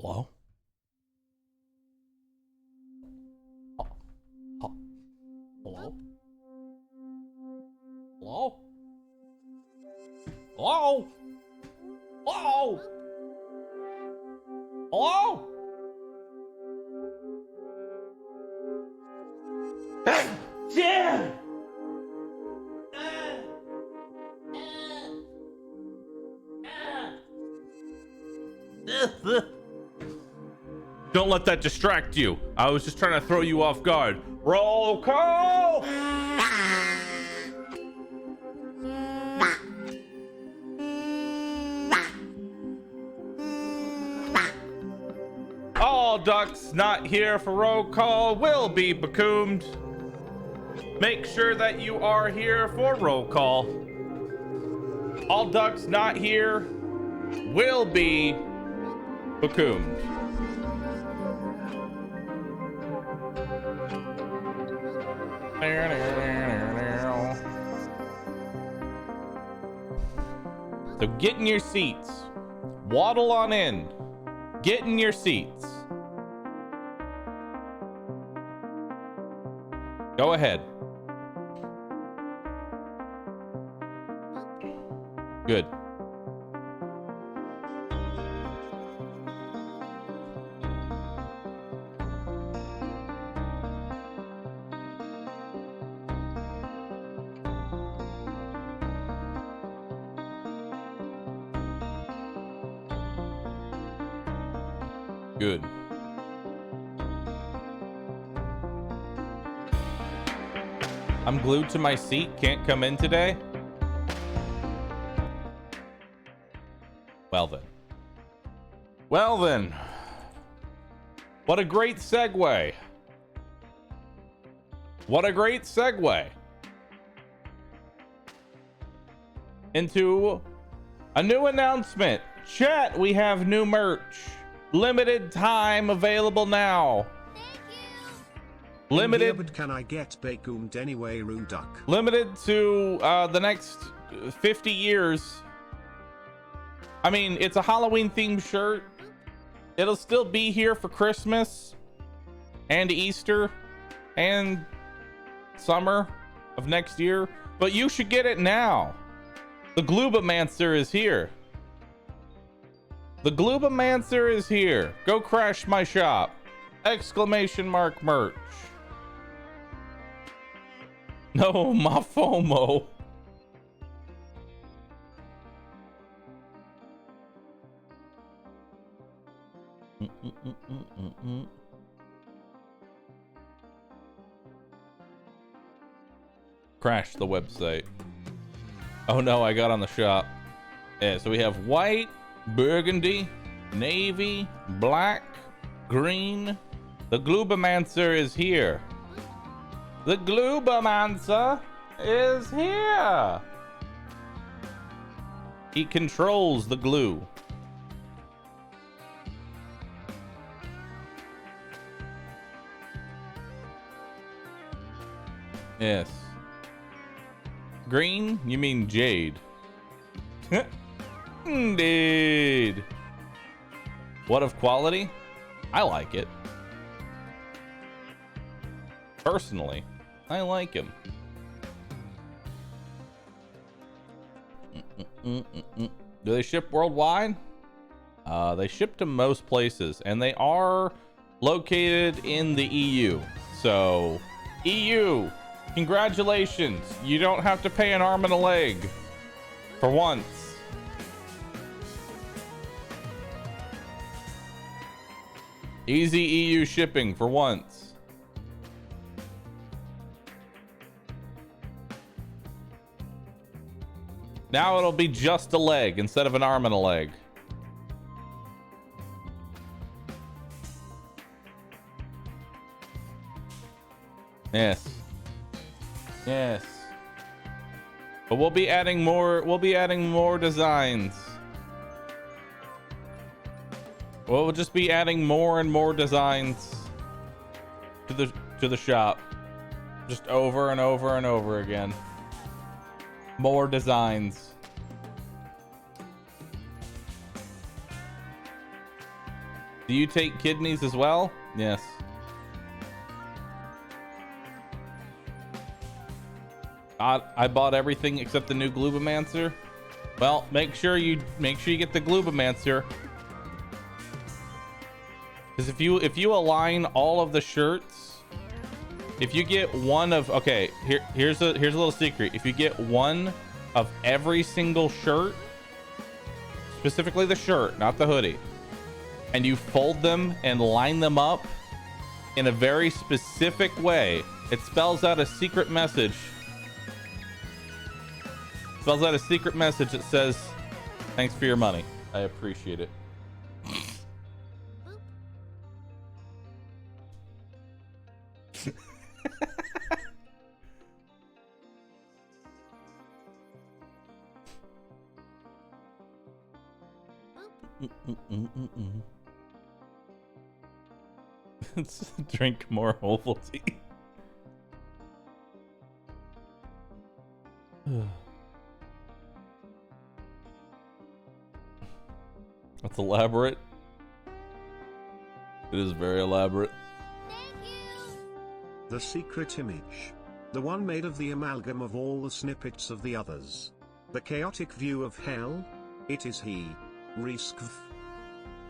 Hello? Hello? Hello? Hello? Hello? Hello? Yeah! Don't let that distract you. I was just trying to throw you off guard. Roll call! All ducks not here for roll call will be becoomed. Make sure that you are here for roll call. All ducks not here will be becoomed. So get in your seats. Waddle on in. Get in your seats. Go ahead. Good. Good. I'm glued to my seat. Can't come in today. Well then. Well then. What a great segue. What a great segue into a new announcement. Chat, we have new merch. Limited time available now. Limited. Yeah, but can I get bakoomed anyway, Ruduck? Limited to the next 50 years. I mean, it's a Halloween themed shirt. It'll still be here for Christmas and Easter and summer of next year, but you should get it now. The Gloobomancer is here. The Gloobomancer is here. Go crash my shop. Exclamation mark merch. No, my FOMO. Crash the website. Oh no, I got on the shop. Yeah, so we have white, burgundy, navy, black, green. The Gloobomancer is here. The Gloobomancer is here. He controls the glue. Yes. Green? You mean jade. Indeed. What of quality? I like it. Personally, I like him. Do they ship worldwide? They ship to most places, and they are located in the EU. So, EU, congratulations. You don't have to pay an arm and a leg. For once. Easy EU shipping for once. Now it'll be just a leg instead of an arm and a leg. Yes. Yes. But we'll be adding more designs. We'll just be adding more and more designs to the shop. Just over and over and over again. More designs. Do you take kidneys as well? Yes. I bought everything except the new Glubomancer. Well, make sure you get the Glubomancer. Because if you align all of the shirts, if you get one of, okay, here's a little secret. If you get one of every single shirt, specifically the shirt, not the hoodie, and you fold them and line them up in a very specific way, it spells out a secret message. Spells out a secret message that says, "Thanks for your money. I appreciate it." Drink more Ovaltine. That's elaborate. It is very elaborate. The secret image. The one made of the amalgam of all the snippets of the others. The chaotic view of hell. It is he. Riskv.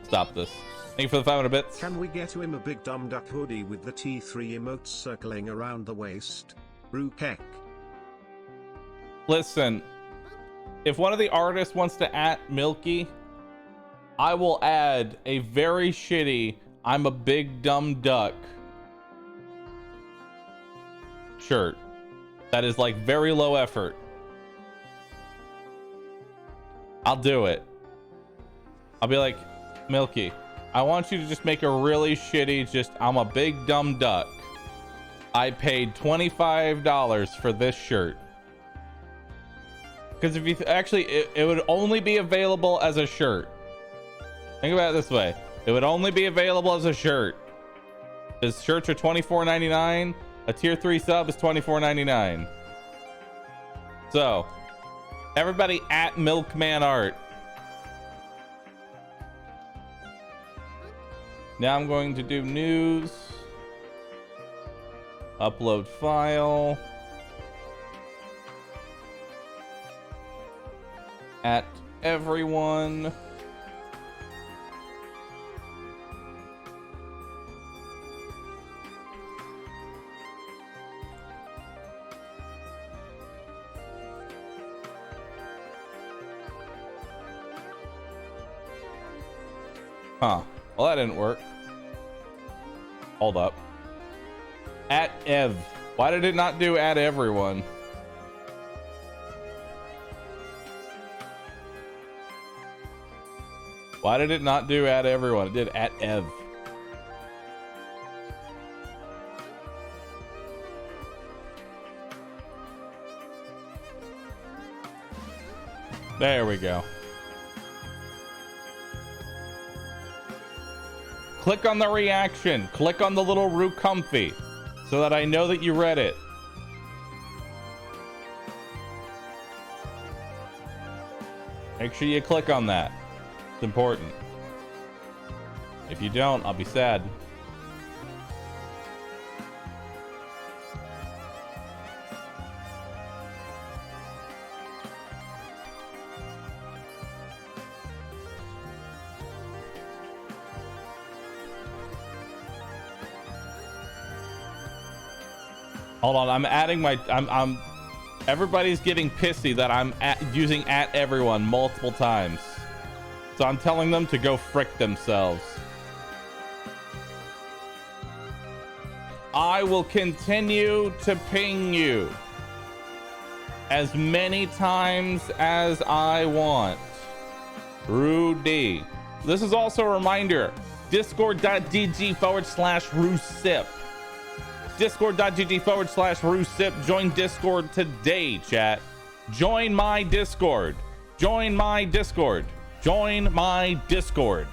Stop this. Thank you for the 500 bits. Can we get him a big dumb duck hoodie with the T3 emotes circling around the waist? Rukek. Listen, if one of the artists wants to @Milky, I will add a very shitty "I'm a big dumb duck" shirt that is like very low effort. I'll do it. I'll be like, "Milky, I want you to just make a really shitty just "I'm a big dumb duck. I paid $25 for this shirt." Because if you actually, it would only be available as a shirt. Think about it this way. It would only be available as a shirt. His shirts are $24.99. A tier 3 sub is $24.99. So, everybody @MilkmanArt. Now I'm going to do news. Upload file. @everyone. Huh. Well, that didn't work. Hold up. @Ev. Why did it not do @everyone? Why did it not do @everyone? It did @Ev. There we go. Click on the reaction. Click on the little Roo Comfy so that I know that you read it. Make sure you click on that. It's important. If you don't, I'll be sad. Hold on, I'm adding my, everybody's getting pissy that I'm using @everyone multiple times. So I'm telling them to go frick themselves. I will continue to ping you as many times as I want. Rudy. This is also a reminder, discord.gg/RooSip. Discord.gg/RooSip. Join Discord today, chat. Join my Discord. Join my Discord. Join my Discord.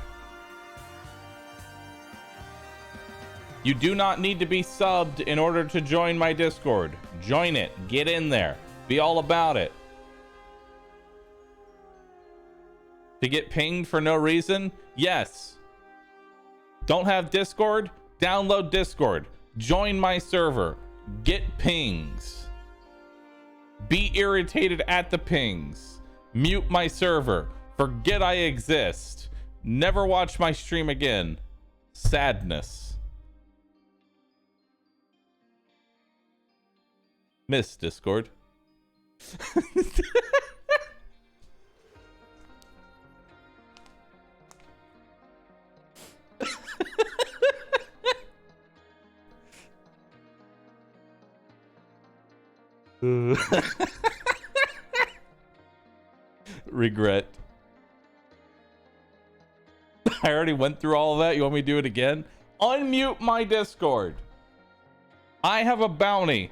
You do not need to be subbed in order to join my Discord. Join it. Get in there. Be all about it. To get pinged for no reason? Yes. Don't have Discord? Download Discord. Join my server. Get pings. Be irritated at the pings. Mute my server. Forget I exist. Never watch my stream again. Sadness. Miss Discord. Regret. I already went through all of that. You want me to do it again? Unmute my Discord. I have a bounty.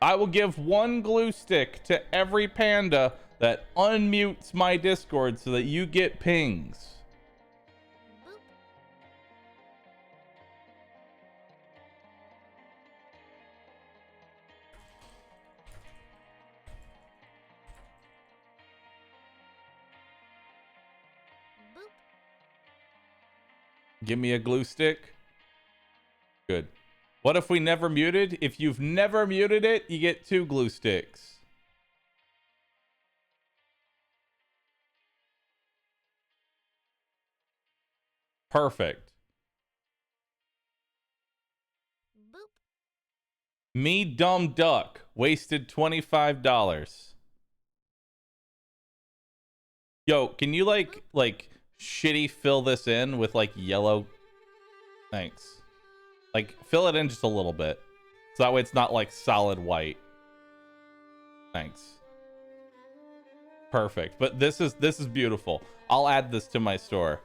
I will give 1 glue stick to every panda that unmutes my Discord so that you get pings. Give me a glue stick. Good. What if we never muted? If you've never muted it, you get 2 glue sticks. Perfect. Boop. Me dumb duck wasted $25. Yo, can you like shitty fill this in with like yellow? Thanks. Like fill it in just a little bit so that way it's not like solid white. Thanks. Perfect. But this is beautiful. I'll add this to my store.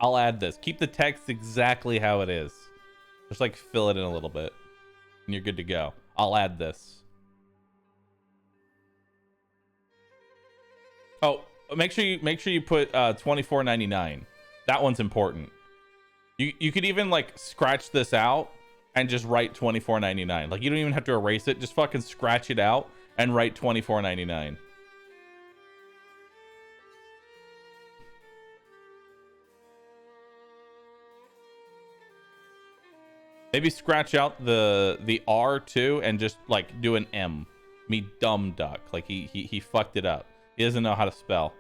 I'll add this. Keep the text exactly how it is. Just like fill it in a little bit and you're good to go. I'll add this. Oh, make sure you put $24.99. That one's important. You could even like scratch this out and just write $24.99. Like you don't even have to erase it. Just fucking scratch it out and write $24.99. Maybe scratch out the R too and just like do an M. Me dumb duck. Like he fucked it up. He doesn't know how to spell.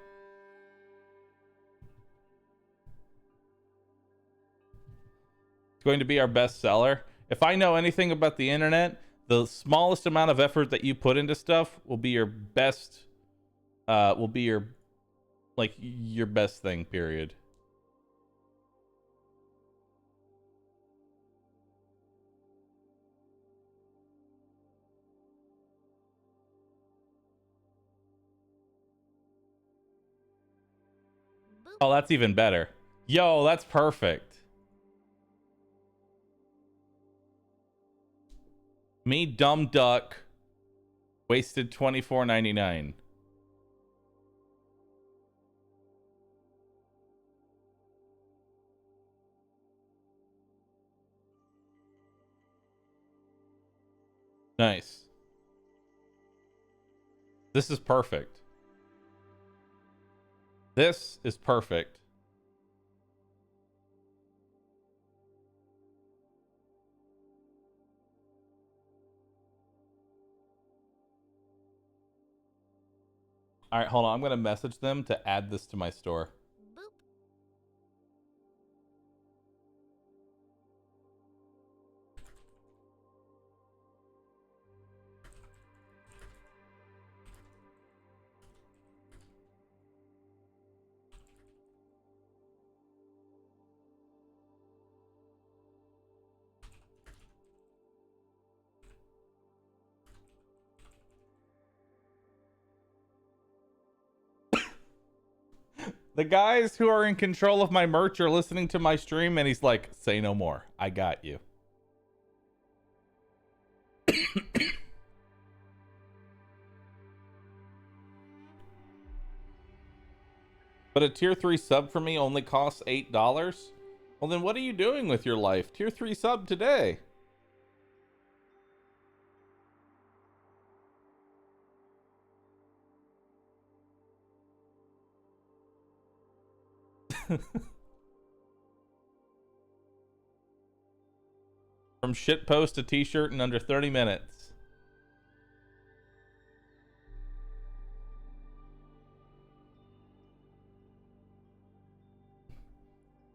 It's going to be our best seller. If I know anything about the internet, the smallest amount of effort that you put into stuff will be your best. Will be your best thing. Period. Oh, that's even better. Yo, that's perfect. Me dumb duck wasted $24.99. Nice. This is perfect. This is perfect. All right, hold on. I'm going to message them to add this to my store. Boop. The guys who are in control of my merch are listening to my stream and he's like, say no more. I got you. But a tier 3 sub for me only costs $8? Well, then what are you doing with your life? Tier 3 sub today. From shitpost to t-shirt in under 30 minutes.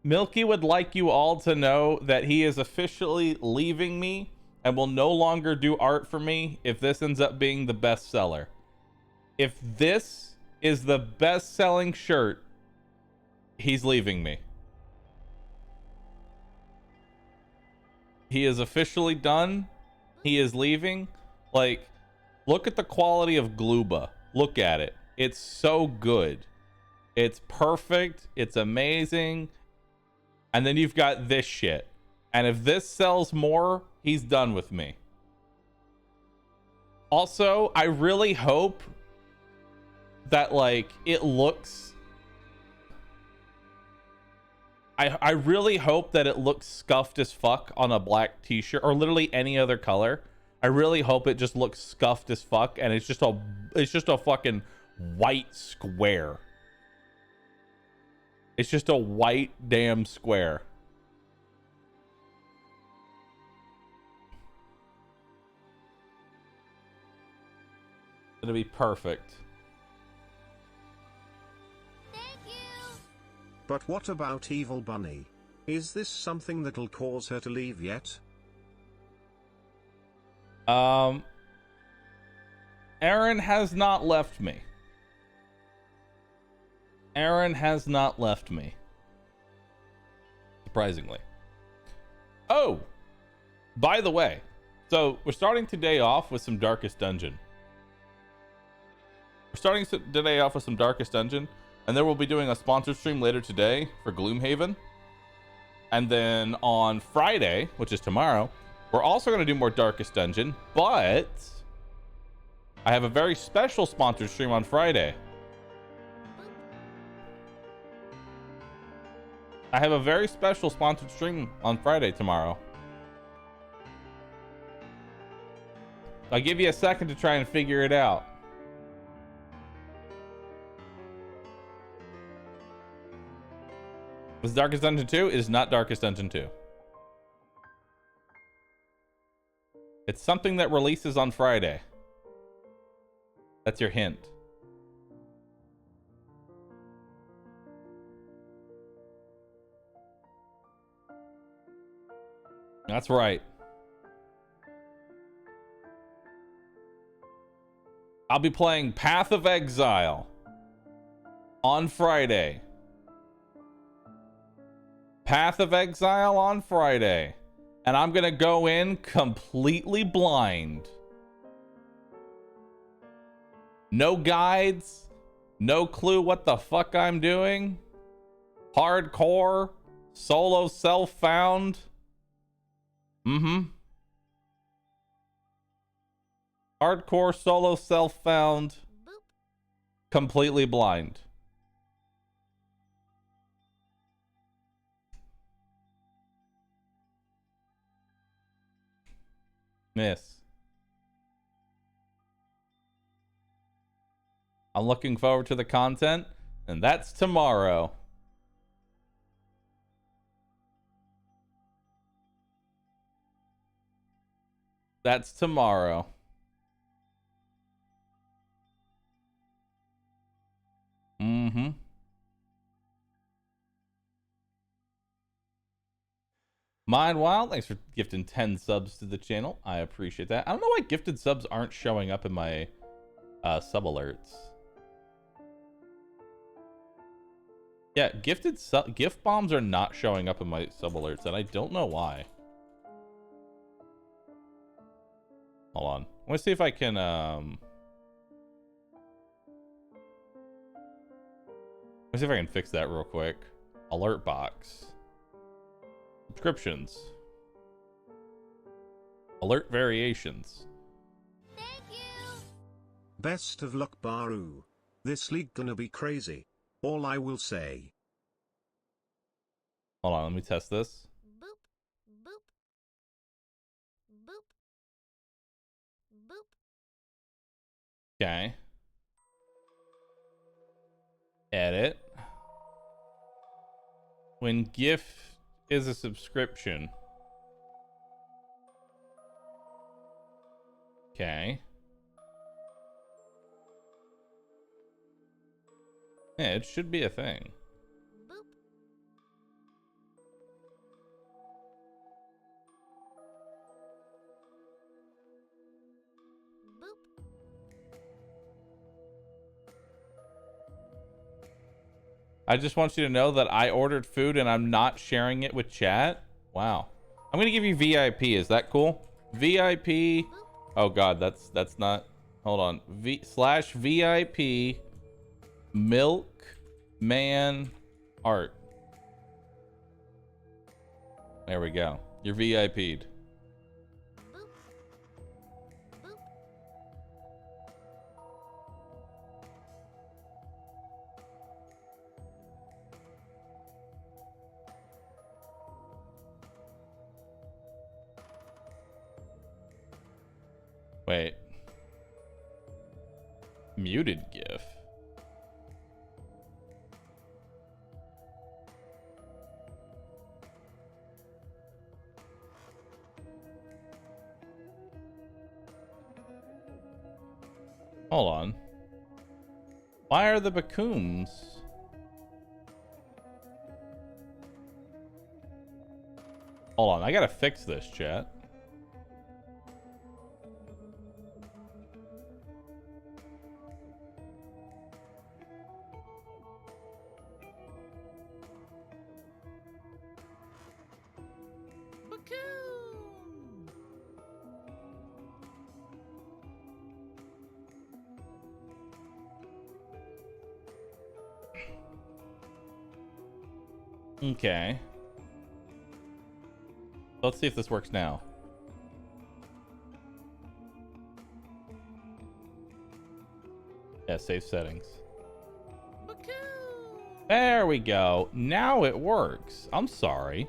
Milky would like you all to know that he is officially leaving me and will no longer do art for me if this ends up being the bestseller. If this is the best-selling shirt, he's leaving me. He is officially done. He is leaving. Like, look at the quality of Gluba. Look at it. It's so good. It's perfect. It's amazing. And then you've got this shit. And if this sells more, he's done with me. Also, I really hope that, like, it looks... I really hope that it looks scuffed as fuck on a black t-shirt or literally any other color. I really hope it just looks scuffed as fuck and it's just a fucking white square. It's just a white damn square. It'll be perfect. But what about Evil Bunny? Is this something that'll cause her to leave yet? Aaron has not left me. Aaron has not left me. Surprisingly. Oh, by the way, so we're starting today off with some Darkest Dungeon. And then we'll be doing a sponsored stream later today for Gloomhaven. And then on Friday, which is tomorrow, we're also going to do more Darkest Dungeon, but I have a very special sponsored stream on Friday. I have a very special sponsored stream on Friday tomorrow. I'll give you a second to try and figure it out. Is Darkest Dungeon 2? It is not Darkest Dungeon 2. It's something that releases on Friday. That's your hint. That's right. I'll be playing Path of Exile on Friday. Path of Exile on Friday. And I'm gonna go in completely blind. No guides. No clue what the fuck I'm doing. Hardcore. Solo self-found. Hardcore solo self-found. Completely blind. Miss. I'm looking forward to the content, and that's tomorrow. That's tomorrow. Mind Wild, thanks for gifting 10 subs to the channel. I appreciate that. I don't know why gifted subs aren't showing up in my sub alerts. Yeah, gift bombs are not showing up in my sub alerts, and I don't know why. Hold on. I want to see if I can let me see if I can fix that real quick. Alert box. Subscriptions. Alert variations. Thank you. Best of luck, Bahroo. This league gonna be crazy. All I will say. Hold on, let me test this. Boop, boop, boop, boop. Okay. Edit. When GIF is a subscription. Okay. Yeah, it should be a thing. Boop. Boop. I just want you to know that I ordered food and I'm not sharing it with chat. Wow. I'm gonna give you VIP. Is that cool? VIP. Oh God, that's not. Hold on. /VIP Milkman Art. There we go. You're VIP'd. Boop. Boop. Wait. Muted GIF. Hold on. Why are the Bakooms? Hold on, I gotta fix this, chat. Okay. Let's see if this works now. Yeah, save settings. There we go. Now it works. I'm sorry.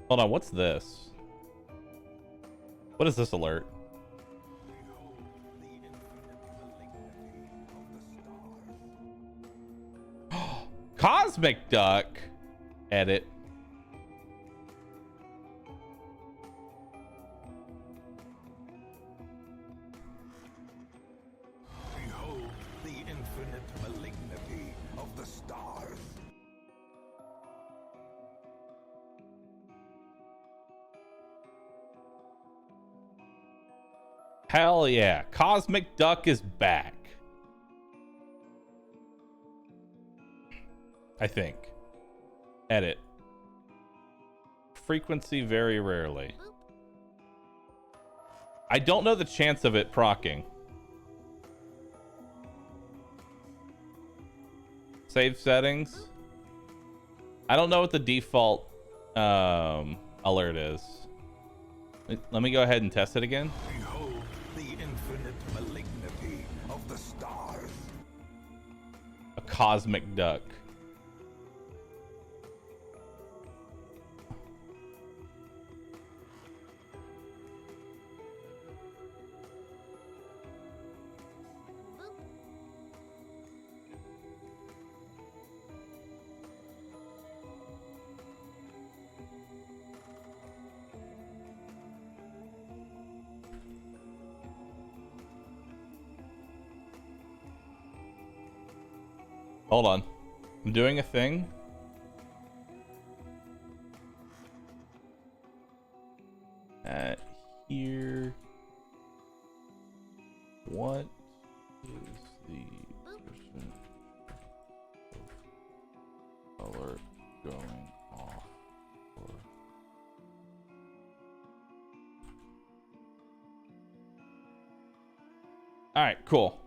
Hold on, what's this? What is this alert? Cosmic Duck. Edit. Behold the infinite malignity of the stars. Hell yeah. Cosmic Duck is back. I think. Edit. Frequency very rarely. I don't know the chance of it proccing. Save settings. I don't know what the default alert is. Let me go ahead and test it again. Behold the infinite malignity of the stars. A cosmic duck. Hold on. I'm doing a thing. Here. What is the percent of alert going off for? All right, cool.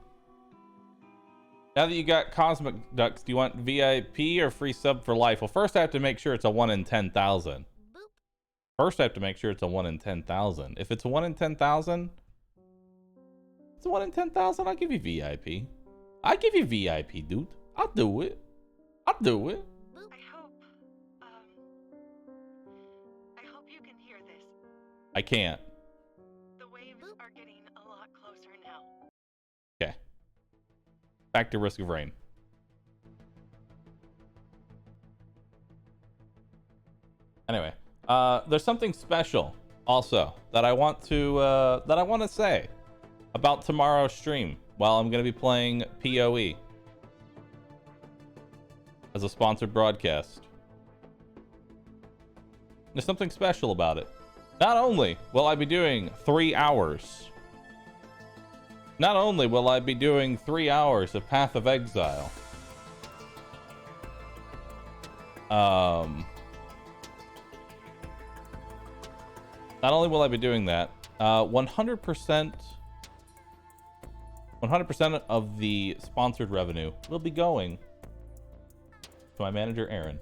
Now that you got Cosmic Ducks, do you want VIP or free sub for life? Well, first I have to make sure it's a 1 in 10,000. First I have to make sure it's a 1 in 10,000. If it's a 1 in 10,000, it's a 1 in 10,000, I'll give you VIP. I'll give you VIP, dude. I'll do it. I'll do it. I hope you can hear this. I can't. The waves are getting a lot closer now. Okay. Back to Risk of Rain. Anyway, there's something special also that I want to say about tomorrow's stream while I'm going to be playing PoE as a sponsored broadcast. There's something special about it. Not only will I be doing 3 hours, not only will I be doing 3 hours of Path of Exile, not only will I be doing that, 100% of the sponsored revenue will be going to my manager, Aaron.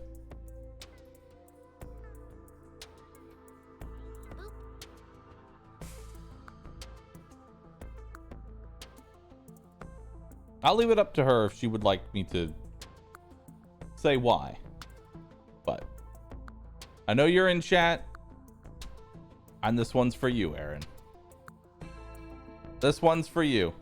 I'll leave it up to her if she would like me to say why. But I know you're in chat, and this one's for you, Aaron. This one's for you.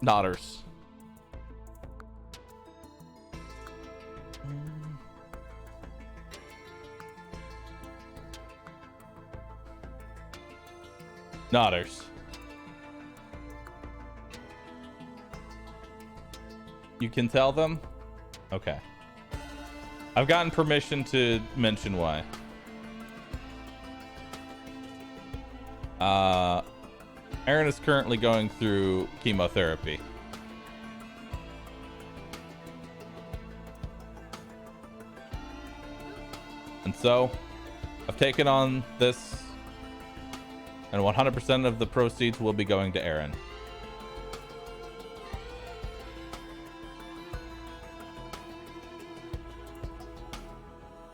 Nodders. Nodders. You can tell them? Okay. I've gotten permission to mention why. Aaron is currently going through chemotherapy. And so, I've taken on this, and 100% of the proceeds will be going to Aaron.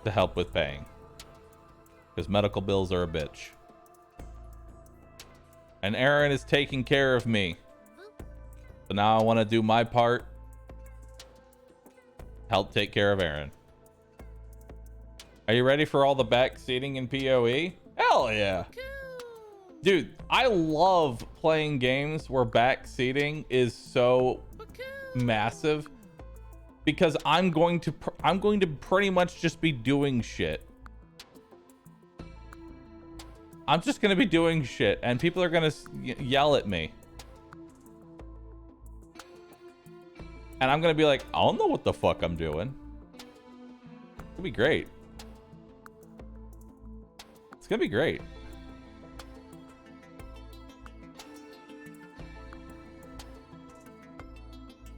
To help with paying. Because medical bills are a bitch. And Aaron is taking care of me. So now I want to do my part. Help take care of Aaron. Are you ready for all the backseating in PoE? Hell yeah. Dude, I love playing games where backseating is so massive. Because I'm going to pretty much just be doing shit. I'm just gonna be doing shit, and people are gonna yell at me, and I'm gonna be like, I don't know what the fuck I'm doing. It'll be great. It's gonna be great.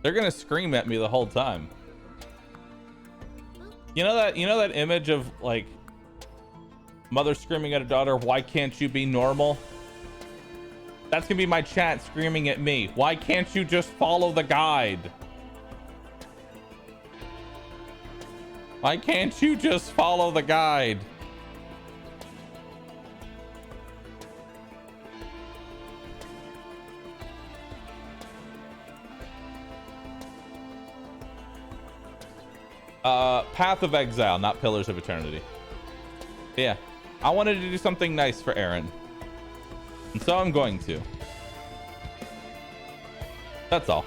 They're gonna scream at me the whole time. You know that image of like mother screaming at a daughter, why can't you be normal? That's gonna be my chat screaming at me. Why can't you just follow the guide? Why can't you just follow the guide? Path of Exile, not Pillars of Eternity. Yeah, I wanted to do something nice for Aaron, and so I'm going to. That's all.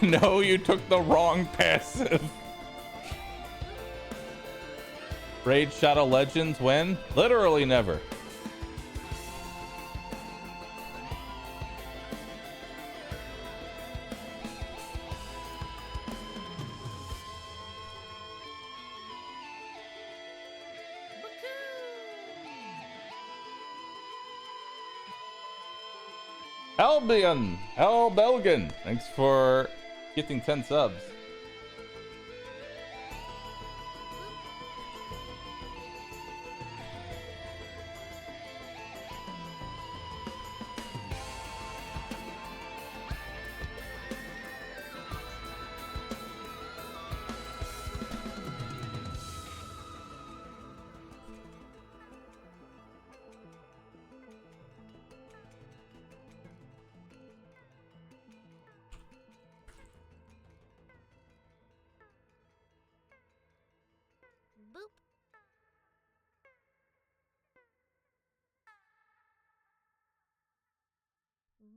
No, you took the wrong passive. Raid Shadow Legends when? Literally never. Belgian, thanks for getting 10 subs.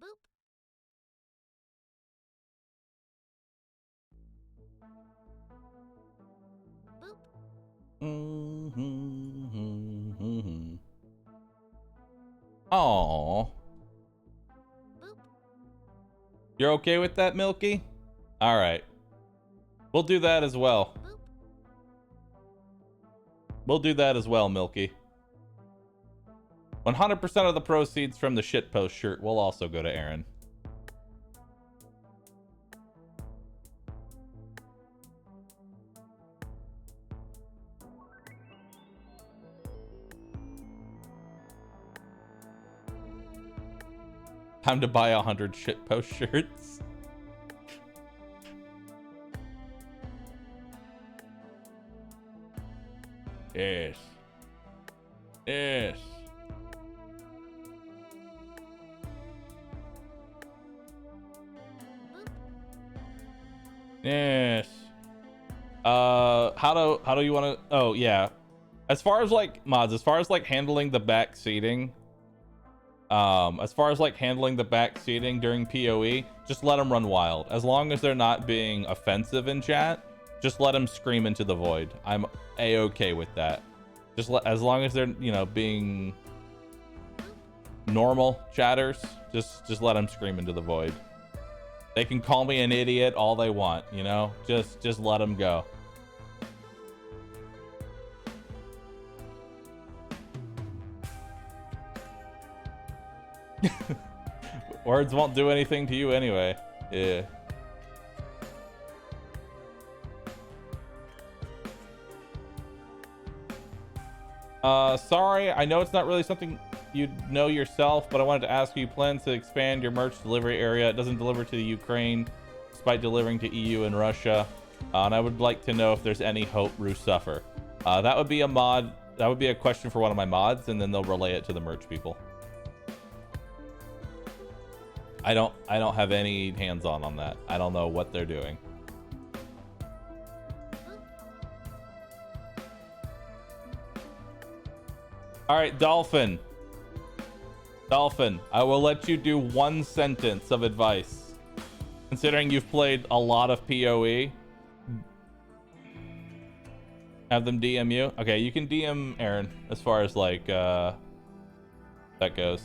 Boop. Boop. Oh, Boop. you're okay with that, Milky? All right, we'll do that as well. Boop. We'll do that as well, Milky. 100% of the proceeds from the shitpost shirt will also go to Aaron. Time to buy 100 shitpost shirts. Yes. Yes. Yes. How do you want to? Oh yeah. As far as like mods, as far as like handling the back seating, during PoE, just let them run wild. As long as they're not being offensive in chat, just let them scream into the void. I'm a-okay with that. As long as they're, you know, being normal chatters, just let them scream into the void. They can call me an idiot all they want, you know? Just let them go. Words won't do anything to you anyway. Yeah. Sorry, I know it's not really something you'd know yourself, but I wanted to ask you plans to expand your merch delivery area. It doesn't deliver to the Ukraine, despite delivering to EU and Russia. And I would like to know if there's any hope Roo suffer. That would be a mod. That would be a question for one of my mods, and then they'll relay it to the merch people. I don't have any hands-on on that. I don't know what they're doing. All right, Dolphin. Dolphin, I will let you do one sentence of advice. Considering you've played a lot of PoE. Have them DM you? Okay, you can DM Aaron as far as like that goes.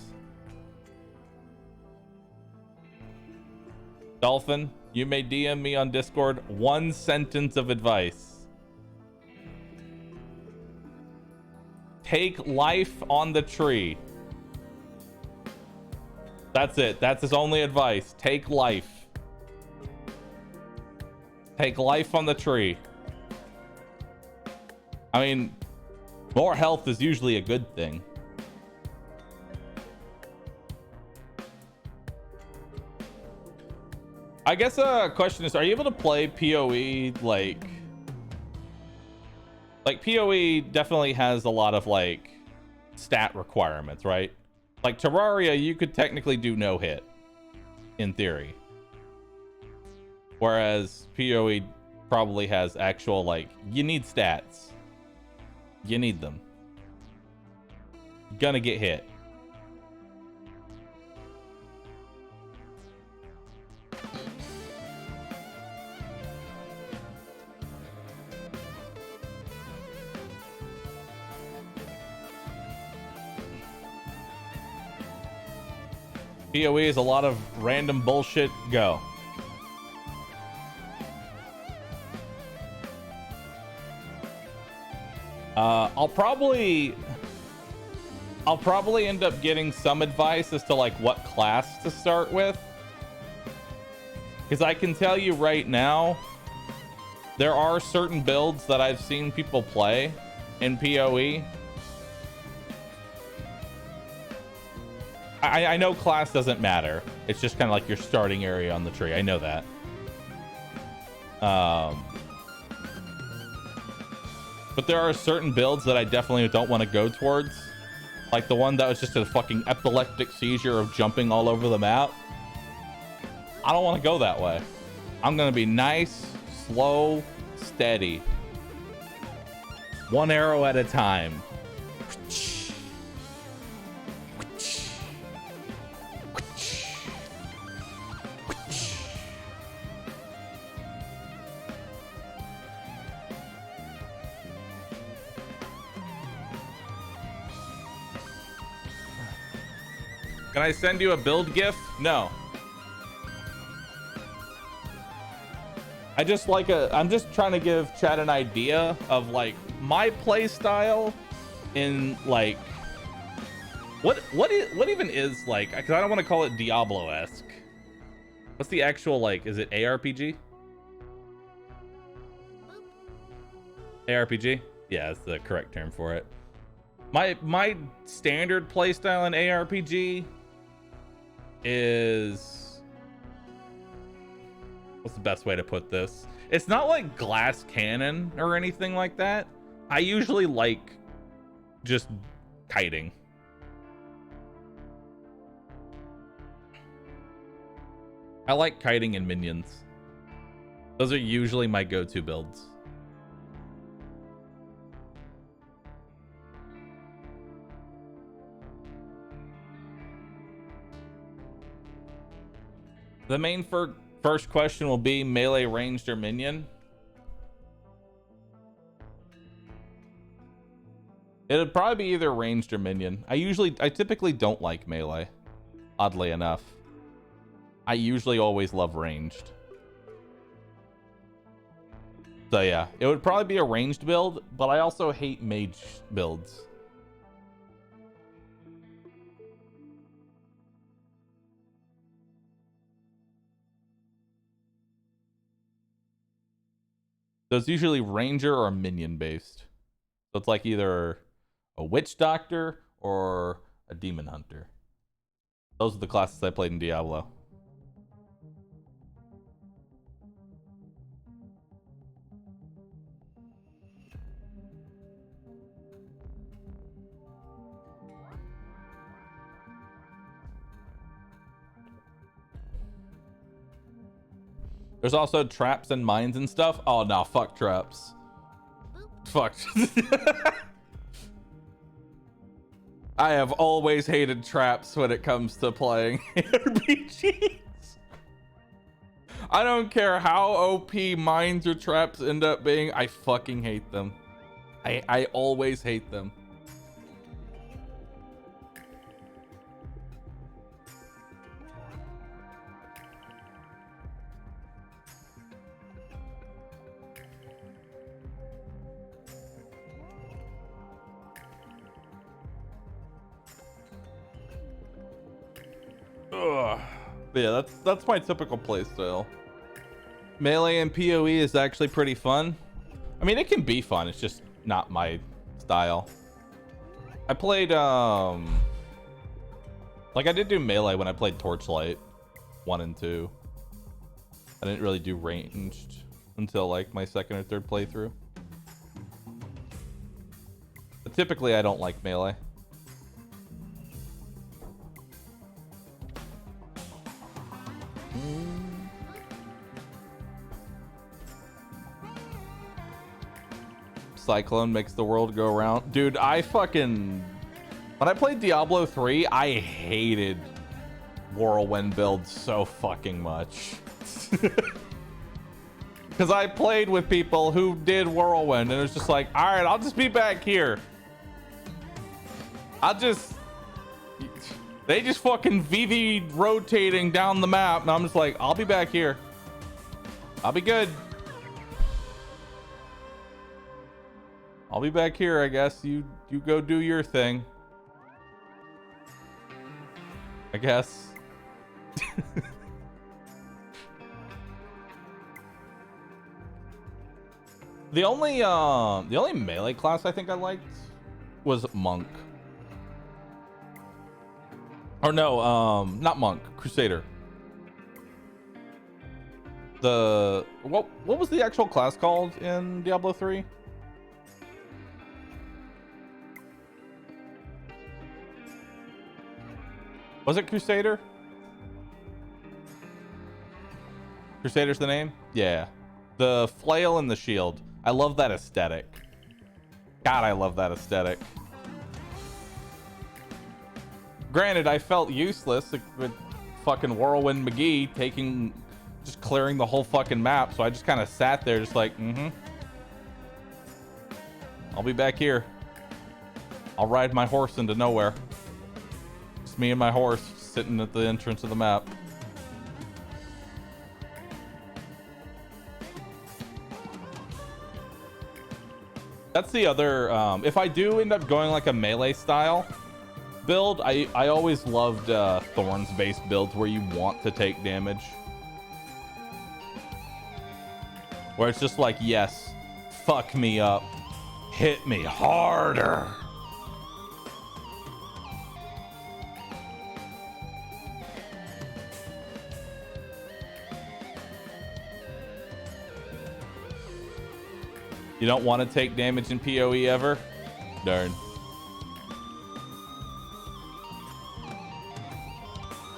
Dolphin, you may DM me on Discord one sentence of advice. Take life on the tree. That's it. That's his only advice. Take life. Take life on the tree. I mean, more health is usually a good thing. I guess a question is, are you able to play PoE like PoE definitely has a lot of like stat requirements, right? Like Terraria, you could technically do no hit in theory. Whereas PoE probably has actual, like, you need stats. You need them. You're gonna get hit. PoE is a lot of random bullshit. Go. I'll probably end up getting some advice as to like what class to start with, because I can tell you right now there are certain builds that I've seen people play in PoE. I know class doesn't matter. It's just kind of like your starting area on the tree. I know that. But there are certain builds that I definitely don't want to go towards. Like the one that was just a fucking epileptic seizure of jumping all over the map. I don't want to go that way. I'm going to be nice, slow, steady. One arrow at a time. Can I send you a build GIF? No. I'm just trying to give Chad an idea of like my play style in like what even is like, because I don't want to call it Diablo-esque. What's the actual, like, is it ARPG? ARPG? Yeah, that's the correct term for it. My standard playstyle in ARPG is, what's the best way to put this? It's not like glass cannon or anything like that. I usually like just kiting. I like kiting and minions. Those are usually my go-to builds. The main first question will be melee, ranged, or minion. It'll probably be either ranged or minion. I typically don't like melee, oddly enough. I usually always love ranged. So yeah, it would probably be a ranged build, but I also hate mage builds. So it's usually ranger or minion based. So it's like either a witch doctor or a demon hunter. Those are the classes I played in Diablo. There's also traps and mines and stuff. Oh no, fuck traps. Fuck. I have always hated traps when it comes to playing RPGs. I don't care how OP mines or traps end up being, I fucking hate them. I always hate them. Ugh. Yeah, that's my typical playstyle. Melee and PoE is actually pretty fun. I mean, it can be fun. It's just not my style. I played like I did do melee when I played Torchlight 1 and 2. I didn't really do ranged until like my second or third playthrough. But typically I don't like melee. Cyclone makes the world go round. Dude, when I played Diablo 3, I hated whirlwind builds so fucking much. Because I played with people who did whirlwind and it was just like, all right, I'll just be back here. They just fucking VV rotating down the map and I'm just like, I'll be back here. I'll be good. I'll be back here, I guess. You go do your thing. I guess. The only melee class I think I liked was monk. Or no, not monk, crusader. What was the actual class called in Diablo 3? Was it Crusader? Crusader's the name? Yeah. The flail and the shield. I love that aesthetic. God, I love that aesthetic. Granted, I felt useless with fucking Whirlwind McGee just clearing the whole fucking map, so I just kind of sat there just like, I'll be back here. I'll ride my horse into nowhere. Just me and my horse just sitting at the entrance of the map. That's the other, if I do end up going like a melee style build, I always loved Thorns based builds where you want to take damage. Where it's just like, yes, fuck me up, hit me harder. You don't want to take damage in PoE ever? Darn.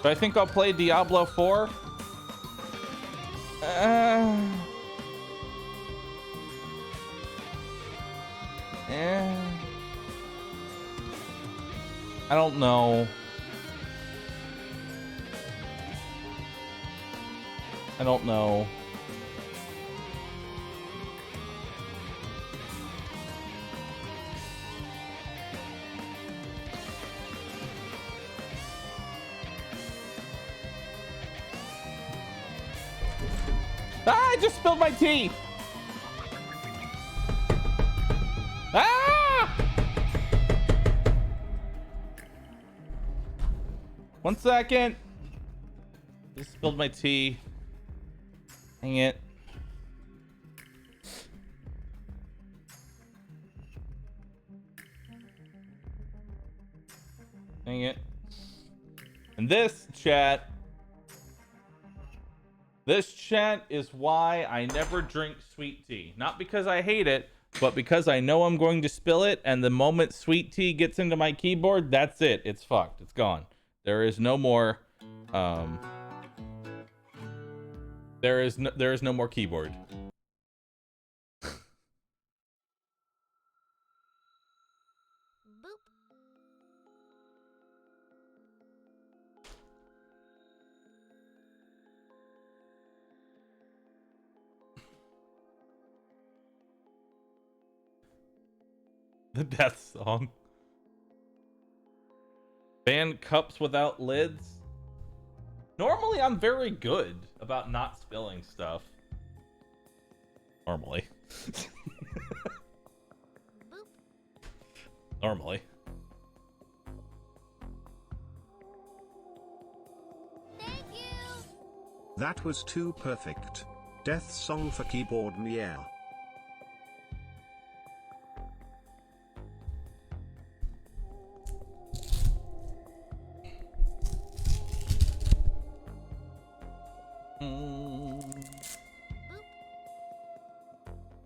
Do I think I'll play Diablo 4? I don't know. I don't know. I just spilled my tea. Ah! 1 second. Just spilled my tea. Dang it. Dang it. And this chat is why I never drink sweet tea. Not because I hate it, but because I know I'm going to spill it, and the moment sweet tea gets into my keyboard, that's it. It's fucked. It's gone. There is no more there is no more keyboard. Boop. The death song. Ban cups without lids. Normally, I'm very good about not spilling stuff. Normally. Boop. Normally. Thank you. That was too perfect. Death song for keyboard meow.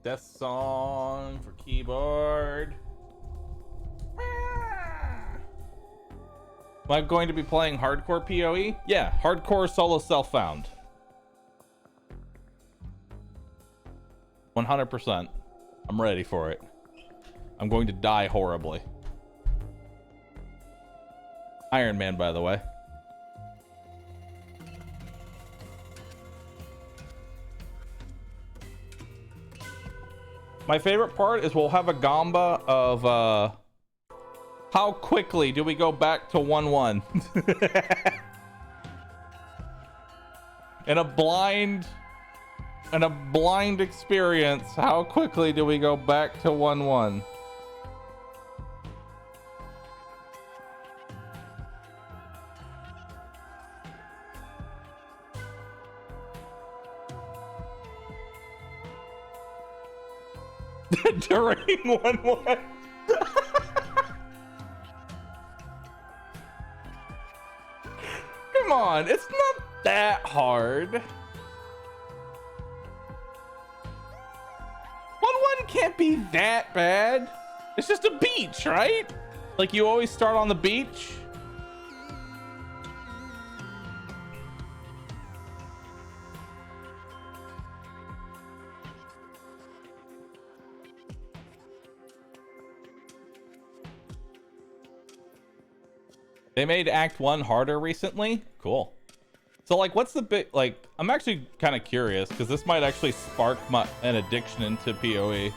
Death song for keyboard. Am I going to be playing hardcore PoE? Yeah, hardcore solo self-found. 100%. I'm ready for it. I'm going to die horribly. Iron Man, by the way. My favorite part is we'll have a gamba of how quickly do we go back to 1-1? In a blind experience, how quickly do we go back to 1-1? During 1-1. Come on, it's not that hard. 1-1 can't be that bad. It's just a beach, right? Like you always start on the beach. They made Act 1 harder recently. Cool. So like, what's the big, like, I'm actually kind of curious because this might actually spark an addiction into PoE.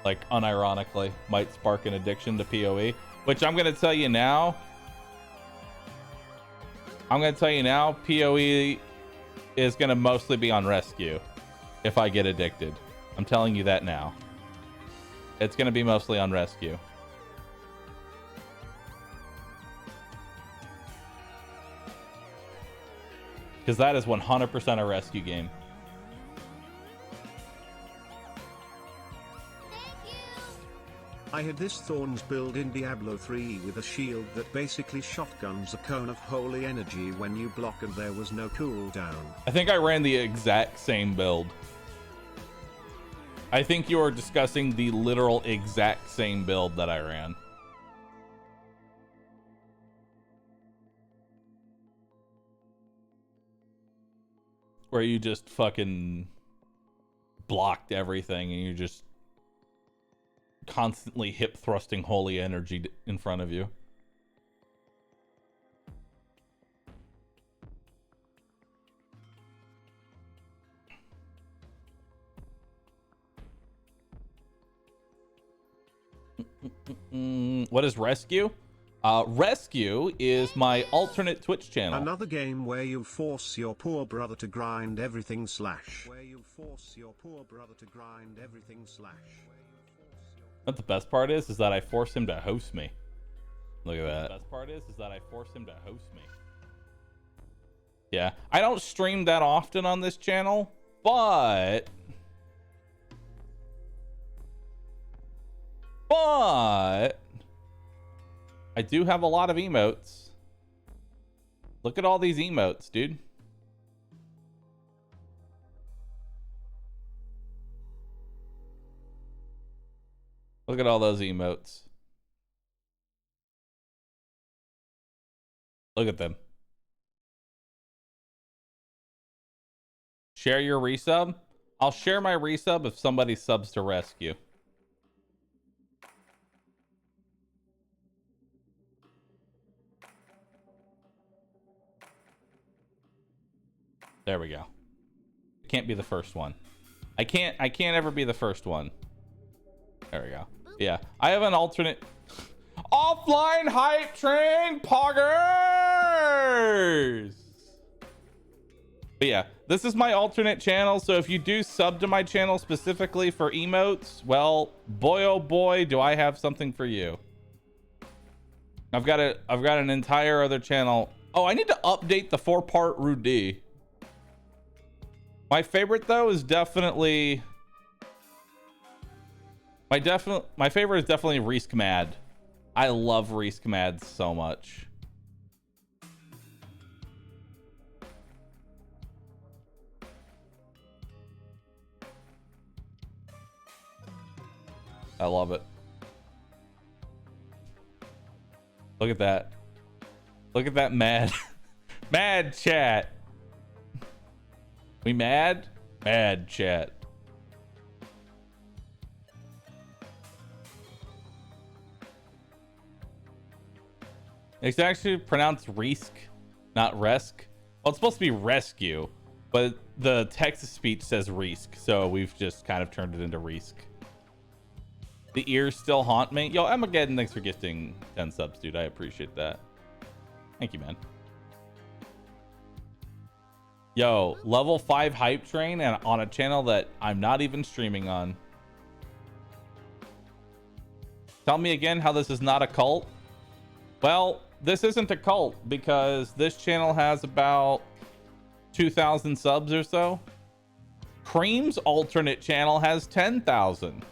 Like, unironically, might spark an addiction to PoE, which I'm going to tell you now. I'm gonna tell you now, PoE is gonna mostly be on rescue if I get addicted. I'm telling you that now. It's gonna be mostly on rescue. Because that is 100% a rescue game. I had this Thorns build in Diablo 3 with a shield that basically shotguns a cone of holy energy when you block and there was no cooldown. I think I ran the exact same build. I think you are discussing the literal exact same build that I ran. Where you just fucking blocked everything and you just constantly hip thrusting holy energy in front of you. What is rescue? Rescue is my alternate Twitch channel. Another game where you force your poor brother to grind everything slash. Where you force your poor brother to grind everything slash. What the best part is that I force him to host me. Look at that. The best part is that I force him to host me. Yeah, I don't stream that often on this channel, but I do have a lot of emotes. Look at all these emotes, dude. Look at all those emotes. Look at them. Share your resub? I'll share my resub if somebody subs to rescue. There we go. Can't be the first one. I can't ever be the first one. There we go. Yeah, I have an alternate offline hype train poggers. But yeah, this is my alternate channel. So if you do sub to my channel specifically for emotes, well, boy oh boy, do I have something for you. I've got an entire other channel. Oh, I need to update the 4-part Rudy. My favorite though is definitely my favorite is definitely Reese Mad. I love Reese Mad so much. I love it. Look at that. Look at that mad mad chat. We mad? Mad chat. It's actually pronounced Resk, not Resk. Well, it's supposed to be rescue, but the text to speech says Resk, so we've just kind of turned it into Resk. The ears still haunt me. Yo, Emmageddon, thanks for gifting 10 subs, dude. I appreciate that. Thank you, man. Yo, level 5 hype train and on a channel that I'm not even streaming on. Tell me again how this is not a cult. Well, this isn't a cult because this channel has about 2,000 subs or so. Cream's alternate channel has 10,000.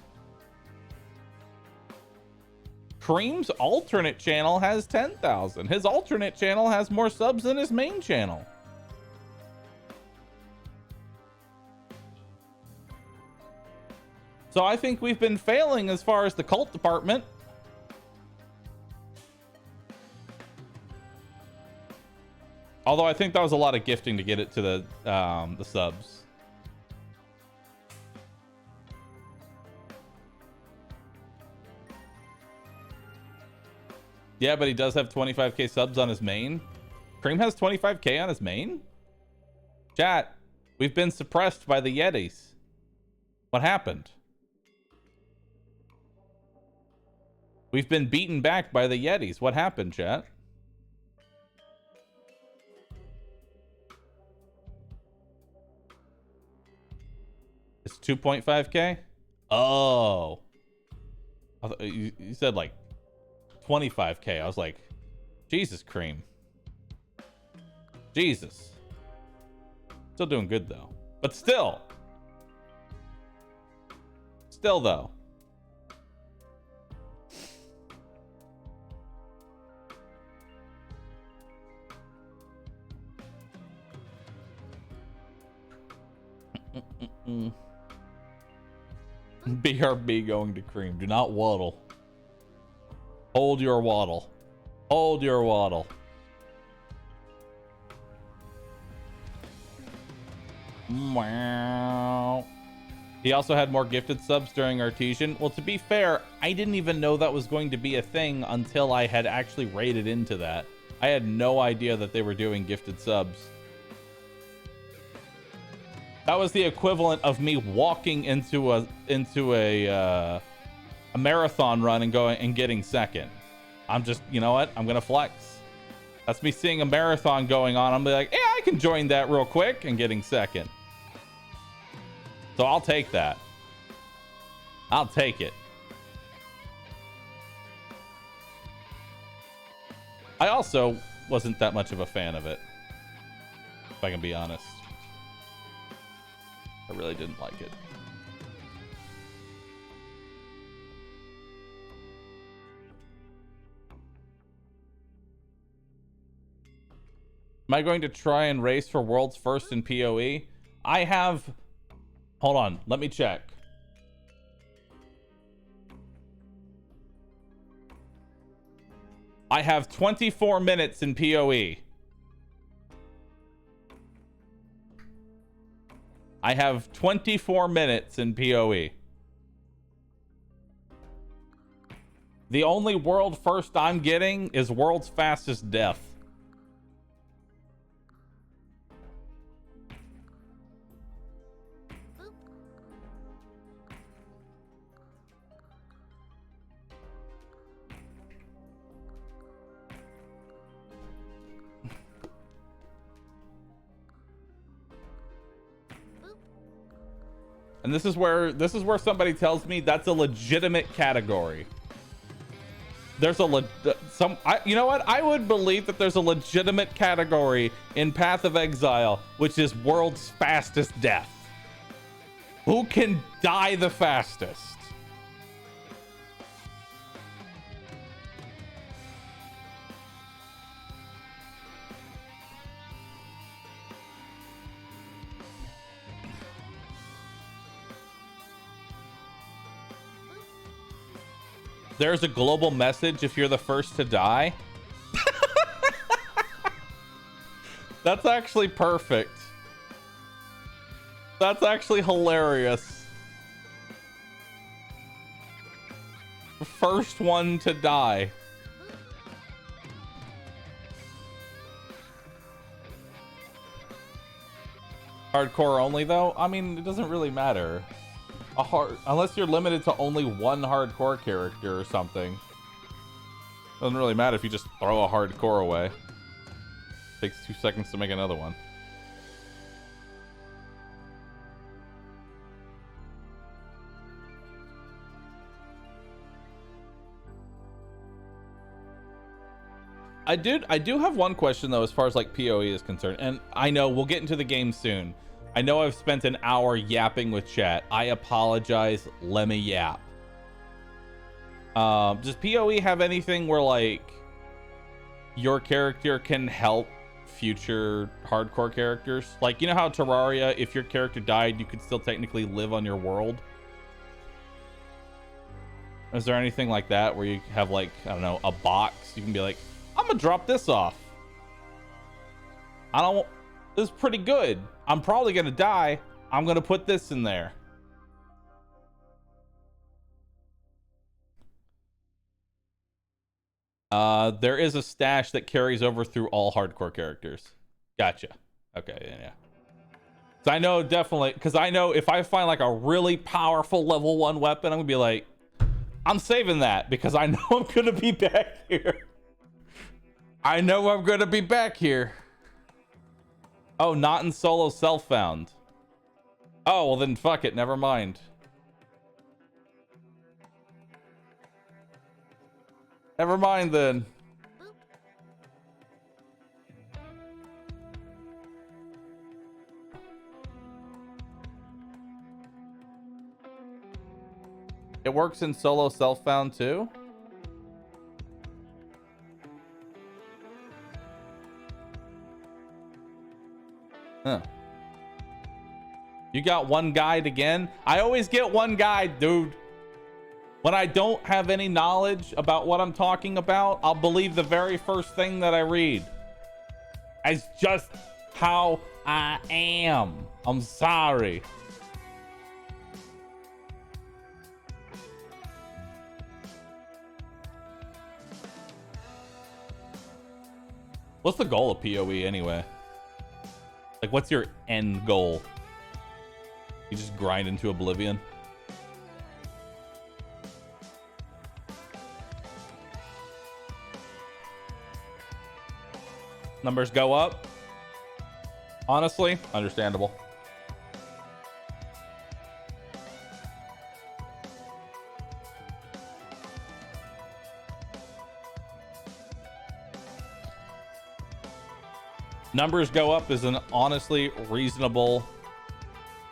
Cream's alternate channel has 10,000. His alternate channel has more subs than his main channel. So I think we've been failing as far as the cult department. Although I think that was a lot of gifting to get it to the subs. Yeah, but he does have 25k subs on his main. Cream has 25k on his main? Chat, we've been suppressed by the Yetis. What happened? We've been beaten back by the Yetis. What happened, chat? It's 2.5k. Oh, you said like 25k. I was like, Jesus cream. Jesus. Still doing good though. But still though. BRB going to cream. Do not waddle. Hold your waddle. Hold your waddle. Wow. He also had more gifted subs during Artesian. Well, to be fair, I didn't even know that was going to be a thing until I had actually raided into that. I had no idea that they were doing gifted subs. That was the equivalent of me walking into a marathon run and going and getting second. I'm just, you know what? I'm gonna flex. That's me seeing a marathon going on. I'm like, yeah, I can join that real quick, and getting second. So I'll take that. I'll take it. I also wasn't that much of a fan of it, if I can be honest. I really didn't like it. Am I going to try and race for world's first in PoE? I have... Hold on, let me check. I have 24 minutes in PoE. I have 24 minutes in PoE. The only world first I'm getting is world's fastest death. And this is where somebody tells me that's a legitimate category. There's a you know what? I would believe that there's a legitimate category in Path of Exile, which is world's fastest death. Who can die the fastest? There's a global message if you're the first to die. That's actually perfect. That's actually hilarious. First one to die. Hardcore only though? I mean, it doesn't really matter. Unless you're limited to only one hardcore character or something. Doesn't really matter if you just throw a hardcore away. Takes 2 seconds to make another one. I do have one question though, as far as like PoE is concerned, and I know we'll get into the game soon. I know I've spent an hour yapping with chat. I apologize. Let me yap. Does PoE have anything where like your character can help future hardcore characters? Like, you know how Terraria, if your character died, you could still technically live on your world? Is there anything like that where you have like, I don't know, a box? You can be like, I'm gonna drop this off. This is pretty good. I'm probably gonna die. I'm gonna put this in there. There is a stash that carries over through all hardcore characters. Gotcha. Okay, yeah. So I know definitely, because I know if I find like a really powerful level 1 weapon, I'm gonna be like, I'm saving that because I know I'm gonna be back here. I know I'm gonna be back here. Oh, not in solo self-found. Oh, well then fuck it. Never mind. Never mind then. It works in solo self-found too? Huh. You got one guide again? I always get one guide, dude. When I don't have any knowledge about what I'm talking about, I'll believe the very first thing that I read. As just how I am. I'm sorry. What's the goal of PoE anyway? Like, what's your end goal? You just grind into oblivion? Numbers go up. Honestly, understandable. Numbers go up is an honestly reasonable.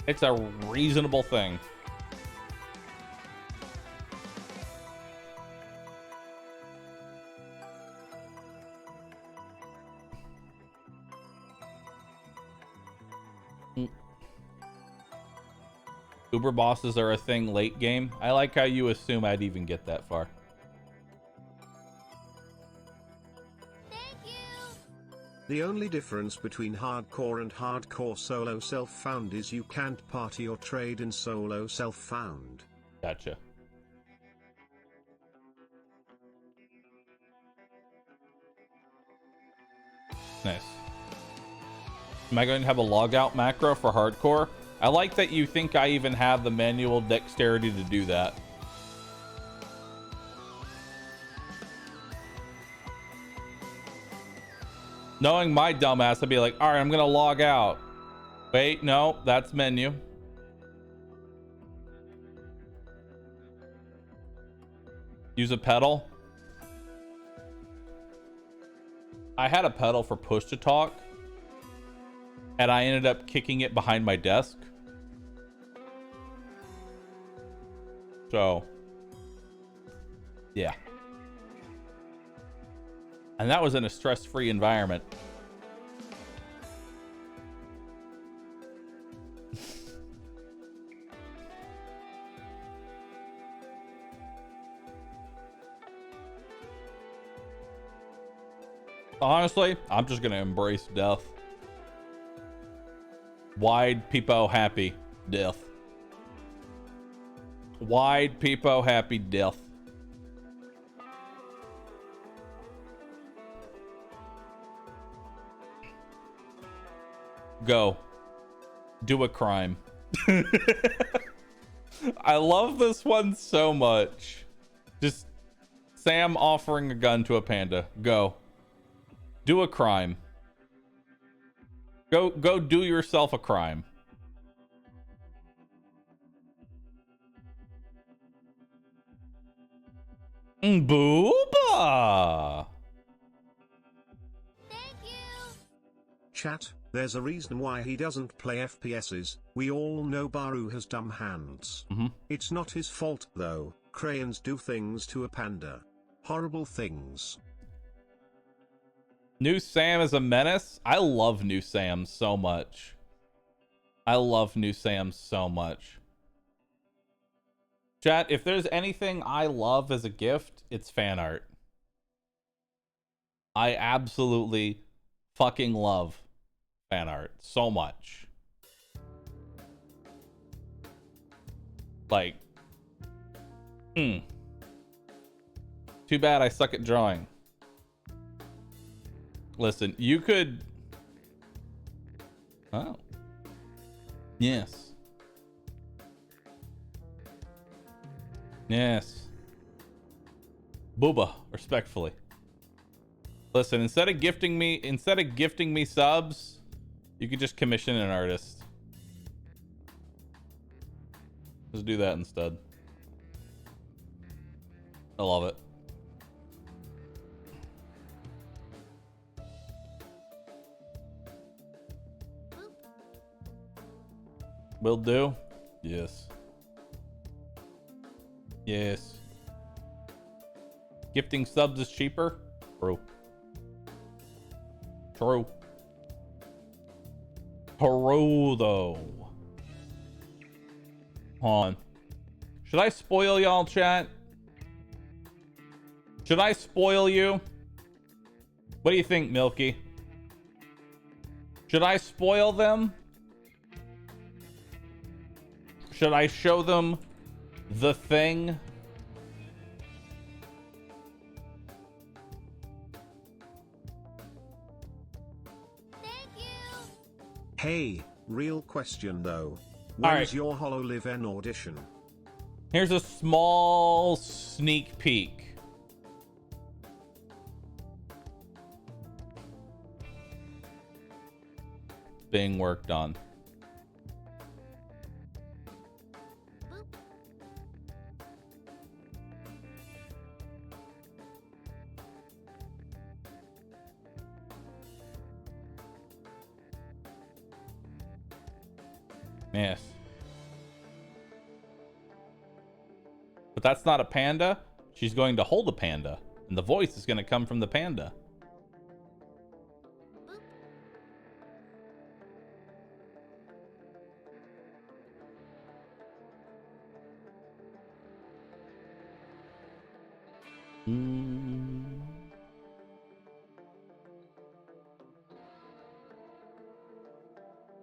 It's a reasonable thing. Uber bosses are a thing late game. I like how you assume I'd even get that far. Thank you. The only difference between hardcore and hardcore solo self-found is you can't party or trade in solo self-found. Gotcha. Nice. Am I going to have a logout macro for hardcore? I like that you think I even have the manual dexterity to do that. Knowing my dumbass, I'd be like, all right, I'm going to log out. Wait, no, that's menu. Use a pedal. I had a pedal for push to talk, and I ended up kicking it behind my desk. So, yeah. And that was in a stress-free environment. Honestly, I'm just gonna embrace death. Wide peepo happy death. Wide peepo happy death. Go. Do a crime. I love this one so much. Just Sam offering a gun to a panda. Go. Do a crime. Go do yourself a crime. Booba! Thank you. Chat, there's a reason why he doesn't play FPSs. We all know Bahroo has dumb hands. It's not his fault though. Crayons do things to a panda. Horrible things. New Sam is a menace. I love New Sam so much. I love New Sam so much. Chat, if there's anything I love as a gift, it's fan art. I absolutely fucking love fan art so much. Like, too bad I suck at drawing. Listen, you could... Oh. Yes. Yes. Booba, respectfully. Listen, instead of gifting me subs, you could just commission an artist. Let's do that instead. I love it. Will do. Yes. Yes. Gifting subs is cheaper? True. True. True, though. Hold on. Should I spoil y'all, chat? Should I spoil you? What do you think, Milky? Should I spoil them? Should I show them the thing? Thank you. Hey, real question though. Alright. When's your HoloLive N audition? Here's a small sneak peek. Being worked on. Yes. But that's not a panda. She's going to hold a panda. And the voice is going to come from the panda.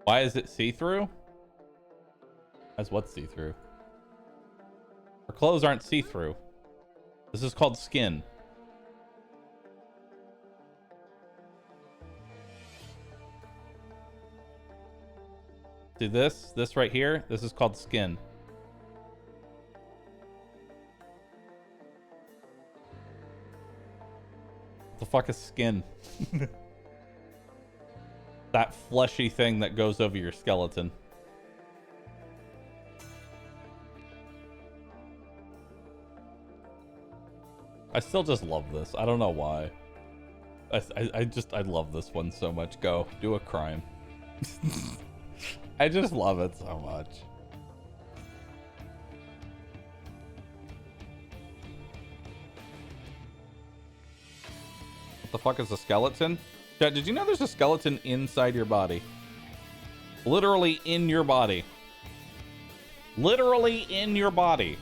Why is it see-through? As what see-through? Her clothes aren't see-through. This is called skin. See this? This right here? This is called skin. What the fuck is skin? That fleshy thing that goes over your skeleton. I still just love this. I don't know why. I love this one so much. Go do a crime. I just love it so much. What the fuck is a skeleton? Chat, did you know there's a skeleton inside your body? Literally in your body. Literally in your body.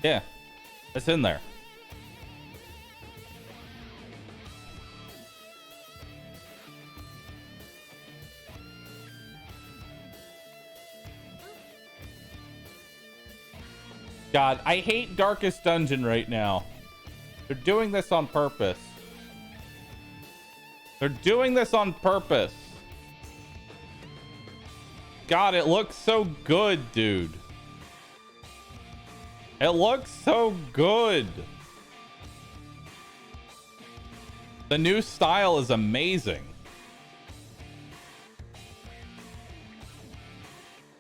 Yeah, it's in there. God, I hate Darkest Dungeon right now. They're doing this on purpose. They're doing this on purpose. God, it looks so good, dude. It looks so good. The new style is amazing.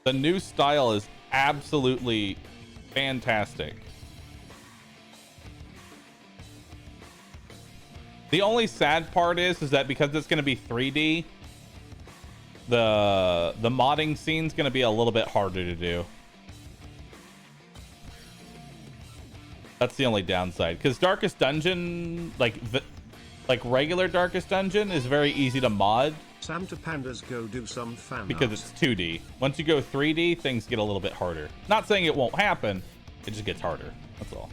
The new style is absolutely fantastic. The only sad part is that because it's going to be 3D, the modding scene's going to be a little bit harder to do. That's the only downside, because Darkest Dungeon, like regular Darkest Dungeon, is very easy to mod. Santa Pandas go do some fan because art. it's 2D. Once you go 3D, things get a little bit harder. Not saying it won't happen, it just gets harder. That's all.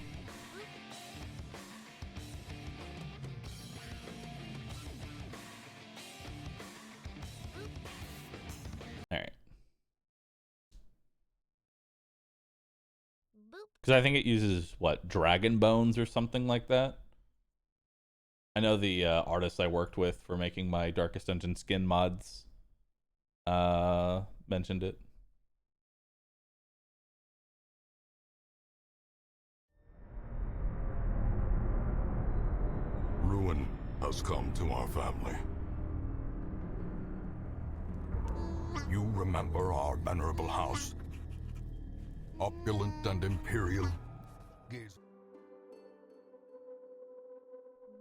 All right. Because I think it uses, what, dragon bones or something like that? I know the artist I worked with for making my Darkest Dungeon skin mods mentioned it. Ruin has come to our family. You remember our venerable house? Opulent and imperial. Gaze.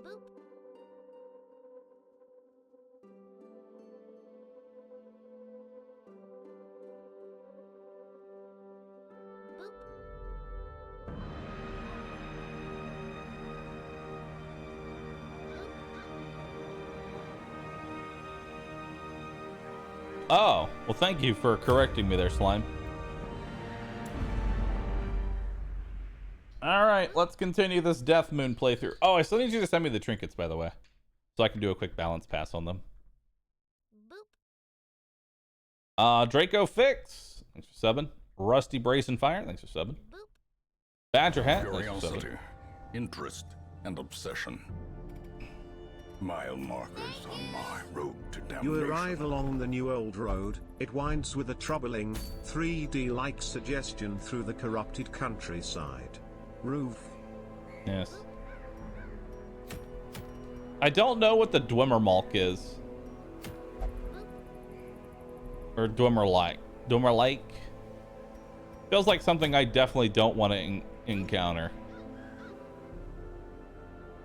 Boop. Boop. Oh, well, thank you for correcting me there, Slime. All right, let's continue this Deathmoon playthrough. Oh, I still need you to send me the trinkets, by the way, so I can do a quick balance pass on them. Boop. Draco Fix, thanks for subbing. Rusty Brazen Fire, thanks for subbing. Boop. Badger Hat, thanks for Curiosity, subbing. interest, and obsession. Mile markers on my road to damnation. You arrive along the new old road. It winds with a troubling, 3D-like suggestion through the corrupted countryside. Roof. Yes. I don't know what the Dwimmermalk is. Or Dwimmerlike. Dwimmerlike? Feels like something I definitely don't want to encounter.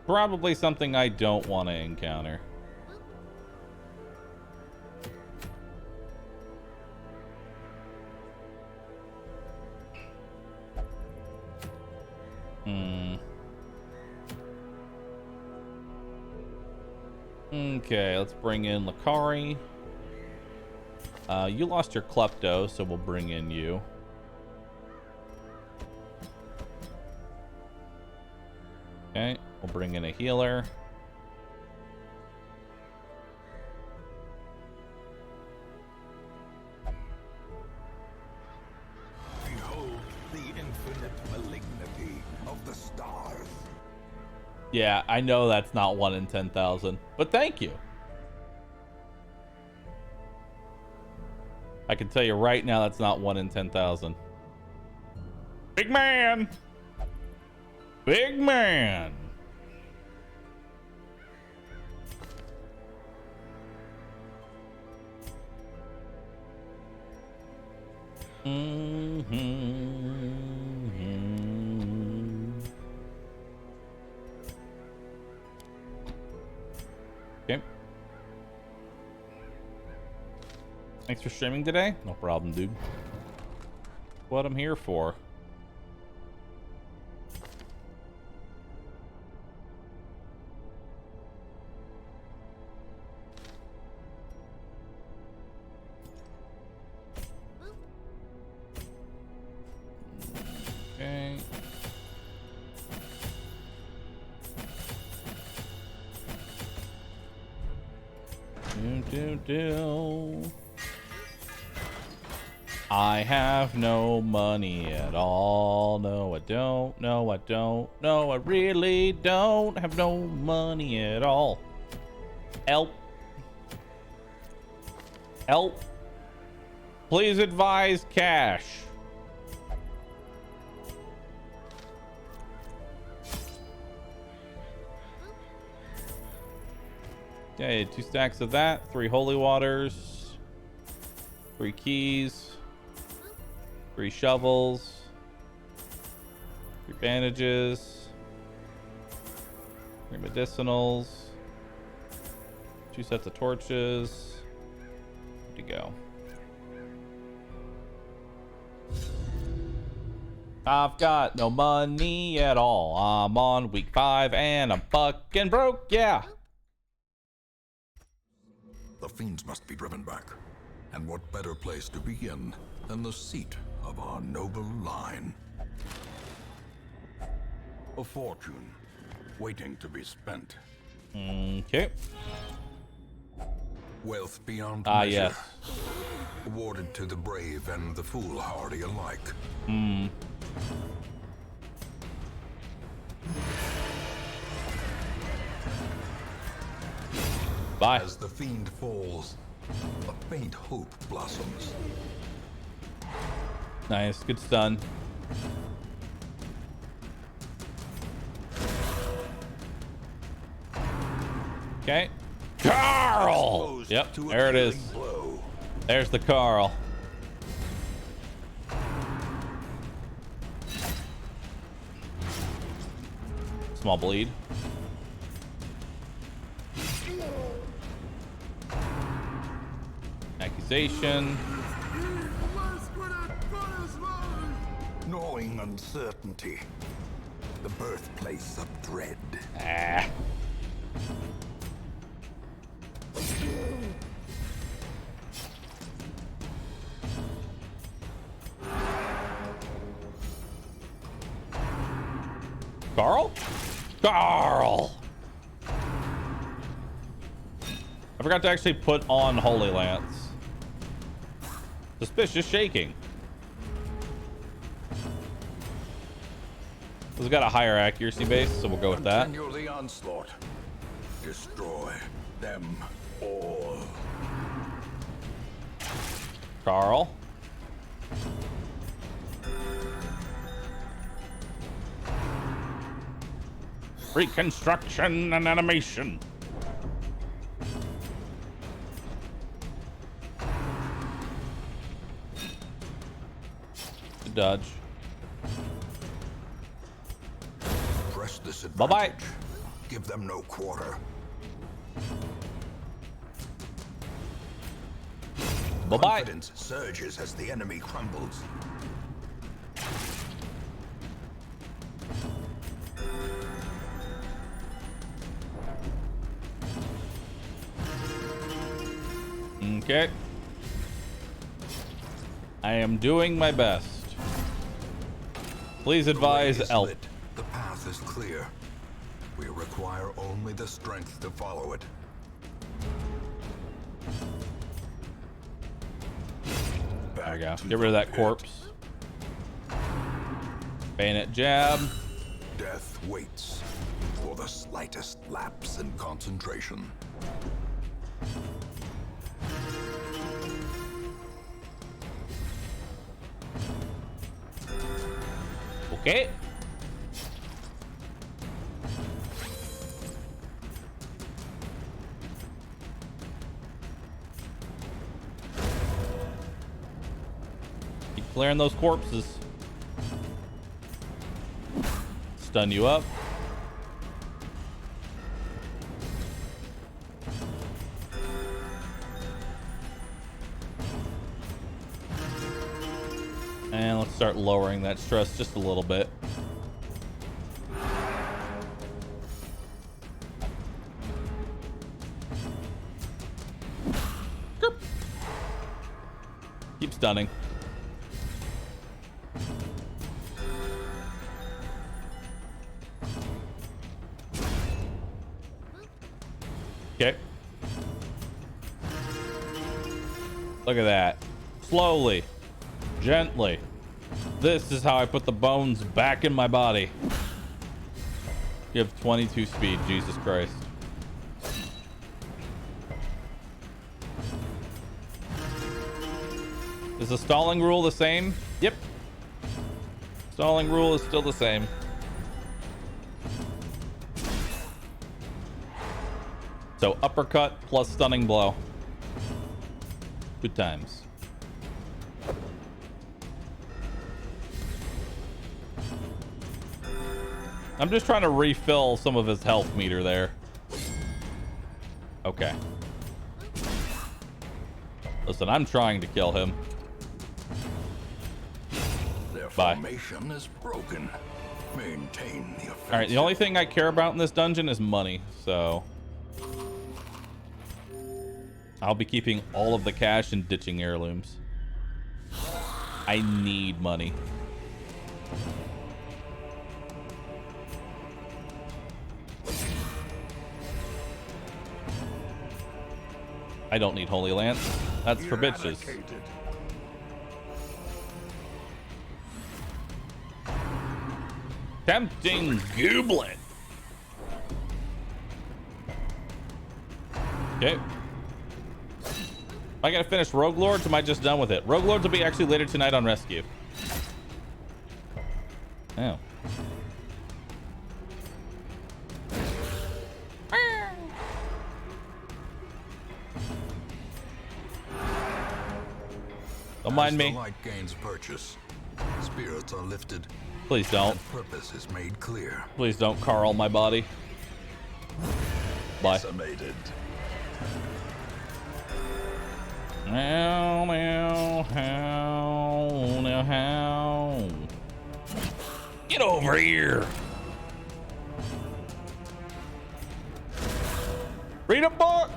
Probably something I don't want to encounter. Okay, let's bring in Lakari. You lost your Klepto, so we'll bring in you. Okay, we'll bring in a healer. Behold the infinite malignity of the stars. Yeah, I know that's not 1 in 10,000, but thank you. I can tell you right now that's not 1 in 10,000. Big man! Big man! Okay. Thanks for streaming today. No problem, dude. What I'm here for. Okay. Do. I have no money at all. No, I don't. No, I don't. No, I really don't have no money at all. Help. Help. Please advise cash. Okay, 2 stacks of that, 3 holy waters, 3 keys, 3 shovels, 3 bandages, 3 medicinals, 2 sets of torches. Good to go. I've got no money at all. I'm on week 5 and I'm fucking broke, yeah. The fiends must be driven back. And what better place to begin than the seat of our noble line? A fortune waiting to be spent. Okay. Wealth beyond Ah, measure. yes. Awarded to the brave and the foolhardy alike. Bye. As the fiend falls, a faint hope blossoms. Nice, good stun. Okay. Carl! Yep, To a there it is. killing blow. There's the Carl. Small bleed. Accusation. Gnawing uncertainty. The birthplace of dread. Ah. Carl? Carl! I forgot to actually put on Holy Lance. Suspicious shaking. This has got a higher accuracy base, so we'll go with that. Continue the onslaught. Destroy them all. Carl. Reconstruction and animation. Good dodge. Press this advantage. Bye-bye. Give them no quarter. Bye-bye. Confidence surges as the enemy crumbles. Okay. I am doing my best. Please advise The way is Elf. lit. The path is clear. We require only the strength to follow it. There we go. Get rid of that corpse. Bayonet jab. Death waits for the slightest lapse in concentration. Okay. Keep clearing those corpses. Stun you up. And let's start lowering that stress just a little bit. Keep stunning. Okay. Look at that. Slowly. Gently. This is how I put the bones back in my body. You have 22 speed, Jesus Christ. Is the stalling rule the same? Yep. Stalling rule is still the same. So uppercut plus stunning blow. Good times. I'm just trying to refill some of his health meter there. Okay. Listen, I'm trying to kill him. Their Bye. formation is broken. Maintain the offensive. All right, the only thing I care about in this dungeon is money, so I'll be keeping all of the cash and ditching heirlooms. I need money. I don't need Holy Lance. That's for bitches. Eradicated. Tempting Gooblet. Okay. Am I gonna finish Rogue Lords or am I just done with it? Rogue Lords will be actually later tonight on Rescue. Oh. Don't mind me. As the light gains purchase, spirits are lifted. Please don't. And purpose is made clear. Please don't Carl my body. Bye. Decimated. Meow, meow, how, now how. Get over here. Read a book.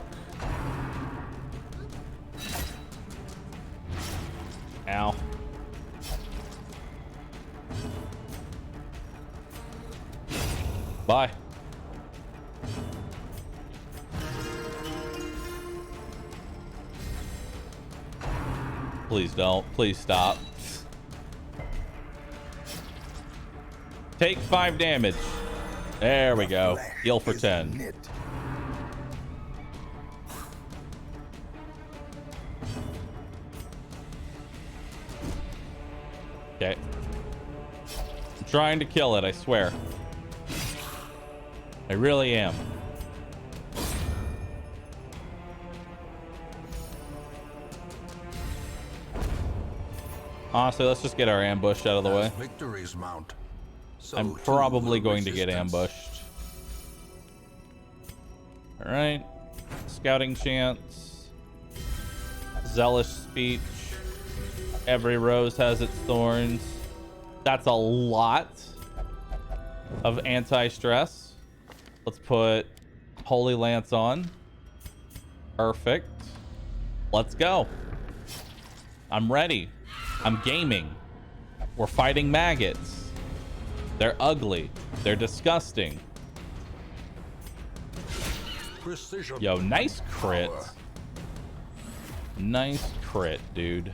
Ow. Bye. Please don't. Please stop. Take 5 damage. There we go. Heal for 10. Okay. I'm trying to kill it, I swear. I really am. Honestly, let's just get our ambush out of the way. Victories mount, so I'm too probably will going to get resistance. ambushed. All right. Scouting chance. Zealous speech. Every rose has its thorns. That's a lot of anti-stress. Let's put Holy Lance on. Perfect. Let's go. I'm ready. I'm gaming. We're fighting maggots. They're ugly. They're disgusting. Precision. Yo, nice crit. Power. Nice crit, dude.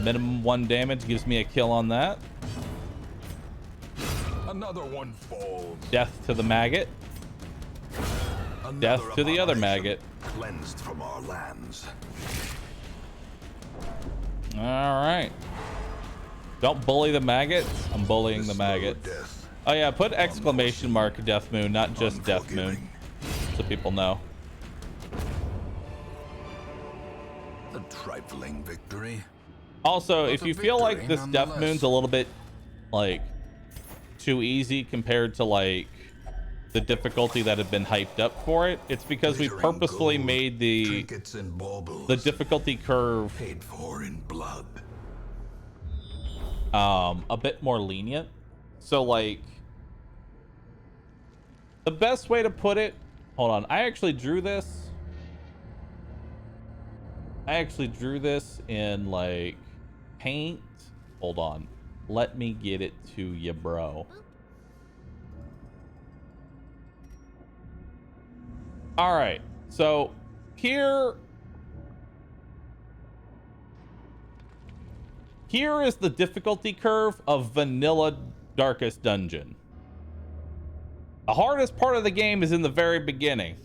Minimum 1 damage gives me a kill on that. Another one falls. Death to the maggot. Another Death to the other abomination maggot. Cleansed from our lands. All right. Don't bully the maggots. I'm bullying the Slow maggots. death. Oh yeah, put exclamation mark Deathmoon, not just Deathmoon, Unforgiving. so people know. A trifling victory. Also, But if a you feel like victory this nonetheless. Deathmoon's a little bit like too easy compared to like the difficulty that had been hyped up for it, it's because we Glittering purposefully gold, made the trinkets and baubles difficulty curve paid for in blood. a bit more lenient. So like the best way to put it, hold on, I actually drew this in like paint. Hold on, let me get it to you, bro. All right, so here is the difficulty curve of vanilla Darkest Dungeon. The hardest part of the game is in the very beginning.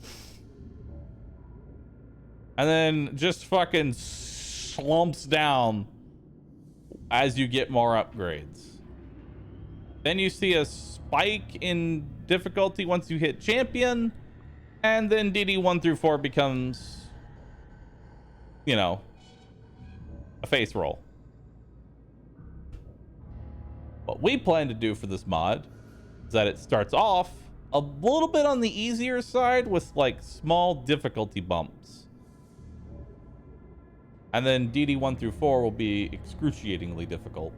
And then just fucking slumps down as you get more upgrades. Then you see a spike in difficulty once you hit champion. And then DD1 through 4 becomes, you know, a face roll. What we plan to do for this mod is that it starts off a little bit on the easier side with like small difficulty bumps. And then DD1 through 4 will be excruciatingly difficult.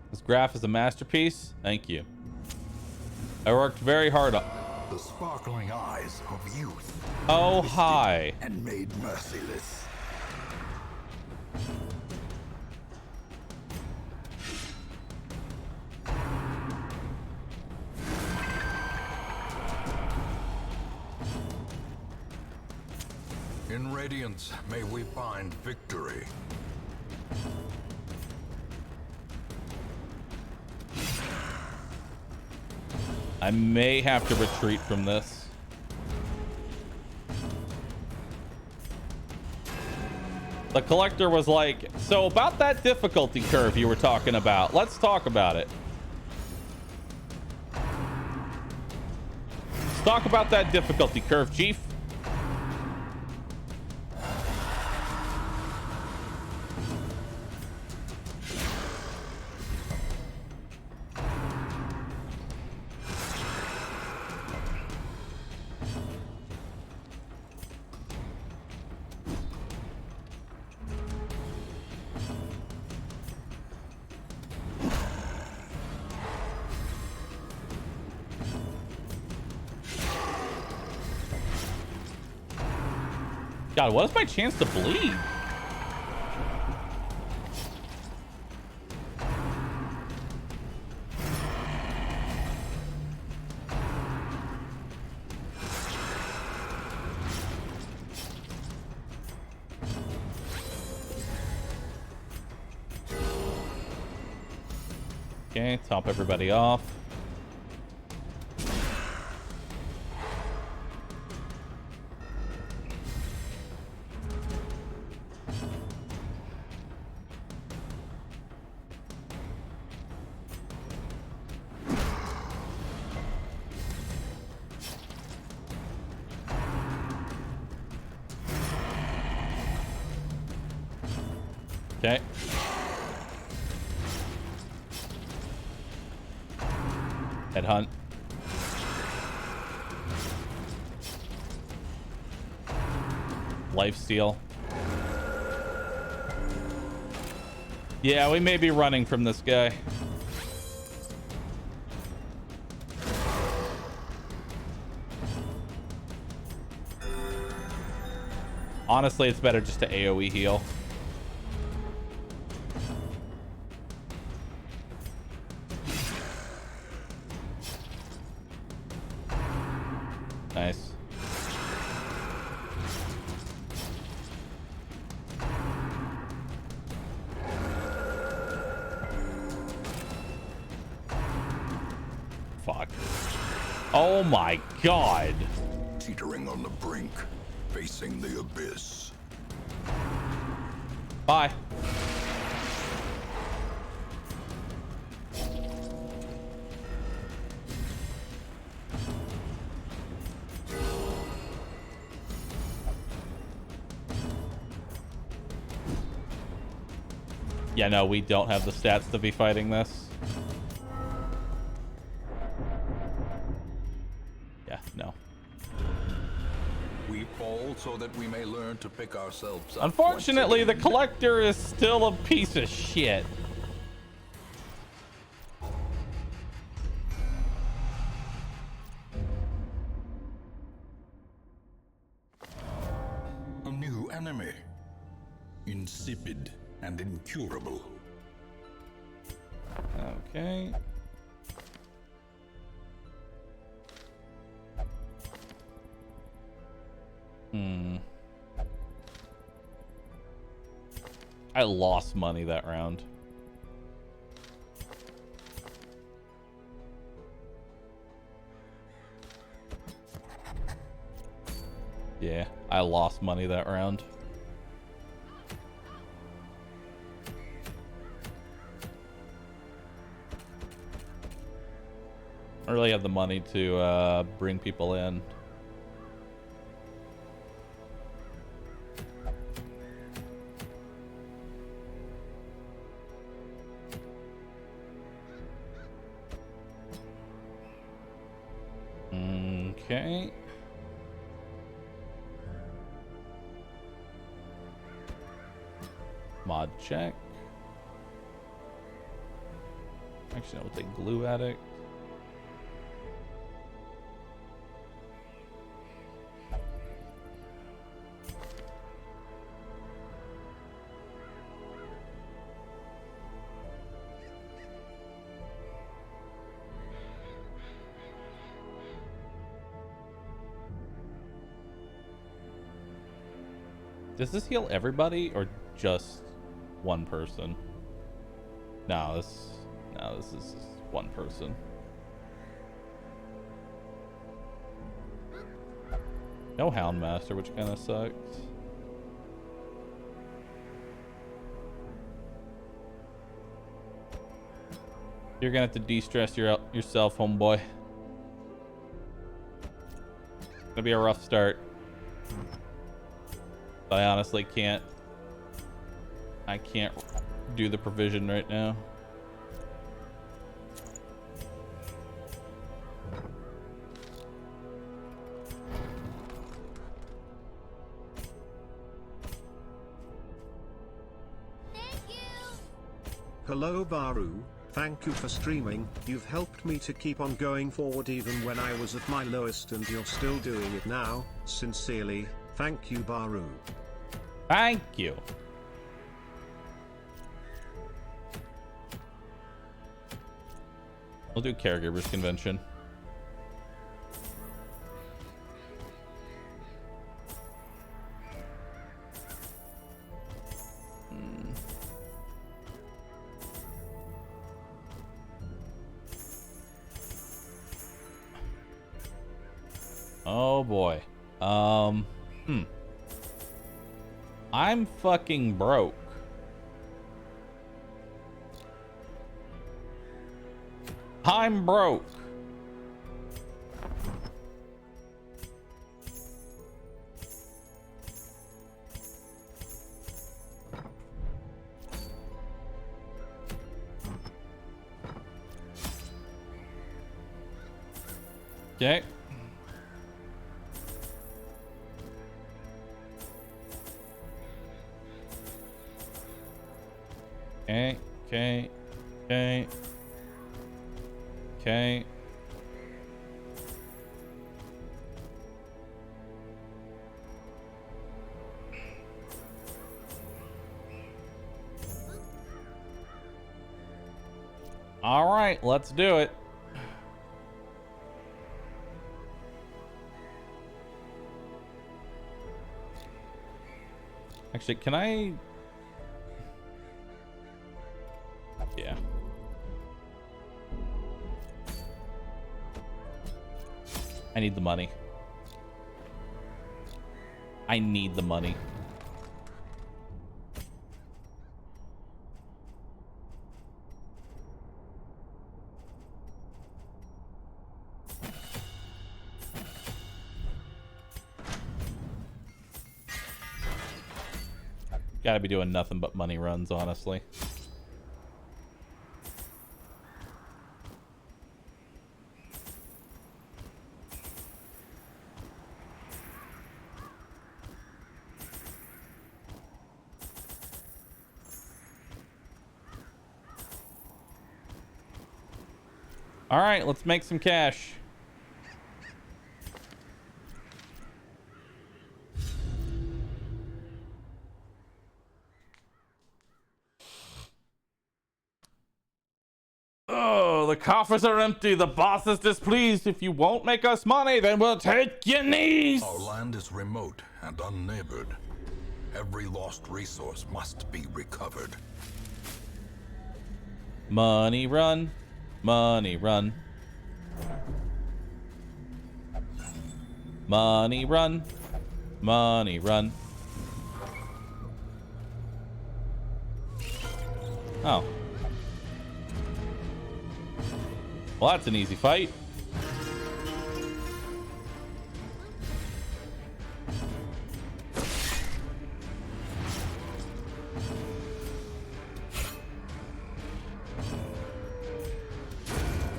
This graph is a masterpiece. Thank you. I worked very hard on. The sparkling eyes of youth. Oh, hi. And made merciless. In radiance, may we find victory. I may have to retreat from this. The collector was like, so about that difficulty curve you were talking about, let's talk about it. talk about that difficulty curve, Chief. God, what is my chance to bleed? Okay, top everybody off. Okay. Headhunt. Lifesteal. Yeah, we may be running from this guy. Honestly, it's better just to AoE heal. Nice. Fuck. Oh my god. Teetering on the brink, facing the abyss. Bye. Yeah, no, we don't have the stats to be fighting this. Yeah, no. We fall so that we may learn to pick ourselves up. Unfortunately, the once again. collector is still a piece of shit. A new enemy. Insipid and incurable. Okay. I lost money that round. Yeah, I lost money that round. I really have the money to bring people in. Okay. Mod check. Actually, I will take glue addict. Does this heal everybody or just one person? No, this is one person. No Houndmaster, which kind of sucks. You're gonna have to de-stress yourself, homeboy. Gonna be a rough start. But I honestly can't. I can't do the provision right now. Hello Bahroo, thank you for streaming. You've helped me to keep on going forward even when I was at my lowest, and you're still doing it now. Sincerely, thank you Bahroo. Thank you. We'll do caregivers convention. Oh boy. I'm fucking broke. I'm broke. Okay. Okay, okay, okay, okay. All right, let's do it. Actually, can I? Yeah. I need the money. I need the money. Gotta be doing nothing but money runs, honestly. All right, let's make some cash. Oh, the coffers are empty. The boss is displeased. If you won't make us money, then we'll take your knees. Our land is remote and unneighbored. Every lost resource must be recovered. Money run. Money run. Money run. Money run. Oh. Well, that's an easy fight.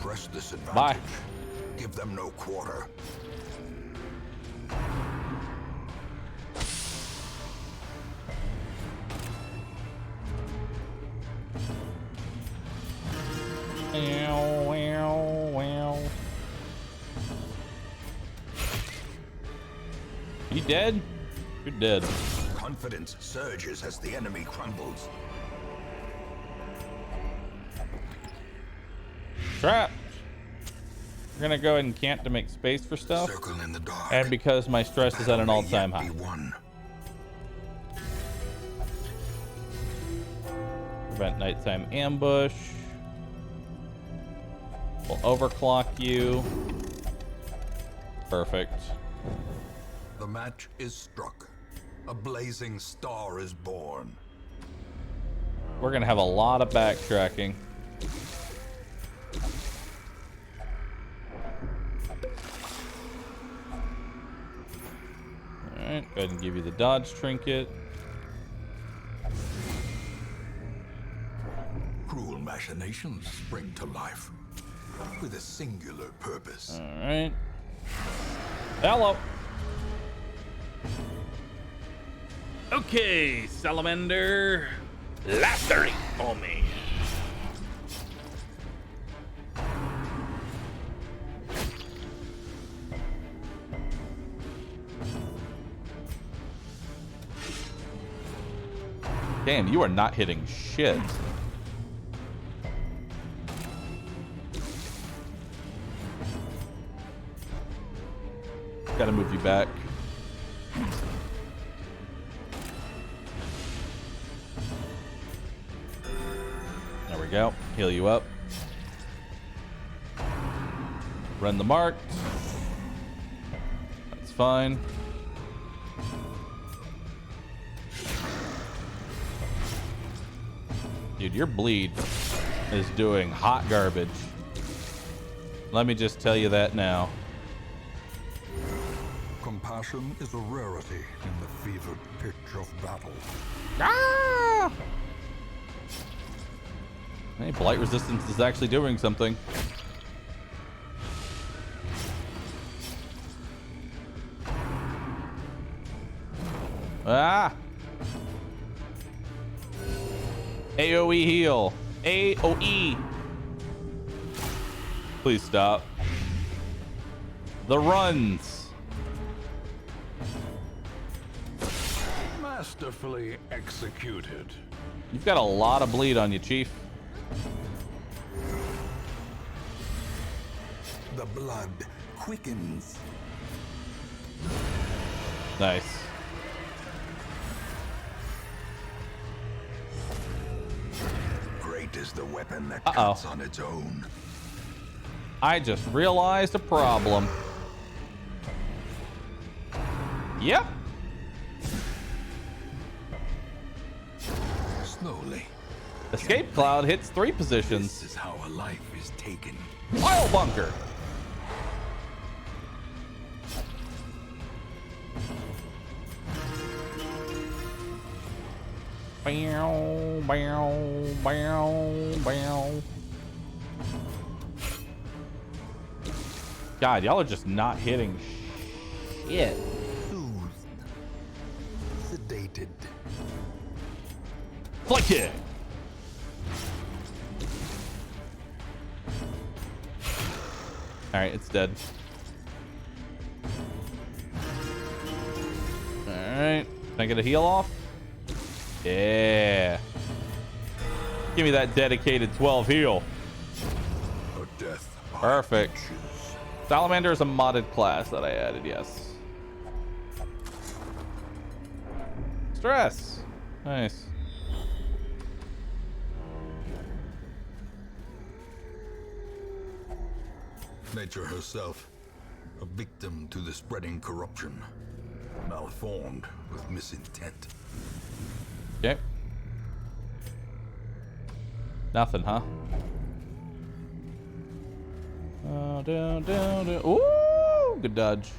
Press this advantage. Bye. Give them no quarter. You dead? You're dead. Confidence surges as the enemy crumbles. Trapped. We're gonna go ahead and camp to make space for stuff. Circle in the dark. And because my stress is at an all-time high. Prevent nighttime ambush. We'll overclock you. Perfect. The match is struck. A blazing star is born. We're gonna have a lot of backtracking. Alright, go ahead and give you the dodge trinket. Cruel machinations spring to life with a singular purpose. Alright. Hello. Okay, Salamander. Lacerating for me. Damn, you are not hitting shit. Gotta move you back. There we go. Heal you up. Run the mark. That's fine. Dude, your bleed is doing hot garbage. Let me just tell you that now. Compassion is a rarity in the fevered pitch of battle. Ah! Hey, blight resistance is actually doing something. Ah! AoE heal. AoE. Please stop. The runs. Masterfully executed. You've got a lot of bleed on you, Chief. The blood quickens. Nice. Great is the weapon that Uh-oh. cuts on its own. I just realized a problem. Yep. Slowly. Escape cloud hits 3 positions. This is how a life is taken. Oil bunker. Bow, bow, bow, bow. God, y'all are just not hitting shit. Soothed. Sedated. Flick kick. All right, it's dead. All right, can I get a heal off? Yeah. Give me that dedicated 12 heal. A death. Perfect. Salamander is a modded class that I added, yes. Stress. Nice. Nature herself, a victim to the spreading corruption, malformed with misintent. Okay. Nothing, huh? Down, down, down. Ooh, good dodge.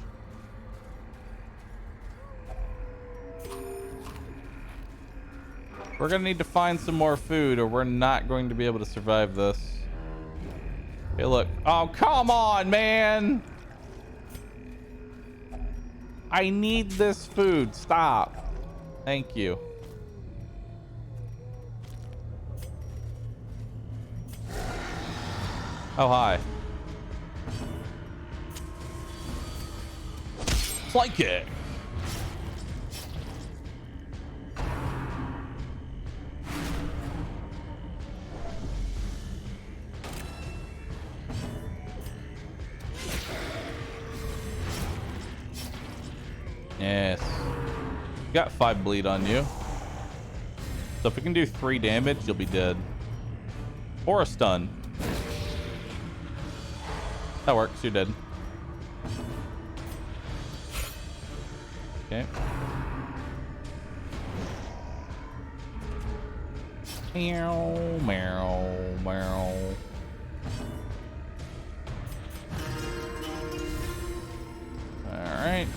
We're gonna need to find some more food or we're not going to be able to survive this. Hey, look. Oh, come on, man. I need this food. Stop. Thank you. Oh, hi. Flight kick. Yes. Got 5 bleed on you. So if we can do 3 damage, you'll be dead. Or a stun. That works, you're dead. Okay. Meow, meow, meow. Alright.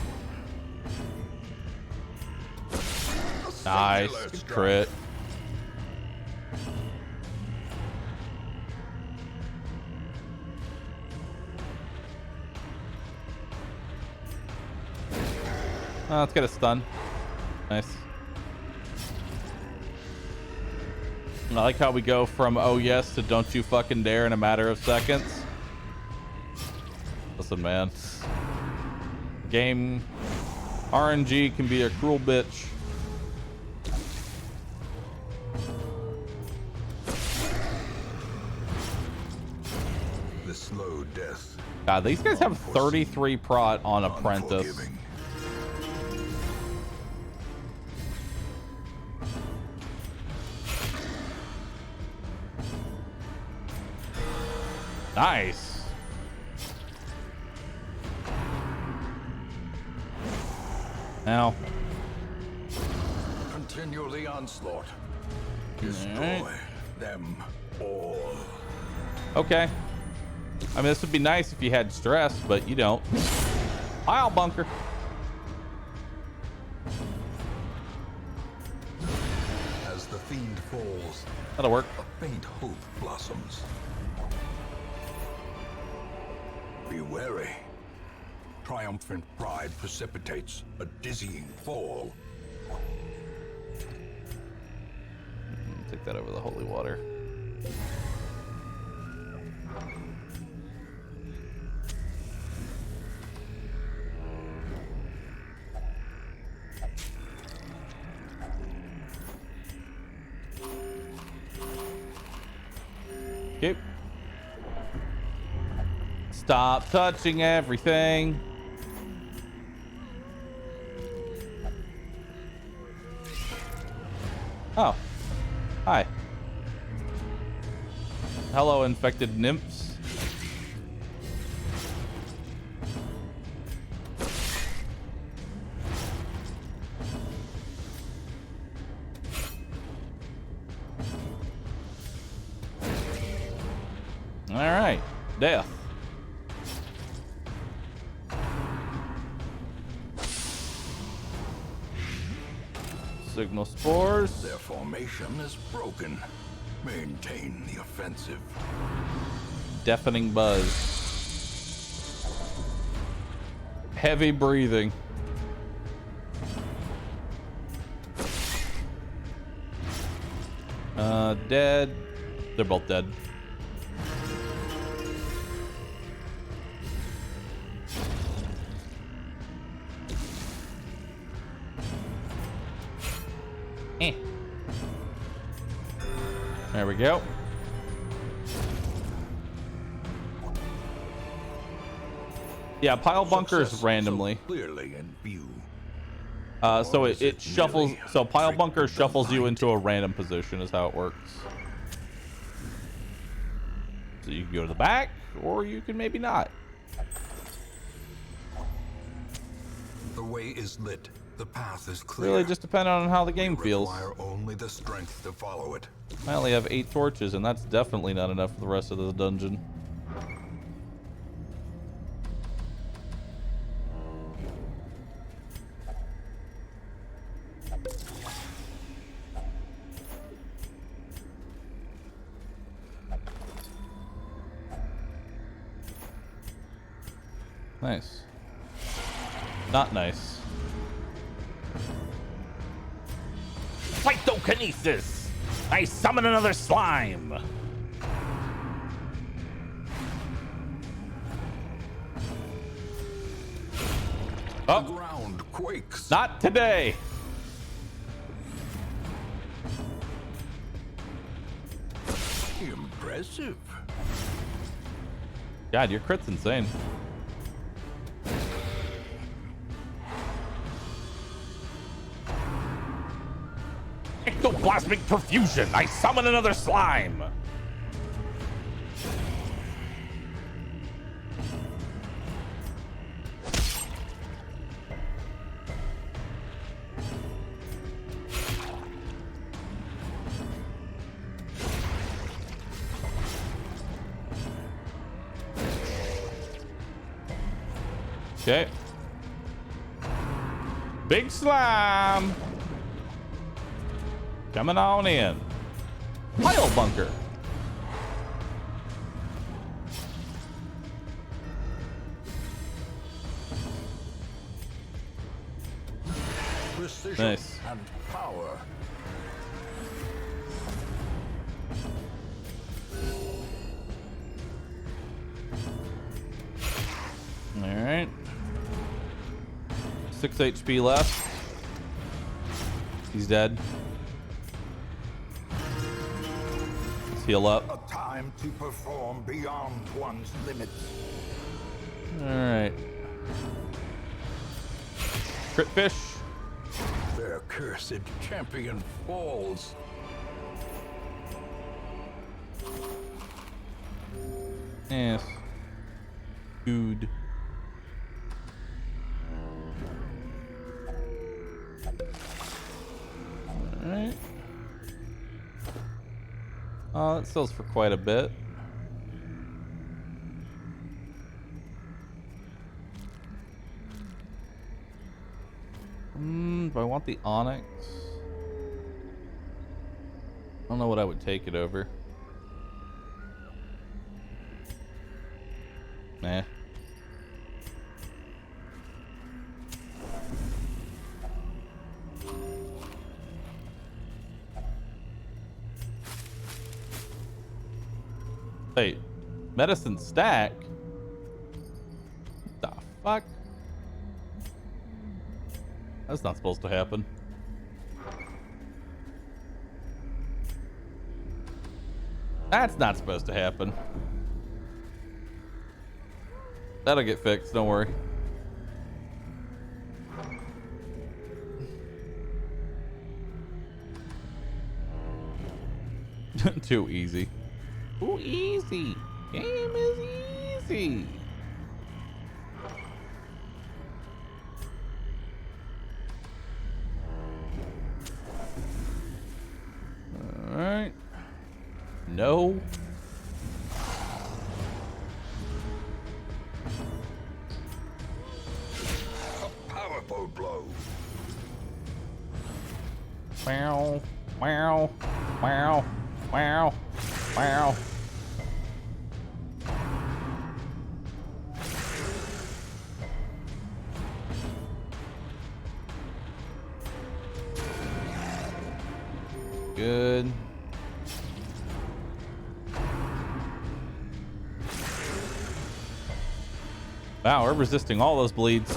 Nice. Good crit. Oh, let's get a stun. Nice. I like how we go from oh yes to don't you fucking dare in a matter of seconds. Listen, man. Game RNG can be a cruel bitch. The slow death. God, these guys have 33 prot on Apprentice. Unforgiving. Nice. Now. Continue the onslaught. Destroy Alright. them all. Okay. I mean, this would be nice if you had stress, but you don't. I'll bunker. As the fiend falls, That'll work. a faint hope blossoms. Be wary. Triumphant pride precipitates a dizzying fall. Take that over the holy water. Okay. Stop touching everything. Oh. Hi. Hello, infected nymphs. All right. Death. Signal spores. Their formation is broken. Maintain the offensive. Deafening buzz. Heavy breathing. Dead. They're both dead. There we go. Yeah, pile bunkers Success randomly. so clearly in view. So Or it is it shuffles. merely So pile trick bunker of the shuffles you light? into a random position is how it works. So you can go to the back, or you can maybe not. The way is lit. The path is clear. Really just depending on how the game We feels. require only the strength to follow it. I only have 8 torches, and that's definitely not enough for the rest of the dungeon. Nice. Not nice. Phytokinesis! I summon another slime! The Oh, ground quakes. not today! Impressive. God, your crit's insane. Ectoplasmic perfusion! I summon another slime! Okay. Big slime! Coming on in. Pile bunker. Precision Nice. and power. All right. 6 HP left. He's dead. Let's heal up. A time to perform beyond one's limits. All right. Crit fish. Their cursed champion falls. Yes. Good. All right. That sells for quite a bit. Do I want the onyx? I don't know what I would take it over. Nah. Wait, medicine stack? What the fuck? That's not supposed to happen. That's not supposed to happen. That'll get fixed, don't worry. Too easy. Too easy. Game is easy. All right. No. A powerful blow. Wow. Wow. Wow. Wow. Wow. Good. Wow, we're resisting all those bleeds.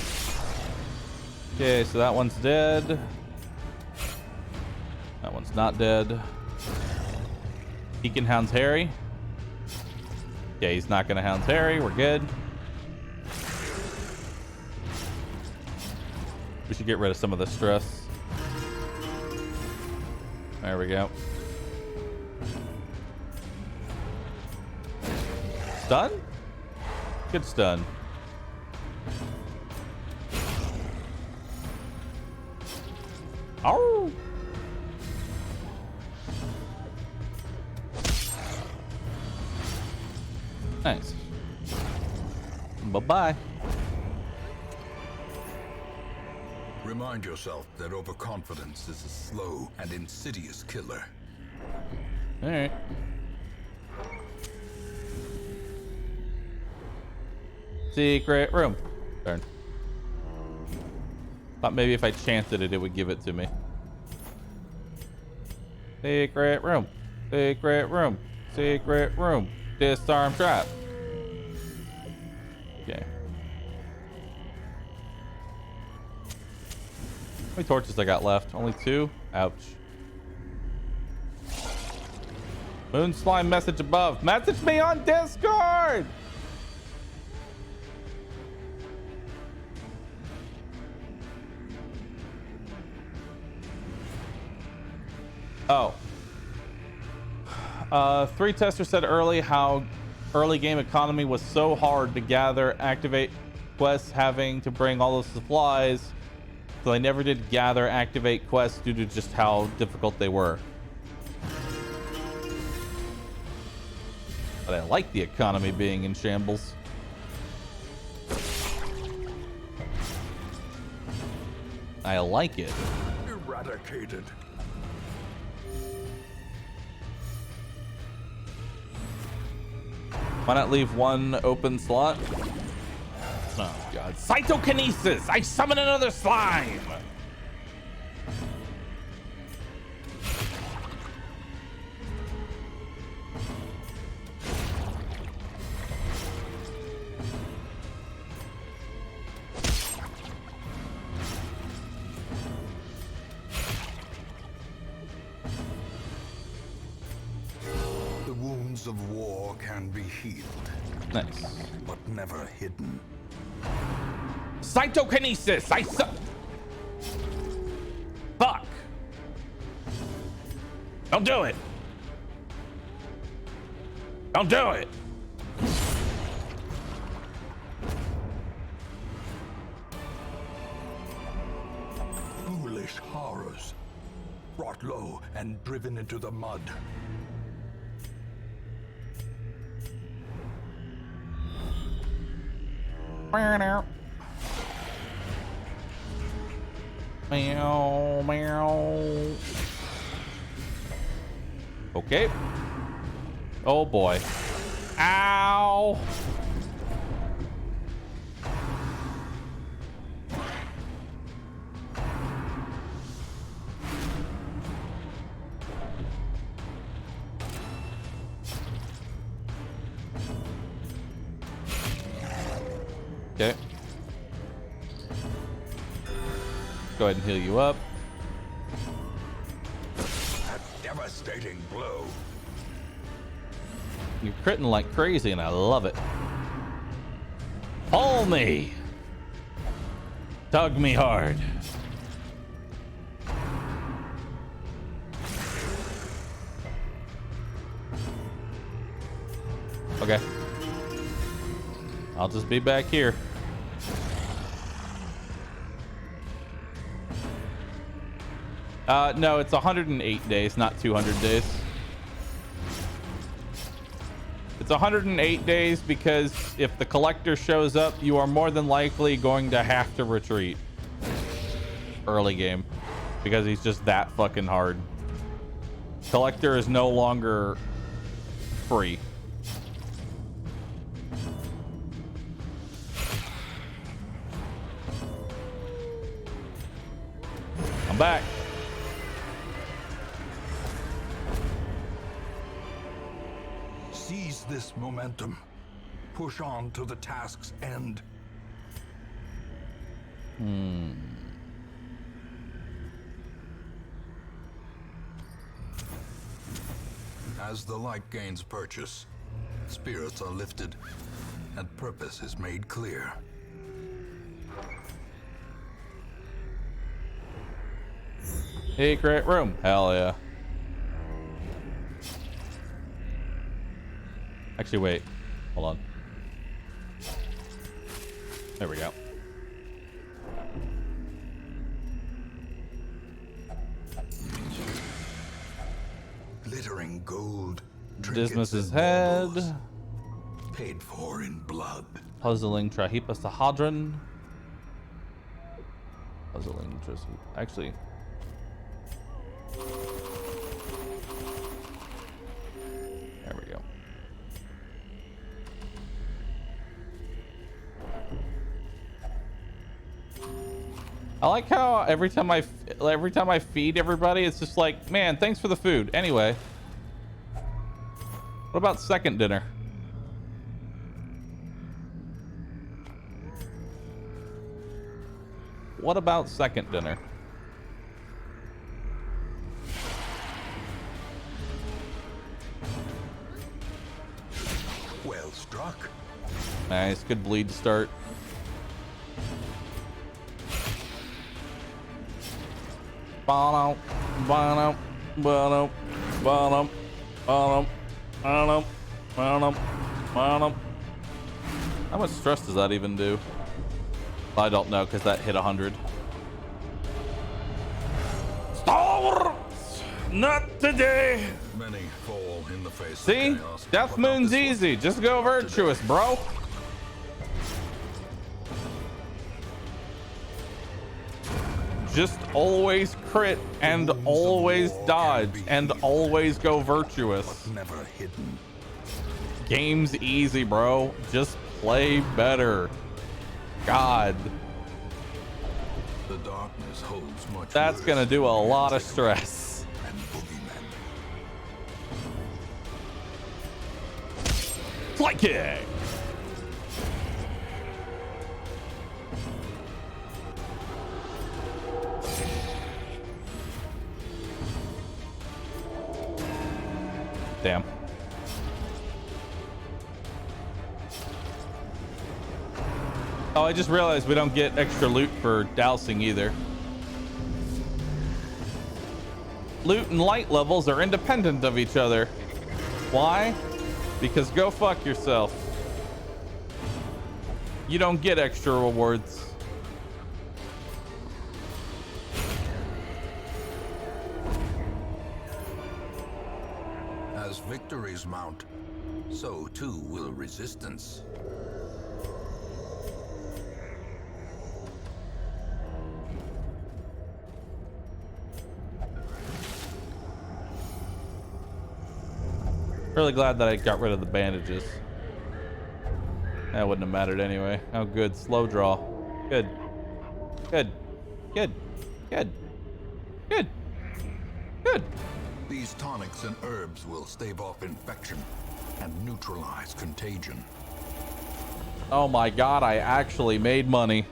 Okay, so that one's dead. That one's not dead. He can Hounds Harry. Yeah, he's not gonna Hounds Harry. We're good. We should get rid of some of the stress. There we go. Stun? Good stun. Oh. Nice. Bye-bye. Remind yourself that overconfidence is a slow and insidious killer. All right. Secret room. Turn. Thought maybe if I chanted it, it would give it to me. Secret room. Secret room. Secret room. Disarm trap. Okay. How many torches I got left? Only 2? Ouch. Moon slime message above. Message me on Discord! Oh. 3 testers said early how early game economy was so hard to gather, activate quests, having to bring all those supplies. So they never did gather, activate quests due to just how difficult they were. But I like the economy being in shambles. I like it. Eradicated. Why not leave one open slot? Oh god. Cytokinesis! I summon another slime! The wounds of war can be healed, Nice. but never hidden. Cytokinesis! Fuck! Don't do it! Don't do it! Foolish horrors, brought low and driven into the mud. Meow, meow. Okay. Oh boy. Ow. Okay. Go ahead and heal you up. A devastating blow. You're critting like crazy and I love it. Pull me. Tug me hard. Okay. I'll just be back here. No, it's 108 days, not 200 days. It's 108 days because if the collector shows up, you are more than likely going to have to retreat early game because he's just that fucking hard. Collector is no longer free. I'm back. Seize this momentum. Push on to the task's end. As the light gains purchase, spirits are lifted, and purpose is made clear. Secret room. Hell yeah. Actually, wait. Hold on. There we go. Glittering gold. Dismiss's head. Paid for in blood. Puzzling Trahepastahadron. Puzzling actually. There we go. I like how every time I feed everybody, it's just like, man, thanks for the food. Anyway, what about second dinner? What about second dinner? Well struck. Nice, good bleed to start. Bono, bono, bono, bono, bono, bono, bono, bono. How much stress does that even do? I don't know because that hit 100. Star Wars! Not today! Many fall in the face See? of chaos. Deathmoon's easy. Just go virtuous, bro. Just always crit and always dodge and always go virtuous. Never hidden. game's easy, bro. Just play better. God. The darkness holds much. That's worse gonna do a than lot of trickery stress. and boogeymen. Flight kick. Damn. Oh, I just realized we don't get extra loot for dousing either. Loot and light levels are independent of each other. Why? Because go fuck yourself. You don't get extra rewards. As victories mount, so too will resistance. Really glad that I got rid of the bandages. That wouldn't have mattered anyway. Oh, good. Slow draw. Good. Good. Good. Good. Good. Good. These tonics and herbs will stave off infection and neutralize contagion. Oh my god, I actually made money.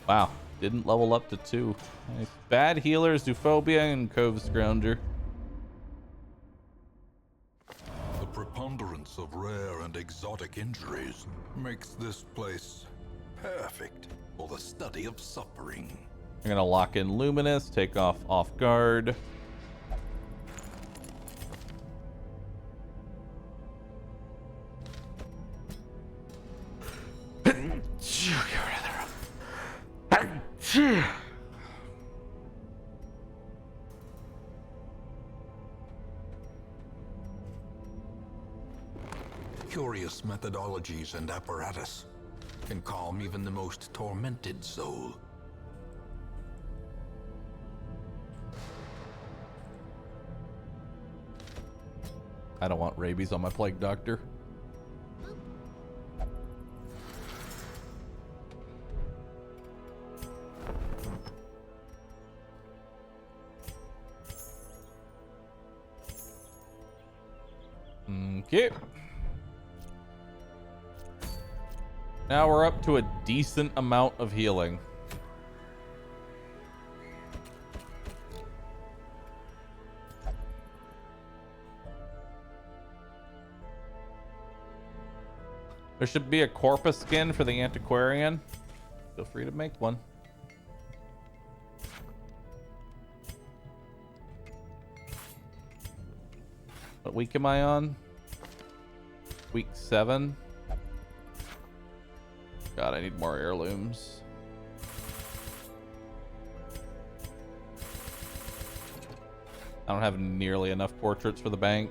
Wow. Didn't level up to 2. Nice. Bad healers, Duphobia, and Cove Scrounger. The preponderance of rare and exotic injuries makes this place perfect for the study of suffering. I'm gonna lock in Luminous, take off Guard. Curious methodologies and apparatus can calm even the most tormented soul. I don't want rabies on my plague doctor. Okay. Now we're up to a decent amount of healing. There should be a Corpus skin for the Antiquarian. Feel free to make one. What week am I on? Week 7. God, I need more heirlooms. I don't have nearly enough portraits for the bank.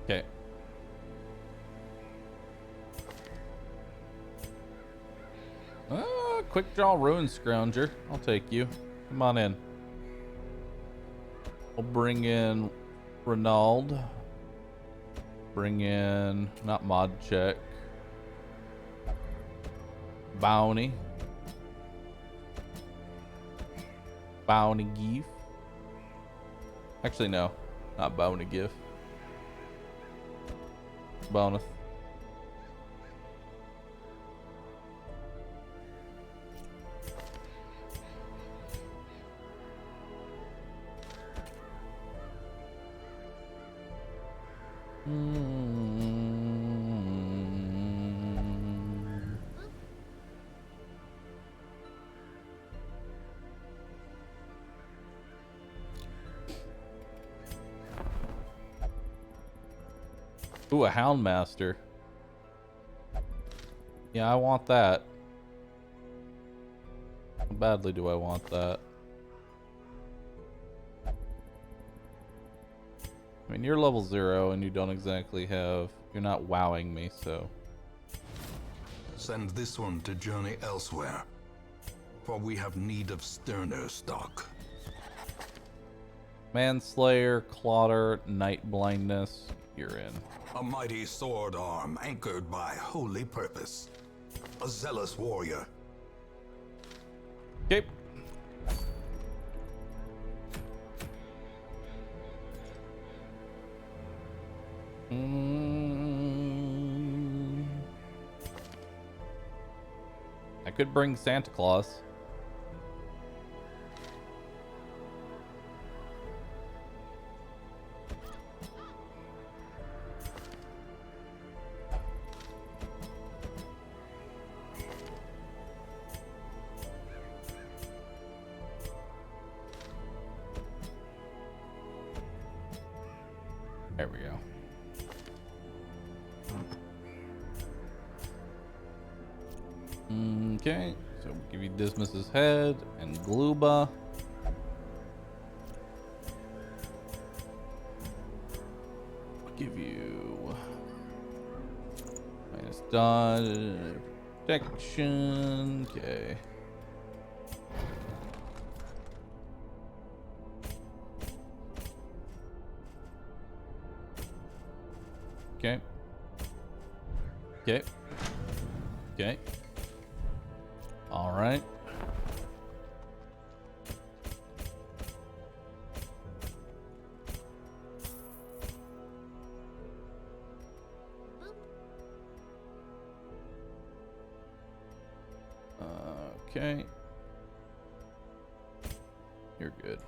Okay. Quick draw Ruin Scrounger. I'll take you. Come on in. We'll bring in Renauld. Bring in, not mod check. Bounty. Bounty gift. Actually, no. Not bounty gift. Bonus. Ooh, a Houndmaster. Yeah, I want that. How badly do I want that? I mean, you're level 0 and you don't exactly have... You're not wowing me, so... Send this one to journey elsewhere, for we have need of sterner stock. Manslayer, Clotter, Night Blindness. You're in. A mighty sword arm anchored by holy purpose. A zealous warrior. Okay. I could bring Santa Claus. There we go. Okay, so we'll give you Dismas's head and Gluba. We'll give you minus dodge, protection. Okay. Okay. Okay. Okay. All right. Okay. You're good.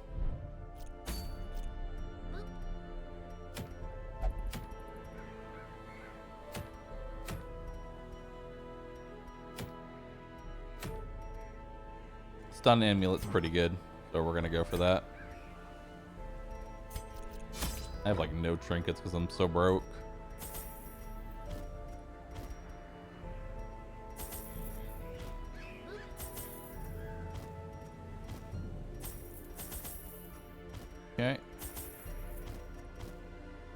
Stun amulet's pretty good, so we're gonna go for that. I have like no trinkets because I'm so broke. Okay.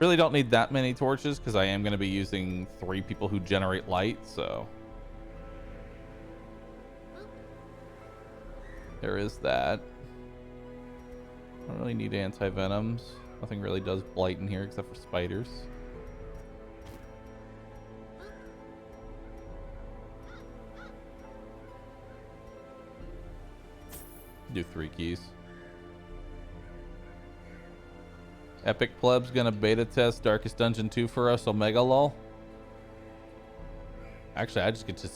Really don't need that many torches because I am going to be using 3 people who generate light, so there is that. I don't really need anti-venoms. Nothing really does blight in here except for spiders. Do 3 keys. Epic Pleb's gonna beta test Darkest Dungeon 2 for us, Omega lol. Actually, I just get to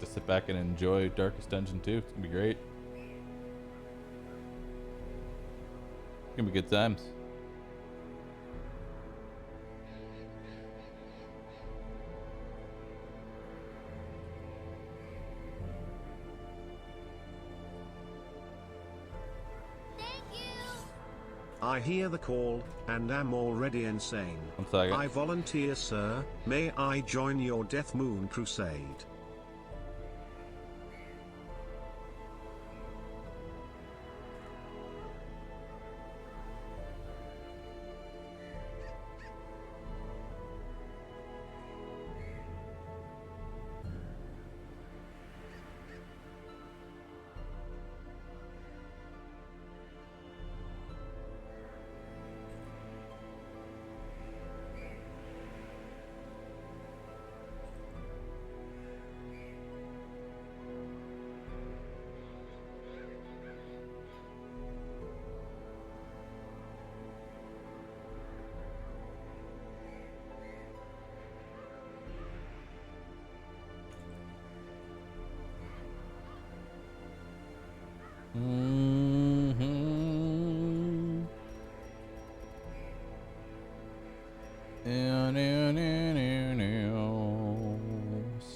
sit back and enjoy Darkest Dungeon 2. It's gonna be great. It's gonna be good times. I hear the call, and am already insane. 1 second. I volunteer, sir. May I join your Deathmoon crusade?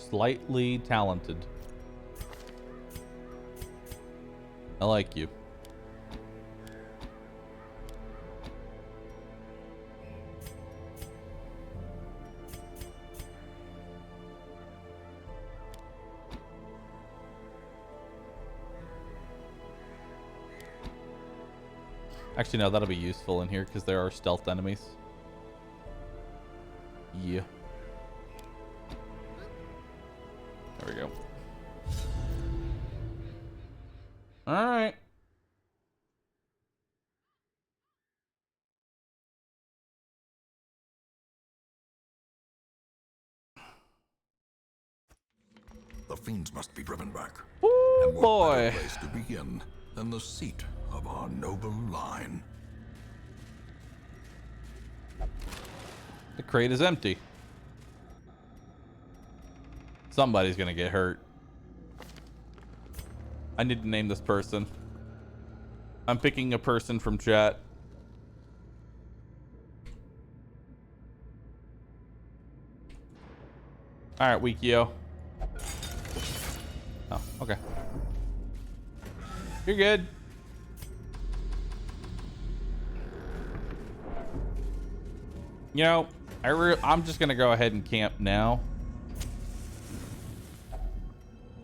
Slightly talented. I like you. Actually, no, that'll be useful in here because there are stealth enemies. Yeah. There we go. All right. The fiends must be driven back. Ooh, And what boy. better place to begin than the seat of our noble line? The crate is empty. Somebody's gonna get hurt. I need to name this person. I'm picking a person from chat. All right, Wikio. Oh, okay. You're good. You know, I'm just gonna go ahead and camp now.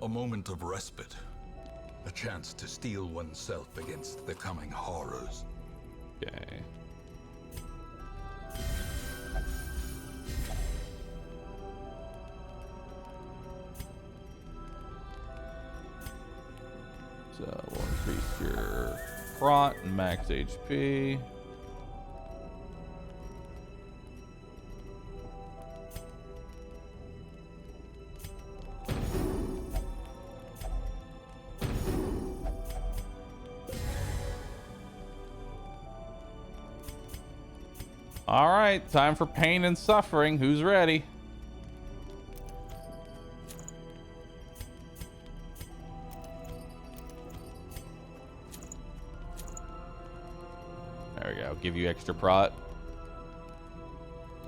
A moment of respite. A chance to steel oneself against the coming horrors. Okay. So we'll increase your prot and max HP. All right, time for pain and suffering. Who's ready? There we go. Give you extra prot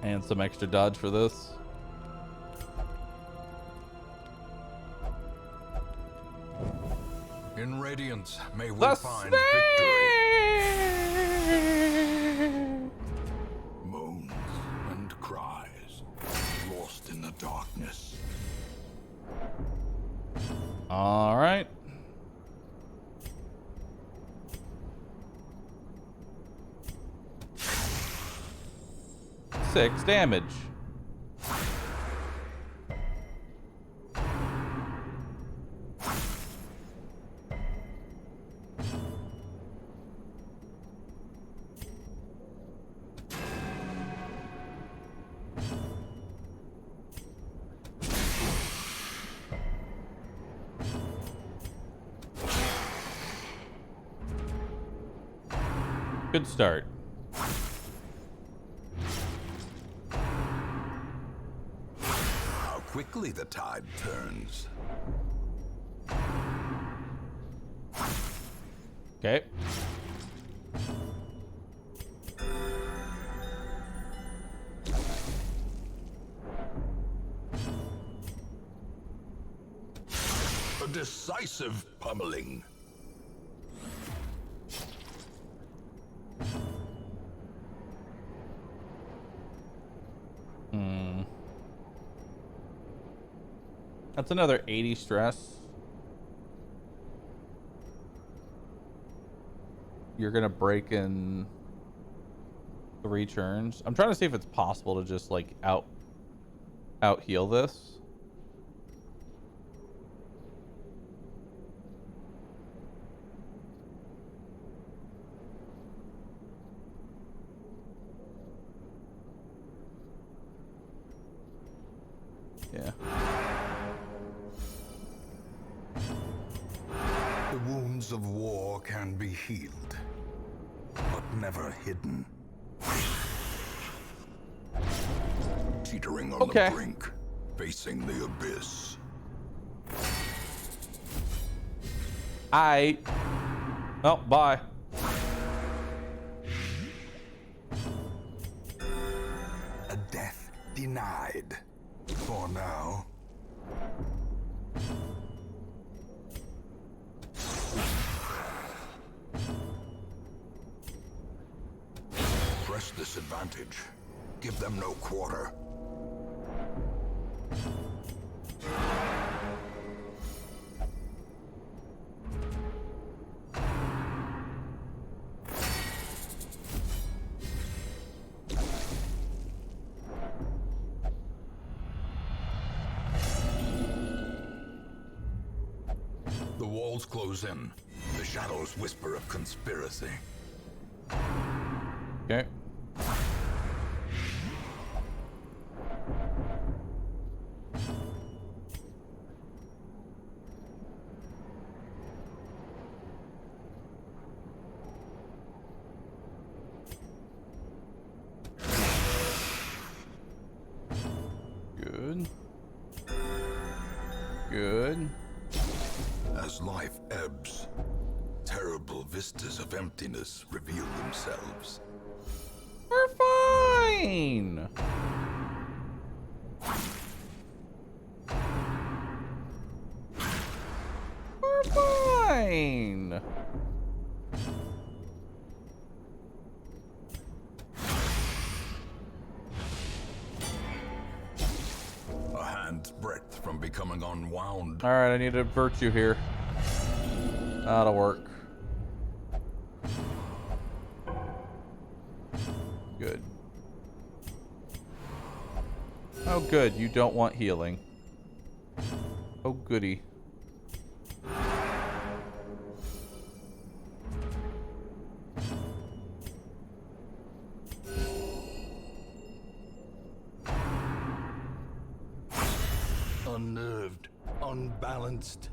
and some extra dodge for this. In Radiance, may we The find snake! victory. Moans and cries, lost in the darkness. All right. Six damage. Good start. How quickly the tide turns. Okay. A decisive pummeling. That's another 80 stress. You're gonna break in 3 turns. I'm trying to see if it's possible to just like out heal this. Yeah. The wounds of war can be healed, but never hidden. Teetering on Okay. the brink, facing the abyss. Oh, bye. A death denied. For now. Press this advantage. Give them no quarter. walls close in, the shadows whisper of conspiracy. Okay. Good. Good. As life ebbs, terrible vistas of emptiness reveal themselves. We're fine. We're fine. A hand's breadth from becoming unwound. All right, I need a virtue here. That'll work. Good. Oh, good. You don't want healing. Oh, goody. Unnerved, unbalanced.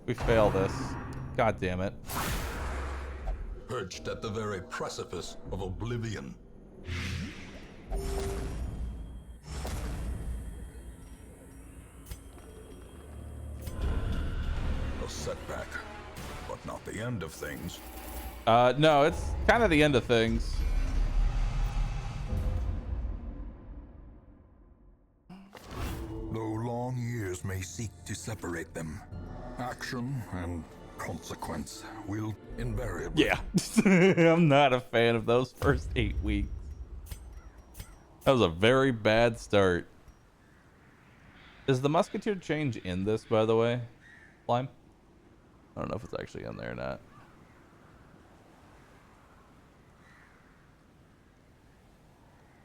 We fail this. God damn it. Perched at the very precipice of oblivion. A setback, but not the end of things. No, it's kind of the end of things. Though long years may seek to separate them, action and consequence will invariably. Yeah. I'm not a fan of those first 8 weeks. That was a very bad start. Is the musketeer change in this, by the way? Slime? I don't know if it's actually in there or not.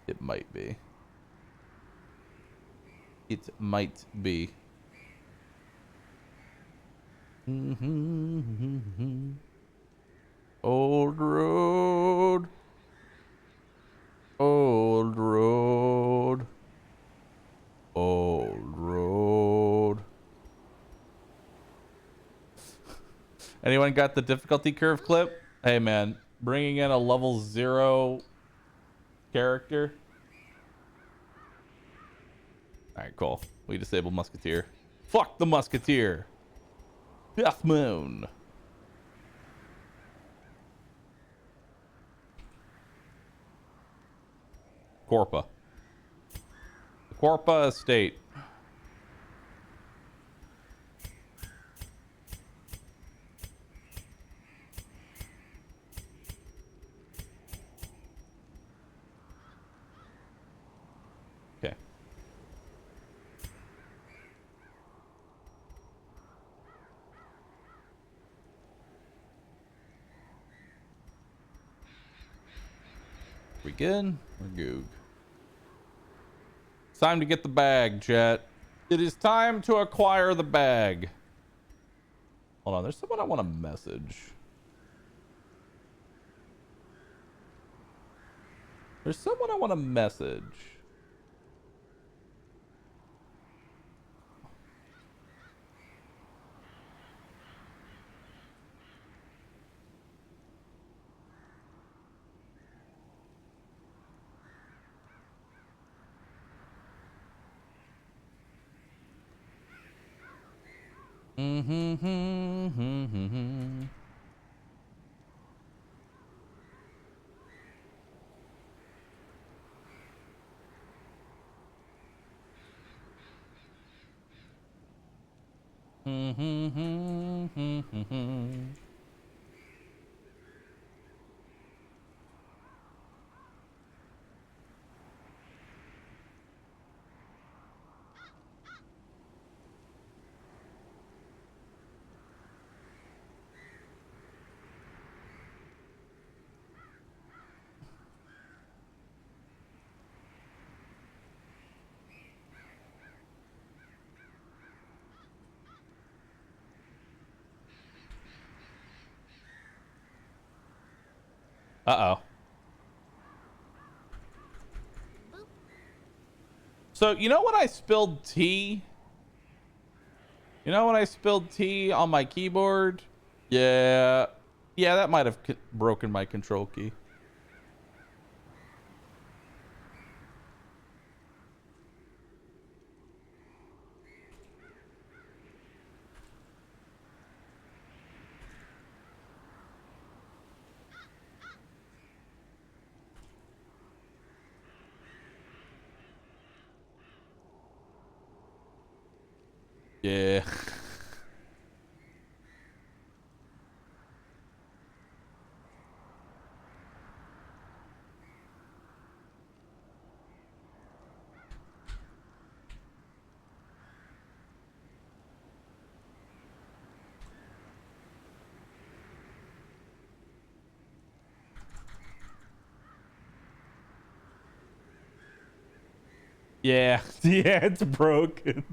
It might be. It might be. Old road. Old road. Old road. Anyone got the difficulty curve clip? Hey man, bringing in a level 0 character. Alright, cool. We disable Musketeer. Fuck the Musketeer! Deathmoon! Corpa. The Corpa estate. Okay. We good? We're good. It's time to get the bag, chat. It is time to acquire the bag. Hold on, there's someone I want to message. There's someone I want to message. Uh-oh. Boop. So, you know when I spilled tea? You know when I spilled tea on my keyboard? Yeah. Yeah, that might have broken my control key. Yeah. Yeah. Yeah, it's broken.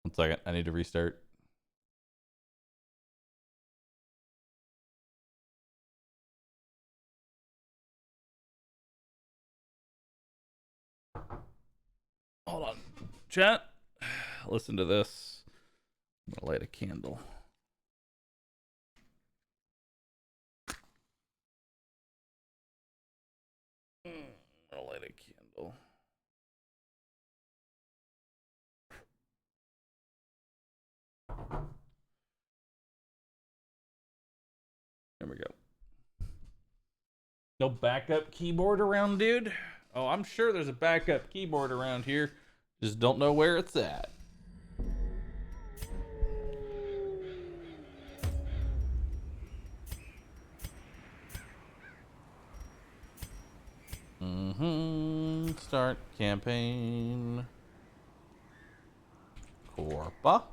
1 second. I need to restart. Hold on. Chat. Listen to this. I'm gonna light a candle. I'll light a candle. There we go. No backup keyboard around, dude? Oh, I'm sure there's a backup keyboard around here. Just don't know where it's at. Start campaign. Corpa.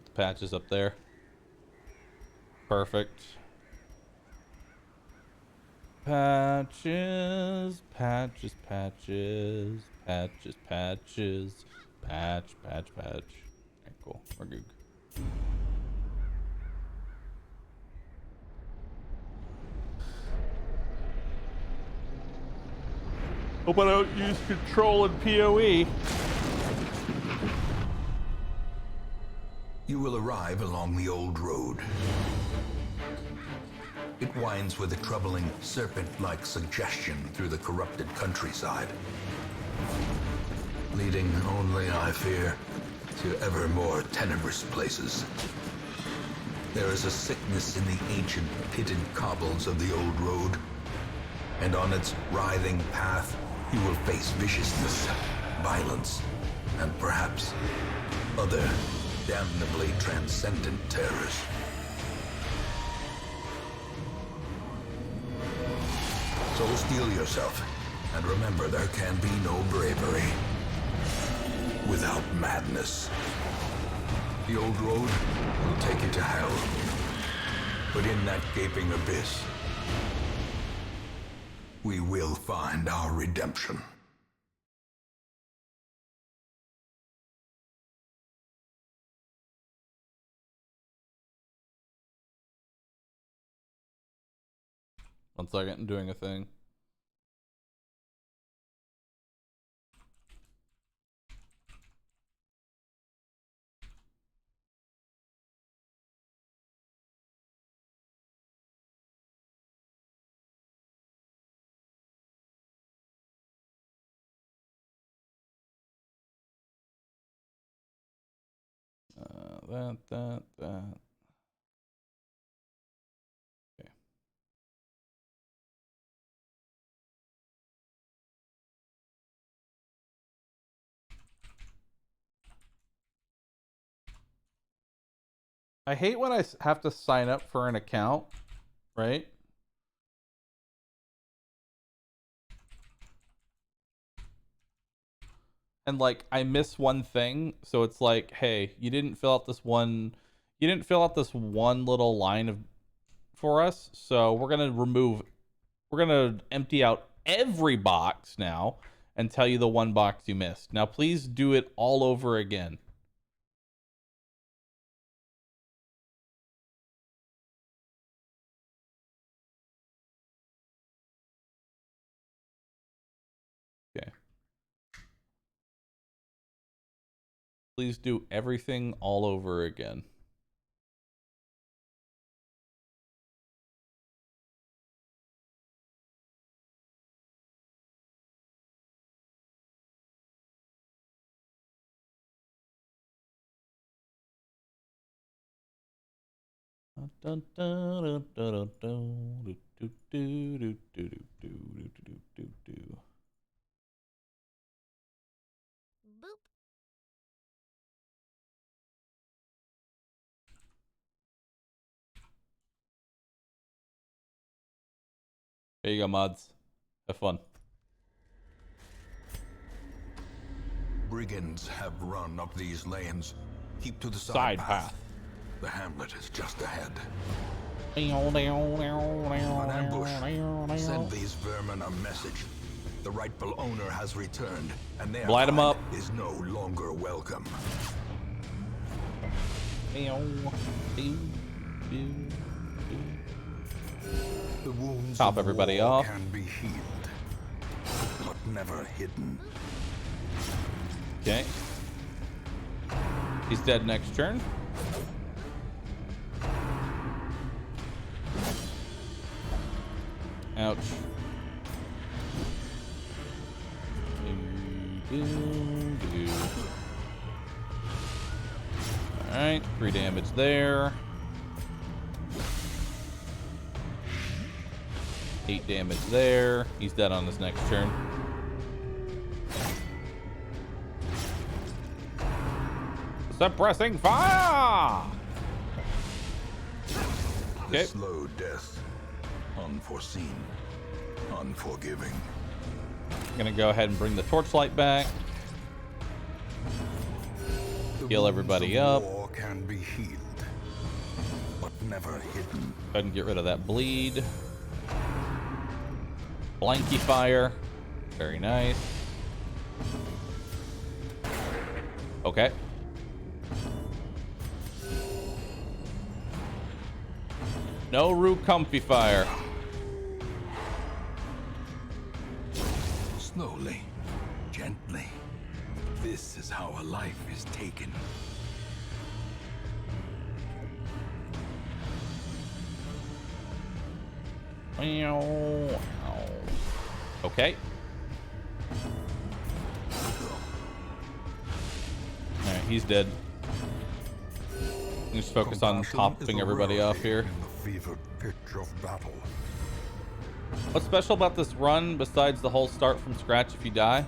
The patches up there. Perfect. Patches, patches, patches, patches, patches, patch, patch, patch. Okay, cool. We're good. Hope I don't use control and PoE. You will arrive along the old road. It winds with a troubling serpent-like suggestion through the corrupted countryside, leading only, I fear, to ever more tenebrous places. There is a sickness in the ancient pitted cobbles of the old road, and on its writhing path, you will face viciousness, violence, and perhaps other damnably transcendent terrors. So steel yourself, and remember there can be no bravery without madness. The old road will take you to hell, but in that gaping abyss, we will find our redemption. One second, I'm doing a thing. That. Okay. I hate when I have to sign up for an account, right? And like I miss one thing, so it's like, hey, you didn't fill out this one little line of for us, so we're gonna empty out every box now and tell you the one box you missed. Now please do it all over again. Okay. Please do everything all over again. Boop. There you go, mods. Have fun. Brigands have run up these lanes. Keep to the Side path. The hamlet is just ahead. An An ambush. Send these vermin a message. The rightful owner has returned, and their Light 'em hide up. is no longer welcome. The wounds Top of everybody war off. can be healed, but never hidden. Okay. He's dead next turn. Ouch. Alright, 3 damage there. 8 damage there. He's dead on his next turn. Suppressing fire! Okay. The slow death. Unforeseen. Unforgiving. Gonna go ahead and bring the torchlight back. Heal everybody up. War can be healed, but never hidden. Go ahead and get rid of that bleed. Blanky fire. Very nice. Okay. No Roo comfy fire. Slowly, gently. This is how a life is taken. Okay. Alright, he's dead. Just focus on topping everybody off here. In the fevered pitch of battle. What's special about this run besides the whole start from scratch if you die?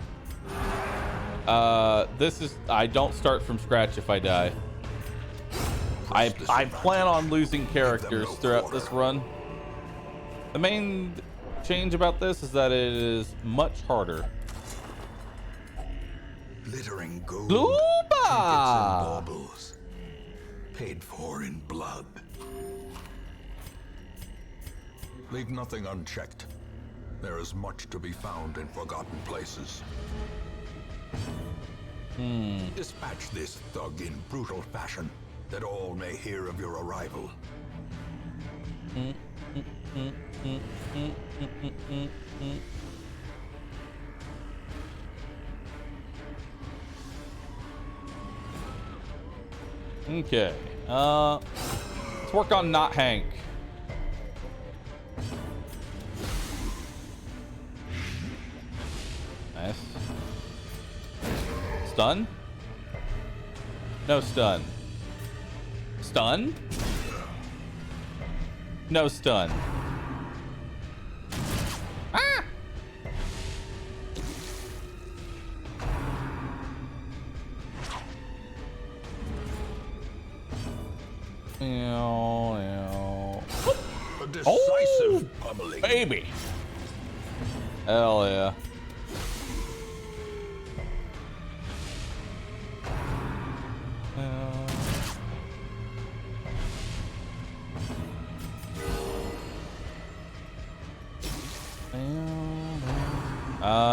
I don't start from scratch if I die. I plan on losing characters throughout this run. The main change about this is that it is much harder. Glittering gold. Luba! Trinkets and baubles. Paid for in blood. Leave nothing unchecked. There is much to be found in forgotten places. Dispatch this thug in brutal fashion, that all may hear of your arrival. Okay. Let's work on not Hank. Nice. Stun? No stun. Stun? No stun. Ah! baby. Hell yeah.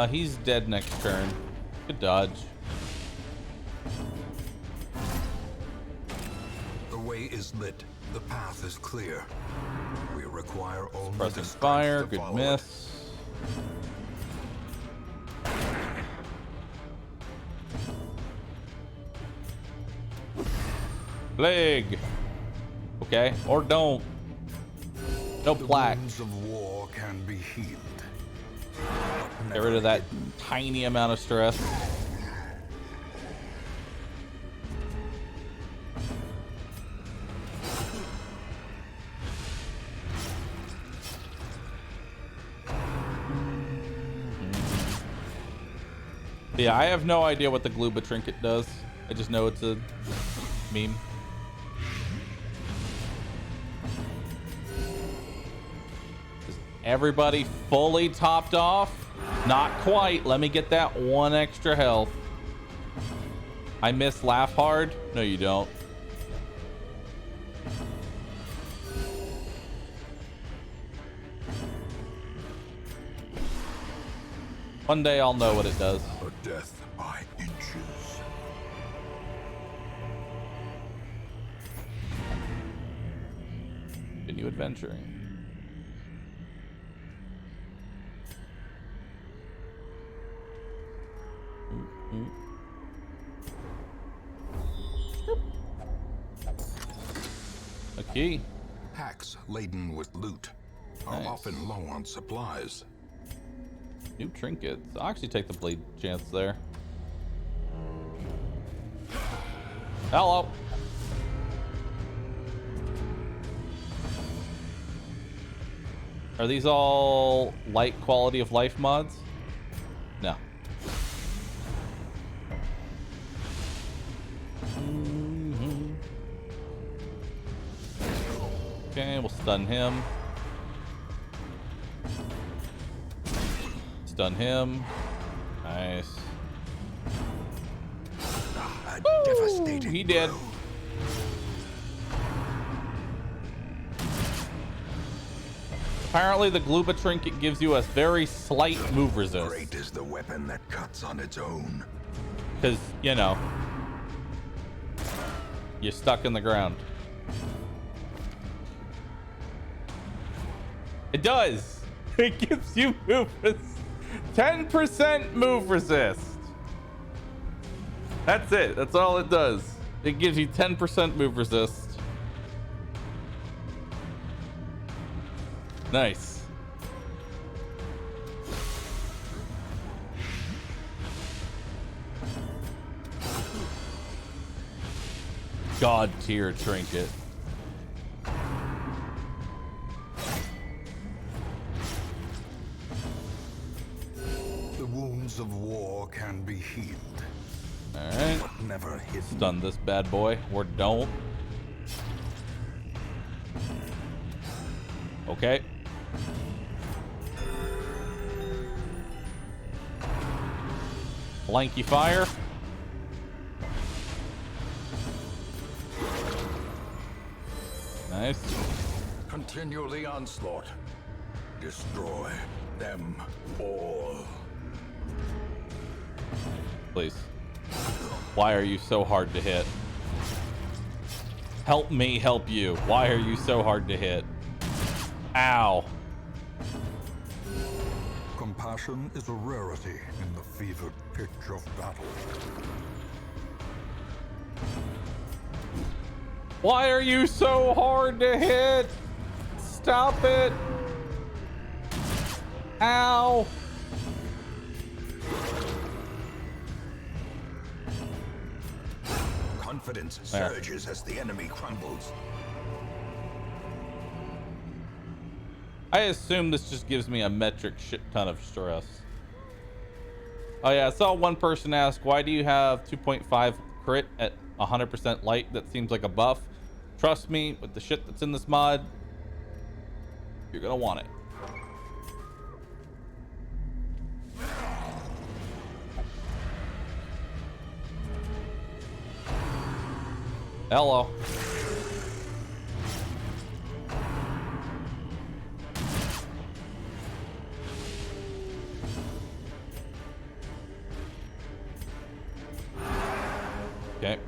He's dead next turn. Good dodge. The way is lit. The path is clear. We require only Pressing the strength fire. to Good follow miss. Plague. Okay, or don't. No it. The plaque. wounds of war can be healed. Get rid of that tiny amount of stress. Yeah, I have no idea what the Gluba trinket does. I just know it's a meme. Is everybody fully topped off? Not quite. Let me get that one extra health. I miss laugh hard? No, you don't. One day I'll know what it does. A death by inches. Continue adventuring. A key. Packs laden with loot are Nice. often low on supplies. New trinkets. I'll actually take the bleed chance there. Hello. Are these all light quality of life mods? No. Okay, we'll stun him. Stun him. Nice. A devastating He did. blow. Apparently the Gluba trinket gives you a very slight move resist. Great is the weapon that cuts on its own. Because, you know, you're stuck in the ground. It does. It gives you move resist. 10% move resist. That's it. That's all it does. It gives you 10% move resist. Nice. God tier trinket. The wounds of war can be healed, Alright. but never hidden. Stun this bad boy. Or don't. Okay. Blanky fire. Nice. Continue the onslaught. Destroy them all. Please. Why are you so hard to hit? Help me help you. Why are you so hard to hit? Ow. Compassion is a rarity in the fevered pitch of battle. Why are you so hard to hit? Stop it. Ow. Confidence There. surges as the enemy crumbles. I assume this just gives me a metric shit ton of stress. Oh yeah, I saw one person ask, why do you have 2.5 crit at 100% light? That seems like a buff. Trust me, with the shit that's in this mod, you're gonna want it. Hello. Okay.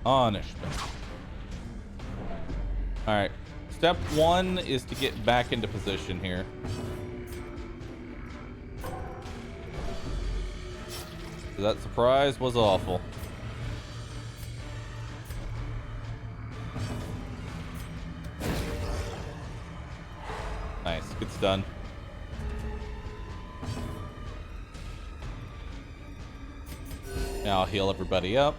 Punishment. All right. Step 1 is to get back into position here. That surprise was awful. Nice. Good stun. Now I'll heal everybody up.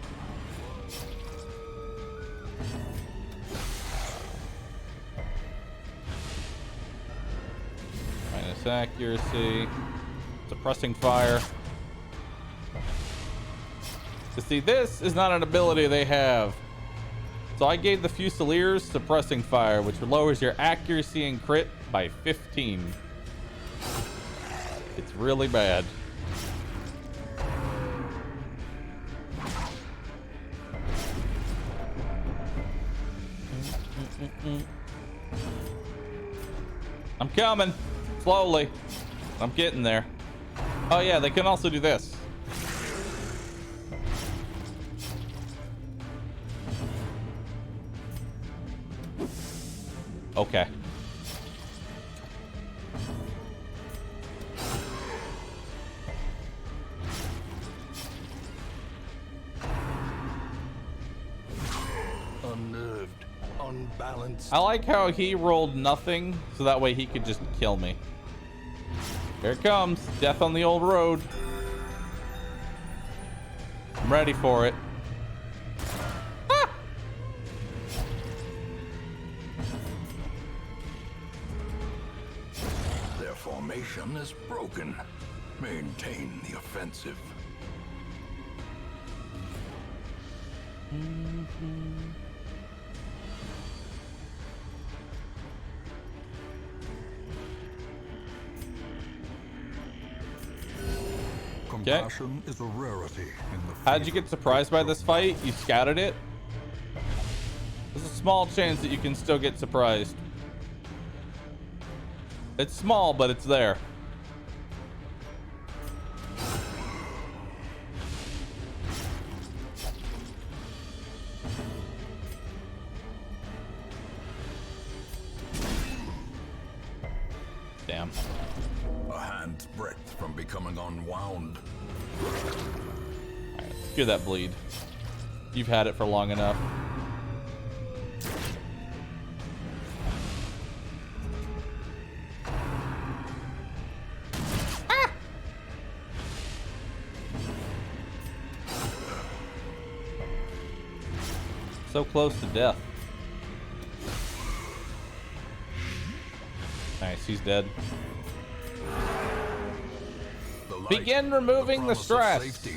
Minus accuracy. Suppressing fire. To see, this is not an ability they have. So I gave the Fusiliers suppressing fire, which lowers your accuracy and crit by 15. It's really bad. I'm coming. Slowly. I'm getting there. Oh yeah, they can also do this. Okay. Unnerved, unbalanced. I like how he rolled nothing, so that way he could just kill me. Here it comes. Death on the old road. I'm ready for it. Ah! Their formation is broken. Maintain the offensive. Compassion is a rarity in the How'd you get surprised by this fight? You scouted it? There's a small chance that you can still get surprised. It's small, but it's there. Damn. A hand's breadth from becoming unwound. Alright, cure that bleed. You've had it for long enough. Ah! So close to death. Nice, he's dead. Begin removing the stress. Safety.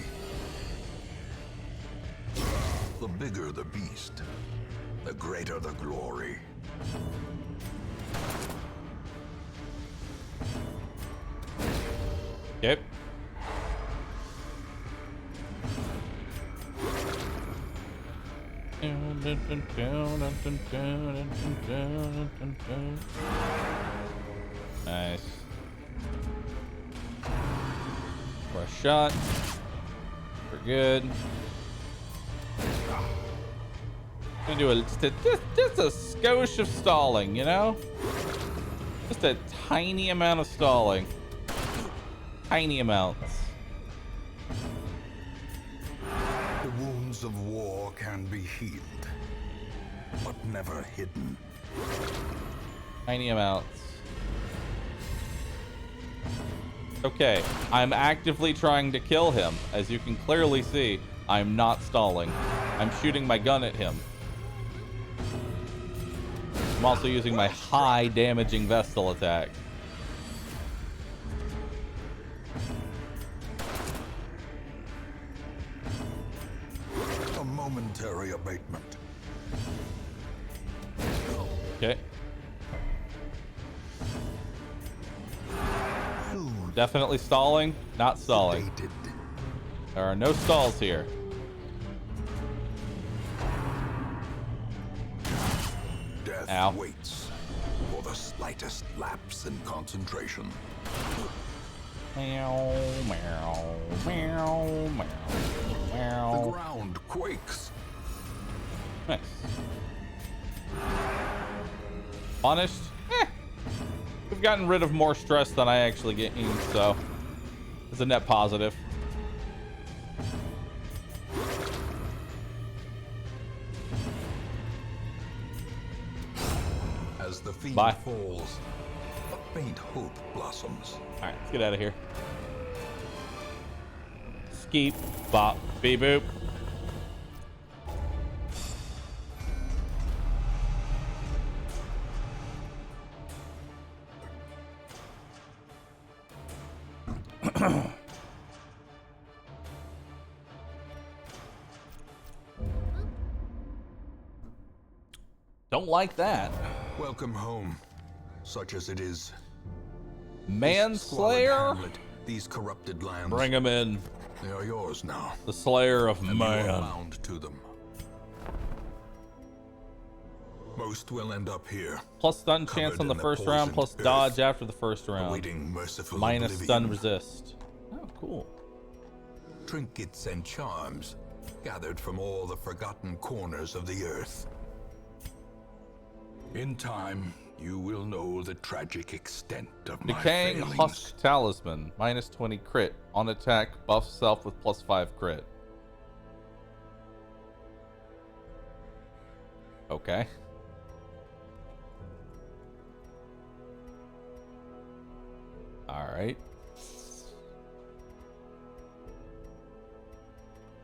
The bigger the beast, the greater the glory. Yep. Nice. Fresh shot. We're good. Gonna do just a skosh of stalling, you know? Just a tiny amount of stalling. Tiny amounts. The wounds of war can be healed, but never hidden. Tiny amounts. Okay, I'm actively trying to kill him. As you can clearly see, I'm not stalling. I'm shooting my gun at him. I'm also using my high damaging Vestal attack. A momentary abatement. Okay. Definitely stalling, not stalling. Sedated. There are no stalls here. Ow. waits for the slightest lapse in concentration. Meow, meow, meow, meow, The meow. ground quakes. Nice. Honest? We've gotten rid of more stress than I actually get in, so it's a net positive. As the fiend Bye. falls, a faint hope blossoms. Alright, let's get out of here. Skeep, bop, beep boop. Don't like that. Welcome home, such as it is. This squalid Manslayer? hamlet, these corrupted lands, Bring him in. they are yours now. The Slayer of And you are Man. bound to them. Most will end up here, Plus stun covered chance on in the the first round, plus poisoned dodge earth, after the first round. awaiting merciful Minus stun oblivion. resist. Oh, cool. Trinkets and charms gathered from all the forgotten corners of the earth. In time, you will know the tragic extent of my Decaying failings. Husk Talisman. Minus 20 crit. On attack, buff self with plus 5 crit. Okay. Alright.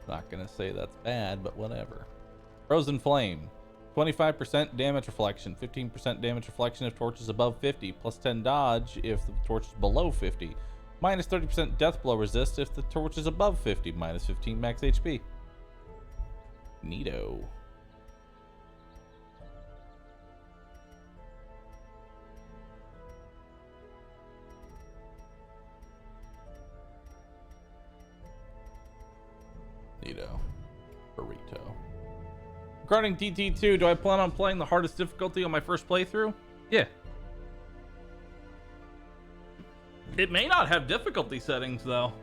Not gonna say that's bad, but whatever. Frozen Flame. 25% damage reflection, 15% damage reflection if torch is above 50, plus 10 dodge if the torch is below 50, minus 30% death blow resist if the torch is above 50, minus 15 max HP. Neato. Neato. Burrito. Regarding DD2, do I plan on playing the hardest difficulty on my first playthrough? Yeah. It may not have difficulty settings, though.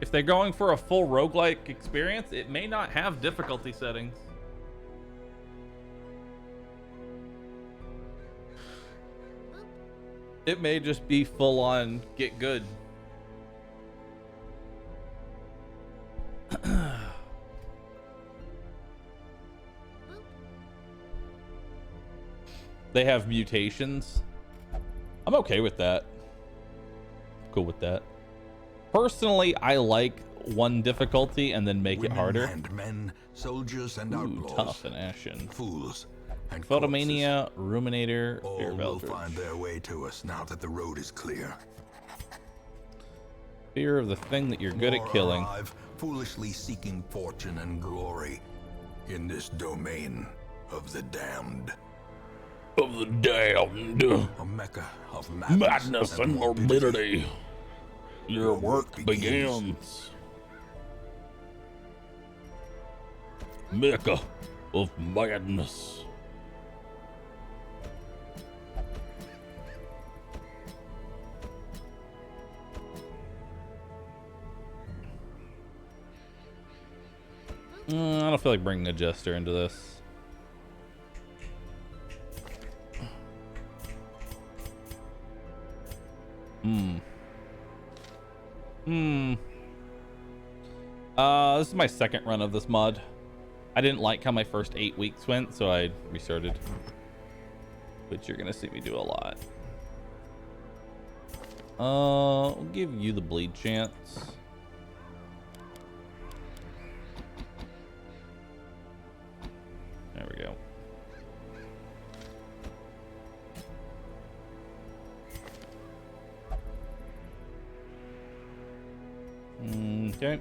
If they're going for a full roguelike experience, it may not have difficulty settings. It may just be full on get good. They have mutations. I'm okay with that. Cool with that. Personally, I like one difficulty and then make it Women harder. and men, soldiers and Ooh, outlaws, tough and ashen. fools and Photomania, Ruminator, corpses, Fear all of will Eldritch. find their way to us now that the road is clear. Fear of the thing that you're good at More killing. arrive, foolishly seeking fortune and glory in this domain of the damned. Of the damned. A mecca of madness, and morbidity. Your work begins. Mecca of madness. I don't feel like bringing a jester into this. This is my second run of this mod. I didn't like how my first 8 weeks went, so I restarted. Which you're gonna see me do a lot. I'll give you the bleed chance. There we go. Okay.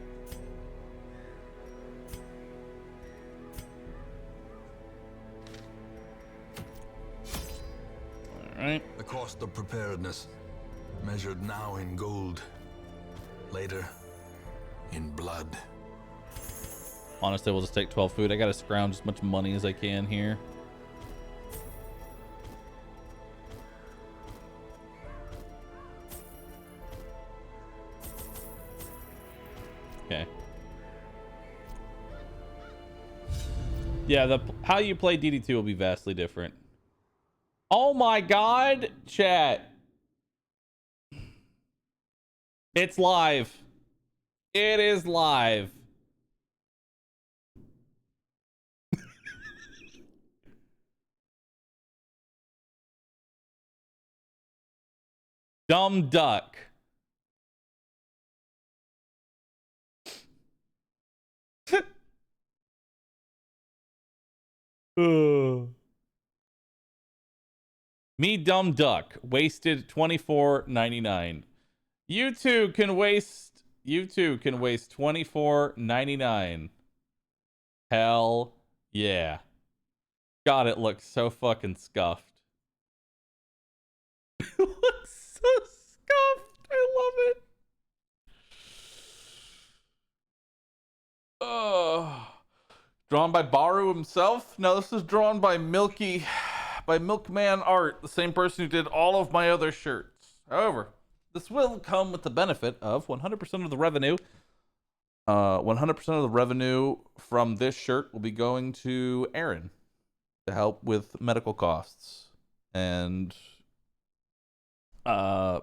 All right. The cost of preparedness, measured now in gold, later in blood. Honestly, we'll just take 12 food. I gotta scrounge as much money as I can here. Okay. Yeah, the how you play DD2 will be vastly different. Oh my god, chat. It's live. It is live. Dumb duck. Me dumb duck wasted $24.99. You too can waste $24.99. Hell yeah. God, it looks so fucking scuffed. It looks so scuffed. I love it. Oh. Drawn by Bahroo himself? No, this is drawn by Milkman Art, the same person who did all of my other shirts. However, this will come with the benefit of 100% of the revenue. 100% of the revenue from this shirt will be going to Aaron to help with medical costs and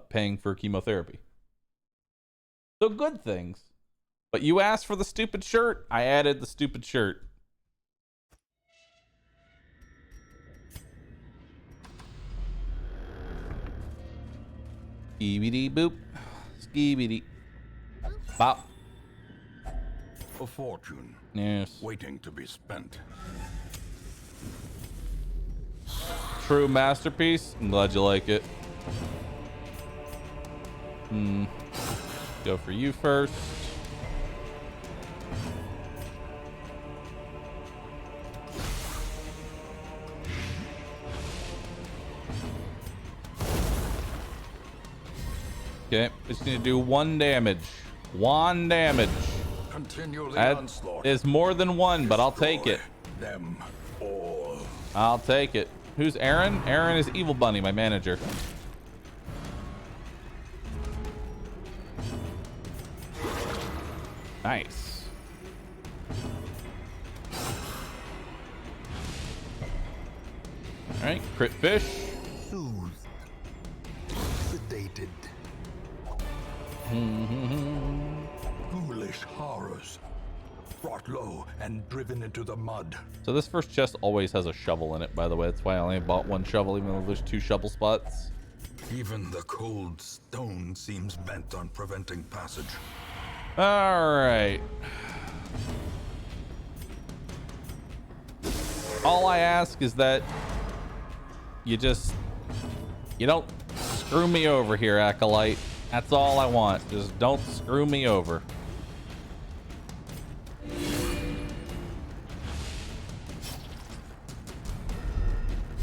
paying for chemotherapy. So good things. But you asked for the stupid shirt. I added the stupid shirt. Skibidi boop. Skibidi. Bop. A fortune. Yes. Waiting to be spent. True masterpiece. I'm glad you like it. Go for you first. Okay, just need to do 1 damage. 1 damage. Continue the That onslaught. is more than 1, but I'll take it. Them all. I'll take it. Who's Aaron? Aaron is Evil Bunny, my manager. Nice. All right, crit fish. Soothed. Sedated. Foolish horrors. Brought low and driven into the mud. So this first chest always has a shovel in it, by the way. That's why I only bought 1 shovel, even though there's 2 shovel spots. Even the cold stone seems bent on preventing passage. All right. All I ask is that you don't screw me over here, Acolyte. That's all I want. Just don't screw me over.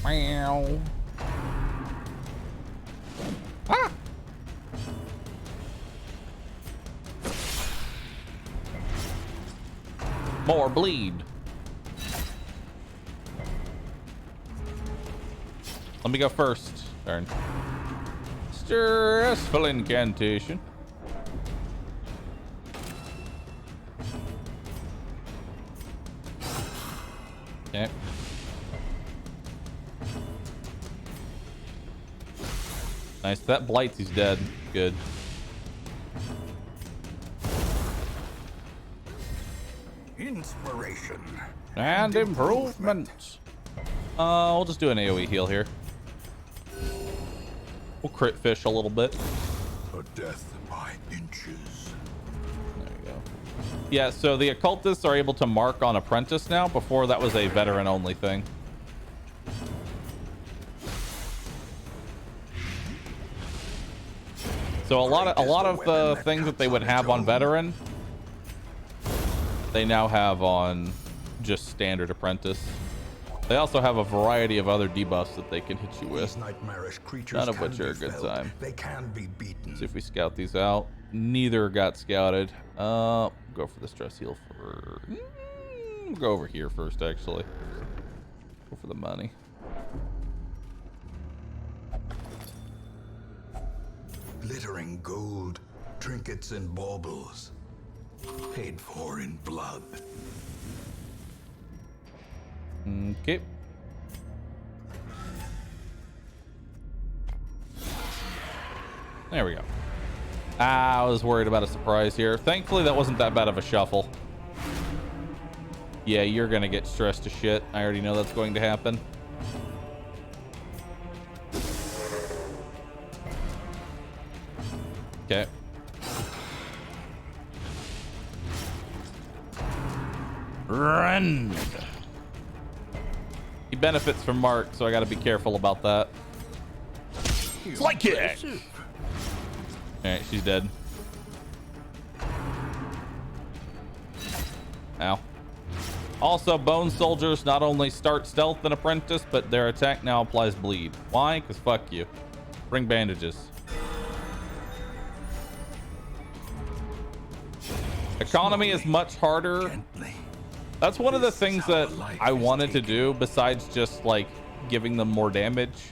Meow. Ah! More bleed. Let me go first. Turn. Stressful incantation. Okay. Nice. That blights, he's dead. Good. Inspiration. And improvement. We'll just do an AoE heal here. We'll crit fish a little bit. A death by inches. There you go. Yeah, so the occultists are able to mark on apprentice now. Before that was a veteran only thing. So a lot of the things that they would have on veteran, they now have on just standard apprentice. They also have a variety of other debuffs that they can hit you with. These nightmarish creatures None of can which are a be good felled. time. They can be beaten. See if we scout these out. Neither got scouted. Go for the stress heal for. We'll go over here first, actually. Go for the money. Glittering gold, trinkets and baubles. paid for in blood. Okay. There we go. I was worried about a surprise here. Thankfully, that wasn't that bad of a shuffle. Yeah, you're gonna get stressed to shit. I already know that's going to happen. Okay. Run. He benefits from Mark, so I gotta be careful about that. Flank it! Alright, she's dead. Ow. Also, bone soldiers not only start stealth and apprentice, but their attack now applies bleed. Why? Because fuck you. Bring bandages. Economy is much harder. Gently. That's one of the things that I is wanted to do besides just like giving them more damage.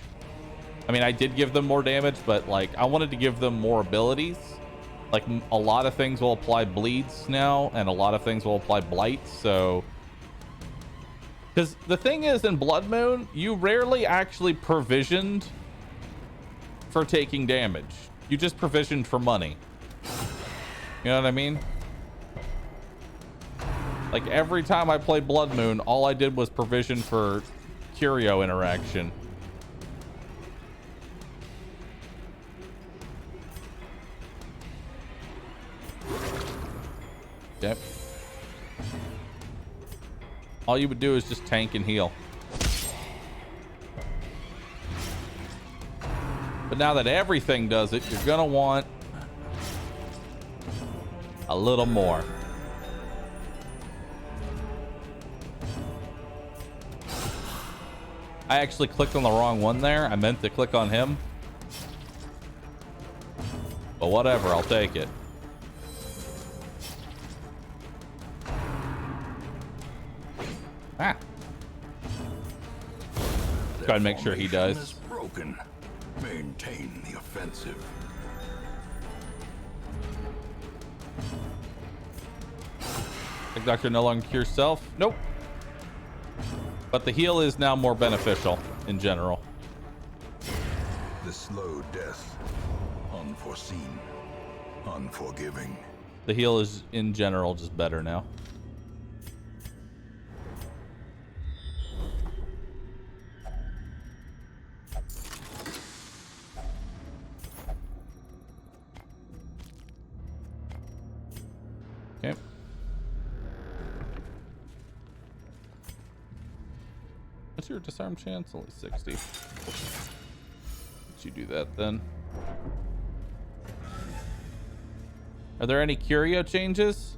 I mean, I did give them more damage, but like I wanted to give them more abilities. Like a lot of things will apply bleeds now, and a lot of things will apply blights. So, because the thing is, in Blood Moon, you rarely actually provisioned for taking damage. You just provisioned for money. You know what I mean? Like every time I played Blood Moon, all I did was provision for curio interaction. Yep. All you would do is just tank and heal. But now that everything does it, you're gonna want a little more. I actually clicked on the wrong one there. I meant to click on him. But whatever, I'll take it. Ah. Try and make sure he Formation dies. is broken. Maintain the offensive. Like Doctor no longer cures self. Nope. But the heal is now more beneficial in general. The slow death. Unforeseen. Unforgiving. The heal is in general just better now. Okay. What's your disarm chance? Only 60. Let you do that then. Are there any curio changes?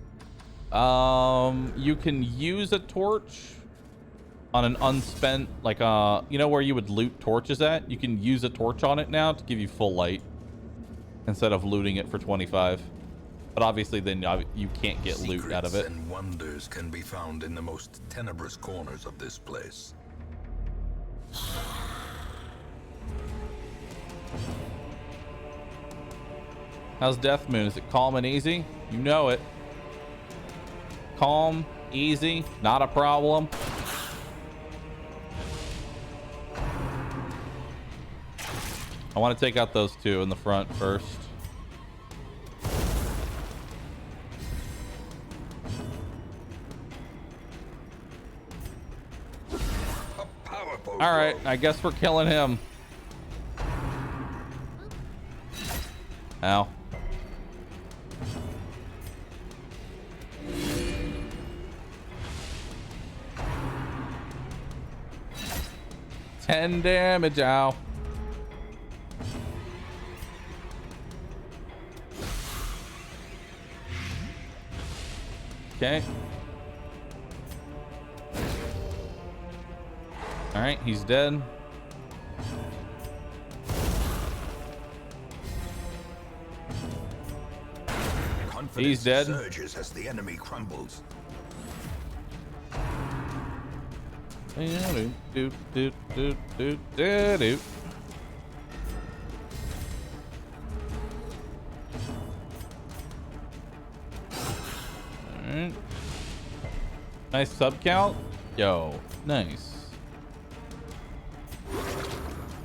You can use a torch on an unspent, like you know where you would loot torches at? You can use a torch on it now to give you full light instead of looting it for 25. But obviously then you can't get loot out of it. Secrets and wonders can be found in the most tenebrous corners of this place. How's Deathmoon? Is it calm and easy? You know it. Calm, easy, not a problem. I want to take out those two in the front first. All right, I guess we're killing him. Ow. $10 damage, ow. Okay. All right, he's dead. He's dead. Surges as the enemy crumbles. Alright. Nice sub count. Yo, nice.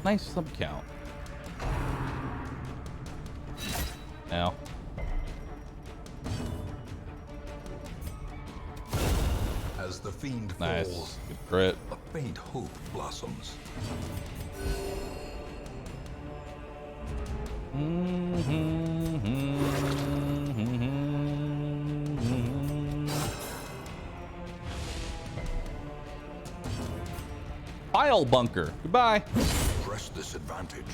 Nice sub count. Now. As the fiend Nice. falls, Good crit. a faint hope blossoms. Pile bunker. Goodbye. Press this advantage.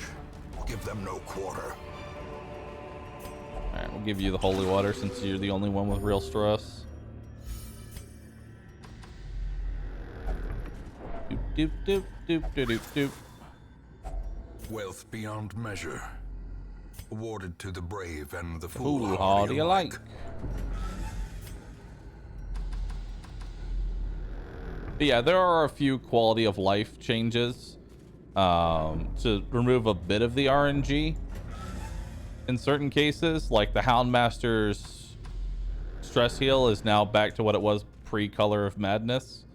Give them no quarter. Alright, we'll give you the holy water since you're the only one with real stress. Doop doop doop doop doop doop. Wealth beyond measure. Awarded to the brave and the Foolhardy alike. But yeah, there are a few quality of life changes to remove a bit of the RNG in certain cases. Like the Houndmaster's stress heal is now back to what it was pre-Color of Madness,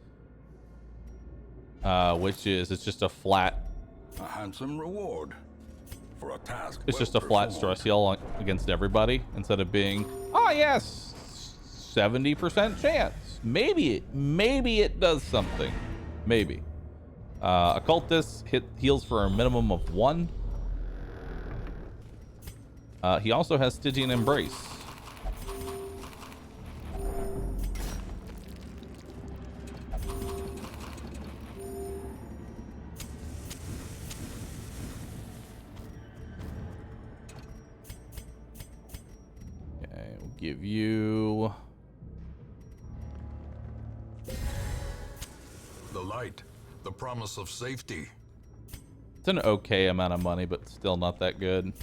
which is it's just a flat. A handsome reward for a task. It's just a flat stress heal against everybody instead of being, oh yes, 70% chance. Maybe it does something. Maybe. Occultist heals for a minimum of 1. He also has Stygian Embrace. Okay, we'll give you The light, the promise of safety. it's an okay amount of money, but still not that good.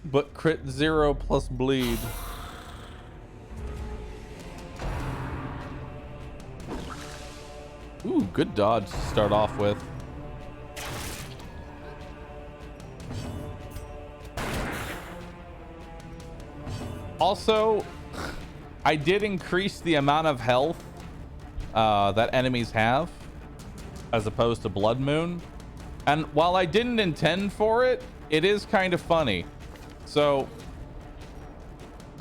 But crit 0 plus bleed. Ooh, good dodge to start off with. Also, I did increase the amount of health that enemies have as opposed to Blood Moon. And while I didn't intend for it, it is kind of funny. So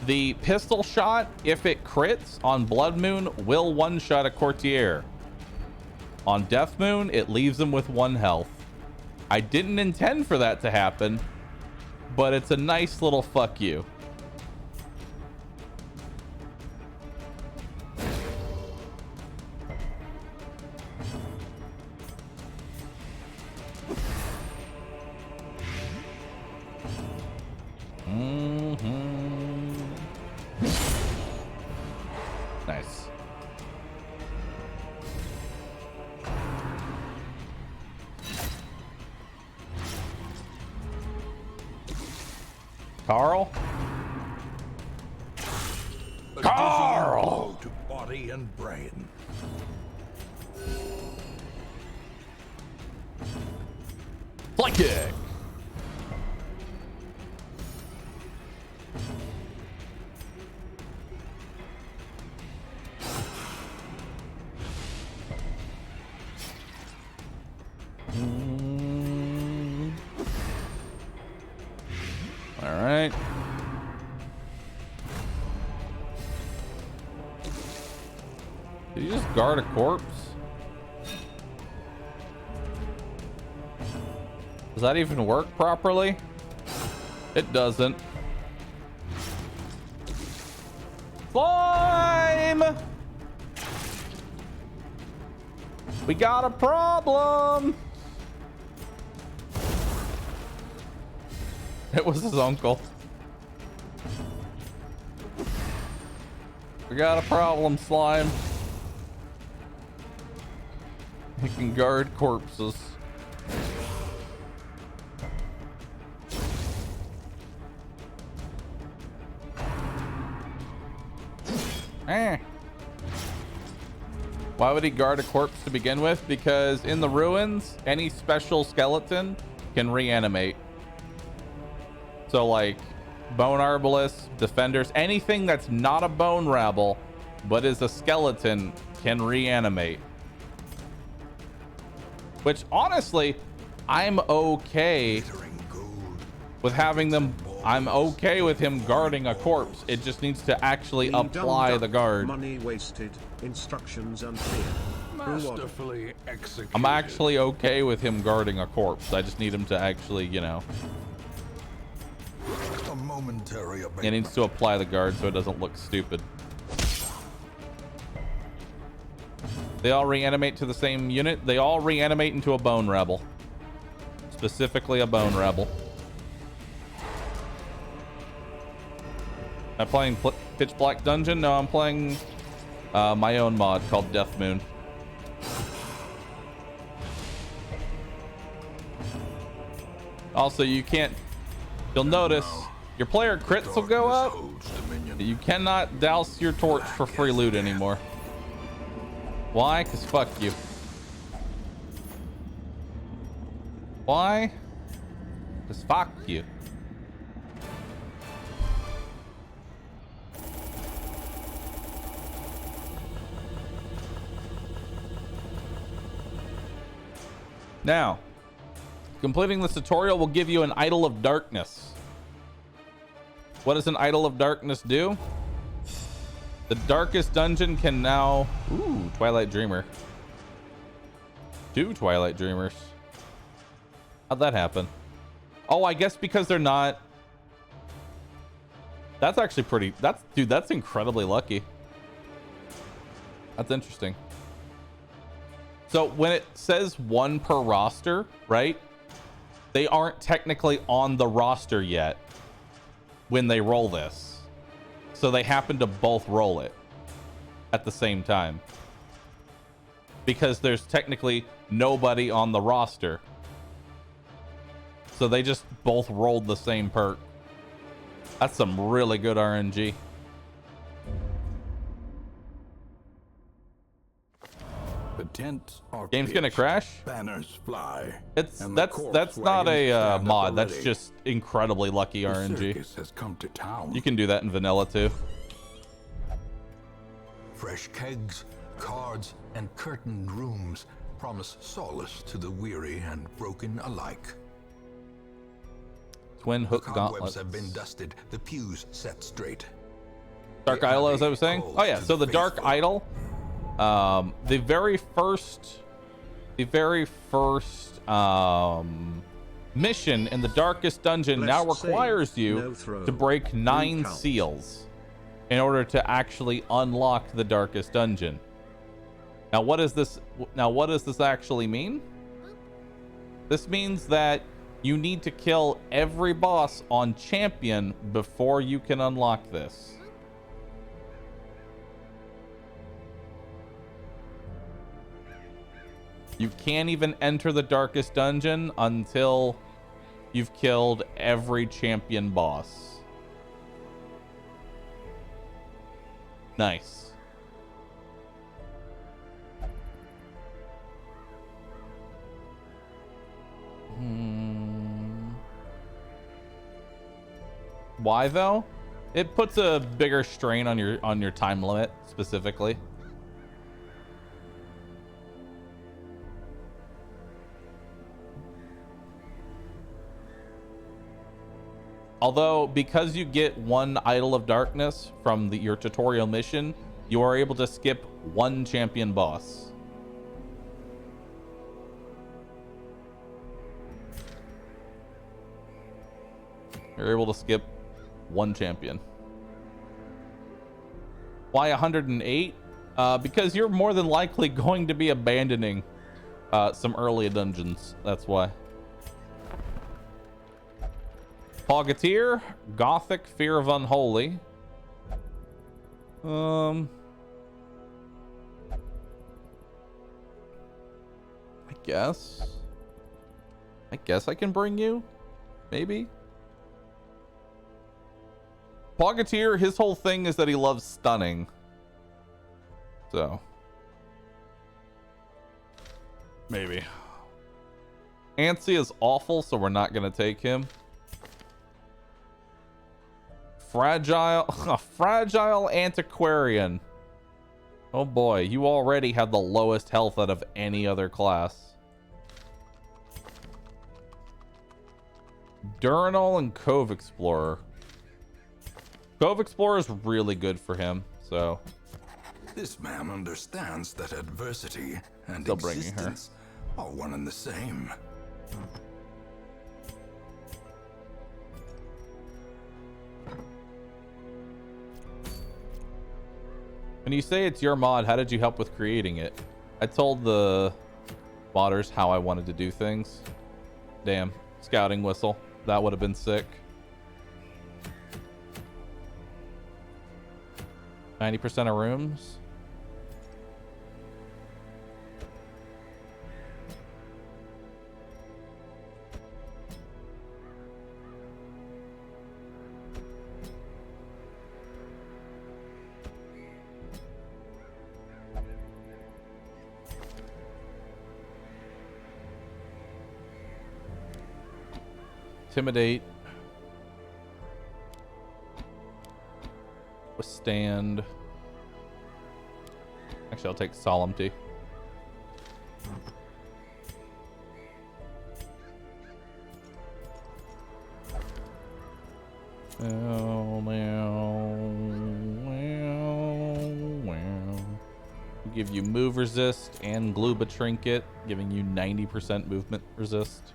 the pistol shot, if it crits on Blood Moon, will one-shot a courtier. On Deathmoon, it leaves him with 1 health. I didn't intend for that to happen, but it's a nice little fuck you. Nice. Carl? A Carl! dizzying blow to body and brain. Flight kick! All right. Did you just guard a corpse? Does that even work properly? It doesn't. Slime! We got a problem! It was his uncle. We got a problem, Slime. He can guard corpses. Why would he guard a corpse to begin with? Because in the ruins, any special skeleton can reanimate. So like, bone arbalists, defenders, anything that's not a bone rabble but is a skeleton can reanimate. Which honestly, I'm okay with having them. I'm okay with him guarding a corpse. It just needs to actually apply the guard. Money wasted, instructions unclear. Masterfully executed. I'm actually okay with him guarding a corpse. I just need him to actually, you know, A momentary he abatement. needs to apply the guard so it doesn't look stupid. They all reanimate to the same unit. They all reanimate into a bone rebel. Specifically a bone rebel. I'm playing Pitch Black Dungeon. No, I'm playing my own mod called Deathmoon. Also, you can't. You'll notice your player crits will go up. You cannot douse your torch for free loot anymore. Why? Because fuck you. Why? Because fuck you. Now, completing this tutorial will give you an Idol of Darkness. What does an Idol of Darkness do? The darkest dungeon can now... Ooh, Twilight Dreamer. 2 Twilight Dreamers. How'd that happen? Oh, I guess because they're not... That's actually pretty... Dude, that's incredibly lucky. That's interesting. So when it says 1 per roster, right? They aren't technically on the roster yet when they roll this. So they happen to both roll it at the same time. Because there's technically nobody on the roster. So they just both rolled the same perk. That's some really good RNG. The tents are Game's gonna pitched, crash? Banners fly. It's and the that's corpse not wagons a stand at mod. the That's ready. just incredibly lucky The RNG. circus has come to town. You can do that in vanilla too. Fresh kegs, cards, and curtained rooms promise solace to the weary and broken alike. Twin The hook cobwebs gauntlets. have been dusted, the pews set straight. Dark The Idol, as I alley was saying. calls Oh yeah, to so the Dark faithful. Idol, the very first mission in the darkest dungeon now Blessed requires save, you no throw, to break 9 recount. seals in order to actually unlock the darkest dungeon. Now what does this actually mean? This means that you need to kill every boss on champion before you can unlock this. You can't even enter the darkest dungeon until you've killed every champion boss. Nice. Why though? It puts a bigger strain on your time limit specifically. Although, because you get 1 Idol of Darkness from your tutorial mission, you are able to skip 1 champion boss. You're able to skip 1 champion. Why 108? Because you're more than likely going to be abandoning some early dungeons. That's why. Poggeteer, Gothic, Fear of Unholy. I guess I can bring you, maybe. Poggeteer, his whole thing is that he loves stunning. So maybe. Antsy is awful, so we're not gonna take him. A fragile antiquarian. Oh boy, you already have the lowest health out of any other class. Durinal and Cove Explorer. Cove Explorer is really good for him, so. This man understands that adversity and Still bringing her. existence are one and the same. When you say it's your mod, how did you help with creating it? I told the modders how I wanted to do things. Damn, scouting whistle. That would have been sick. 90% of rooms. Intimidate. Withstand. Actually, I'll take Solemnity. Give you move resist and Gluba Trinket, giving you 90% movement resist.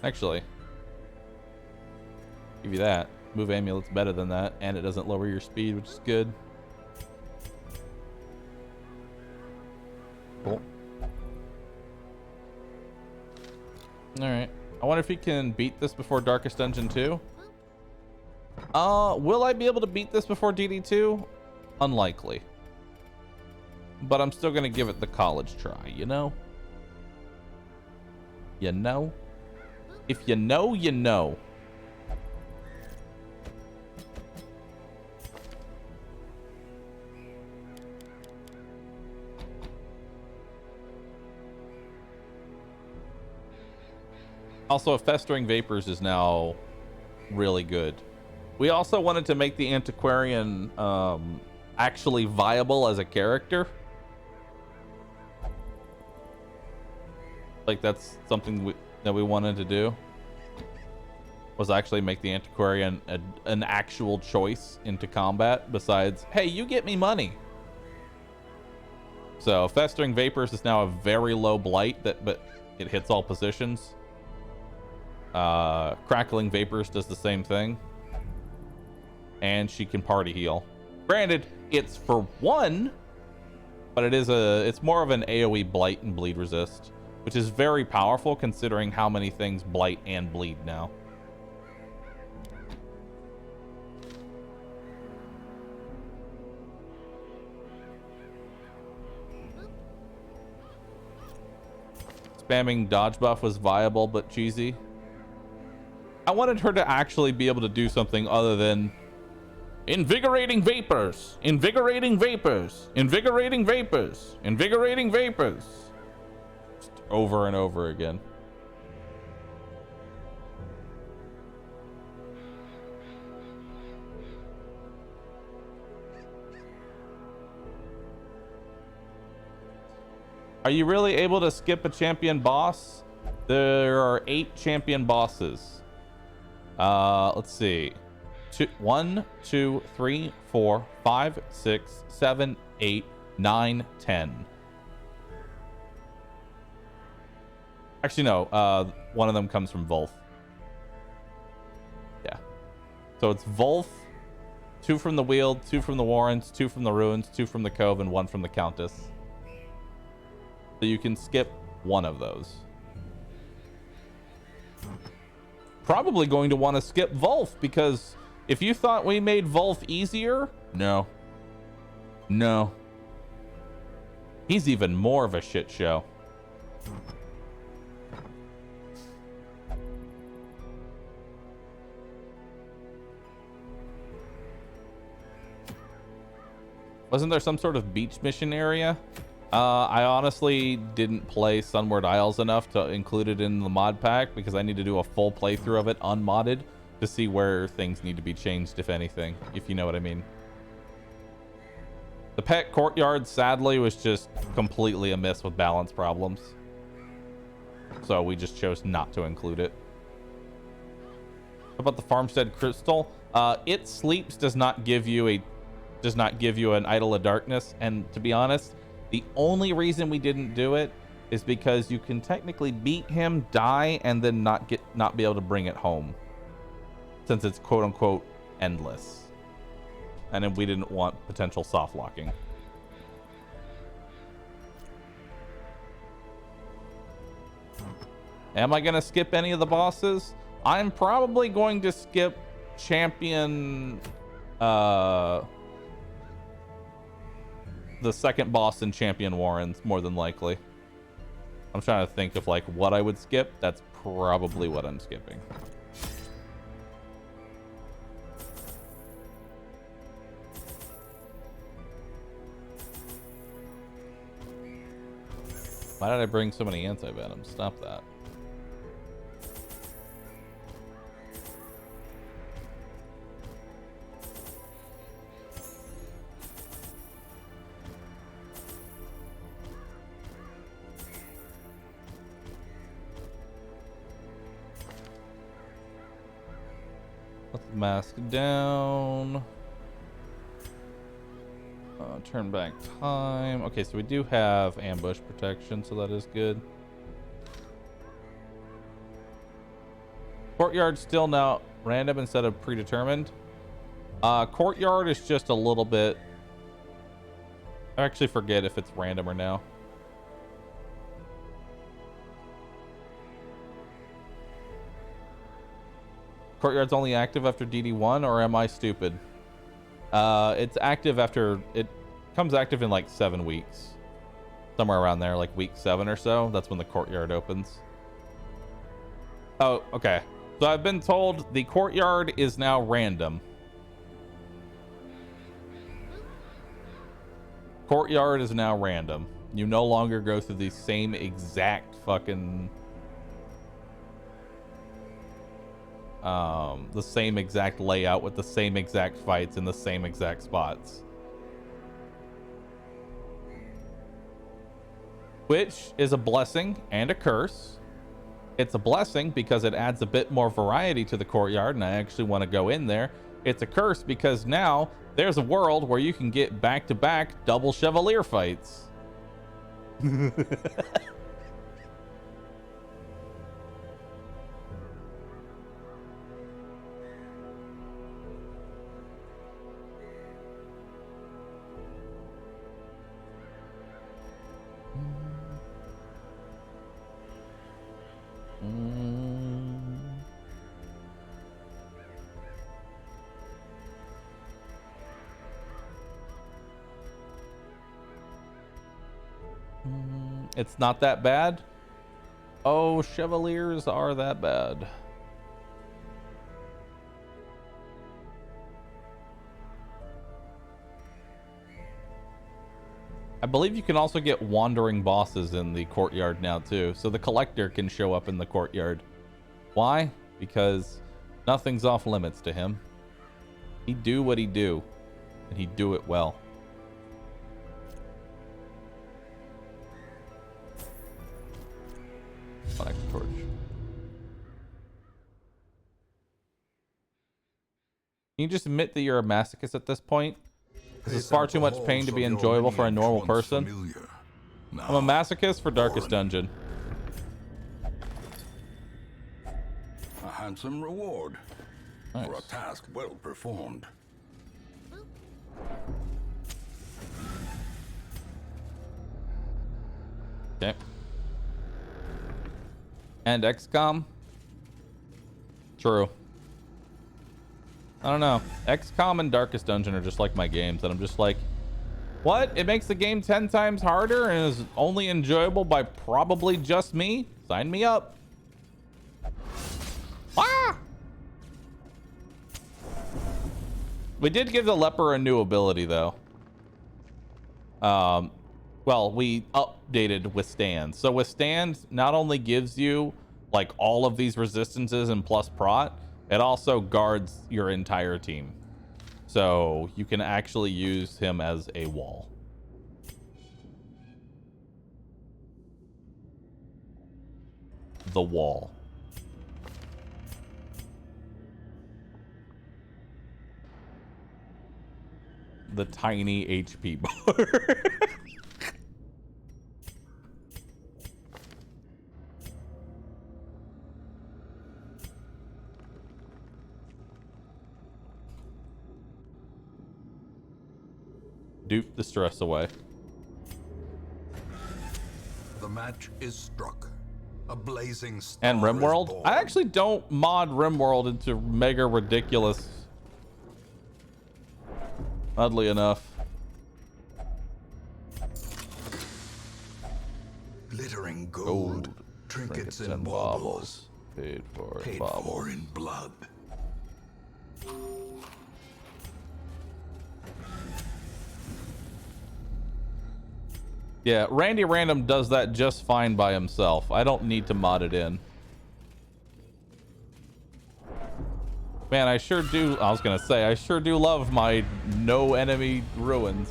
Actually, give you that. Move Amulet's better than that, and it doesn't lower your speed, which is good. Cool. Alright. I wonder if he can beat this before Darkest Dungeon 2. Will I be able to beat this before DD2? Unlikely. But I'm still gonna give it the college try, you know? You know? If you know, you know. Also, Festering Vapors is now really good. We also wanted to make the Antiquarian actually viable as a character. Like, that's something that we wanted to do, was actually make the Antiquarian an actual choice into combat besides, hey, you get me money. So Festering Vapors is now a very low blight, but it hits all positions. Crackling Vapors does the same thing, and she can party heal. Granted, it's for one, but it's more of an AoE blight and bleed resist, which is very powerful considering how many things blight and bleed now. Spamming dodge buff was viable but cheesy. I wanted her to actually be able to do something other than invigorating vapors, invigorating vapors, invigorating vapors, invigorating vapors. Just over and over again. Are you really able to skip a champion boss? There are 8 champion bosses. Let's see. 1, 2, 3, 4, 5, 6, 7, 8, 9, 10. Actually, no. One of them comes from Volth. Yeah. So it's Volth, 2 from the Weald, 2 from the Warrens, 2 from the Ruins, 2 from the Cove, and 1 from the Countess. So you can skip one of those. Probably going to want to skip Volth, because if you thought we made Volth easier, no. No. He's even more of a shit show. Wasn't there some sort of beach mission area I honestly didn't play Sunward Isles enough to include it in the mod pack because I need to do a full playthrough of it unmodded to see where things need to be changed, if anything, if you know what I mean. The pet courtyard, sadly, was just completely a miss with balance problems. So we just chose not to include it. How about the Farmstead Crystal? It Sleeps does not give you an Idol of Darkness, and to be honest, the only reason we didn't do it is because you can technically beat him, die, and then not be able to bring it home, since it's quote unquote endless. And then we didn't want potential soft locking. Am I gonna skip any of the bosses? I'm probably going to skip Champion, the second boss in Champion Warrens, more than likely. I'm trying to think of like what I would skip. That's probably what I'm skipping. Why did I bring so many anti-venoms? Stop that. Let the mask down. Turn back time. Okay, so we do have ambush protection, so that is good. Courtyard still now random instead of predetermined. Courtyard is just a little bit... I actually forget if it's random or now. Courtyard's only active after DD1, or am I stupid? It's active after... It comes active in like 7 weeks. Somewhere around there, like week 7 or so. That's when the courtyard opens. Oh, okay. So I've been told the courtyard is now random. Courtyard is now random. You no longer go through the same exact fucking... the same exact layout with the same exact fights in the same exact spots. Which is a blessing and a curse. It's a blessing because it adds a bit more variety to the courtyard and I actually want to go in there. It's a curse because now there's a world where you can get back-to-back double Chevalier fights. It's not that bad. Oh, Chevaliers are that bad. I believe you can also get wandering bosses in the courtyard now too. So the collector can show up in the courtyard. Why? Because nothing's off limits to him. He'd do what he do, and he'd do it well. Connect the torch. Can you just admit that you're a masochist at this point? This is far too much pain to be enjoyable for a normal person. I'm a masochist for Darkest Dungeon. A handsome reward Nice. for a task well performed. Okay. And XCOM? True. I don't know. XCOM and Darkest Dungeon are just like my games, and I'm just like, what? It makes the game 10 times harder and is only enjoyable by probably just me? Sign me up. Ah! We did give the leper a new ability, though. Well, well, we updated Withstand. So Withstand not only gives you like all of these resistances and plus prot, it also guards your entire team. So you can actually use him as a wall. The wall. The tiny HP bar. Dupe the stress away. The match is struck. A blazing star And is RimWorld? born. I actually don't mod RimWorld into mega ridiculous. Oddly enough. Glittering gold, trinkets and baubles, Paid for in paid baubles. for in blood. Yeah, Randy Random does that just fine by himself. I don't need to mod it in. Man, I sure do. I was gonna say, I sure do love my no enemy ruins.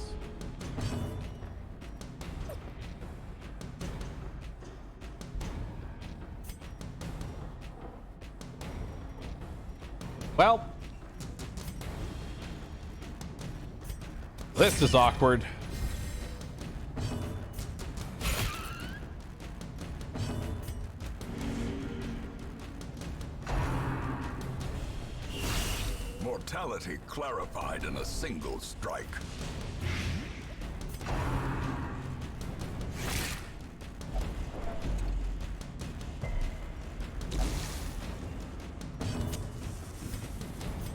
Well, this is awkward. Mortality clarified in a single strike.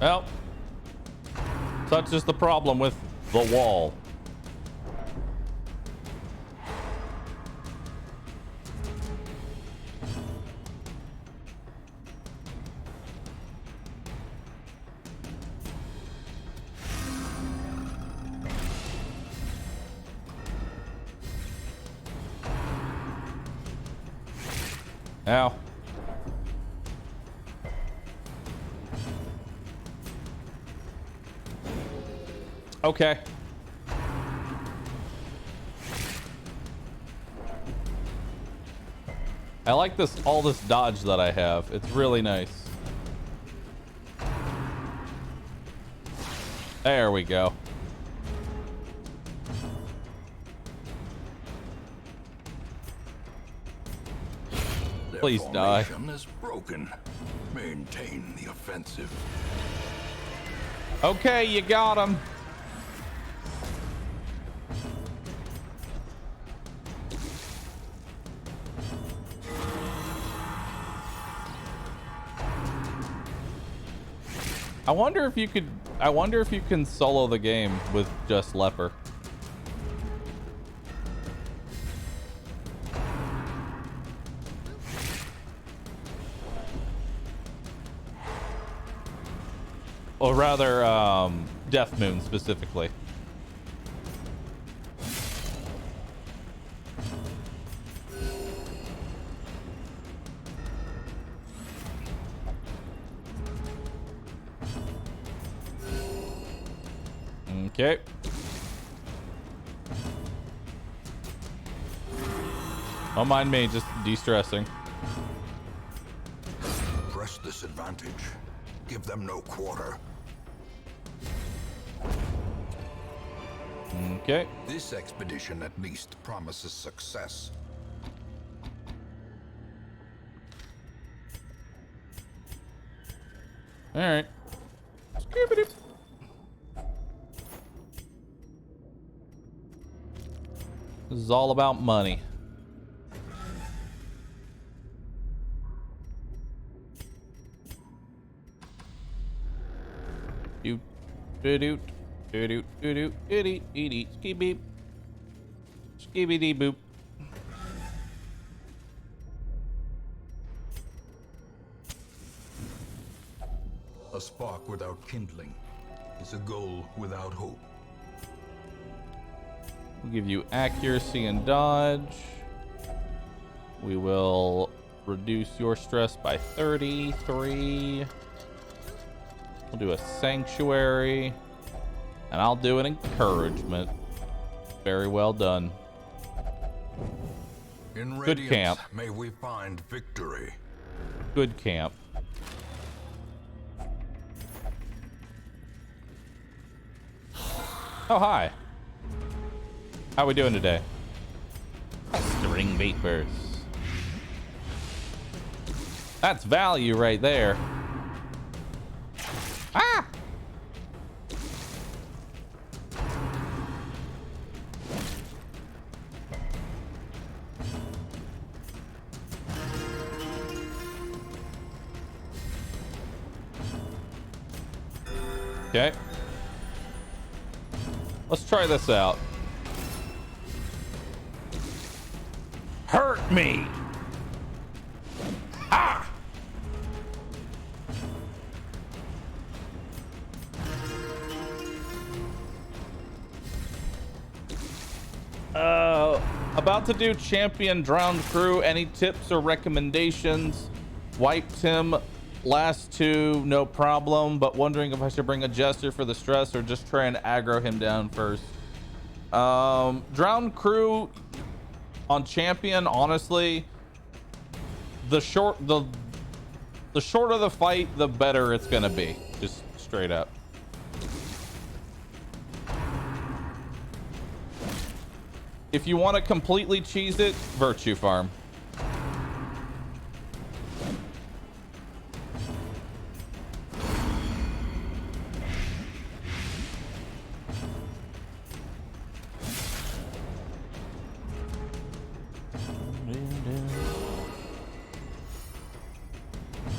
Well, such is the problem with the wall. Ow. Okay. I like this, all this dodge that I have. It's really nice. There we go. Their Please die. formation is broken. Maintain the offensive. Okay, you got him. I wonder if you can solo the game with just Leper. Or rather, Deathmoon specifically. Okay. Don't mind me, just de-stressing. Press this advantage. Give them no quarter. Okay. This expedition at least promises success. All right. Skip-a-dip. This is all about money. Doot, doot, doot, doot, doot, doot, skibby, skibby boop. A spark without kindling is a goal without hope. We'll give you accuracy and dodge. We will reduce your stress by 33. We'll do a sanctuary. And I'll do an encouragement. Very well done. In Good Radiant, camp. may we find victory. Good camp. Oh, hi. How we doing today? String vapors. That's value right there. Ah! Okay. Let's try this out. Hurt me. Ah! About to do champion drowned crew. Any tips or recommendations? Wiped him last two, no problem, but wondering if I should bring a jester for the stress or just try and aggro him down first. Drowned crew on champion, honestly, the shorter the fight, the better it's gonna be. Just straight up. If you want to completely cheese it, virtue farm.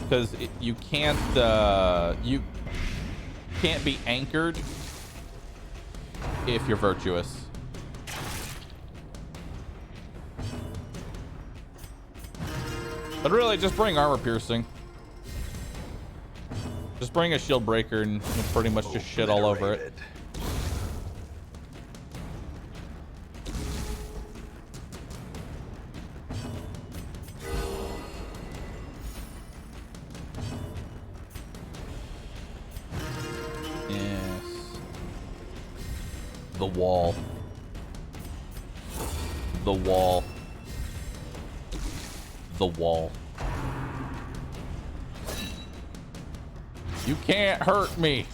Because you can't be anchored if you're virtuous. But really, just bring armor piercing. Just bring a shield breaker and you'll pretty much just shit all over it. Yes. The wall. The wall. The wall. You can't hurt me.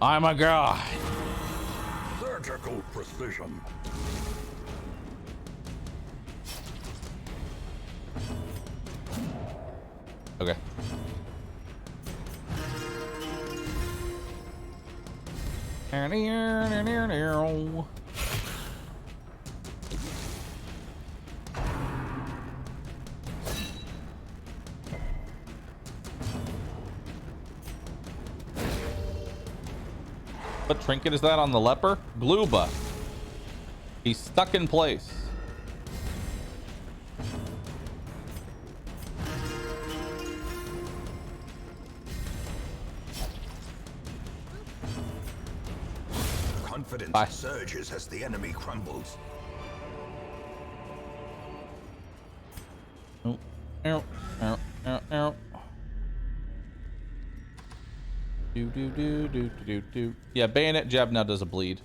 I'm a god. Surgical precision. Okay. What trinket is that on the leper? Gluba. He's stuck in place. Confidence surges as the enemy crumbles. Oh, ow, ow, ow, ow. Do. Yeah, bayonet jab now does a bleed.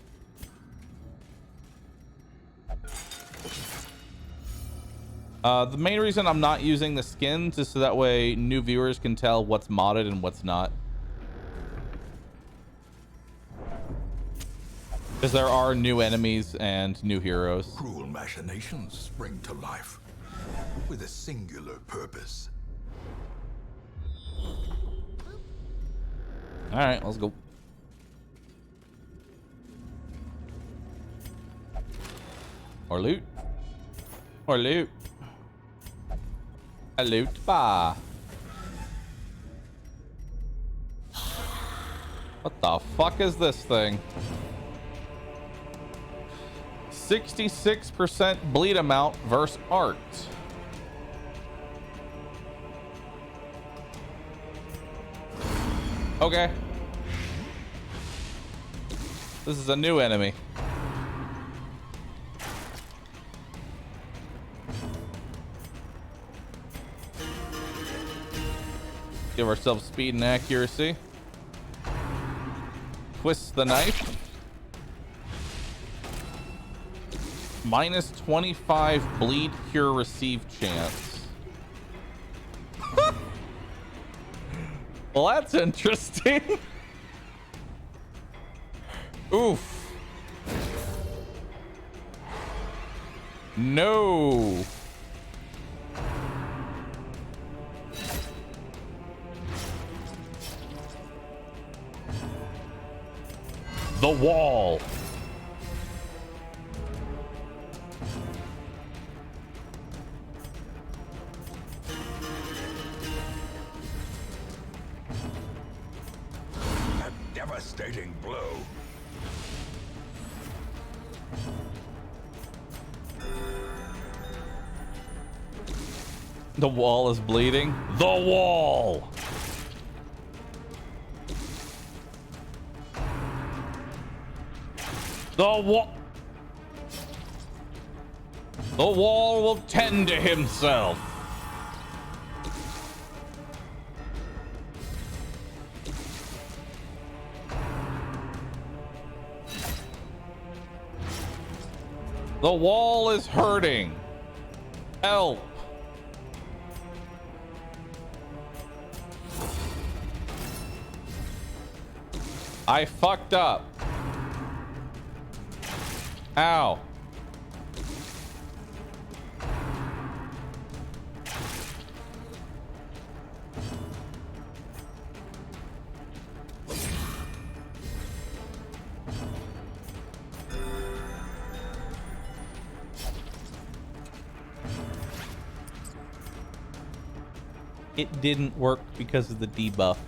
The main reason I'm not using the skins is so that way new viewers can tell what's modded and what's not. Because there are new enemies and new heroes. Cruel machinations spring to life with a singular purpose. All right, let's go. Or loot. Or loot. A loot bar. What the fuck is this thing? 66% bleed amount versus art. Okay. This is a new enemy. Give ourselves speed and accuracy. Twist the knife. Minus 25 bleed, cure, receive chance. Well, that's interesting. Oof. No. The wall. A devastating blow. The wall is bleeding. The wall. The wall. The wall will tend to himself. The wall is hurting. Help. I fucked up. Ow. It didn't work because of the debuff.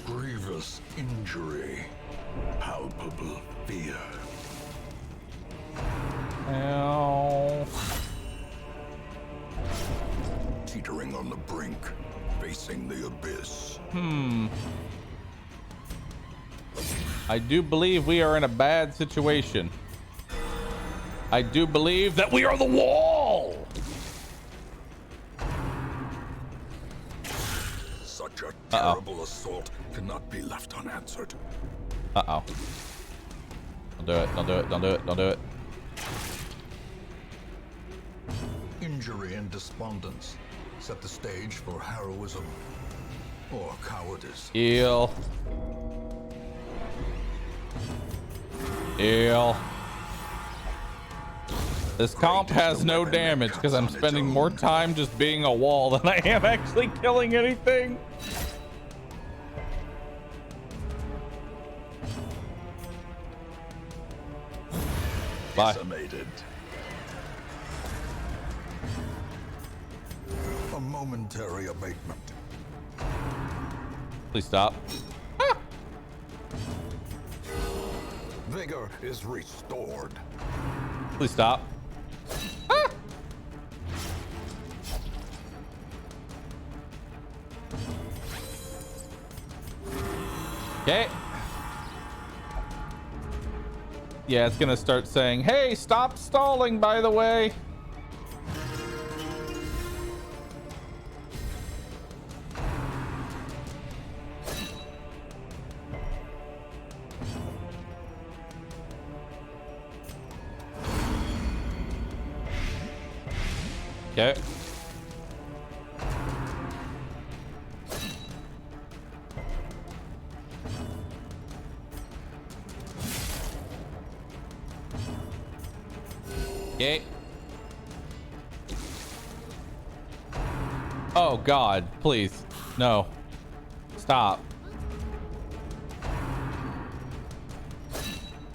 Grievous injury. Palpable fear. Ow. Teetering on the brink. Facing the abyss. I do believe we are in a bad situation. I do believe that we are the wall. Such a terrible assault cannot be left unanswered. Uh-oh. Don't do it. Don't do it. Don't do it. Don't do it. Injury and despondence set the stage for heroism or cowardice. Heal. Heal. This comp has no damage because I'm spending more time just being a wall than I am actually killing anything. Bye. Decimated. A momentary abatement. Please stop. Vigor is restored. Please stop. Okay. Yeah, it's gonna start saying, hey, stop stalling, by the way. Okay. Okay. Oh God, please. No. Stop.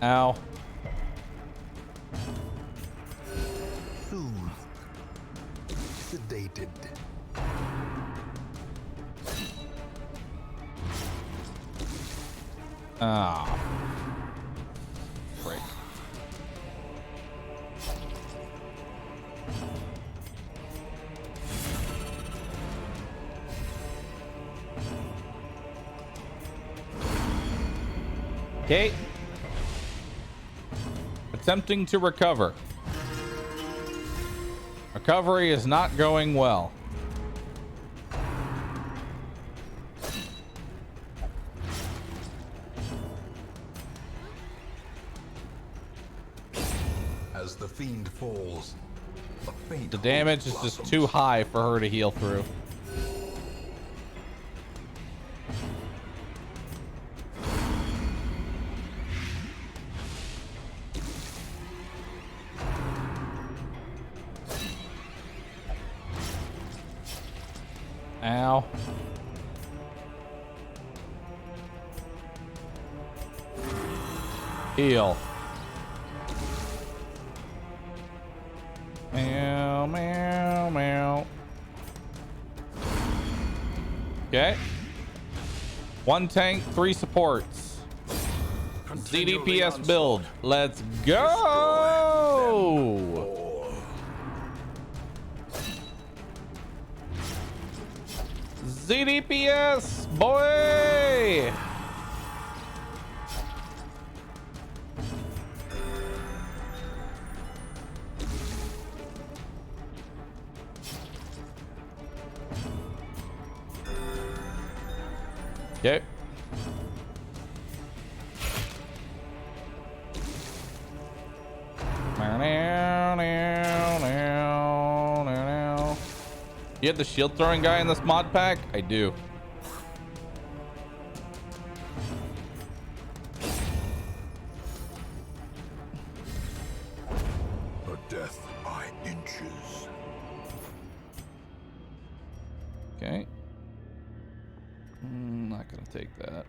Ow. Soothed. Sedated. Ah. Frick. Okay. Attempting to recover. Recovery is not going well. As the fiend falls, a faint The damage is hope just blossoms. too high for her to heal through. Ow. Heal. Meow, meow, meow. Okay. 1 tank, 3 supports. Continue the ZDPS onslaught. build. Let's go! All. ZDPS, boy! Okay. You have the shield throwing guy in this mod pack? I do. A death by inches. Okay. Not gonna take that.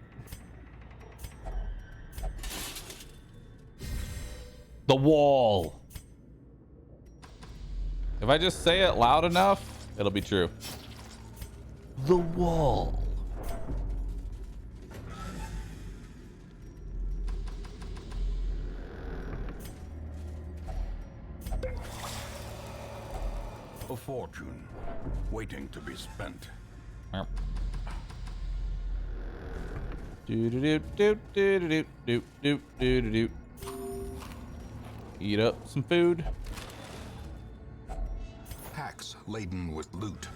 The wall. If I just say it loud enough, it'll be true. The wall. A fortune waiting to be spent. Do do do do do do do do do do do. Eat up some food. Packs laden with loot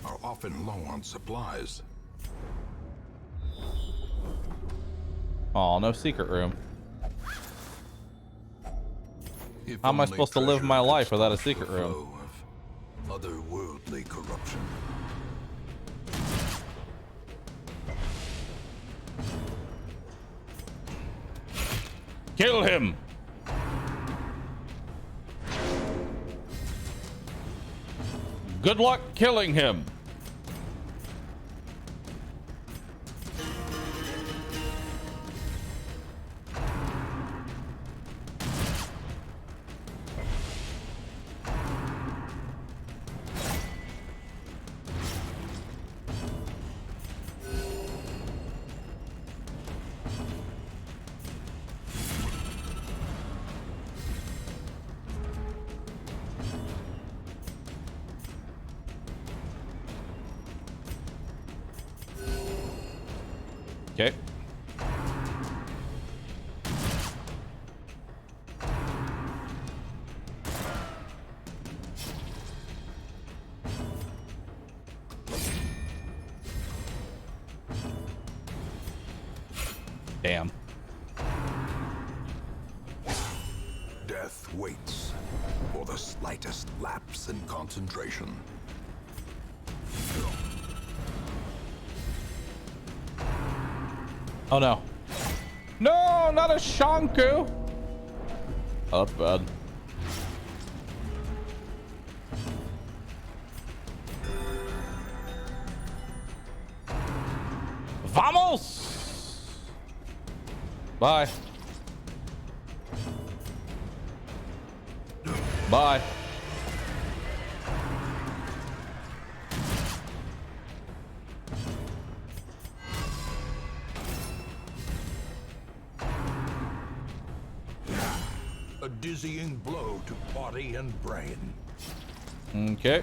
are often low on supplies. Oh, no secret room. If How am I only supposed to live treasure my could life without a stop secret the room? flow of otherworldly corruption. Kill him. Good luck killing him. Okay. Damn. Death waits for the slightest lapse in concentration. Oh no. No, not a Shanku. Oh, that's bad. Vamos! Bye. Bye. A dizzying blow to body and brain. Okay.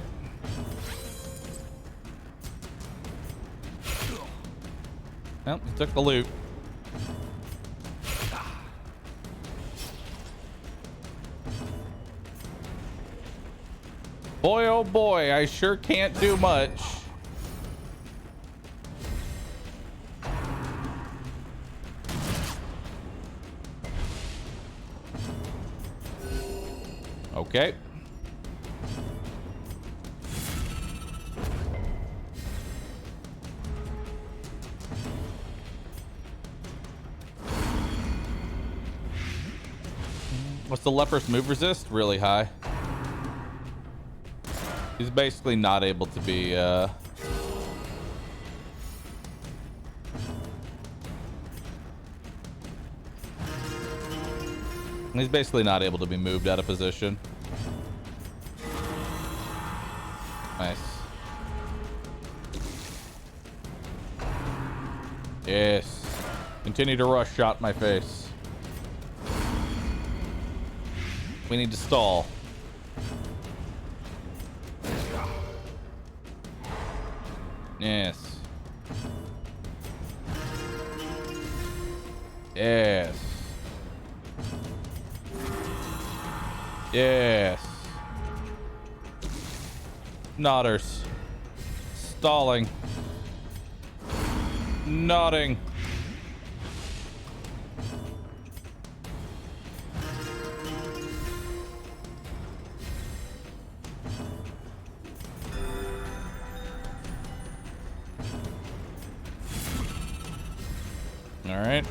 Well, he took the loot. Boy, oh boy, I sure can't do much. Okay. What's the leper's move resist? Really high. He's basically not able to be he's basically not able to be moved out of position. Nice. Yes. Continue to rush. Shot in my face. We need to stall. Yes. Yes. Yes. Nodders. Stalling. Nodding. All right.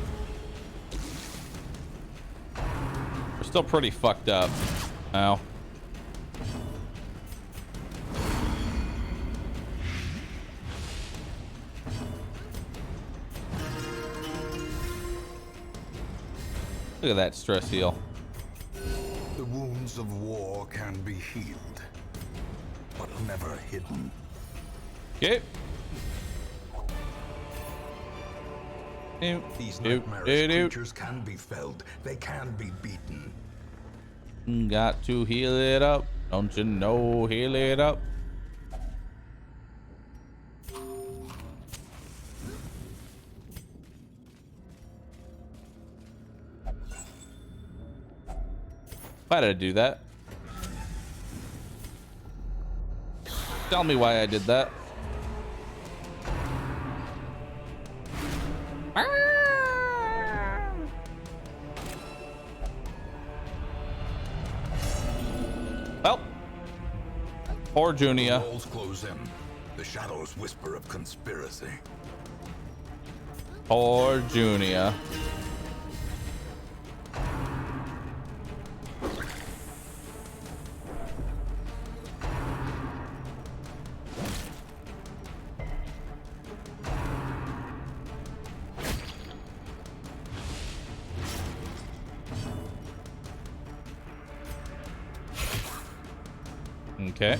We're still pretty fucked up. Ow. Look at that stress heal. The wounds of war can be healed, but never hidden. Okay. These nightmarish creatures can be felled. They can be beaten. Got to heal it up. Don't you know? Heal it up. Why did I do that? Tell me why I did that. Well, poor Junia. The walls close in. The shadows whisper of conspiracy. Poor Junia. Okay.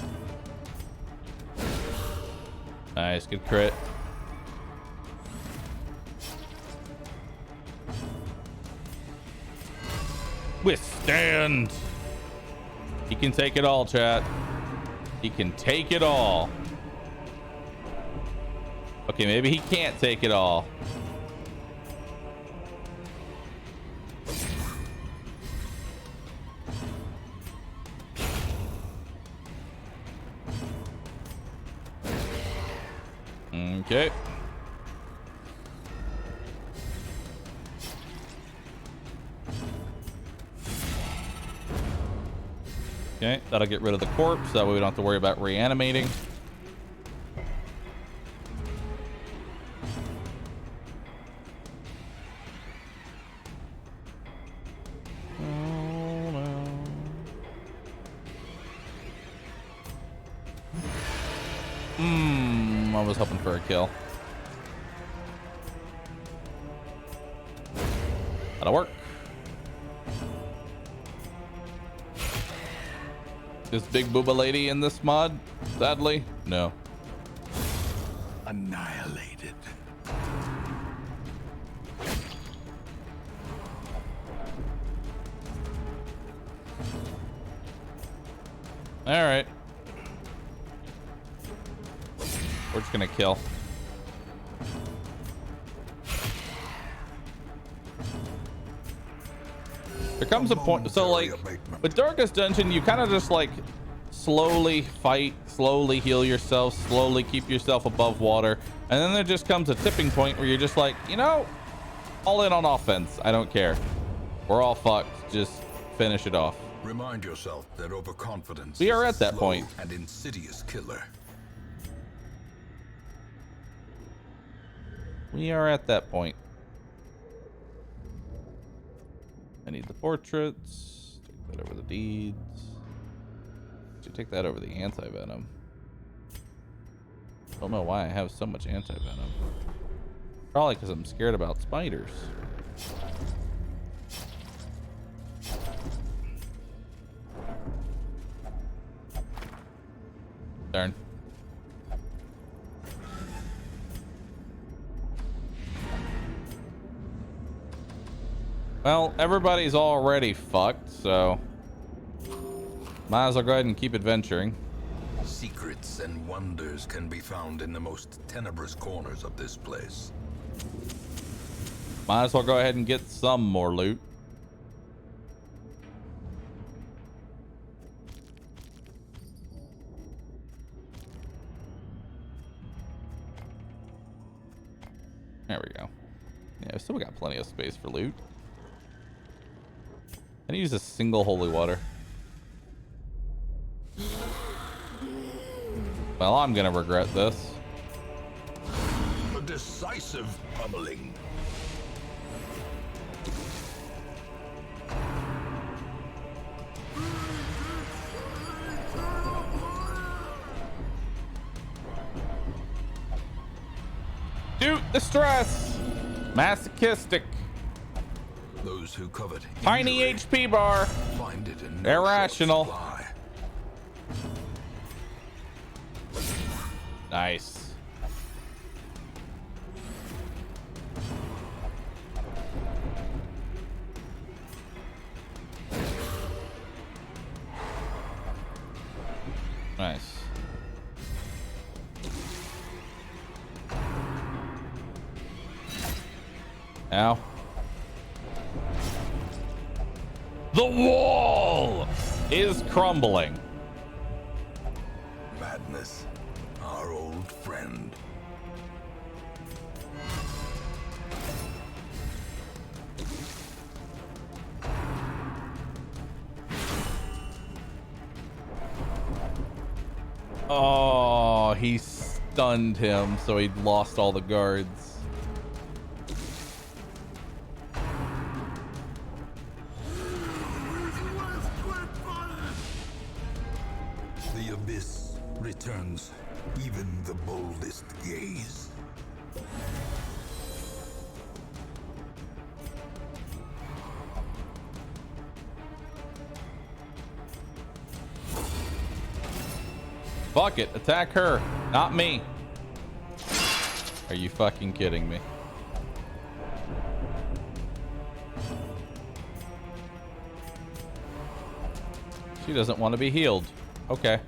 Nice, good crit. Withstand. He can take it all, chat. He can take it all. Okay, maybe he can't take it all. Okay. Okay, that'll get rid of the corpse. That way we don't have to worry about reanimating. I was hoping for a kill. That'll work. Is Big Booba Lady in this mod? Sadly, no. Annihilated. All right. We're just gonna kill. There comes a point, so like with Darkest Dungeon, you kind of just like slowly fight, slowly heal yourself, slowly keep yourself above water. And then there just comes a tipping point where you're just like, you know, all in on offense. I don't care. We're all fucked. Just finish it off. Remind yourself that overconfidence We are is at that a slow point. and insidious killer. We are at that point. I need the portraits. Take that over the deeds. Should take that over the anti-venom. Don't know why I have so much anti-venom. Probably because I'm scared about spiders. Darn. Well, everybody's already fucked, so might as well go ahead and keep adventuring. Secrets and wonders can be found in the most tenebrous corners of this place. Might as well go ahead and get some more loot. There we go. Yeah, we still got plenty of space for loot. I use a single holy water. Well, I'm gonna regret this. A decisive pummeling. Dude, the stress! Masochistic. Those who covet Tiny injury HP bar. find it in no Irrational. short supply. Nice. Nice. Now. The wall is crumbling. Madness, our old friend. Oh, he stunned him, so he lost all the guards. The abyss returns even the boldest gaze. Fuck it, attack her, not me. Are you fucking kidding me? She doesn't want to be healed. Okay.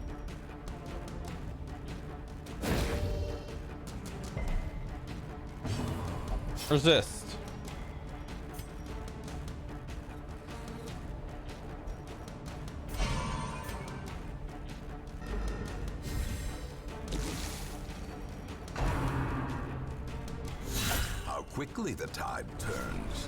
Resist. How quickly the tide turns.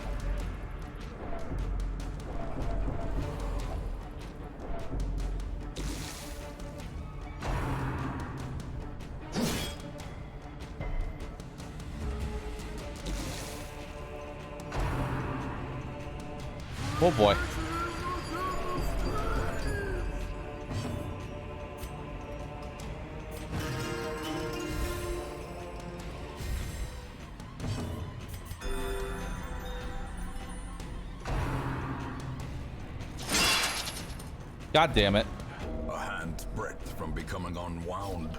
Oh boy. God damn it. A hand's breadth from becoming unwound.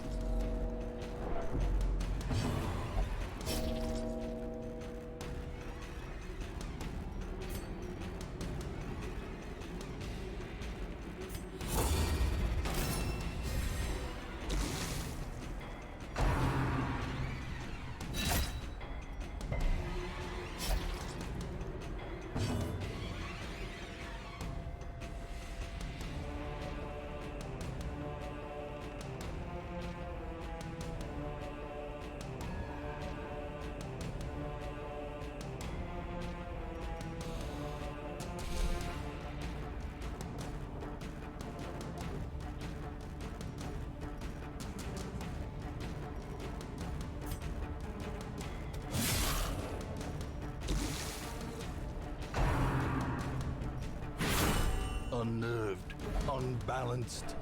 unnerved, unbalanced.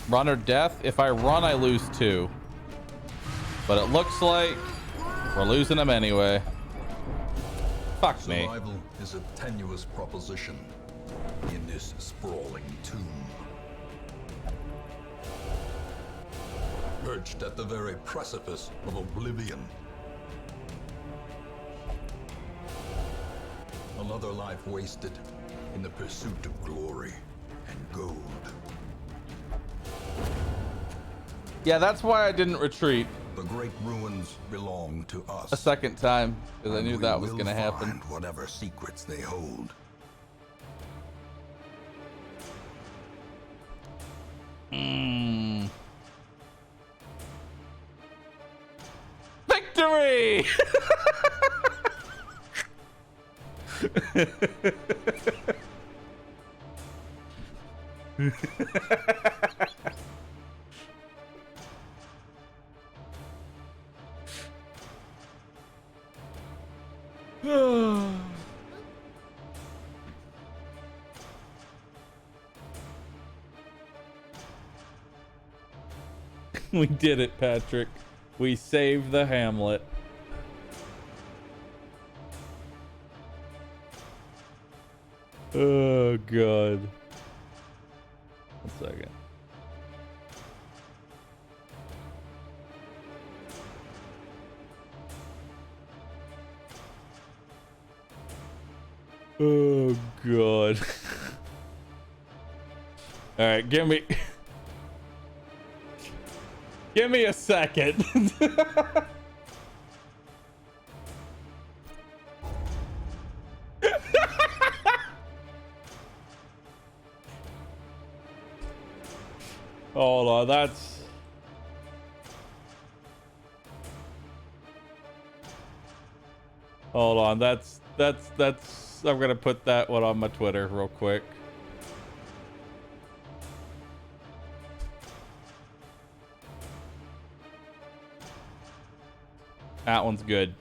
Run or death? If I run, I lose 2. But it looks like we're losing them anyway. Fuck me. Survival is a tenuous proposition in this sprawling tomb. Perched at the very precipice of oblivion. Another life wasted in the pursuit of glory and gold. Yeah, that's why I didn't retreat The great ruins belong to us. a second time, because I and knew we that was will going to happen. find whatever secrets they hold. Victory! We did it, Patrick. We saved the hamlet. Oh, God. 1 second. Oh, God. All right, give me a second. Hold on, hold on, that's I'm gonna put that one on my Twitter real quick. That one's good.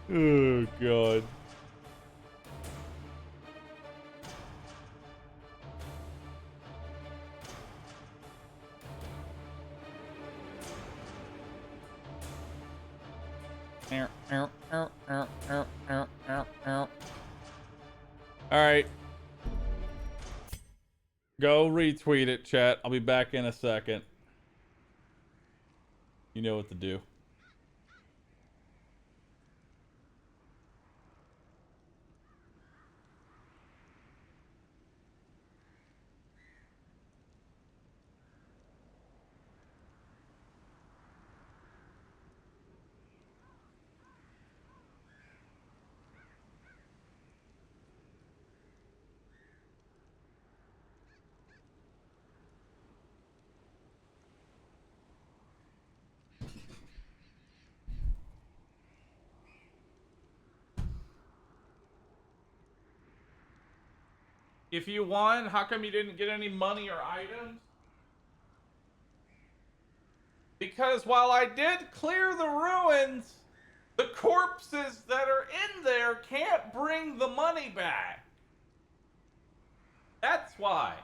Oh, God. All right. Go retweet it, chat. I'll be back in a second. You know what to do. If you won, how come you didn't get any money or items? Because while I did clear the ruins, the corpses that are in there can't bring the money back. That's why.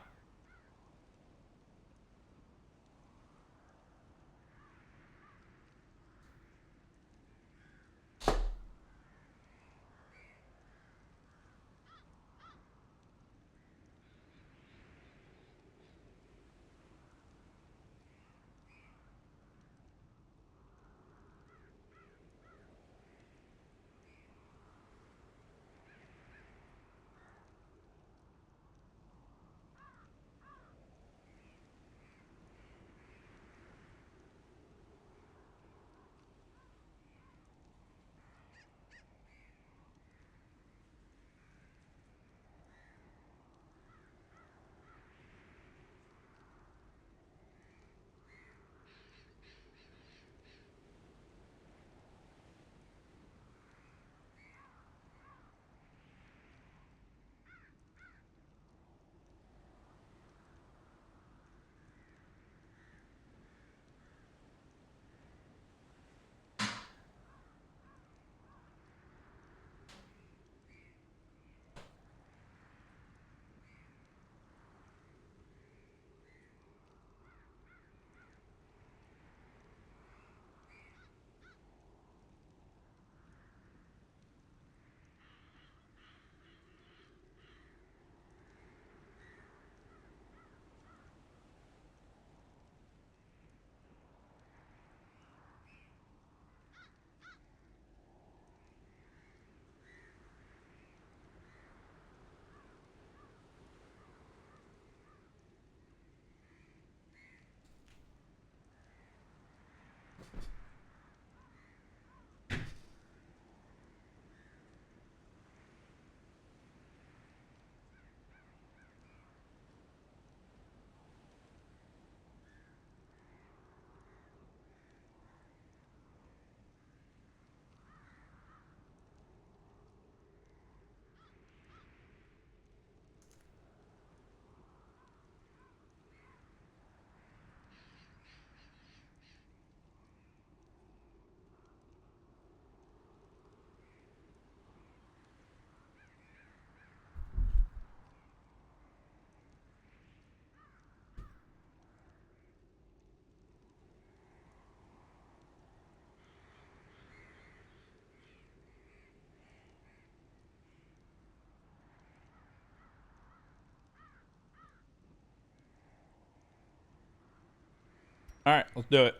All right, let's do it.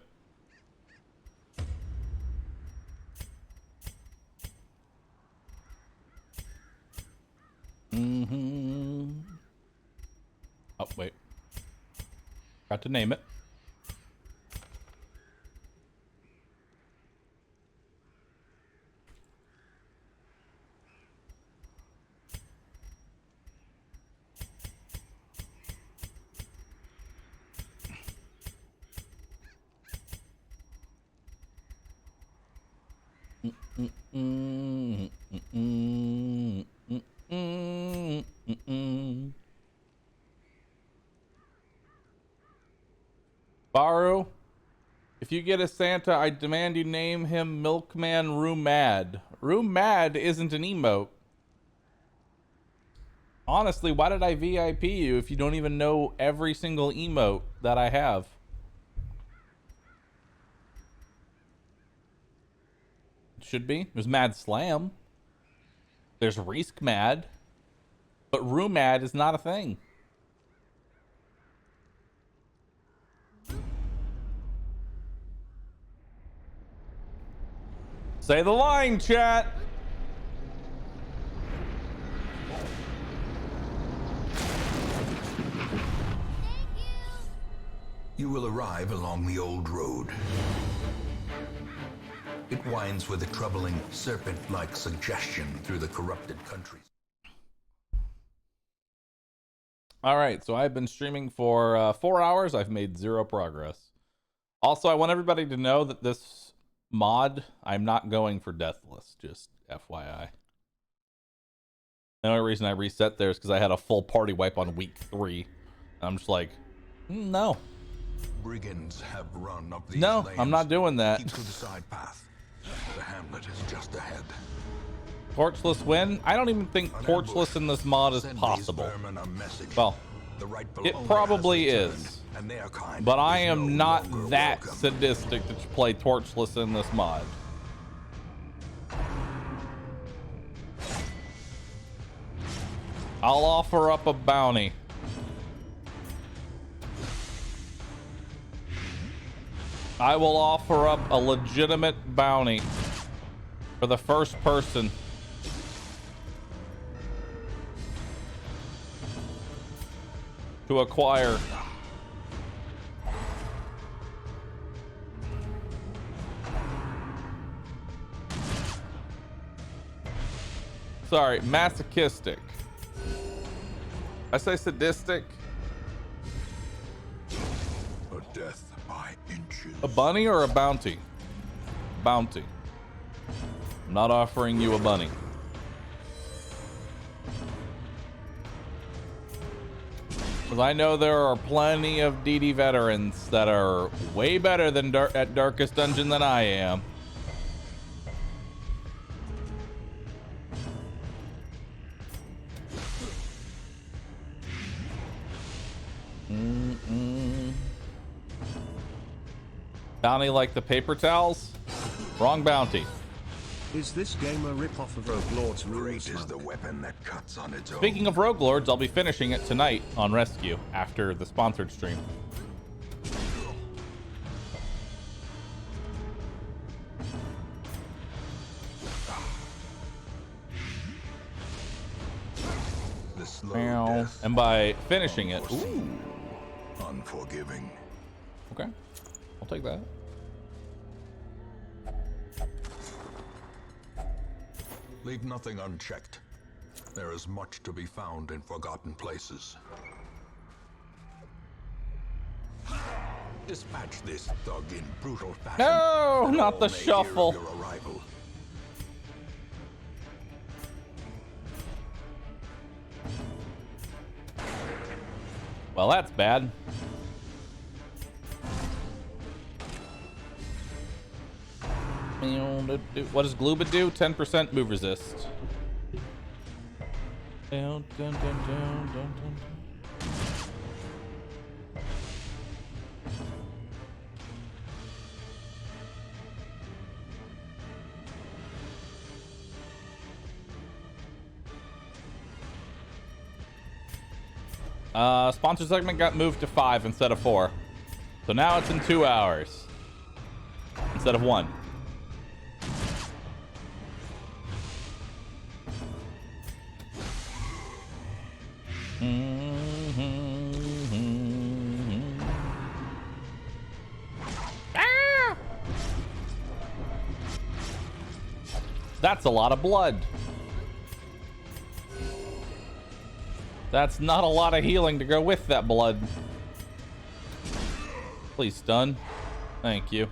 Oh, wait. Got to name it. Bahroo, if you get a Santa, I demand you name him Milkman Room Mad. Room Mad isn't an emote. Honestly, why did I VIP you if you don't even know every single emote that I have? Should be. There's Mad Slam. There's Risk Mad. But Room Mad is not a thing. Say the line, chat. You will arrive along the old road. It winds with a troubling serpent-like suggestion through the corrupted countries. All right, so I've been streaming for 4 hours. I've made 0 progress. Also, I want everybody to know that this mod, I'm not going for Deathless, just FYI. The only reason I reset there is because I had a full party wipe on week 3. I'm just like, no. Brigands have run up these No, lanes. I'm not doing that. Keep to the side path. The hamlet is just ahead. Torchless win? I don't even think torchless in this mod is Send these possible. vermin a message. Well, The rightful it owner probably has returned, is. and their kind But I is am no not longer that welcome. sadistic to play torchless in this mod. I'll offer up a bounty. I will offer up a legitimate bounty for the first person to acquire. Sorry, masochistic. I say sadistic. A death by inches. A bunny or a bounty? Bounty. I'm not offering you a bunny. Because I know there are plenty of DD veterans that are way better than at Darkest Dungeon than I am. Bounty like the paper towels? Wrong bounty. Is this game a rip-off of Rogue Lord's Great rules? is the weapon that cuts on its own. Speaking of Rogue Lords, I'll be finishing it tonight on Rescue after the sponsored stream. The slow death, And by finishing it, unforeseen, unforgiving. okay, I'll take that. Leave nothing unchecked. There is much to be found in forgotten places. Dispatch this thug in brutal fashion. No, and not all the may hear of shuffle. your arrival. Well, that's bad. What does Glooba do? 10% move resist. Dun, dun, dun, dun, dun, dun. Sponsor segment got moved to 5 instead of 4. So now it's in 2 hours instead of 1. Ah! That's a lot of blood. That's not a lot of healing to go with that blood. Please stun. Thank you.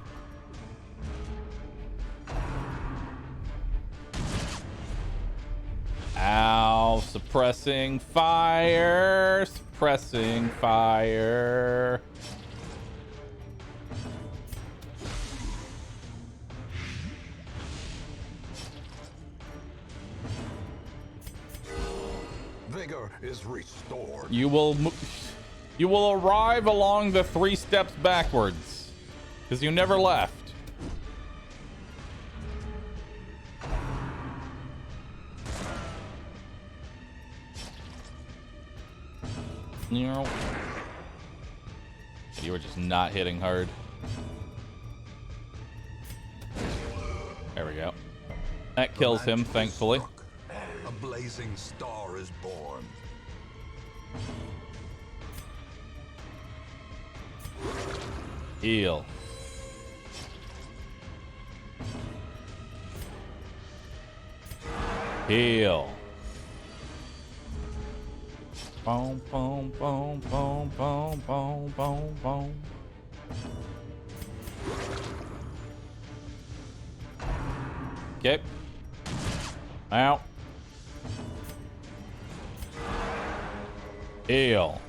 Ow, suppressing fire, suppressing fire. Vigor is restored. You will arrive along the 3 steps backwards, because you never left. You were just not hitting hard. There we go. That kills him, thankfully. A blazing star is born. Heal. Heal. Boom, boom, boom, boom, boom, boom, boom, boom. Okay. Out. Heal.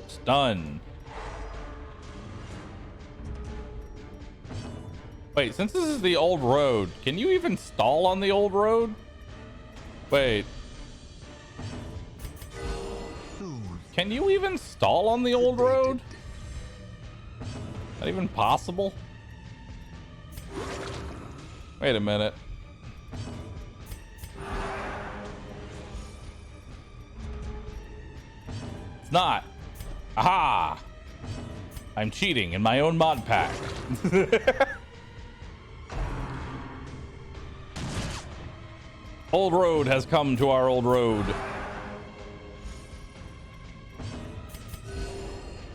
Stun. Wait, since this is the old road, can you even stall on the old road? Wait. Can you even stall on the old road? Not even possible? Wait a minute. It's not. Aha! I'm cheating in my own mod pack. Old road has come to our old road.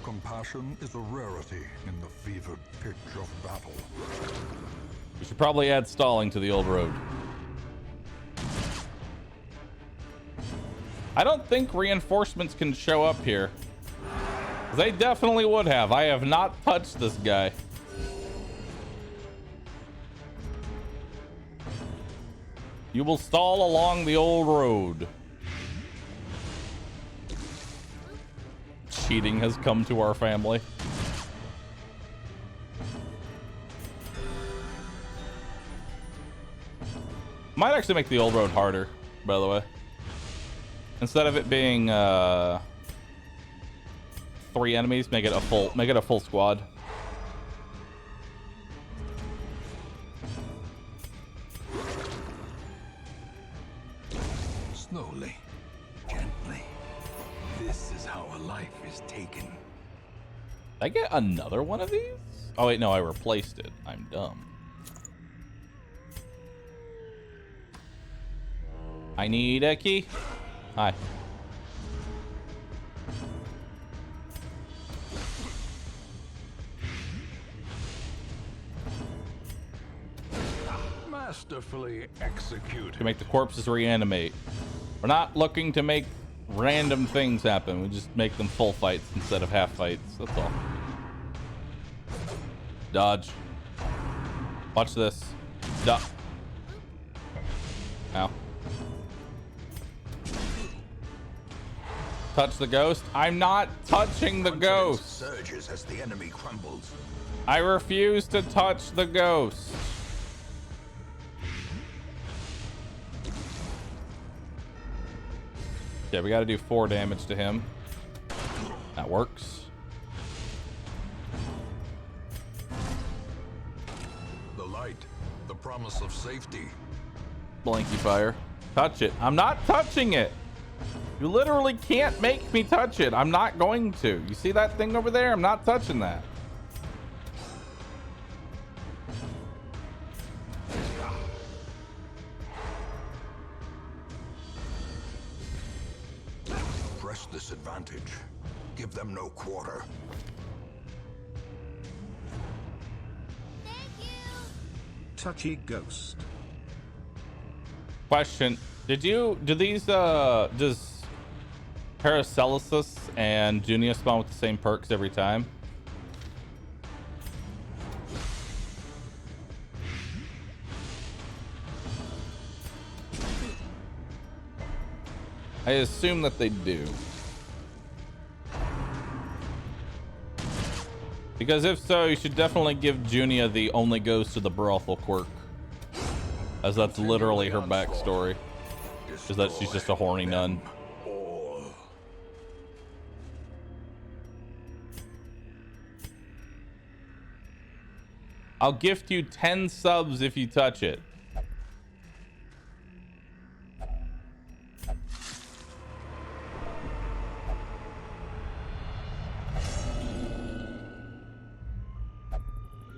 Compassion is a rarity in the fevered pitch of battle. We should probably add stalling to the old road. I don't think reinforcements can show up here. They definitely would have. I have not touched this guy. You will stall along the old road. Cheating has come to our family. Might actually make the old road harder, by the way. Instead of it being 3 enemies, make it a full squad. Slowly, gently. This is how a life is taken. Did I get another one of these? Oh wait, no, I replaced it. I'm dumb. I need a key. Hi. Masterfully executed. To make the corpses reanimate. We're not looking to make random things happen. We just make them full fights instead of half fights. That's all. Dodge. Watch this. Duck. Ow. Touch the ghost. I'm not touching the ghost. Surges as the enemy crumbles. I refuse to touch the ghost. Yeah, we got to do 4 damage to him. That works. The light, the promise of safety. Blanky fire. Touch it. I'm not touching it. You literally can't make me touch it. I'm not going to. You see that thing over there? I'm not touching that. Press this advantage. Give them no quarter. Thank you. Touchy ghost. Question. Do these, does Paracelsus and Junia spawn with the same perks every time? I assume that they do. Because if so, you should definitely give Junia the only goes to the brothel quirk. As that's literally her backstory. Is that she's just a horny nun. I'll gift you 10 subs if you touch it.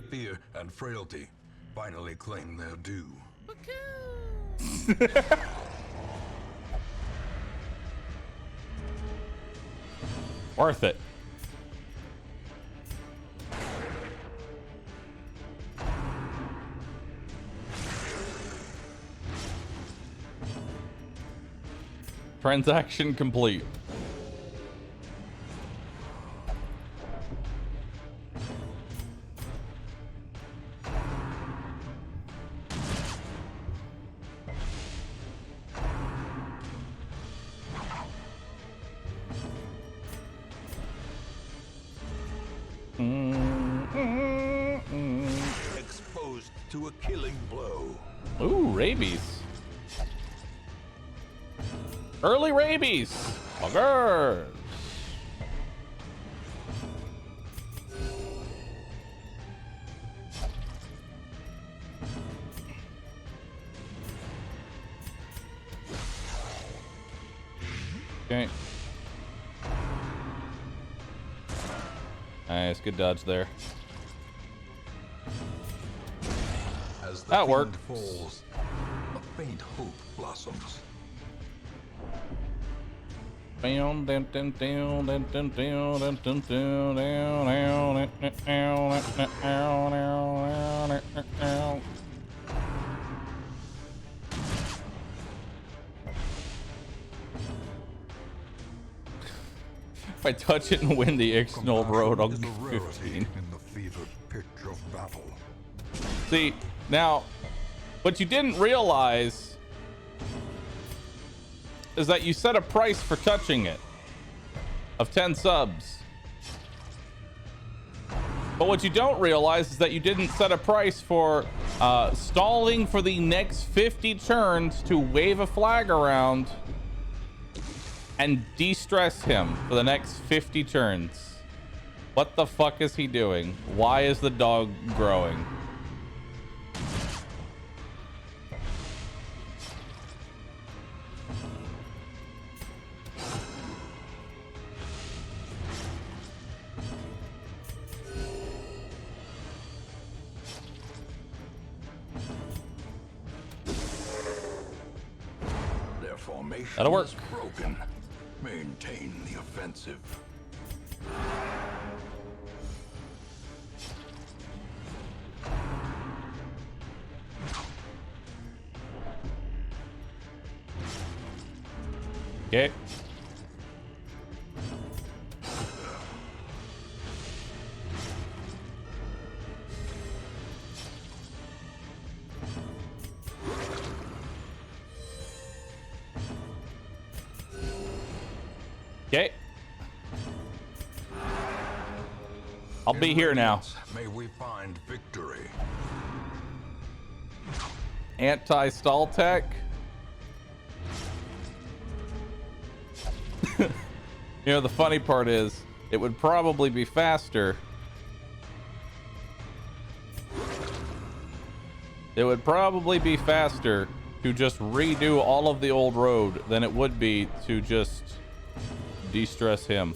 Fear and frailty finally claim their due. Worth it. Transaction complete. Exposed to a killing blow. Ooh, rabies. Early rabies. Buggers. Okay. Nice, good dodge there. As the That fiend worked. falls, a faint hope blossoms. If I touch it and win the Ixnal Road, I'll Is get a rarity 15. in the fevered pitch of battle. See, now, what you didn't realize is that you set a price for touching it of 10 subs. But what you don't realize is that you didn't set a price for stalling for the next 50 turns to wave a flag around and de-stress him for the next 50 turns. What the fuck is he doing? Why is the dog growing? Their formation That'll work. is broken. Maintain the offensive. Okay. Okay. I'll be here now. May we find victory. Anti-stall tech. You know, the funny part is, it would probably be faster. It would probably be faster to just redo all of the old road than it would be to just de-stress him.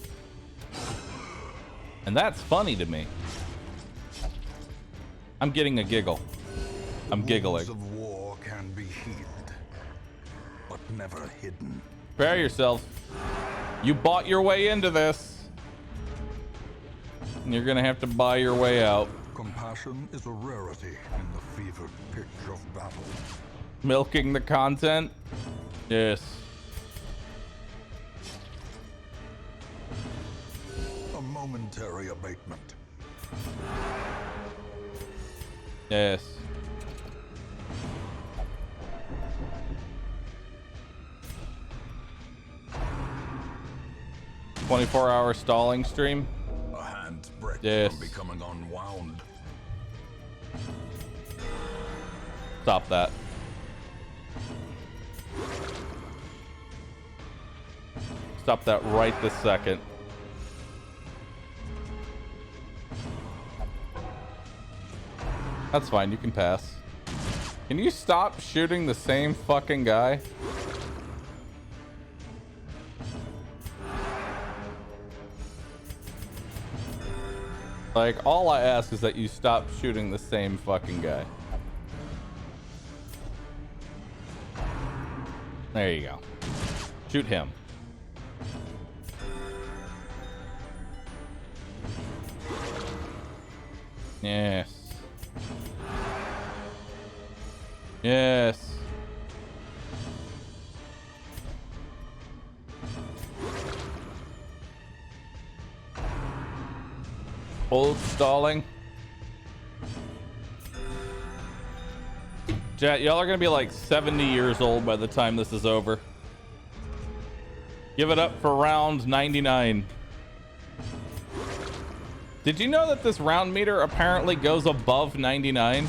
And that's funny to me. I'm getting a giggle. I'm giggling. Wounds of war can be healed, but never hidden. Prepare yourself. You bought your way into this. And you're gonna have to buy your way out. Compassion is a rarity in the fevered pitch of battle. Milking the content? Yes. A momentary abatement. Yes. "24-hour stalling stream." A hand's breadth Yes. from becoming unwound. Stop that. Stop that right this second. That's fine, you can pass. Can you stop shooting the same fucking guy? Like, all I ask is that you stop shooting the same fucking guy. There you go. Shoot him. Yes. Yes. Old stalling. Chat, y'all are gonna be like 70 years old by the time this is over. Give it up for round 99. Did you know that this round meter apparently goes above 99?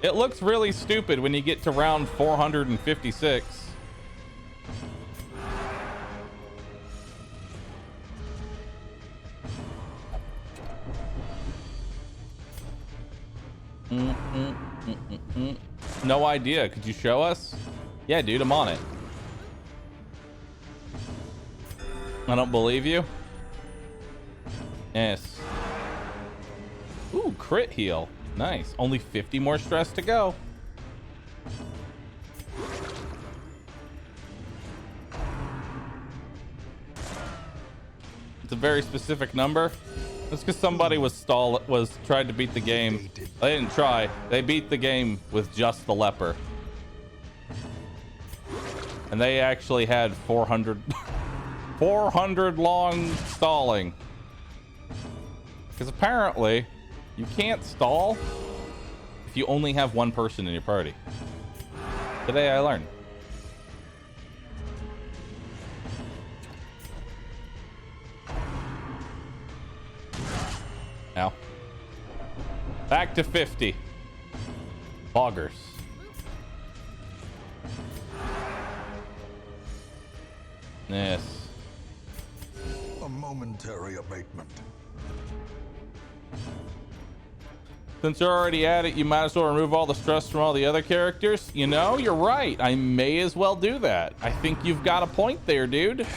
It looks really stupid when you get to round 456. No idea. Could you show us? Yeah, dude, I'm on it. I don't believe you. Yes. Ooh, crit heal. Nice. Only 50 more stress to go. It's a very specific number. That's because somebody was tried to beat the game. They didn't try. They beat the game with just the leper. And they actually had 400 400 long stalling. Because apparently you can't stall if you only have one person in your party. Today I learned. Now, back to 50. Boggers. Yes. A momentary abatement. Since you're already at it, you might as well remove all the stress from all the other characters. You know, you're right. I may as well do that. I think you've got a point there, dude.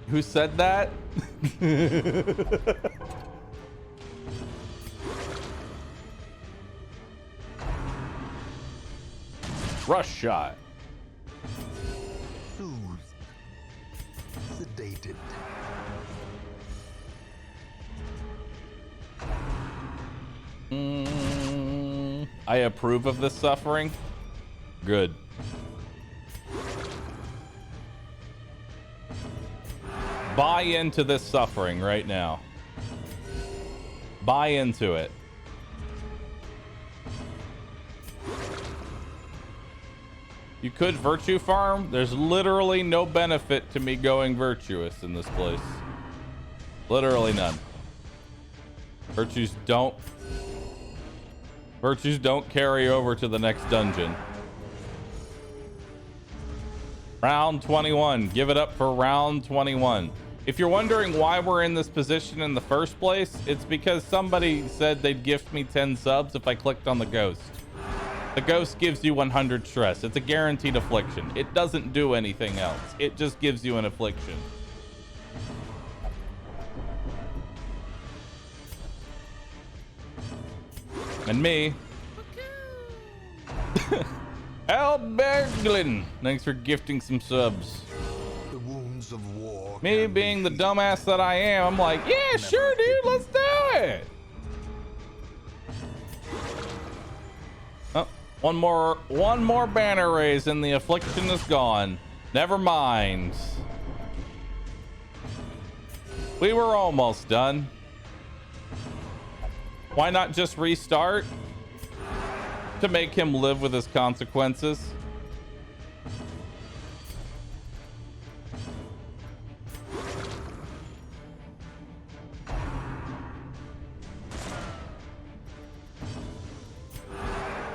Who said that? Rush shot. Soothed. Sedated. I approve of this suffering. Good. Buy into this suffering right now. Buy into it. You could virtue farm. There's literally no benefit to me going virtuous in this place. Literally none. Virtues don't carry over to the next dungeon. Round 21. Give it up for round 21. If you're wondering why we're in this position in the first place, it's because somebody said they'd gift me 10 subs if I clicked on the ghost. The ghost gives you 100 stress. It's a guaranteed affliction. It doesn't do anything else. It just gives you an affliction. And me. Al Berglin, thanks for gifting some subs. The wounds of war. Me being the dumbass that I am, I'm like, yeah, sure, dude, let's do it. Oh, one more banner raise and the affliction is gone. Never mind. We were almost done. Why not just restart? To make him live with his consequences.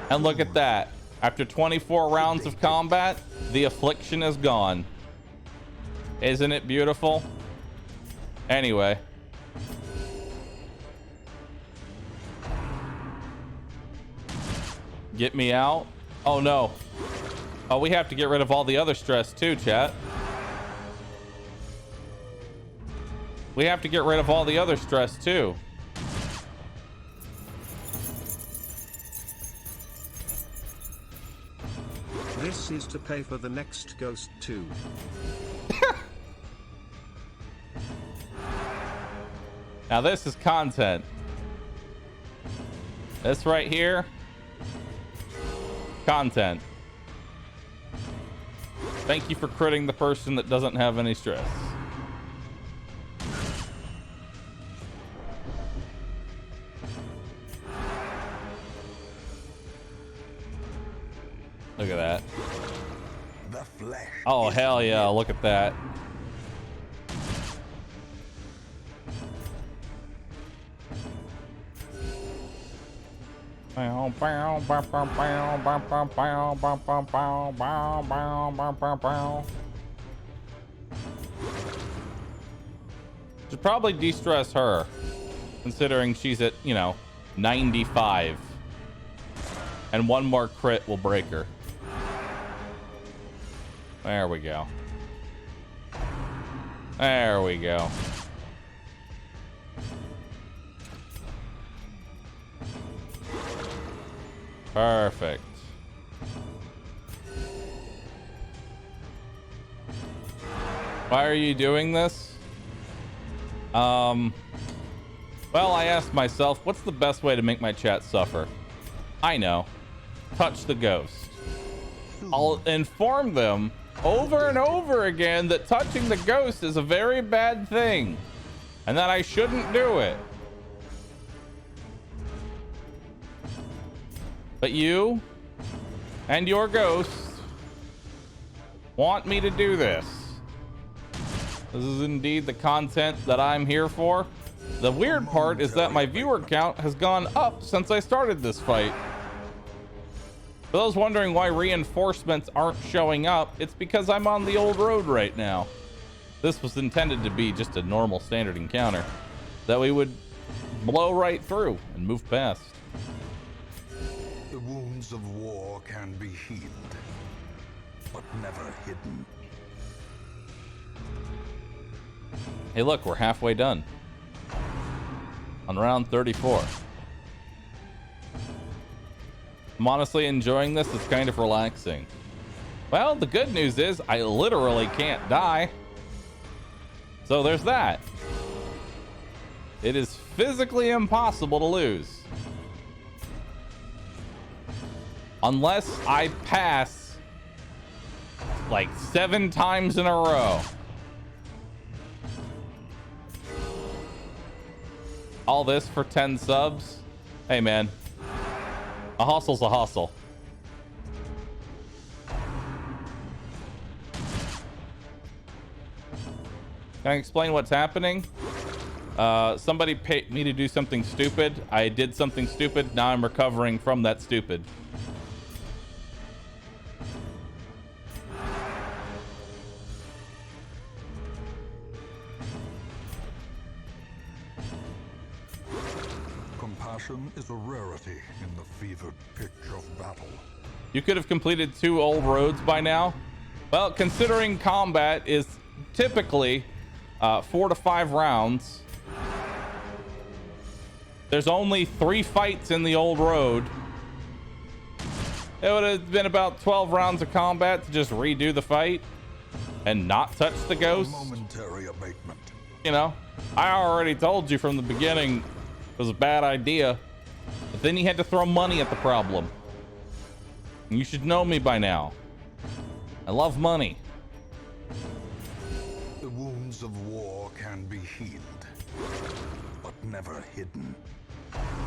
And look at that. After 24 rounds of combat, the affliction is gone. Isn't it beautiful? Anyway. Get me out. Oh no. Oh, we have to get rid of all the other stress too, chat. We have to get rid of all the other stress too. This is to pay for the next Ghost 2. Now this is content. This right here. Content. Thank you for critting the person that doesn't have any stress. Look at that. The flesh. Oh, hell yeah. Look at that. Should probably de-stress her, considering she's at, 95. And one more crit will break her. There we go. There we go. Perfect. Why are you doing this? Well, I asked myself, what's the best way to make my chat suffer? I know. Touch the ghost. I'll inform them over and over again that touching the ghost is a very bad thing and that I shouldn't do it. But you and your ghost want me to do this. This is indeed the content that I'm here for. The weird part is that my viewer count has gone up since I started this fight. For those wondering why reinforcements aren't showing up, it's because I'm on the old road right now. This was intended to be just a normal standard encounter that we would blow right through and move past. The wounds of war can be healed, but never hidden. Hey, look, we're halfway done. On round 34. I'm honestly enjoying this. It's kind of relaxing. Well, the good news is I literally can't die. So there's that. It is physically impossible to lose. Unless I pass like 7 times in a row. All this for 10 subs? Hey man, a hustle's a hustle. Can I explain what's happening? Somebody paid me to do something stupid. I did something stupid. Now I'm recovering from that stupid. Compassion is a rarity in the fevered pitch of battle. You could have completed 2 old roads by now. Well, considering combat is typically 4 to 5 rounds, there's only 3 fights in the old road. It would have been about 12 rounds of combat to just redo the fight and not touch the ghost. Momentary abatement. You know, I already told you from the beginning it was a bad idea, but then you had to throw money at the problem. And you should know me by now. I love money. The wounds of war can be healed, but never hidden.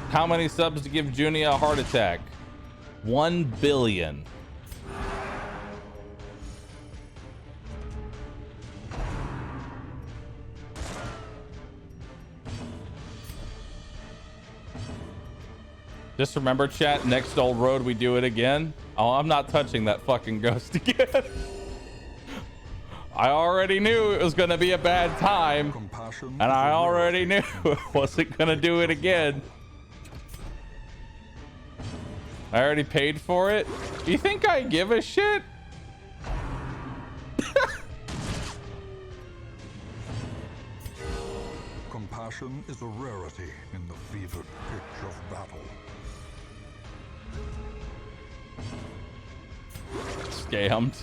How many subs to give Junia a heart attack? 1 billion. Just remember, chat, next old road we do it again. Oh, I'm not touching that fucking ghost again. I already knew it was going to be a bad time. Compassion And is I a already rarity. knew I wasn't going to do it again. I already paid for it. You think I give a shit? Compassion is a rarity in the fevered pitch of battle. Scammed.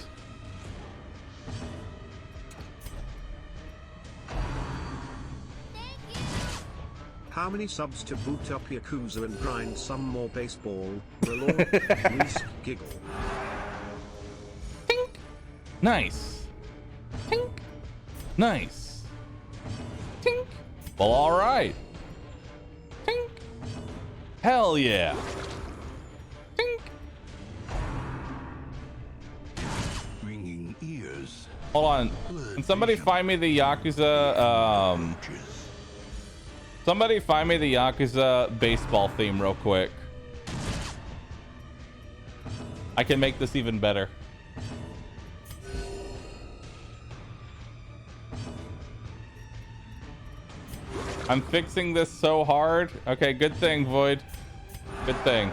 How many subs to boot up Yakuza and grind some more baseball? Relore, Reese, giggle. Tink. Nice. Tink. Nice. Tink. Well, all right. Tink. Hell yeah. Tink. Ringing ears. Hold on. Can somebody find me the Yakuza, somebody find me the Yakuza baseball theme real quick. I can make this even better. I'm fixing this so hard. Okay, good thing, Void. Good thing.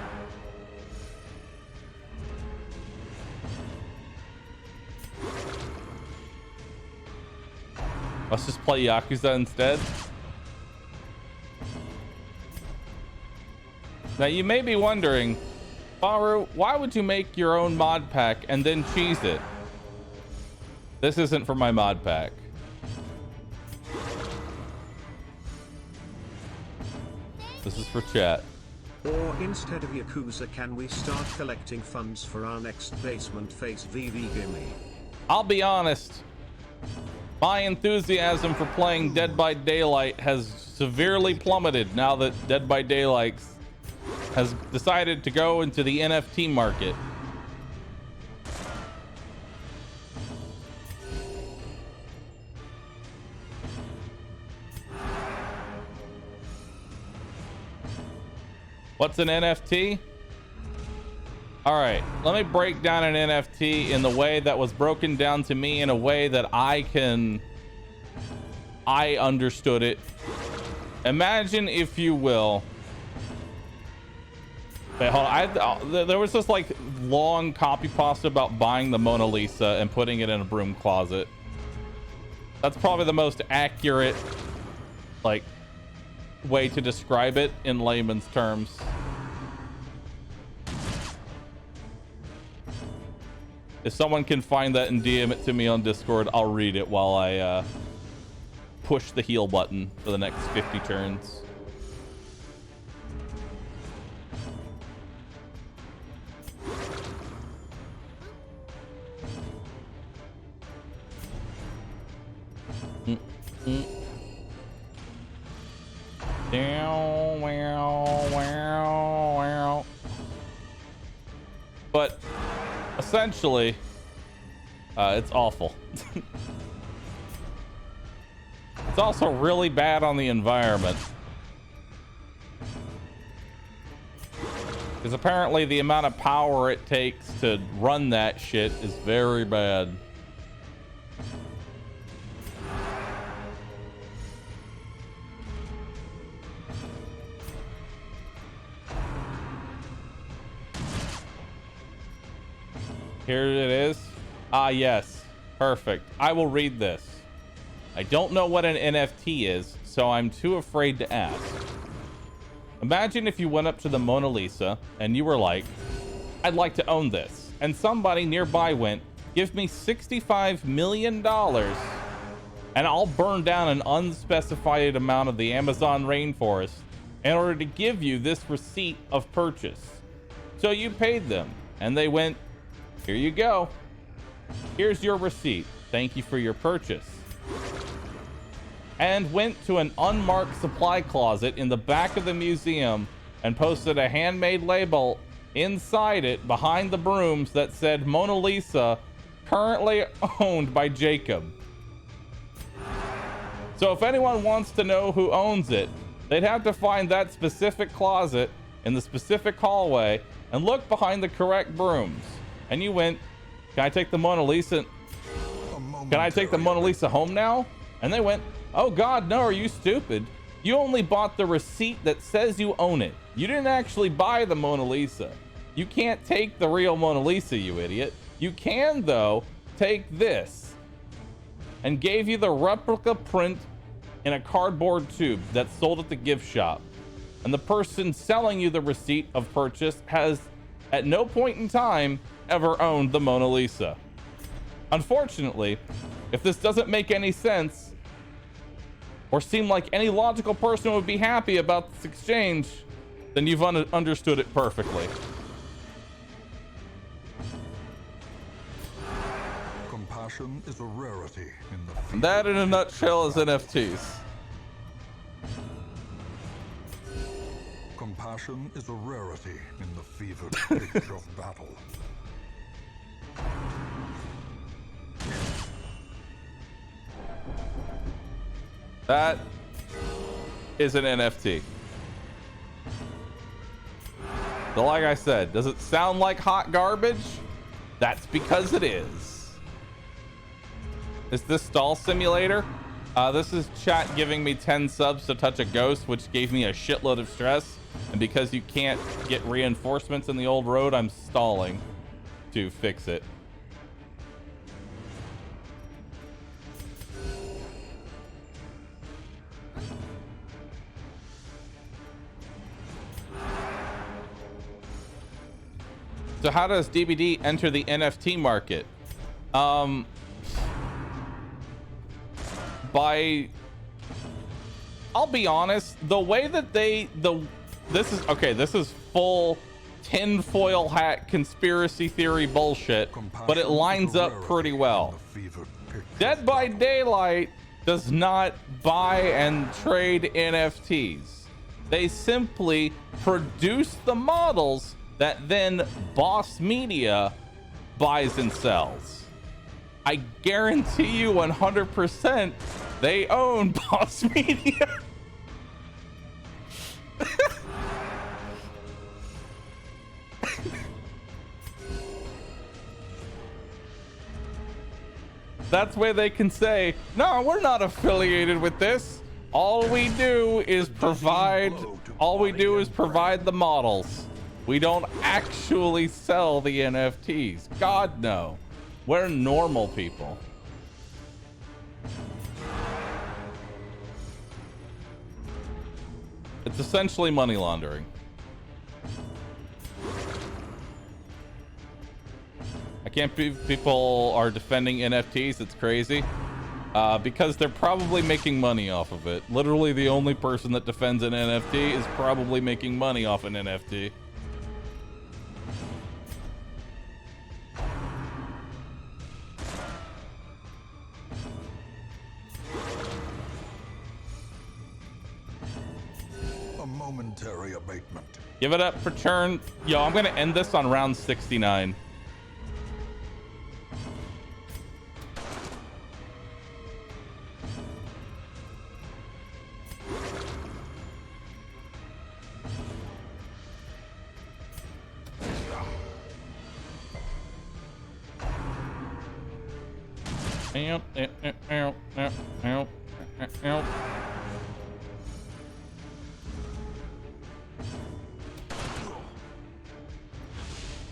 Let's just play Yakuza instead. Now you may be wondering, Bahroo, why would you make your own mod pack and then cheese it? This isn't for my mod pack. This is for chat. Or instead of Yakuza, can we start collecting funds for our next basement face VV gimme? I'll be honest. My enthusiasm for playing Dead by Daylight has severely plummeted now that Dead by Daylight has decided to go into the NFT market. What's an NFT? All right, let me break down an NFT in the way that was broken down to me in a way that I understood it. Imagine, if you will. Wait, hold on. There was this like long copy pasta about buying the Mona Lisa and putting it in a broom closet. That's probably the most accurate like way to describe it in layman's terms. If someone can find that and DM it to me on Discord, I'll read it while I push the heal button for the next 50 turns. But essentially, it's awful. It's also really bad on the environment. Because apparently the amount of power it takes to run that shit is very bad. Here it is. Ah, yes. Perfect. I will read this. I don't know what an NFT is, so I'm too afraid to ask. Imagine if you went up to the Mona Lisa and you were like, I'd like to own this. And somebody nearby went, give me $65 million and I'll burn down an unspecified amount of the Amazon rainforest in order to give you this receipt of purchase. So you paid them and they went, here you go. Here's your receipt. Thank you for your purchase. And went to an unmarked supply closet in the back of the museum and posted a handmade label inside it behind the brooms that said Mona Lisa, currently owned by Jacob. So if anyone wants to know who owns it, they'd have to find that specific closet in the specific hallway and look behind the correct brooms. And you went, can I take the Mona Lisa? Can I take the Mona Lisa home now? And they went, oh God, no, are you stupid? You only bought the receipt that says you own it. You didn't actually buy the Mona Lisa. You can't take the real Mona Lisa, you idiot. You can, though, take this. And gave you the replica print in a cardboard tube that's sold at the gift shop. And the person selling you the receipt of purchase has, at no point in time, ever owned the Mona Lisa. Unfortunately, if this doesn't make any sense, or seem like any logical person would be happy about this exchange, then you've understood it perfectly. Compassion is a rarity in the field. And that, in a nutshell, is NFTs. Compassion is a rarity in the fevered pitch of battle. That is an NFT. But like I said, does it sound like hot garbage? That's because it is. Is this stall simulator? This is chat giving me 10 subs to touch a ghost, which gave me a shitload of stress. And because you can't get reinforcements in the old road, I'm stalling to fix it. So how does DBD enter the NFT market? I'll be honest, the way that this is full tinfoil hat conspiracy theory bullshit, but it lines up pretty well. Dead by Daylight does not buy and trade NFTs. They simply produce the models that then Boss Media buys and sells. I guarantee you 100% they own Boss Media. That's where they can say, no, we're not affiliated with this. All we do is provide the models. We don't actually sell the NFTs. God, no. We're normal people. It's essentially money laundering. I can't believe people are defending NFTs. It's crazy. Because they're probably making money off of it. Literally the only person that defends an NFT is probably making money off an NFT. A momentary abatement. Give it up for turn. Yo, I'm gonna end this on round 69.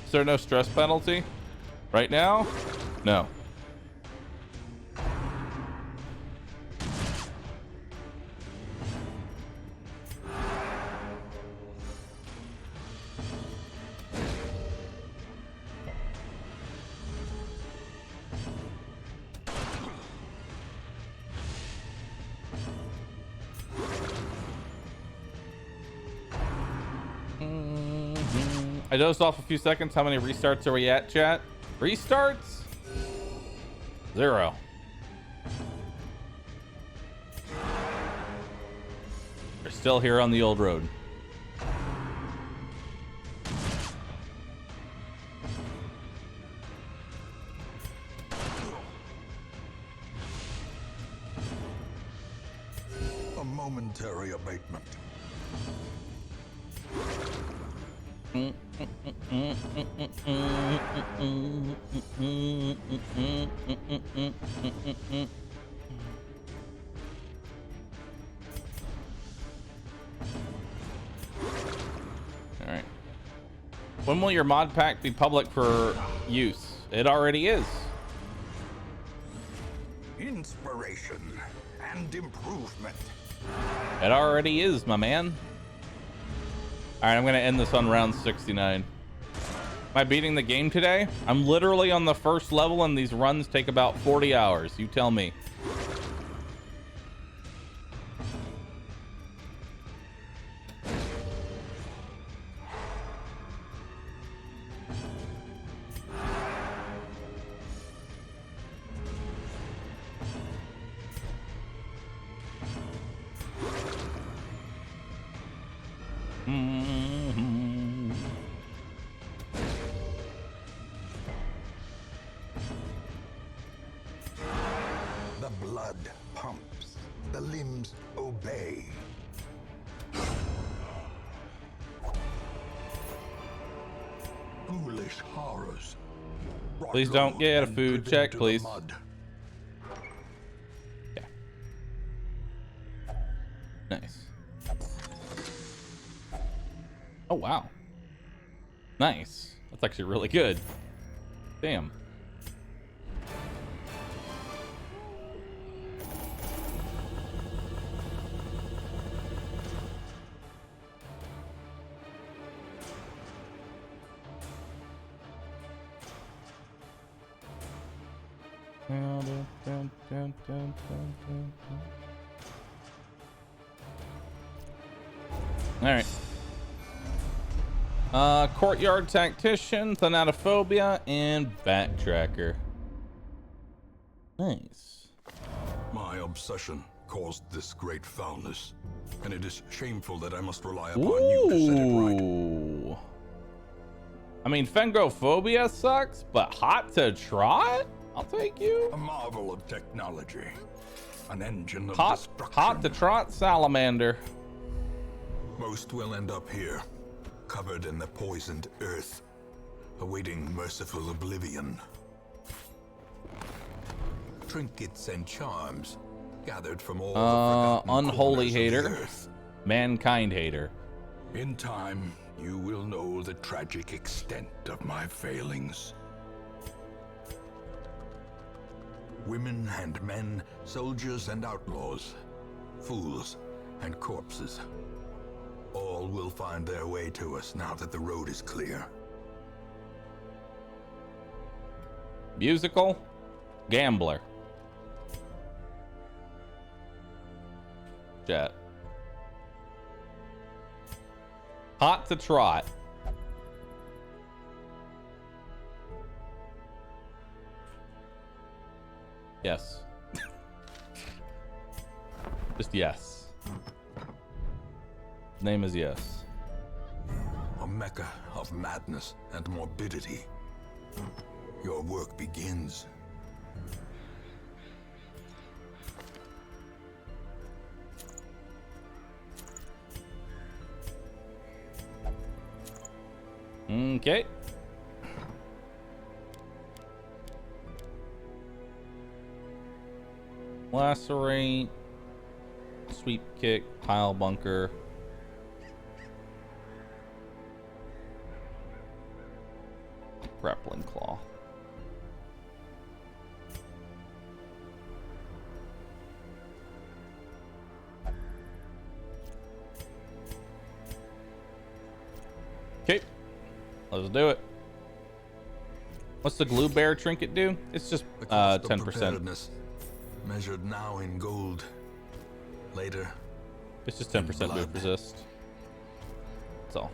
Is there no stress penalty? Right now? No. I dozed off a few seconds. How many restarts are we at, chat? Restarts? 0. We're still here on the old road. A momentary abatement. All right. When will your mod pack be public for use? It already is. Inspiration and improvement. It already is, my man. All right, I'm gonna end this on round 69. Am I beating the game today? I'm literally on the first level and these runs take about 40 hours. You tell me. The blood pumps. The limbs obey. Foolish horrors. Brought Please don't low get a and food driven check, to the please. mud. Yeah. Nice. Oh, wow. Nice. That's actually really good. Damn. All right. Courtyard Tactician, Thanatophobia, and Backtracker. Nice. My obsession caused this great foulness, and it is shameful that I must rely upon you to set it right. Ooh. I mean, Fengophobia sucks, but Hot to Trot? I'll take you. A marvel of technology. An engine of Hot destruction. to Trot Salamander. Most will end up here, covered in the poisoned earth, awaiting merciful oblivion. Trinkets and charms gathered from all the forgotten Unholy corners of the hater. earth. Mankind hater. In time, you will know the tragic extent of my failings. Women and men, soldiers and outlaws, fools and corpses. All will find their way to us now that the road is clear. Musical. Gambler. Chat. Hot to Trot. Yes. Just yes. Name is yes. A mecca of madness and morbidity. Your work begins. Okay. Lacerate. Sweep kick. Pile bunker. Grappling claw. Okay, let's do it. What's the glue bear trinket do? It's just The cost of 10%. preparedness, measured now in gold, later It's just 10% blood. move resist. That's all.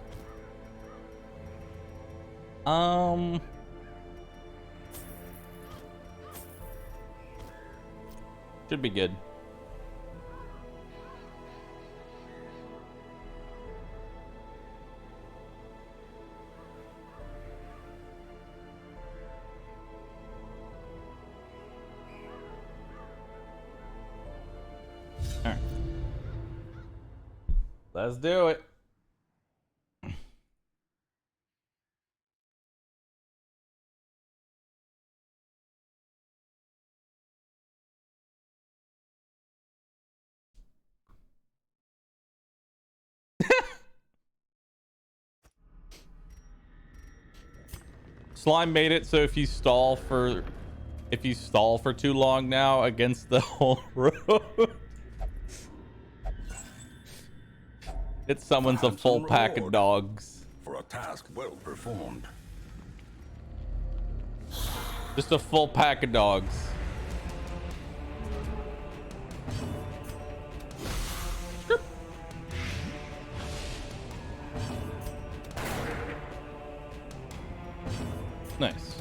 Should be good. All right. Let's do it. Slime made it so if you stall for too long now against the whole road, it summons a full pack of dogs. for a task well performed. Just a full pack of dogs. Nice.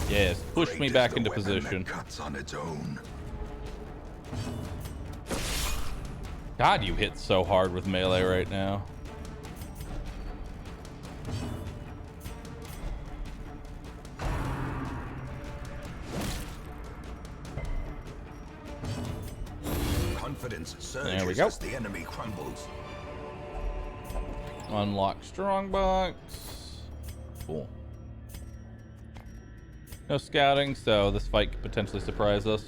Yes, push Great me is back the into weapon position. that cuts on its own. God, you hit so hard with melee right now. Confidence There we surges go. as the enemy crumbles. Unlock strongbox. Cool. No scouting, so this fight could potentially surprise us.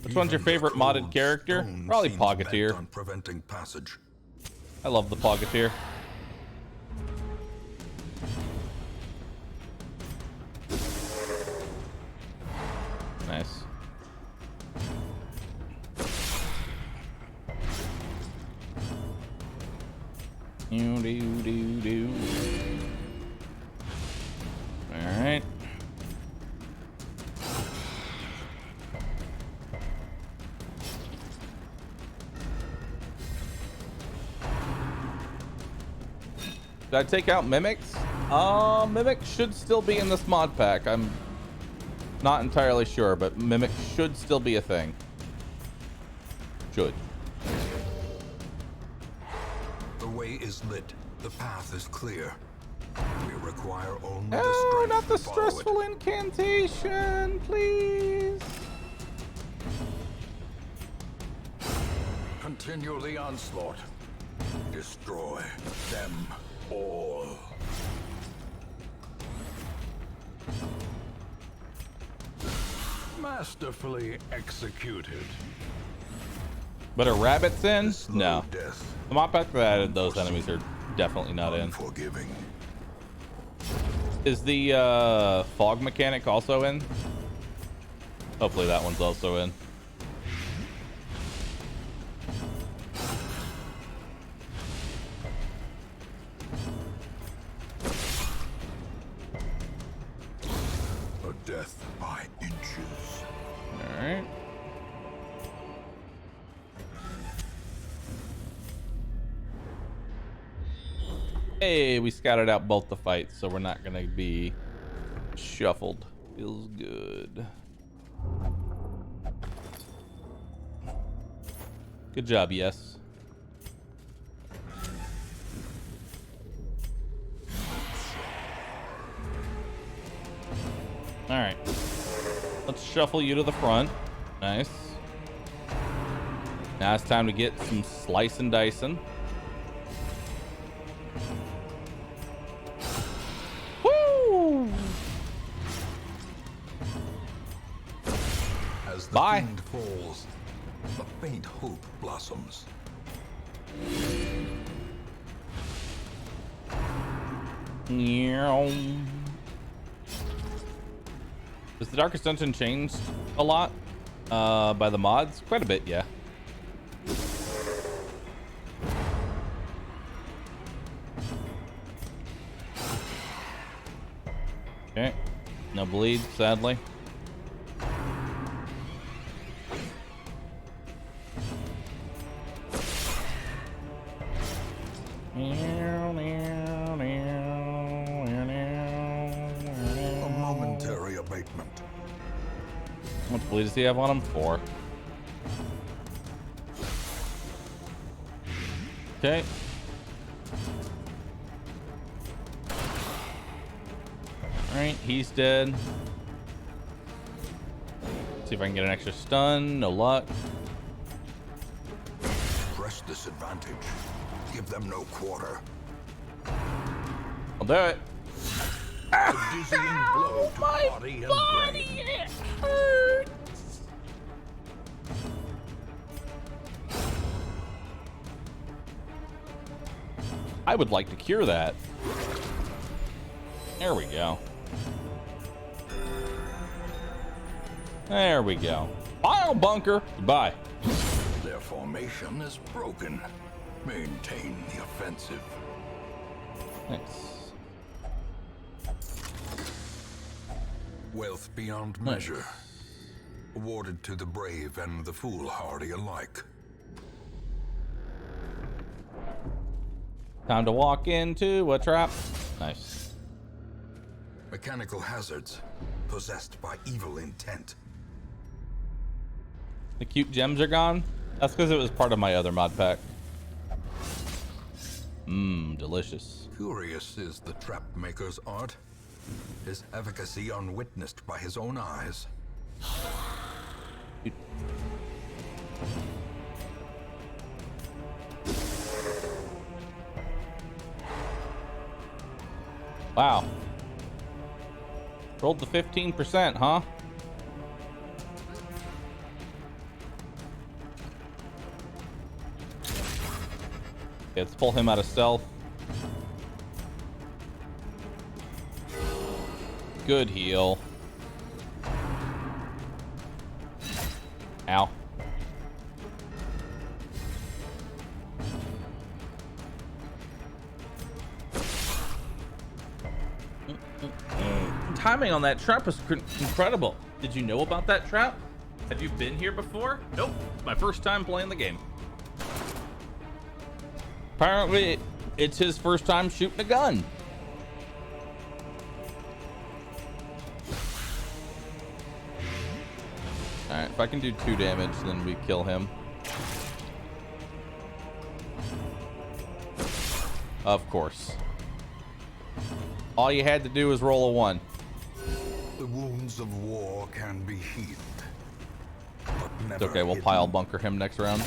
Which one's your Even the favorite modded cold character? stone Probably seems bent Pogateer. on preventing passage. I love the Pogateer. Nice. Do. All right. Did I take out mimics? Mimic should still be in this mod pack. I'm not entirely sure, but mimic should still be a thing. Should. The way is lit. The path is clear. We require only the Oh, strength not the to follow it. stressful incantation, please. Continue the onslaught. Destroy them all. Masterfully executed. But are rabbits in? Slow No. death. The mod pack that added those enemies are definitely not in. Unforgiving. Is the fog mechanic also in? Hopefully that one's also in. A death by inches. All right. Hey, we scouted out both the fights, so we're not gonna be shuffled. Feels good. Good job, yes. All right. Let's shuffle you to the front. Nice. Now it's time to get some slice and dicing. Woo! As the Bye. fiend falls, a faint hope blossoms. Meow. Has the Darkest Dungeon changed a lot by the mods? Quite a bit, yeah. Okay, no bleed, sadly. A momentary abatement. How much bleed does he have on him? 4. Okay. Alright, he's dead. See if I can get an extra stun. No luck. Press this advantage. Give them no quarter. I'll do it. A dizzying blow to body and brain. It hurts. I would like to cure that. There we go. There we go. File bunker. Goodbye. Their formation is broken. Maintain the offensive. Thanks. Wealth beyond measure. Awarded to the brave and the foolhardy alike. Time to walk into a trap. Nice. Mechanical hazards. Possessed by evil intent. The cute gems are gone. That's because it was part of my other mod pack. Mmm, delicious. Curious is the trap maker's art. His efficacy unwitnessed by his own eyes. Wow. Rolled the 15%, huh? Okay, let's pull him out of stealth. Good heal. Ow. Timing on that trap was incredible. Did you know about that trap? Have you been here before? Nope. It's my first time playing the game. Apparently, it's his first time shooting a gun. Alright, if I can do 2 damage, then we kill him. Of course. All you had to do was roll a 1. The wounds of war can be healed. But It's never okay, we'll hidden. pile bunker him next round.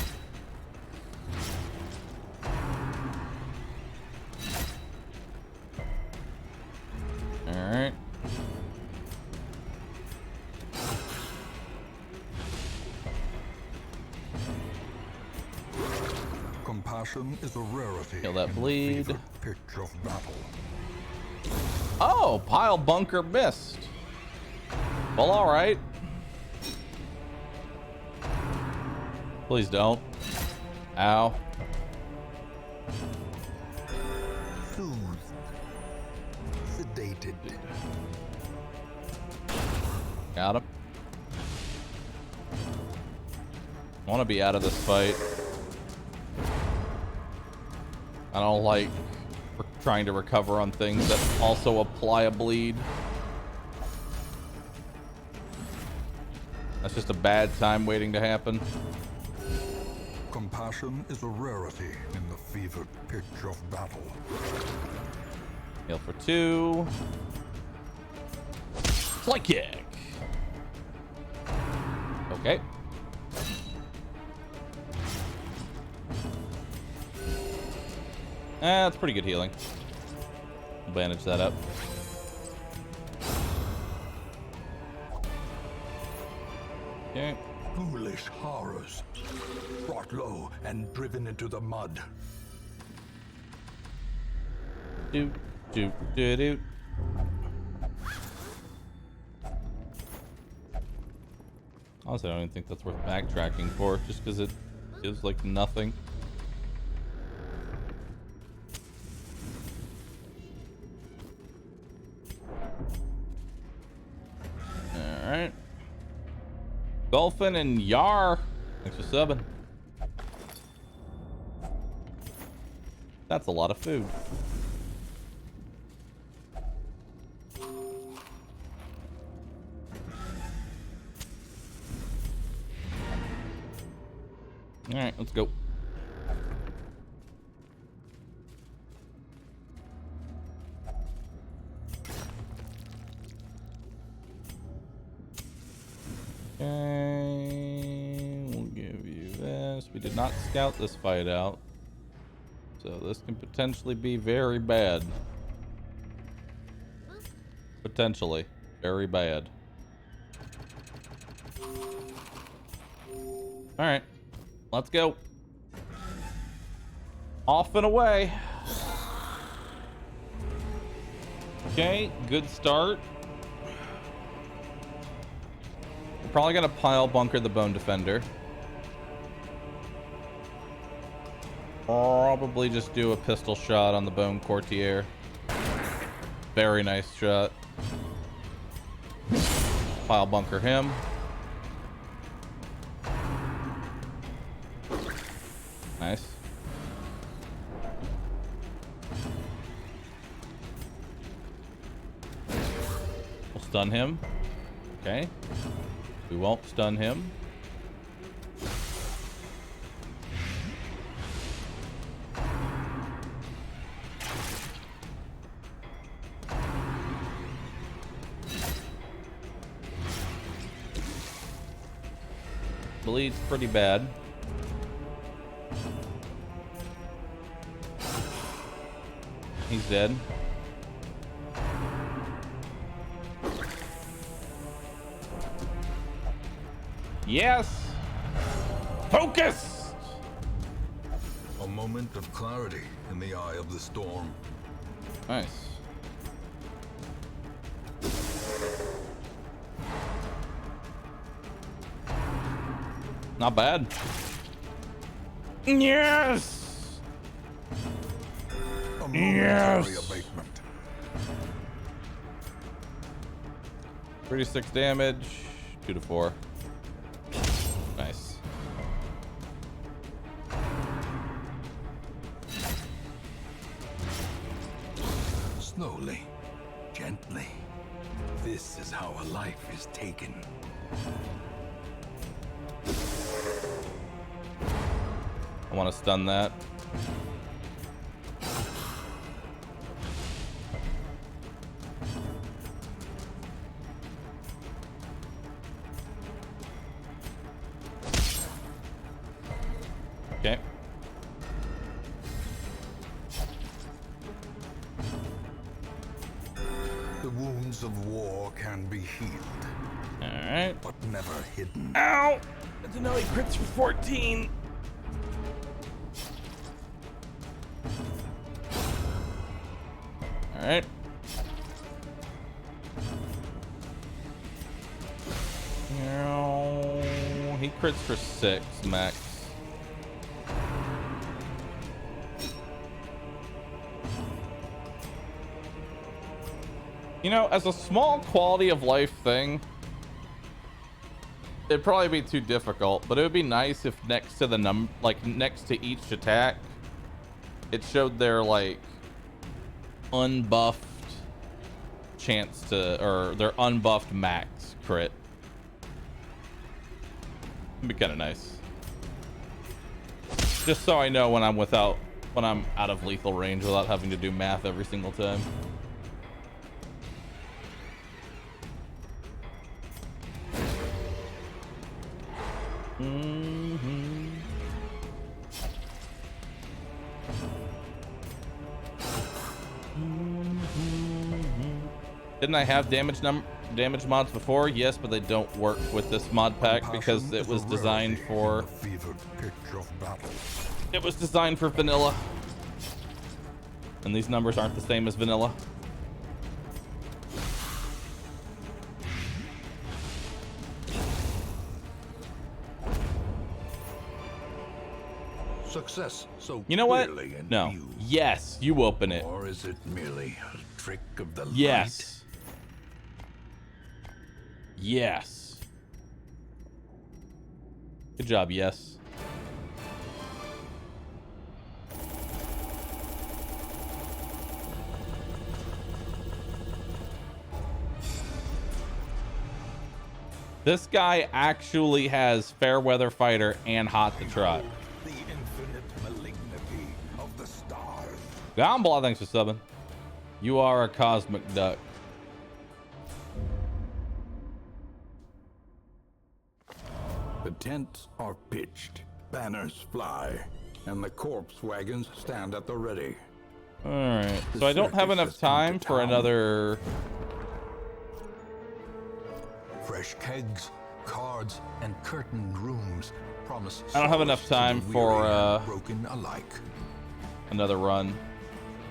Alright. Compassion is a rarity. Kill that in the bleed. fevered pitch of battle. Oh, pile bunker missed. Well, alright. Please don't. Ow. Soothed. Sedated. Got him. I want to be out of this fight. I don't like trying to recover on things that also apply a bleed. That's just a bad time waiting to happen. Compassion is a rarity in the fevered pitch of battle. Heal for 2. Flight kick. Okay. That's pretty good healing. We'll bandage that up. Okay. Foolish horrors. Brought low and driven into the mud. Do, do, do, do. Honestly, I don't even think that's worth backtracking for, just because it gives like nothing. All right. Dolphin and Yar. Thanks for subbing. That's a lot of food. All right, let's go. Okay, we'll give you this. We did not scout this fight out, so this can potentially be very bad. Potentially very bad. All right, let's go. Off and away. Okay, good start. We're probably gonna pile bunker the bone defender. Probably just do a pistol shot on the bone courtier. Very nice shot. Pile bunker him. Nice. We'll stun him. Okay. We won't stun him. Bleed's pretty bad. He's dead. Yes! Focus! A moment of clarity in the eye of the storm. Nice. Not bad. Yes! A momentary abatement. 36 damage. 2 to 4. Nice. Slowly, gently. This is how a life is taken. I want to stun that. Okay. The wounds of war can be healed, All right. but never hidden. Ow! I didn't know he crits for 14. All right. No, he crits for 6 max. You know, as a small quality of life thing, it'd probably be too difficult, but it would be nice if next to the next to each attack, it showed their like unbuffed chance to, or their unbuffed max crit. It'd be kind of nice. Just so I know when I'm out of lethal range without having to do math every single time. Didn't I have damage mods before? Yes, but they don't work with this mod pack because it was designed for vanilla. And these numbers aren't the same as vanilla. Success so You know what? clearly in No. view. Yes, you open it. Or is it merely a trick of the light? Yes. Yes. Good job, yes. This guy actually has fair weather fighter and hot to trot. The infinite malignity of the stars. Gambler, thanks for subbing. You are a cosmic duck. The tents are pitched, banners fly, and the corpse wagons stand at the ready. All right, The so I don't have circus enough has come time to for town. another. Fresh kegs, cards, and curtained rooms promise. I don't have enough solace to time the for, weary and broken alike. Another run.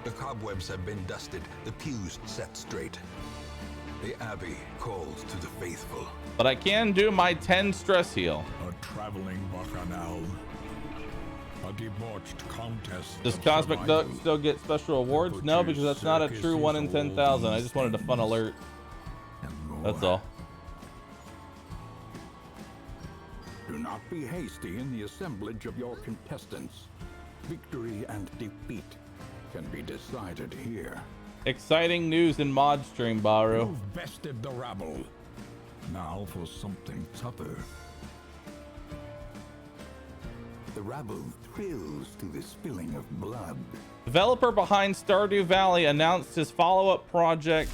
The cobwebs have been dusted, the pews set straight. The abbey calls to the faithful. But I can do my 10 stress heal. A traveling bacchanal. A debauched contest. Does of Cosmic Duck survival. still get special awards? No, because that's not a true 1 in 10,000. I just wanted a fun alert. And more. That's all. Do not be hasty in the assemblage of your contestants. Victory and defeat can be decided here. Exciting news in mod stream, Bahroo. You've bested the rabble. Now for something tougher. The rabble thrills to the spilling of blood. Developer behind Stardew Valley announced his follow-up project,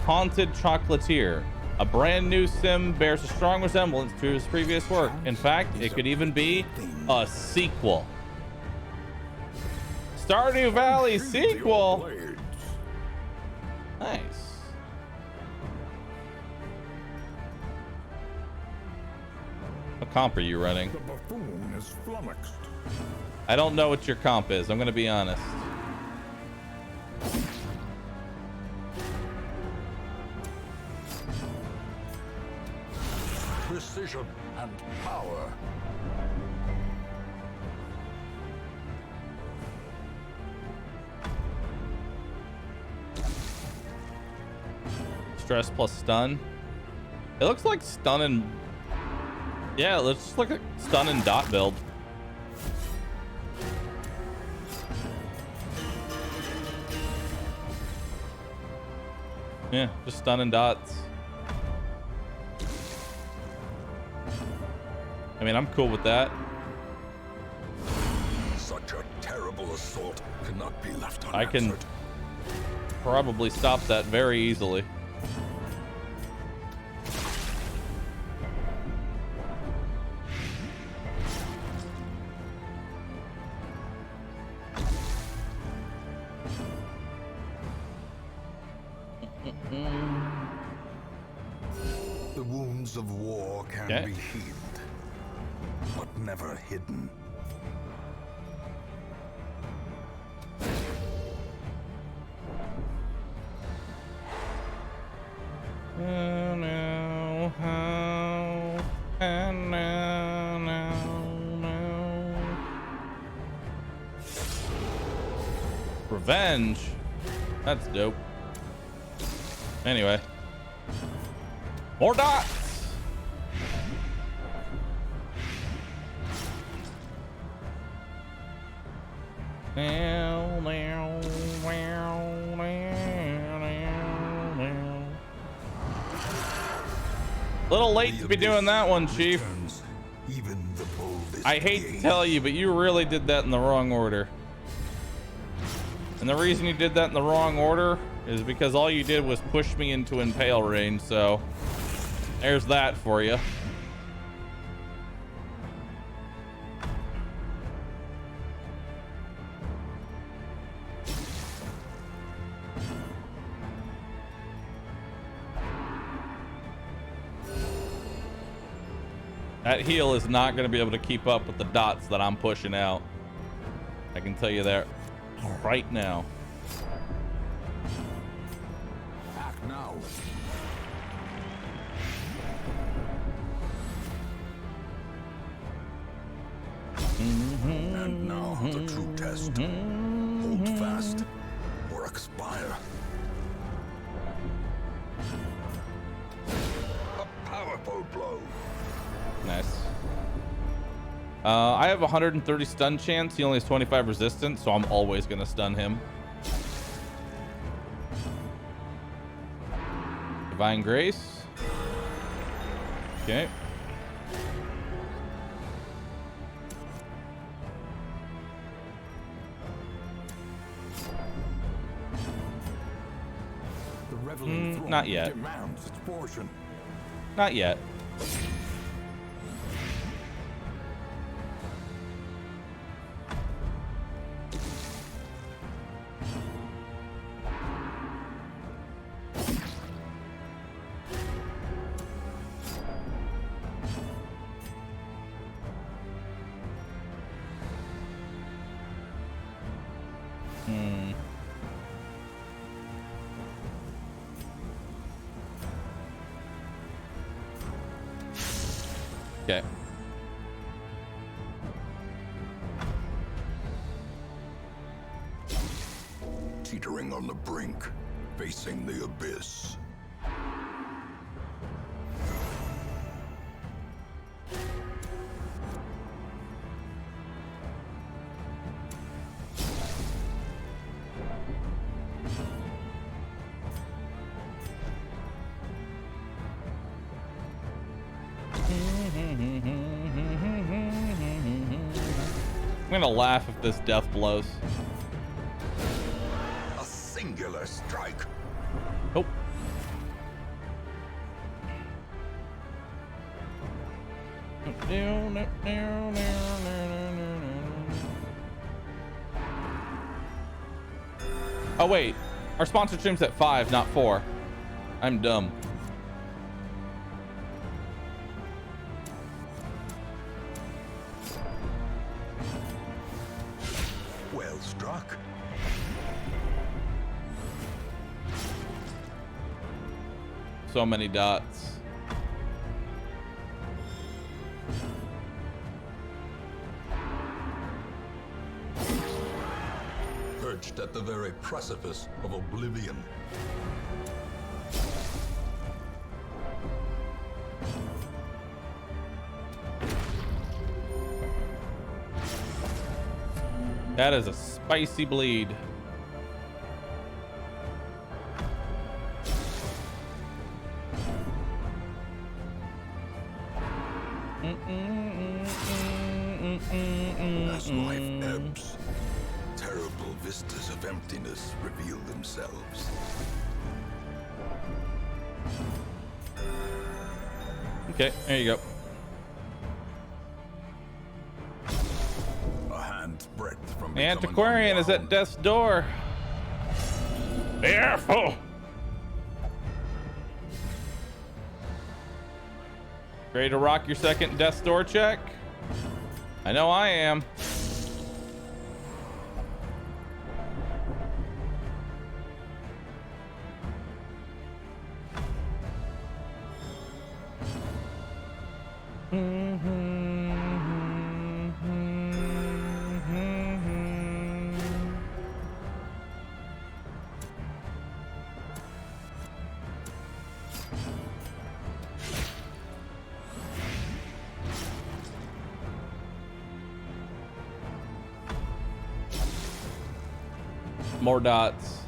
Haunted Chocolatier. A brand new sim bears a strong resemblance to his previous work. In fact, it could even be a sequel. Stardew Valley sequel. Nice. What comp are you running? The buffoon is flummoxed. I don't know what your comp is. I'm gonna be honest. Precision and power. Stress plus stun. It looks like stun and yeah, it looks like a stun and dot build. Yeah, just stun and dots. I mean, I'm cool with that. Such a terrible assault cannot be left I can unanswered. probably stop that very easily. The wounds of war can Okay. be healed, but never hidden. Revenge. That's dope. Anyway. More dots. Little late to be doing that one, Chief. Returns even the boldest I hate to gaze. tell you, but you really did that in the wrong order. And the reason you did that in the wrong order is because all you did was push me into impale range, so there's that for you. That heal is not going to be able to keep up with the dots that I'm pushing out. I can tell you that right now. Act now. And Now the true test. Hold fast or expire. A powerful blow. Nice. I have 130 stun chance. He only has 25 resistance, so I'm always gonna stun him. Divine Grace. Okay. The reveling throng not yet. demands its portion. Not yet. Okay. Teetering on the brink, facing the abyss. I'm gonna laugh if this death blows. A singular strike. Nope. Oh wait, our sponsor stream's at 5, not 4. I'm dumb. Well struck. So many dots. Perched at the very precipice of oblivion. That is a spicy bleed. As life ebbs, terrible vistas of emptiness reveal themselves. Okay, there you go. A hand's breadth from The becoming antiquarian is at unwound. death's door. Careful! Ready to rock your second death's door check? I know I am. More dots.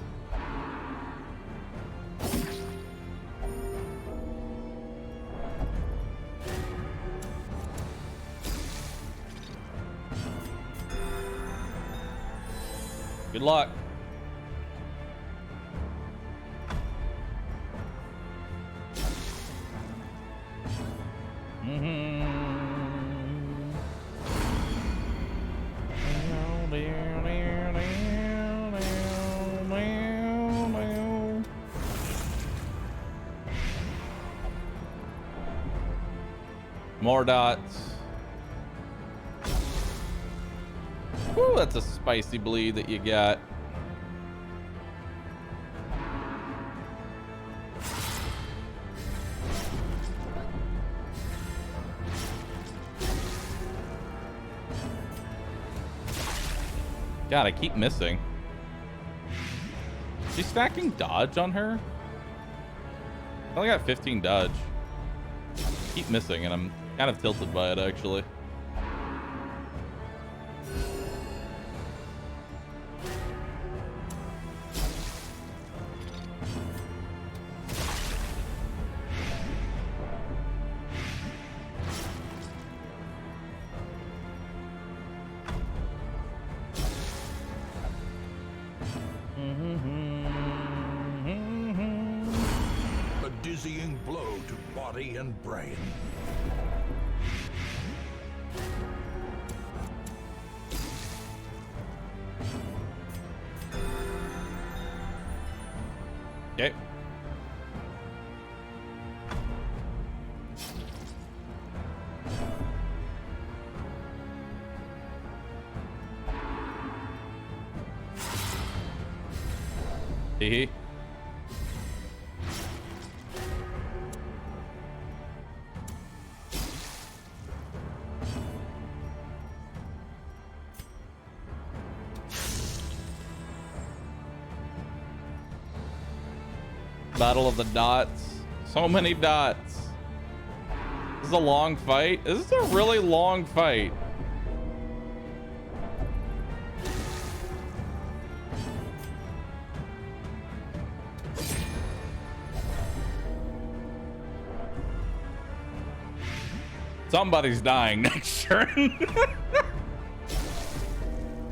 Good luck. More dots. Woo, that's a spicy bleed that you got. God, I keep missing. She's stacking dodge on her? I only got 15 dodge. Keep missing, and I'm kind of tilted by it, actually. A dizzying blow to body and brain. Okay. Hee. Battle of the dots. So many dots. This is a long fight. This is a really long fight. Somebody's dying next turn.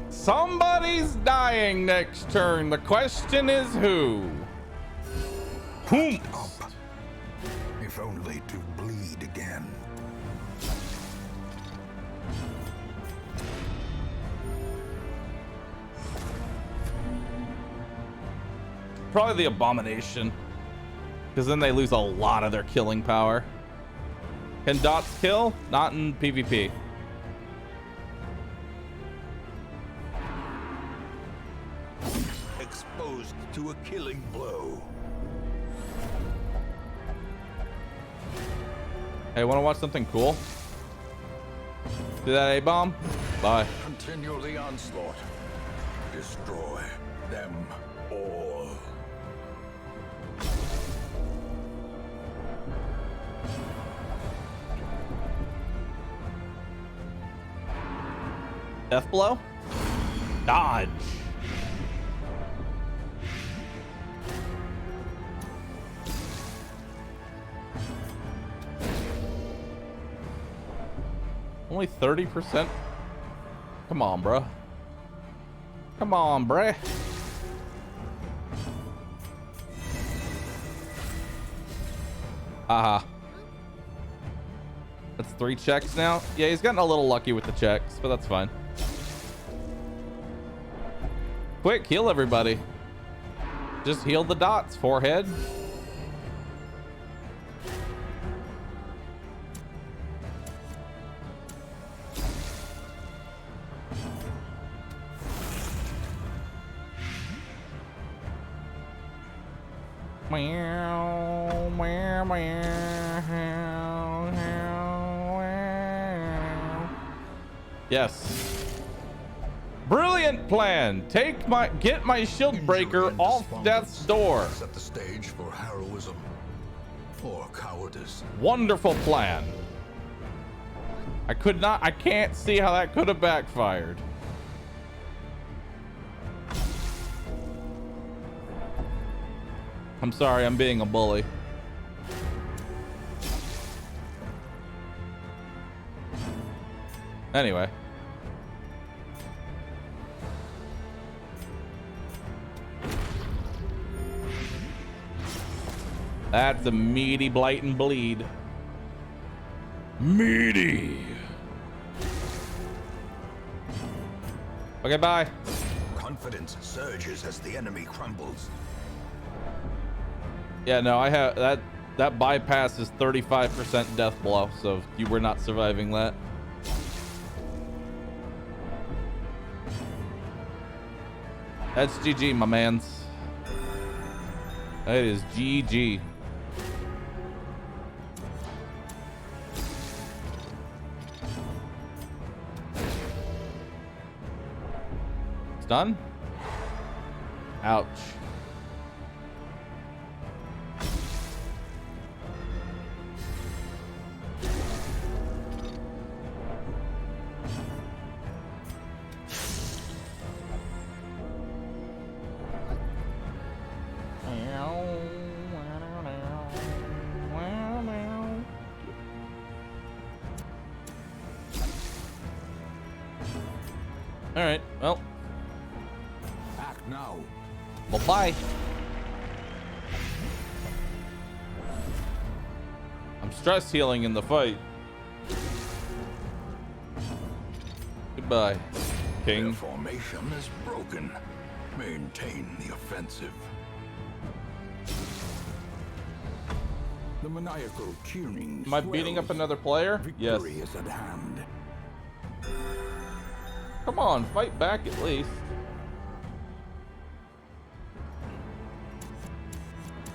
Somebody's dying next turn. The question is who? Whom? If only to bleed again. Probably the abomination. Because then they lose a lot of their killing power. Can dots kill? Not in PvP. Exposed to a killing blow. Hey, want to watch something cool? Do that A-bomb? Bye. Continue the onslaught. Destroy them all. Death blow? Dodge. Only 30%? Come on, bruh. Come on, bruh. Aha. That's 3 checks now. Yeah, he's gotten a little lucky with the checks, but that's fine. Quick, heal everybody. Just heal the dots, forehead. Yes. Brilliant plan. Get my shield breaker off death's door. Set the stage for heroism or cowardice. Wonderful plan. I can't see how that could have backfired. I'm sorry, I'm being a bully. Anyway. That's a meaty blight and bleed. Meaty. Okay, bye. Confidence surges as the enemy crumbles. Yeah, no, I have that bypass is 35% death blow, so you were not surviving that. That's GG, my mans. That is GG. Stun. Ouch. All right, well, Act now. bye. I'm stress healing in the fight. Goodbye, Their King. formation is broken. Maintain the offensive. The maniacal tuning. Am I beating up another player? Yes. Victory is at hand. Come on, fight back at least.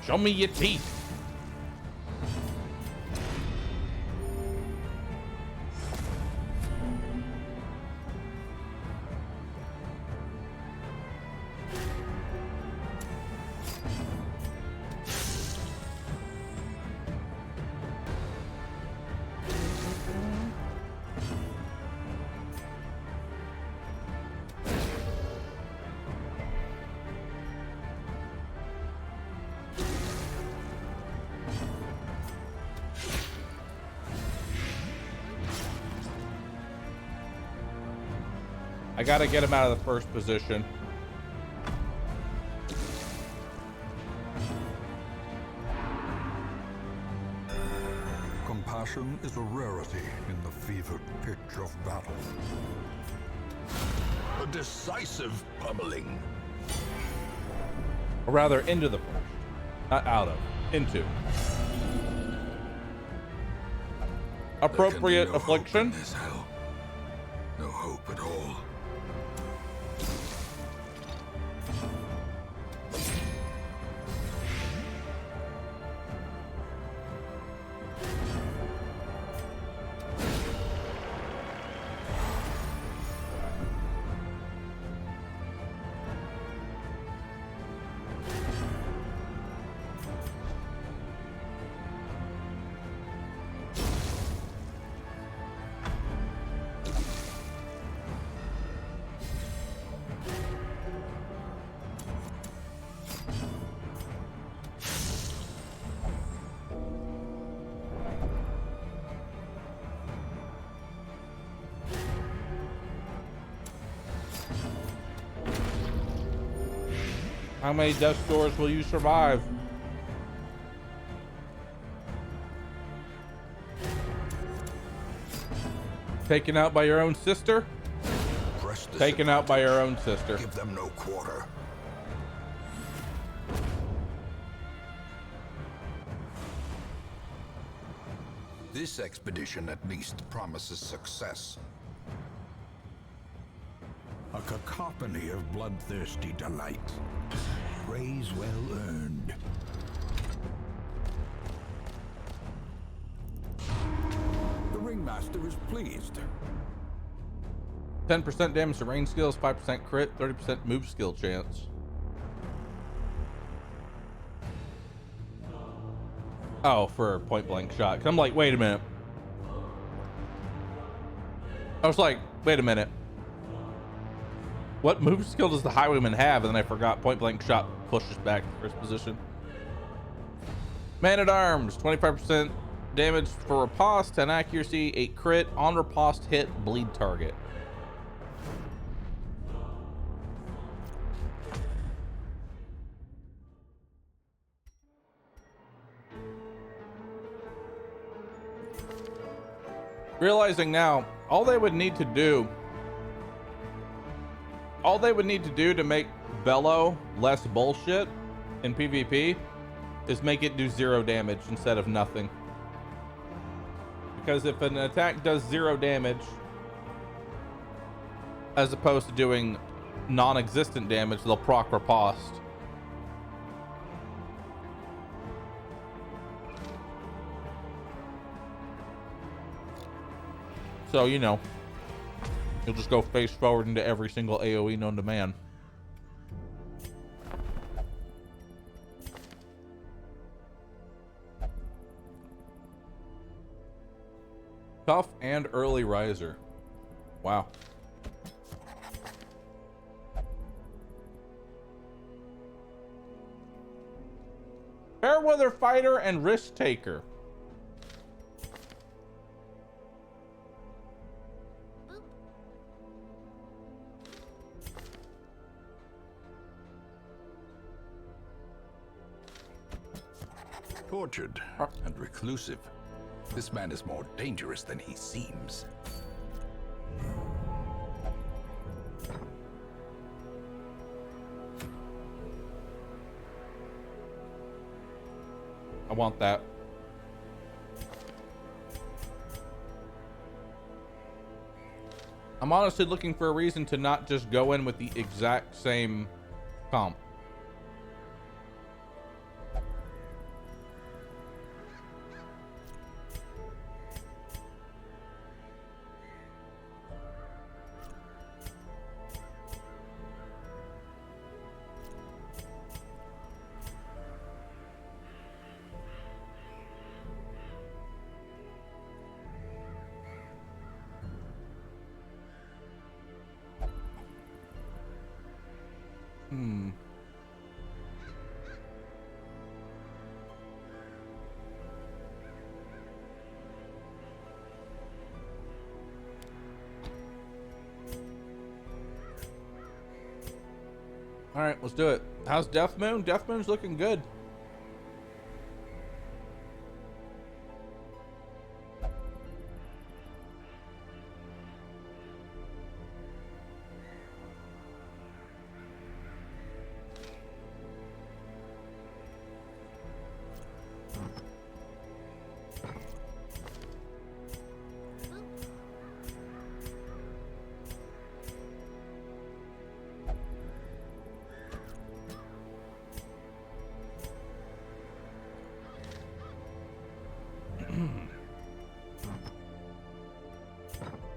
Show me your teeth. I gotta get him out of the first position. Compassion is a rarity in the fevered pitch of battle. A decisive pummeling. Or rather, into the first. Not out of. Into. Appropriate There can be no affliction. hope in this hell. No hope at all. How many death doors will you survive? Taken out by your own sister? Press this Taken out by your advantage. own sister. Give them no quarter. This expedition at least promises success. A cacophony of bloodthirsty delight. Praise well earned. The ringmaster is pleased. 10% damage to range skills, 5% crit, 30% move skill chance. Oh, for a point blank shot. 'Cause I'm like, wait a minute. I was like, wait a minute. What move skill does the highwayman have? And then I forgot point blank shot pushes back to first position. Man at arms, 25% damage for riposte, 10 accuracy, 8 crit, on riposte hit, bleed target. Realizing now, all they would need to do to make Bellow less bullshit in PvP is make it do 0 damage instead of nothing. Because if an attack does 0 damage, as opposed to doing non-existent damage, they'll proc riposte. So, you know, you'll just go face forward into every single AoE known to man. Tough and early riser. Wow. Fairweather fighter and risk taker. Tortured and reclusive. This man is more dangerous than he seems. I want that. I'm honestly looking for a reason to not just go in with the exact same comp. All right, let's do it. How's Deathmoon? Deathmoon's looking good.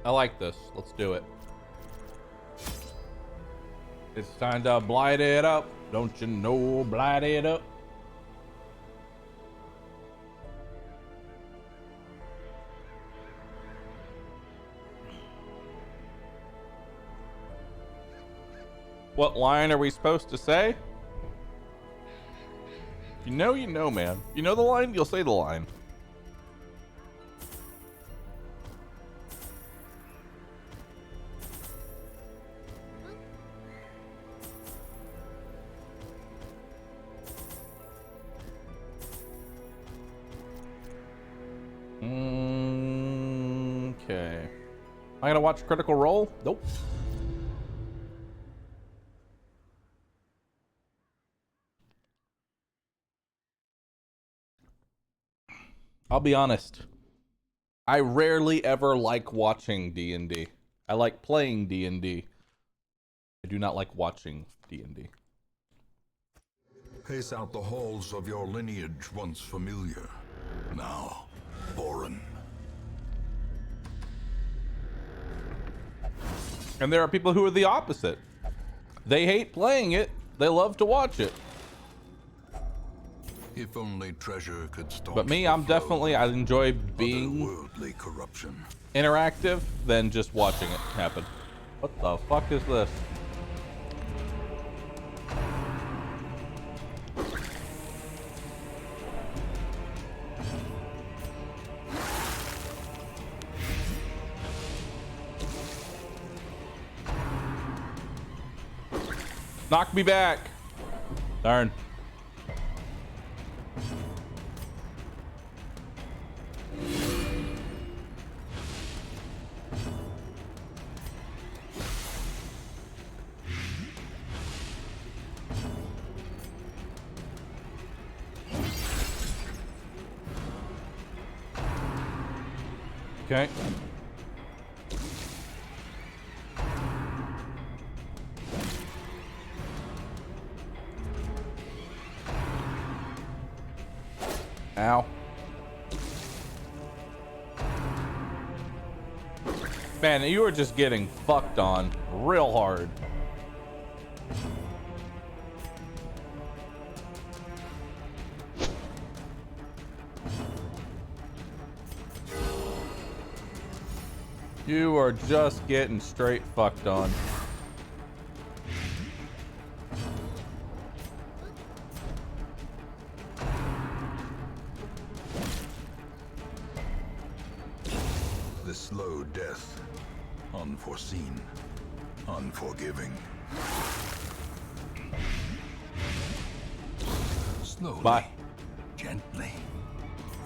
I like this. Let's do it. It's time to blight it up. Don't you know, blight it up. What line are we supposed to say? You know, man. You know the line, you'll say the line. Okay. Am I gonna watch Critical Role? Nope. I'll be honest. I rarely ever like watching D&D. I like playing D&D. I do not like watching D&D. Pace out the halls of your lineage once familiar, now foreign. And there are people who are the opposite. They hate playing it. They love to watch it. If only treasure could stop. But me, I'm definitely, I enjoy being worldly corruption. interactive than just watching it happen. What the fuck is this? Knock me back. Darn. Okay. Ow. Man, you were just getting fucked on real hard. You are just getting straight fucked on. The slow death. Unforeseen. Unforgiving. Slowly. Bye. Gently.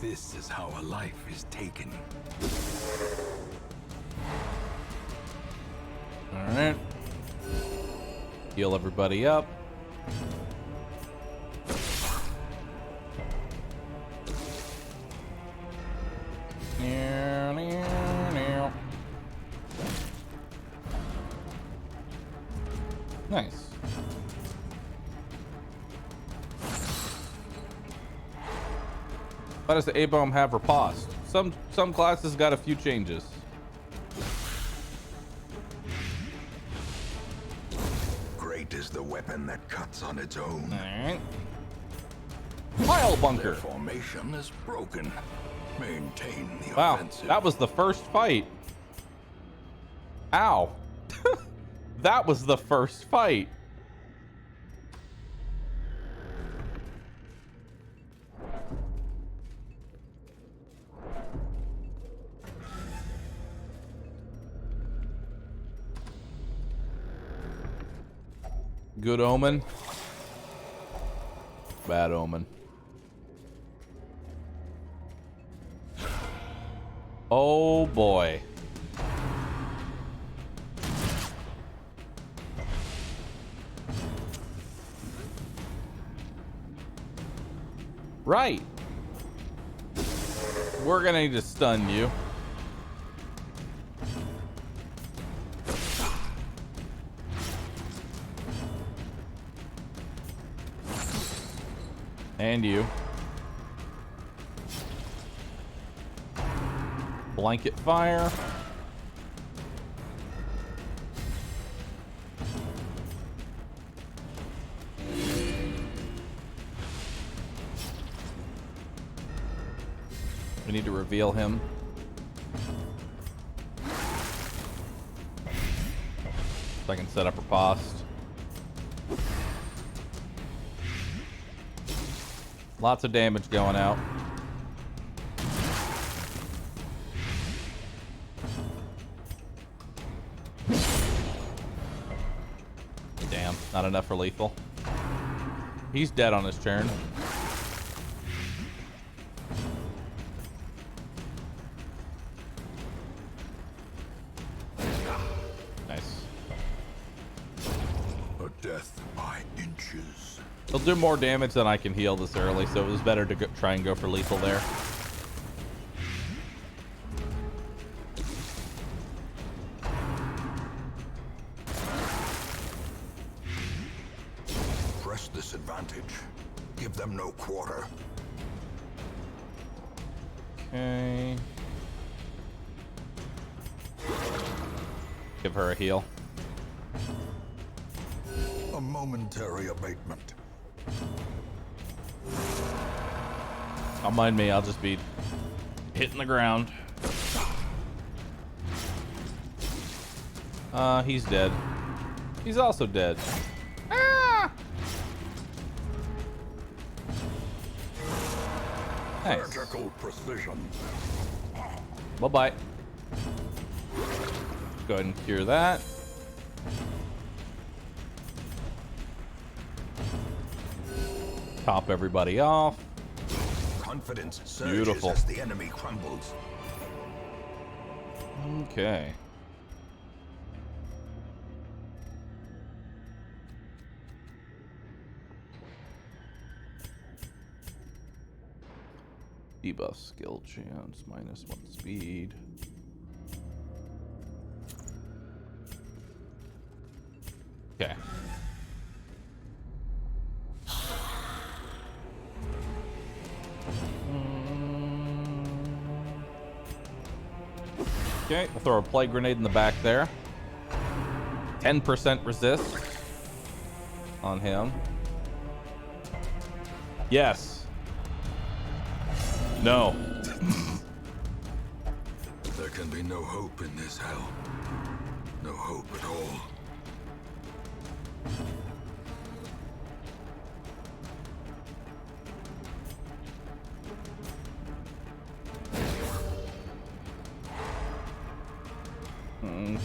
This is how a life is taken. All right. Heal everybody up. Nice. Why does the A-bomb have riposte? Some classes got a few changes. Great is the weapon that cuts on its own. Alright. Pile bunker. Their formation is broken. Maintain the Wow, offensive. that was the first fight. Ow. That was the first fight. Good omen. Bad omen. Oh boy. Right. We're gonna need to stun you. And you. Blanket fire. We need to reveal him. So I can set up riposte. Lots of damage going out. Damn, not enough for lethal. He's dead on his turn. Nice. A death by inches. He'll do more damage than I can heal this early, so it was better to try and go for lethal there. Press this advantage. Give them no quarter. Okay. Give her a heal. A momentary abatement. Don't mind me, I'll just be hitting the ground. He's dead. He's also dead. Ah! Nice. Vertical precision. Bye-bye. Go ahead and cure that. Top everybody off. Confidence surges Beautiful. as the enemy crumbles. Okay. Debuff skill chance, -1 speed. Okay. Okay, we'll throw a plague grenade in the back there. 10% resist on him. Yes. No. The can be no hope in this hell. No hope at all.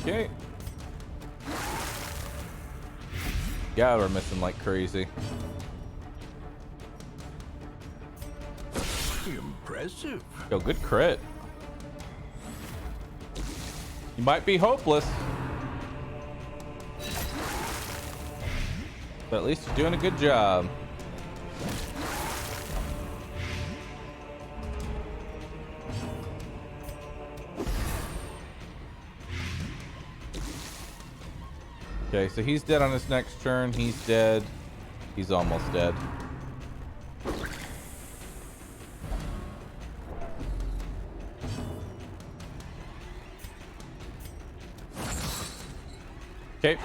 Okay. Yeah, we're missing like crazy. Impressive. Yo, good crit. You might be hopeless, but at least you're doing a good job. Okay, so he's dead on his next turn. He's dead. He's almost dead. Okay.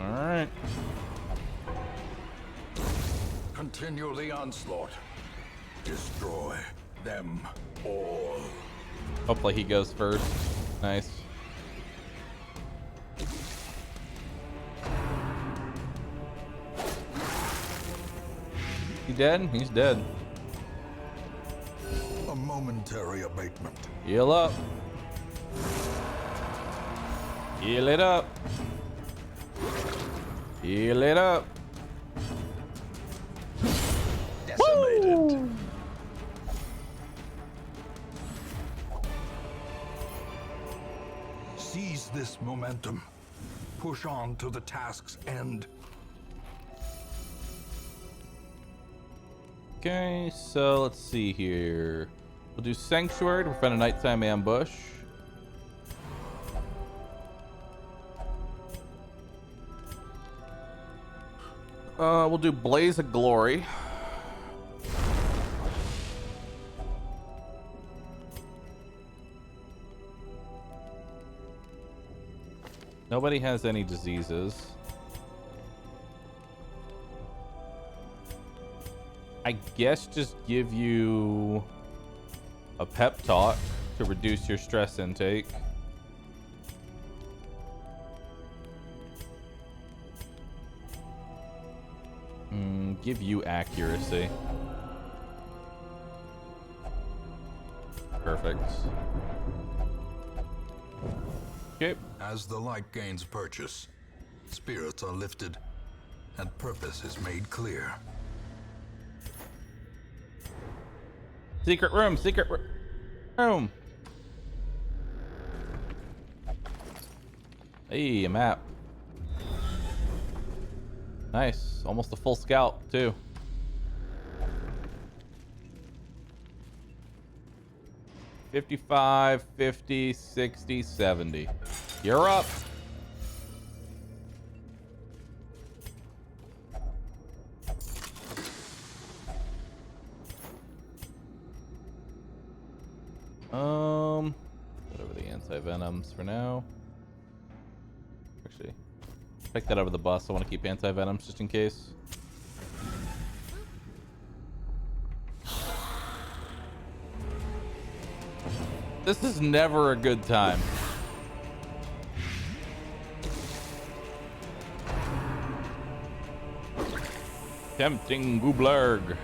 All right. Continue the onslaught. Destroy them all. Hopefully he goes first. Nice. He dead? He's dead. A momentary abatement. Heal up. Heal it up. Heal it up. Decimated. Woo! Seize this momentum. Push on to the task's end. Okay, so let's see here. We'll do Sanctuary to prevent a nighttime ambush. We'll do Blaze of Glory. Nobody has any diseases. I guess just give you a pep talk to reduce your stress intake. Give you accuracy. Perfect. Okay. As the light gains purchase, spirits are lifted, and purpose is made clear. Secret room, secret room. Hey, a map. Nice, almost a full scout too. $55, $50, $60, $70. You're up. Whatever the anti-venoms for now. Actually, pick that over the bus. I want to keep anti-venoms just in case. This is never a good time. Tempting Gooblerg.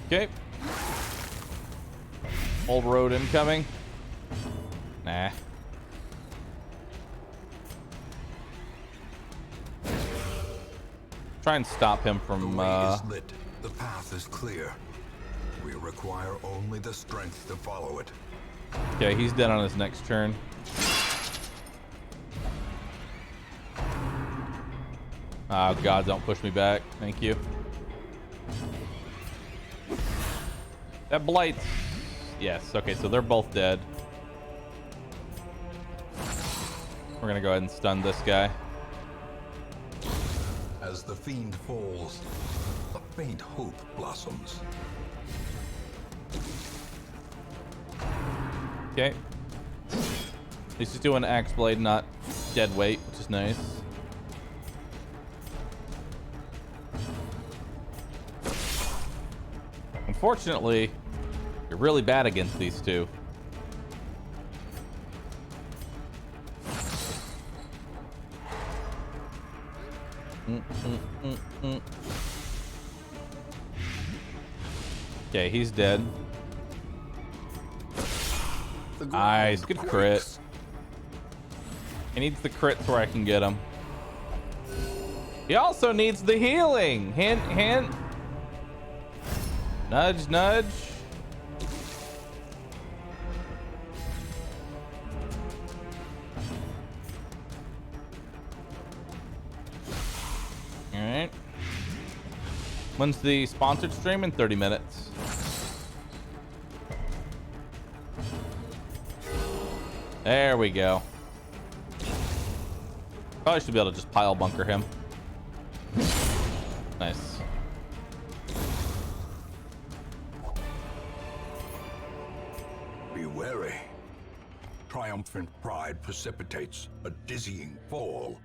Okay. Old road incoming. Nah. Try and stop him from, The way is lit. The path is clear. We require only the strength to follow it. Okay, he's dead on his next turn. Oh god, don't push me back. Thank you. That blights. Yes, okay, so they're both dead. We're gonna go ahead and stun this guy. As the fiend falls, a faint hope blossoms. Okay. He's just doing Axe Blade, not dead weight, which is nice. Unfortunately, you're really bad against these two. Okay, he's dead. Nice, good crit. He needs the crits where I can get him. He also needs the healing. Hint, hint. Nudge, nudge. All right. When's the sponsored stream? In 30 minutes. There we go. Probably should be able to just pile bunker him. Nice. Be wary. Triumphant pride precipitates a dizzying fall.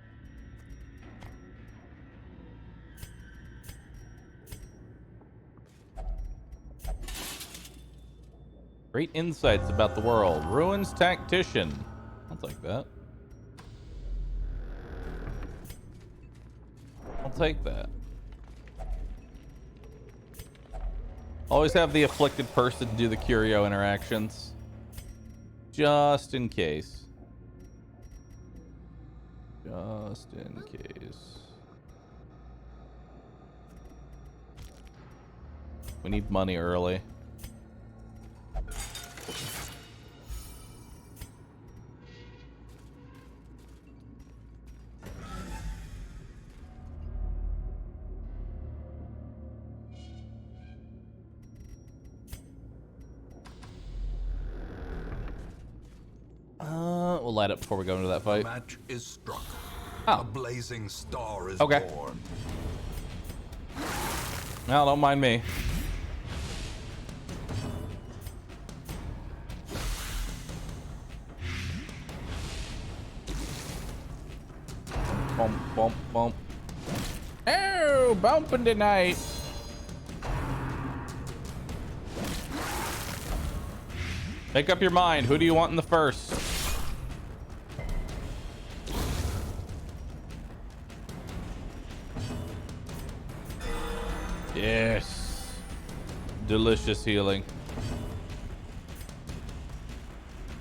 Great insights about the world. Ruins tactician. I'll take that. I'll take that. Always have the afflicted person do the curio interactions. Just in case. Just in case. We need money early. We'll light up before we go into that fight. Match is struck. Oh. A blazing star is Okay. born. No, don't mind me. Bump, bump, bump. Oh, bumping tonight. Make up your mind. Who do you want in the first? Yes. Delicious healing.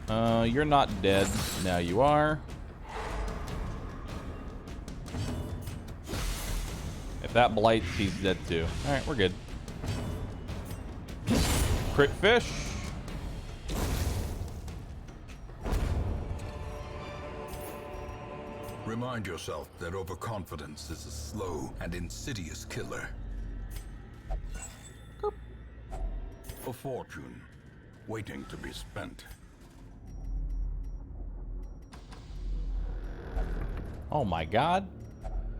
You're not dead. Now you are. If that blights, he's dead too. All right, we're good. Crit fish. Remind yourself that overconfidence is a slow and insidious killer. A fortune waiting to be spent. Oh my god.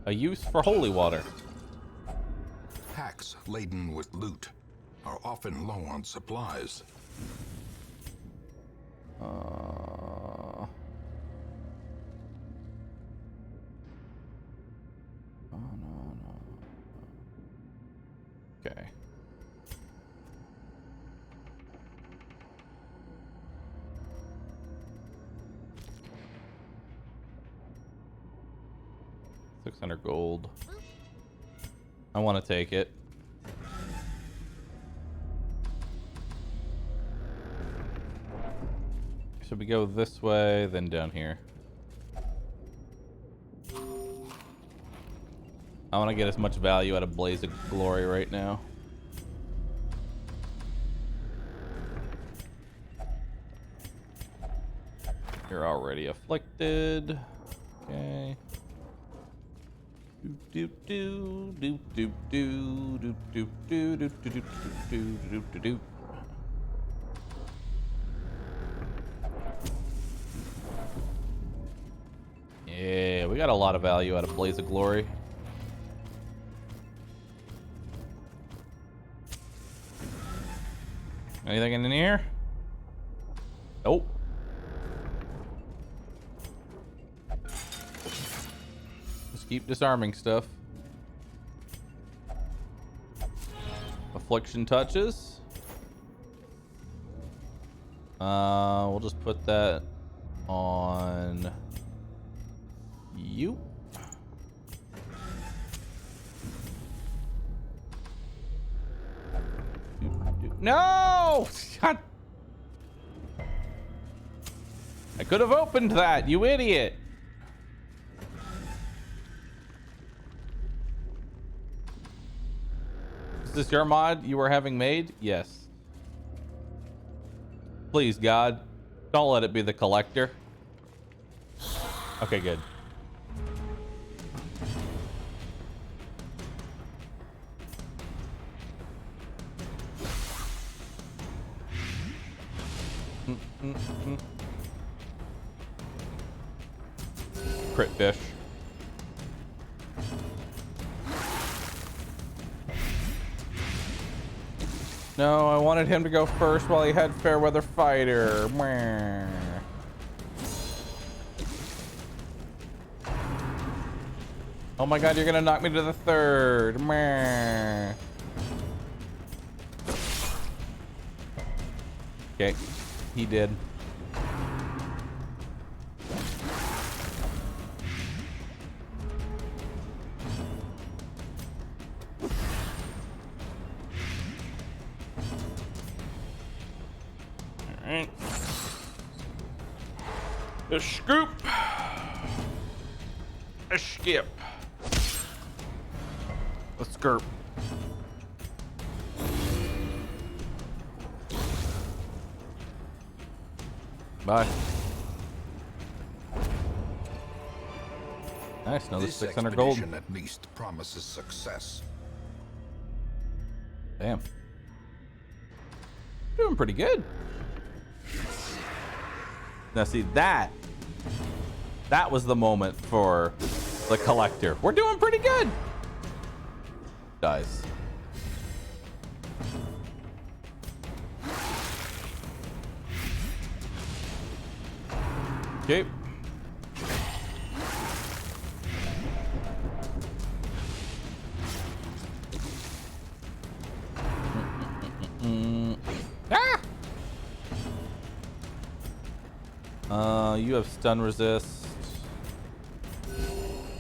A use for holy water. Packs laden with loot are often low on supplies. Oh, no. Okay. $600 gold. I want to take it. Should we go this way, then down here? I want to get as much value out of Blaze of Glory right now. You're already afflicted. Okay. Doop doop doop doop doop doop doop doop doop doop doop doop doop. Yeah, we got a lot of value out of Blaze of Glory. Anything in here? Nope. keep disarming stuff. Affliction touches. We'll just put that on you. No! God. I could have opened that, you idiot. Is this your mod you were having made? Yes. Please, God, don't let it be the collector. Okay, good. Crit fish. No, I wanted him to go first while he had Fairweather Fighter. Mwah. Oh my god, you're gonna knock me to the third. Mwah. Okay, he did. Alright. A scoop. A skip. A skirp. Bye. Nice, another This 600 gold. expedition at least promises success. Damn. Doing pretty good. Now see, that was the moment for the collector. We're doing pretty good. Dies. Okay. You have stun resist.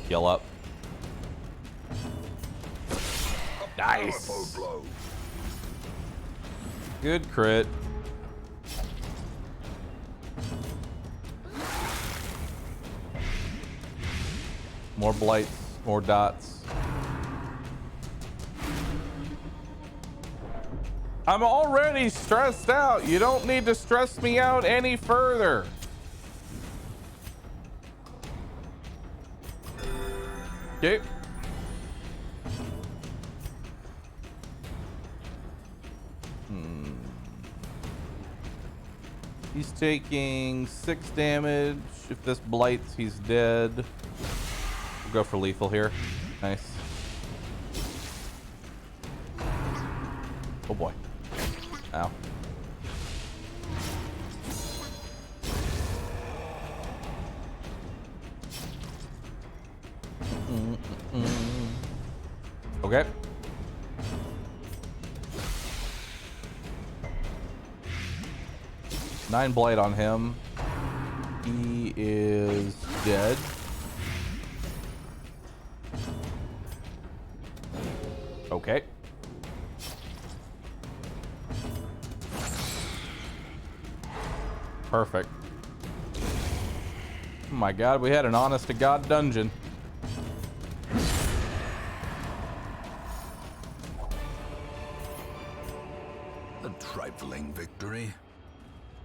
Heal up. Nice. Powerful blow. Good crit. More blights, more dots. I'm already stressed out. You don't need to stress me out any further. Okay. He's taking 6 damage. If this blights, he's dead. We'll go for lethal here. Nice. Oh boy. Ow. Okay. Nine blight on him. He is dead. Okay. Perfect. Oh my god, we had an honest to god dungeon. A trifling victory,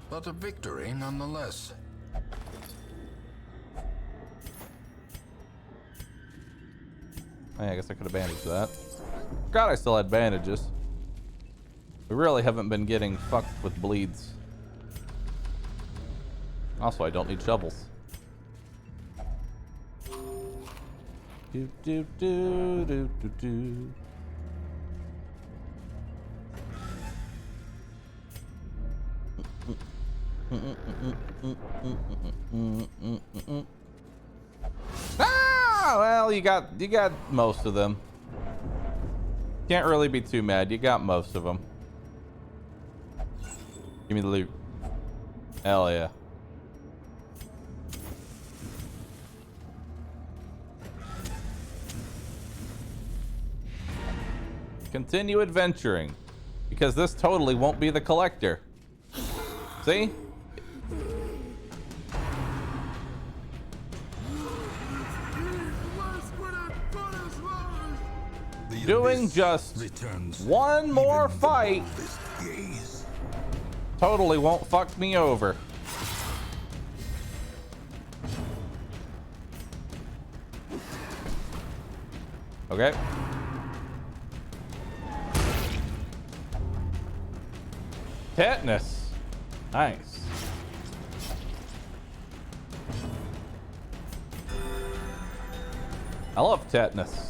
but a victory nonetheless. I guess I could have bandaged that. God, I still had bandages. We really haven't been getting fucked with bleeds. Also, I don't need shovels. Do do do do do do. Ah! Ah, well, you got most of them. Can't really be too mad. You got most of them. Give me the loot. Hell yeah. Continue adventuring, because this totally won't be the collector. See? Doing just one more fight totally won't fuck me over. Okay. Tetanus. Nice. I love tetanus.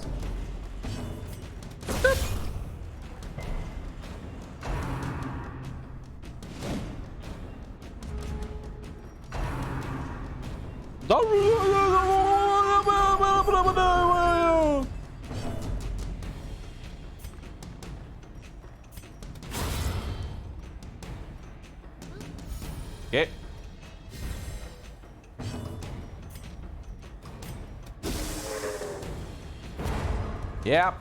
Okay. Yep.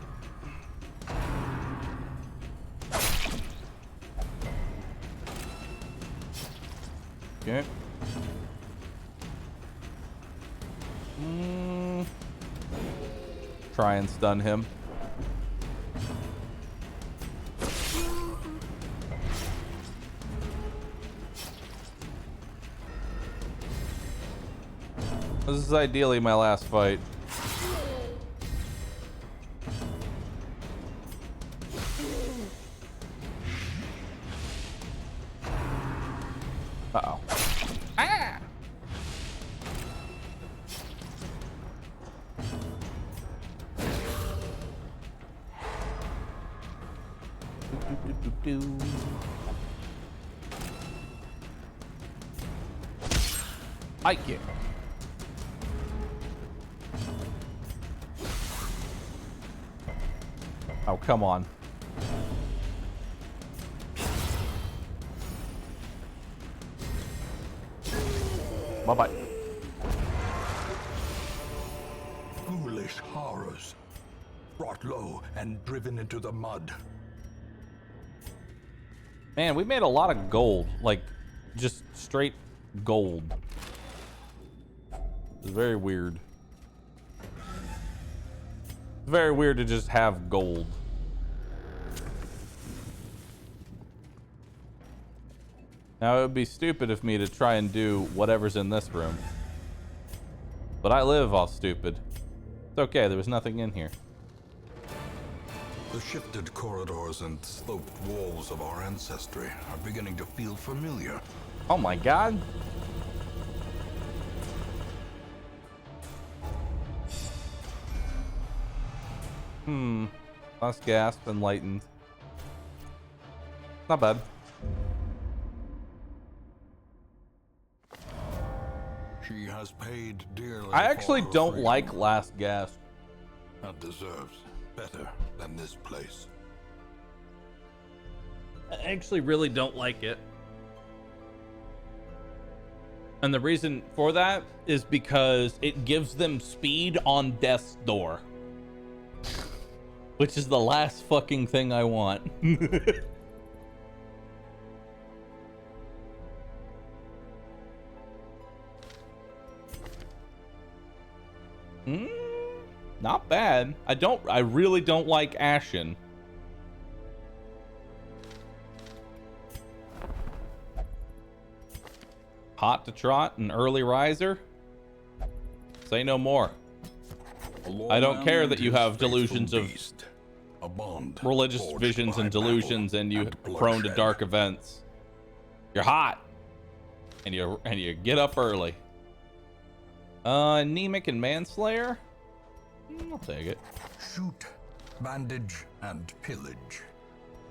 Okay. Try and stun him. This is ideally my last fight. Uh-oh. Ah! Like it. Oh, come on. Bye-bye. Foolish horrors. Brought low and driven into the mud. Man, we made a lot of gold. Like, just straight gold. It's very weird. It's very weird to just have gold. Now, it would be stupid of me to try and do whatever's in this room. But I live all stupid. It's okay, there was nothing in here. The shifted corridors and sloped walls of our ancestry are beginning to feel familiar. Oh my god. Last gasp, enlightened. Not bad. She has paid dearly. I actually for her don't freedom. like last gasp. That deserves better than this place. I actually really don't like it. And the reason for that is because it gives them speed on death's door. Which is the last fucking thing I want. Not bad. I really don't like Ashen. Hot to trot, an early riser. Say no more. I don't care that you have delusions of religious visions and delusions and you prone to dark events. You're hot. And you get up early. Anemic and manslayer? I'll take it. Shoot, bandage, and pillage.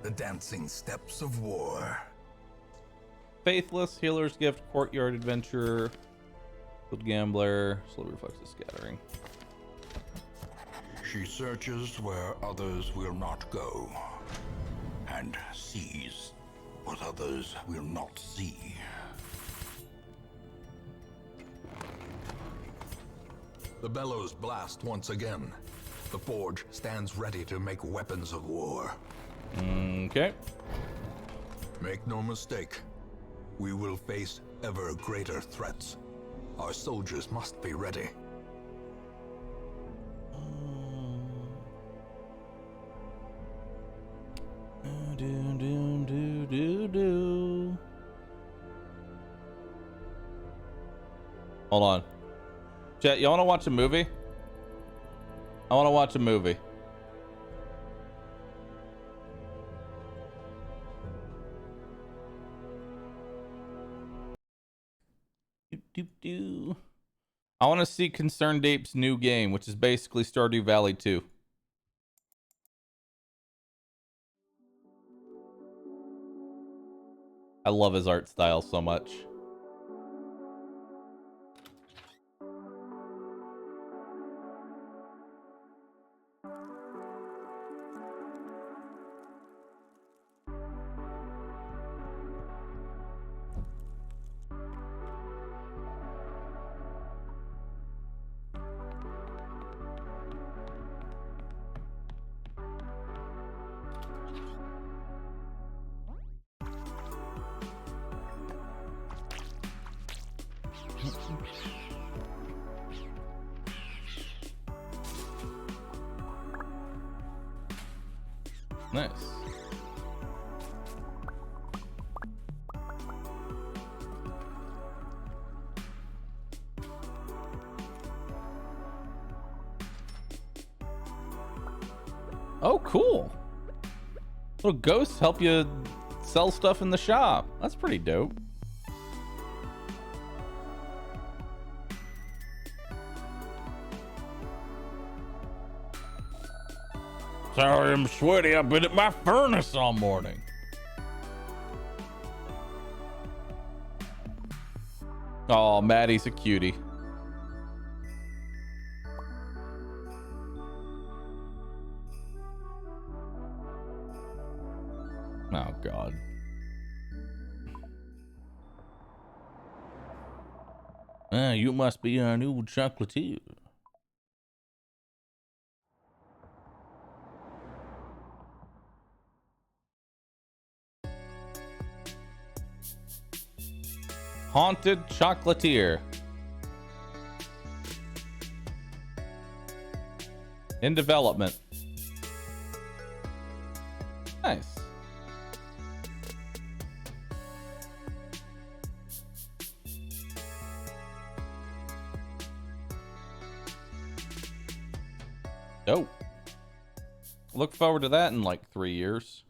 The dancing steps of war. Faithless, healer's gift, courtyard adventurer, good gambler, slow reflex of scattering. She searches where others will not go, and sees what others will not see. The bellows blast once again. The forge stands ready to make weapons of war. Okay. Make no mistake, we will face ever greater threats. Our soldiers must be ready. Hold on. Chat, you want to watch a movie? I want to watch a movie. I want to see Concerned Ape's new game, which is basically Stardew Valley 2. I love his art style so much. Nice. Oh, cool. Little ghosts help you sell stuff in the shop. That's pretty dope. Sorry, I'm sweaty. I've been at my furnace all morning. Oh, Maddie's a cutie. Oh, God. You must be our new chocolatier. Haunted Chocolatier. In development. Nice. Dope. Look forward to that in like 3 years.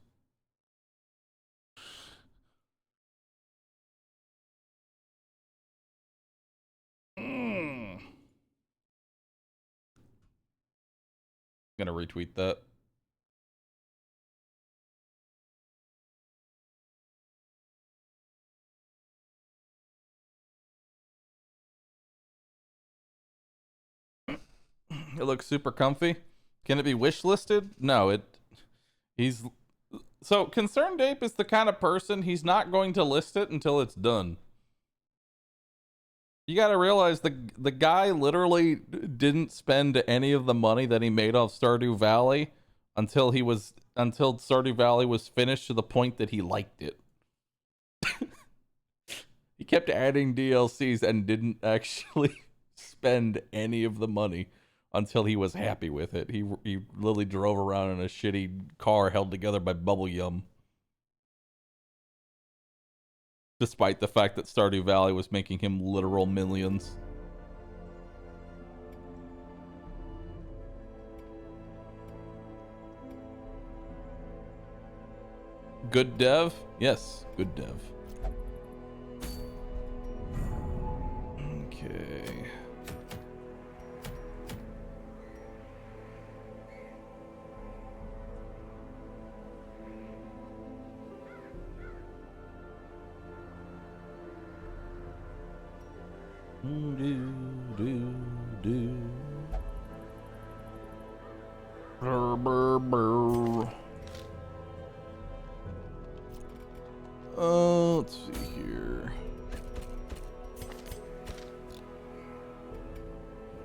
Gonna retweet that. It looks super comfy. Can it be wish listed? No, he's so Concerned Ape is the kind of person he's not going to list it until it's done. You got to realize the guy literally didn't spend any of the money that he made off Stardew Valley until Stardew Valley was finished to the point that he liked it. He kept adding DLCs and didn't actually spend any of the money until he was happy with it. He literally drove around in a shitty car held together by bubble yum. Despite the fact that Stardew Valley was making him literal millions. Good dev? Yes, good dev. Okay.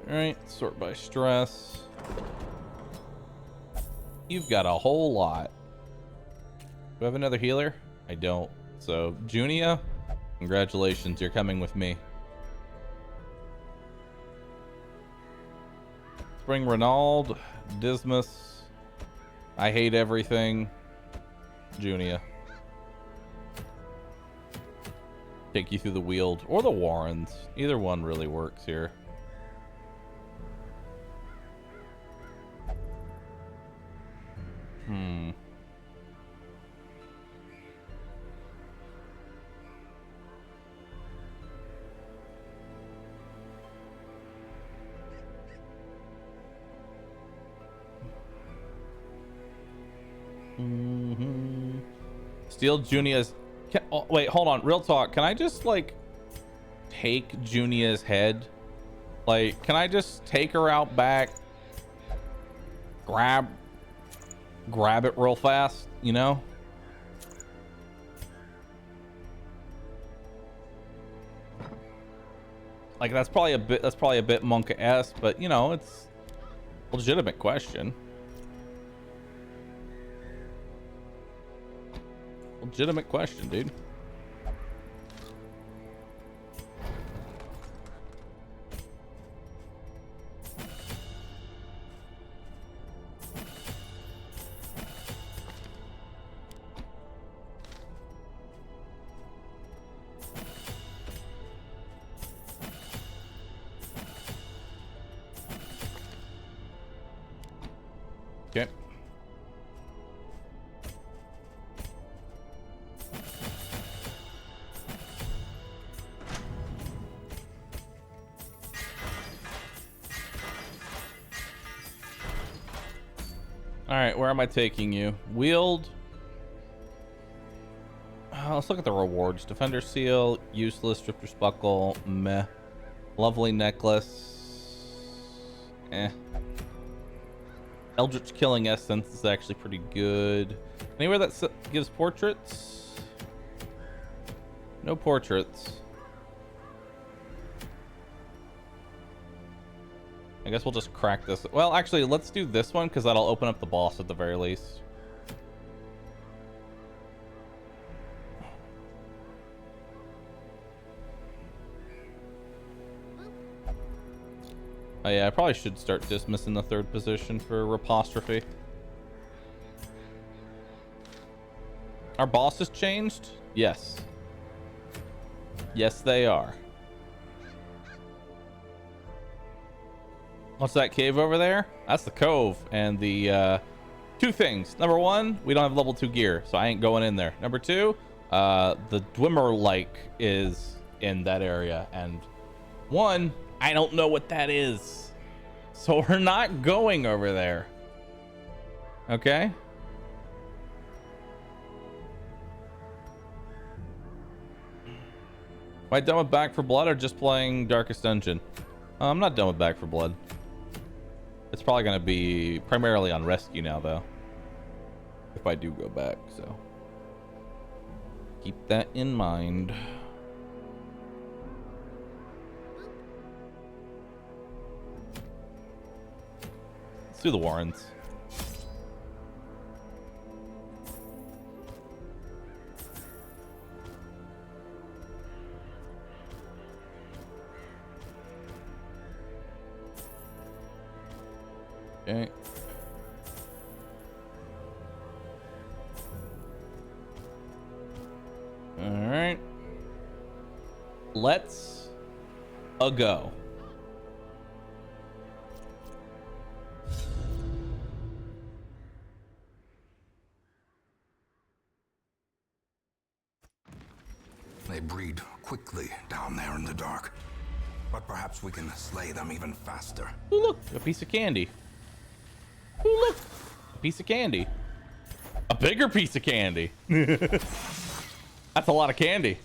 All right, sort by stress. You've got a whole lot. Do I have another healer? I don't. So, Junia, congratulations, you're coming with me. Let's bring Renaud, Dismas. I hate everything. Junia. Take you through the Weald or the Warrens. Either one really works here. Steal Junia's. Oh, wait, hold on. Real talk. Can I just like take Junia's head? Like, can I just take her out back? Grab it real fast, you know? Like that's probably a bit Monka-esque, but you know, it's a legitimate question. Legitimate question, dude. Okay. All right, where am I taking you? Weald. Let's look at the rewards. Defender seal, useless. Drifter's buckle, meh. Lovely necklace, eh. Eldritch killing essence is actually pretty good. Anywhere that gives portraits? No portraits. I guess we'll just crack this. Well, actually, let's do this one because that'll open up the boss at the very least. Oh yeah, I probably should start dismissing the third position for Rapostrophe. Our bosses changed? Yes. Yes, they are. What's that cave over there? That's the cove. And the two things. Number one, we don't have level 2 gear, so I ain't going in there. Number two, the Dwimmer-like is in that area. And one, I don't know what that is. So we're not going over there. Okay? Am I done with Back for Blood or just playing Darkest Dungeon? I'm not done with Back for Blood. It's probably going to be primarily on Rescue now, though. If I do go back, so. Keep that in mind. Let's do the Warrens. Okay. All right. Let's go. They breed quickly down there in the dark. But perhaps we can slay them even faster. Ooh, look, a piece of candy. Ooh, look, a piece of candy. A bigger piece of candy. That's a lot of candy.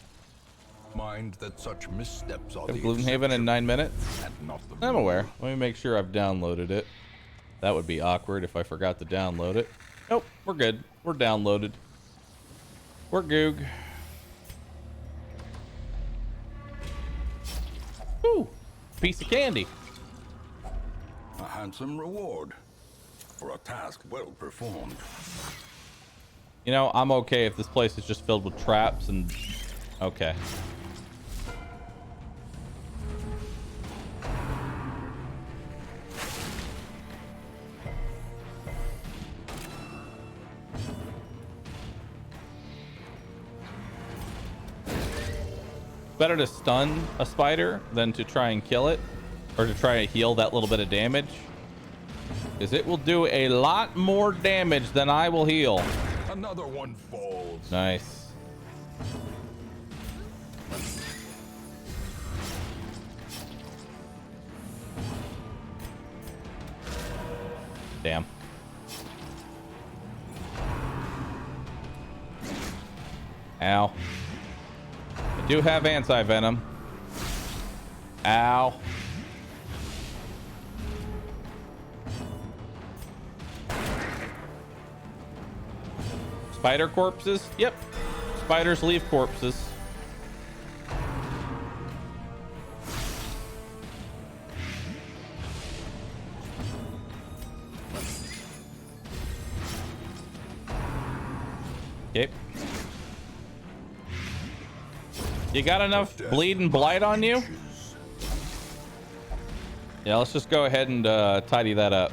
Mind that such missteps are Have the Gloomhaven in 9 minutes? and not the I'm rule. aware. Let me make sure I've downloaded it. That would be awkward if I forgot to download it. Nope, we're good. We're downloaded. We're goog. Ooh, piece of candy. A handsome reward for a task well performed. You know, I'm okay if this place is just filled with traps and... Okay. Better to stun a spider than to try and kill it, or to try to heal that little bit of damage, because it will do a lot more damage than I will heal. Another one falls. Nice. Damn. Ow. I do have anti-venom. Ow. Spider corpses? Yep. Spiders leave corpses. Okay. You got enough bleed and blight on you? Yeah, let's just go ahead and tidy that up.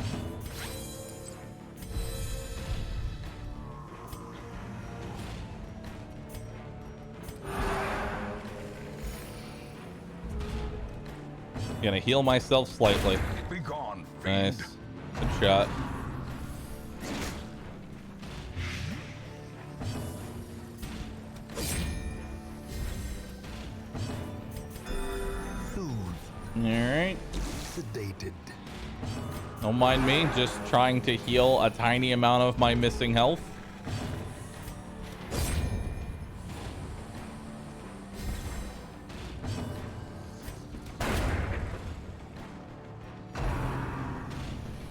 Gonna heal myself slightly. Be gone, Nice. fiend. Good shot. Alright. Sedated. Don't mind me, just trying to heal a tiny amount of my missing health.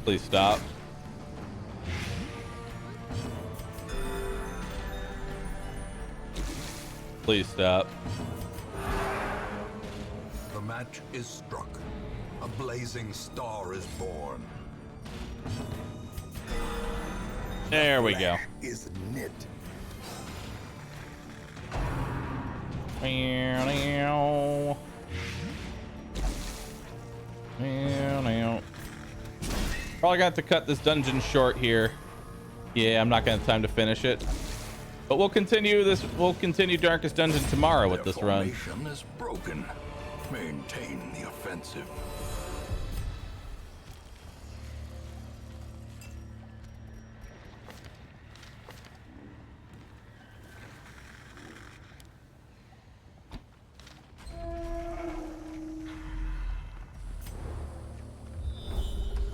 Please stop. Please stop. The match is struck. A blazing star is born. There we go. Is knit. Probably got to cut this dungeon short here. Yeah, I'm not gonna have time to finish it. But we'll continue this. We'll continue Darkest Dungeon tomorrow with this run. Formation is broken. Maintain the offensive.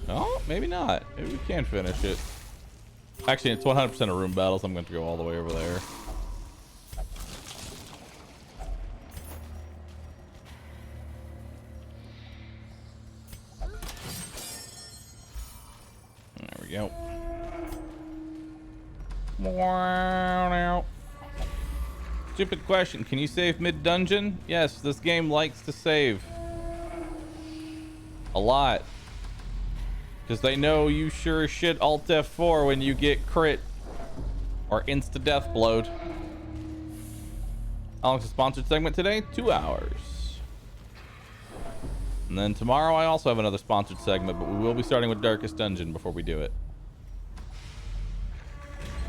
Oh, maybe not. Maybe we can finish it. Actually, it's 100% of room battles. I'm going to go all the way over there. There we go. Stupid question. Can you save mid-dungeon? Yes, this game likes to save. A lot. Because they know you sure as shit Alt F4 when you get crit or insta death blowed. How long's the sponsored segment today? 2 hours. And then tomorrow I also have another sponsored segment, but we will be starting with Darkest Dungeon before we do it.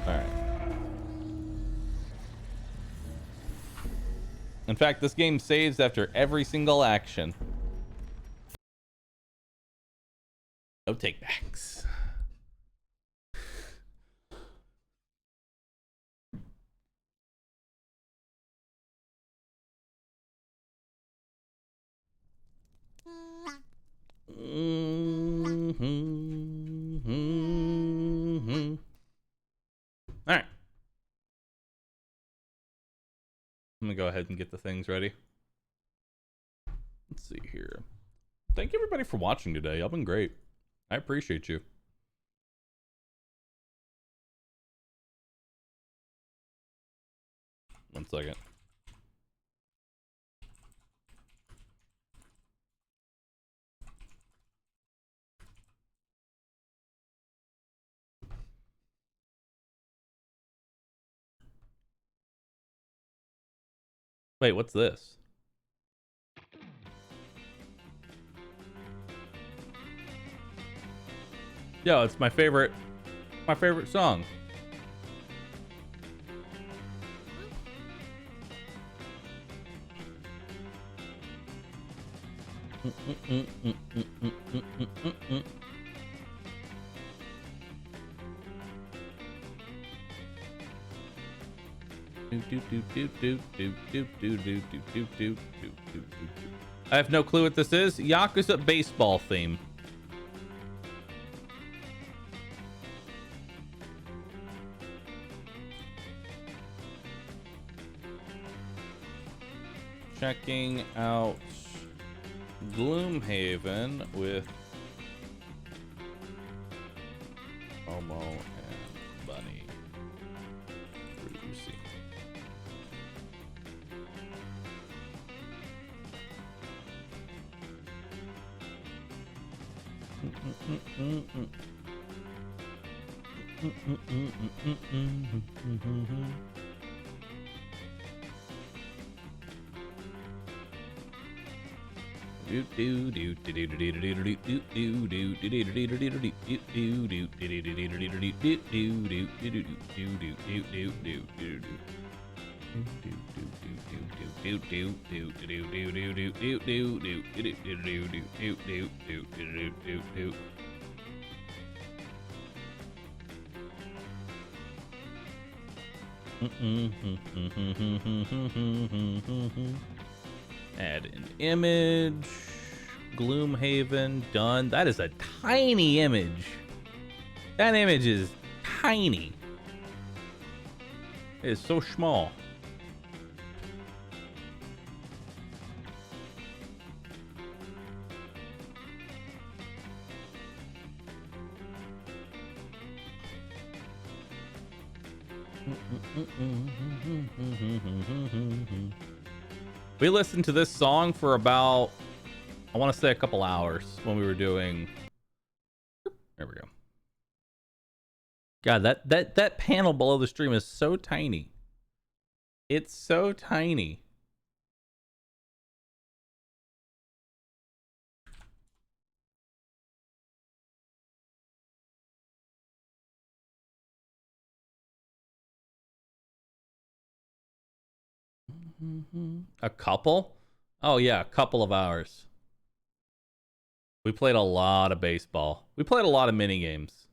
Alright. In fact, this game saves after every single action. No takebacks. All right. I'm gonna go ahead and get the things ready. Let's see here. Thank you everybody for watching today. Y'all been great. I appreciate you. One second. Wait, what's this? Yo, it's my favorite song. I have no clue what this is. Yakuza baseball theme. Checking out Gloomhaven with Momo and Bunny. Brucey. Add an image. Gloomhaven done. That is a tiny image. That image is tiny. It is so small. We listened to this song for about, I want to say, a couple hours when we were doing. There we go. God, that panel below the stream is so tiny. It's so tiny. A couple? Oh yeah, a couple of hours. We played a lot of baseball. We played a lot of mini games.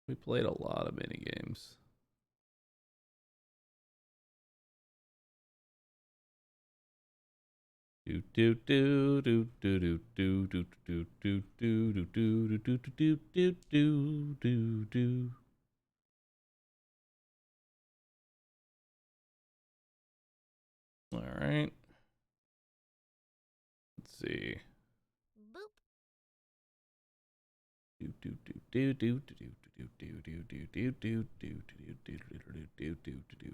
We played a lot of mini games. Do do do do do do do do do do do do do do do do do do do. All right. Let's see. Boop. Do do do do do do do do do do do do do do do do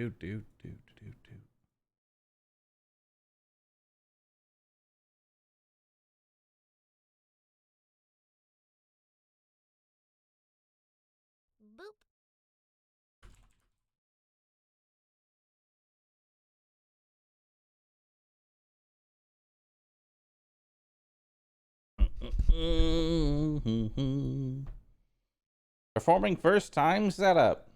do do. Boop. Performing first time setup.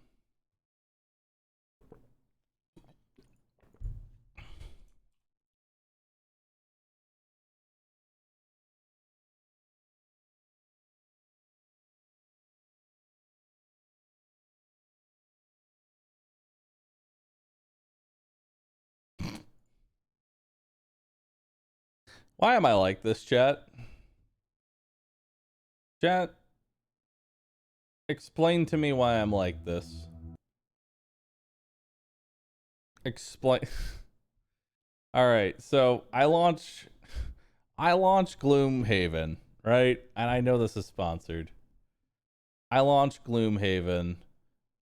Why am I like this, chat? Chat, explain to me why I'm like this. Explain. All right, so I launch Gloomhaven, right? And I know this is sponsored. I launch Gloomhaven,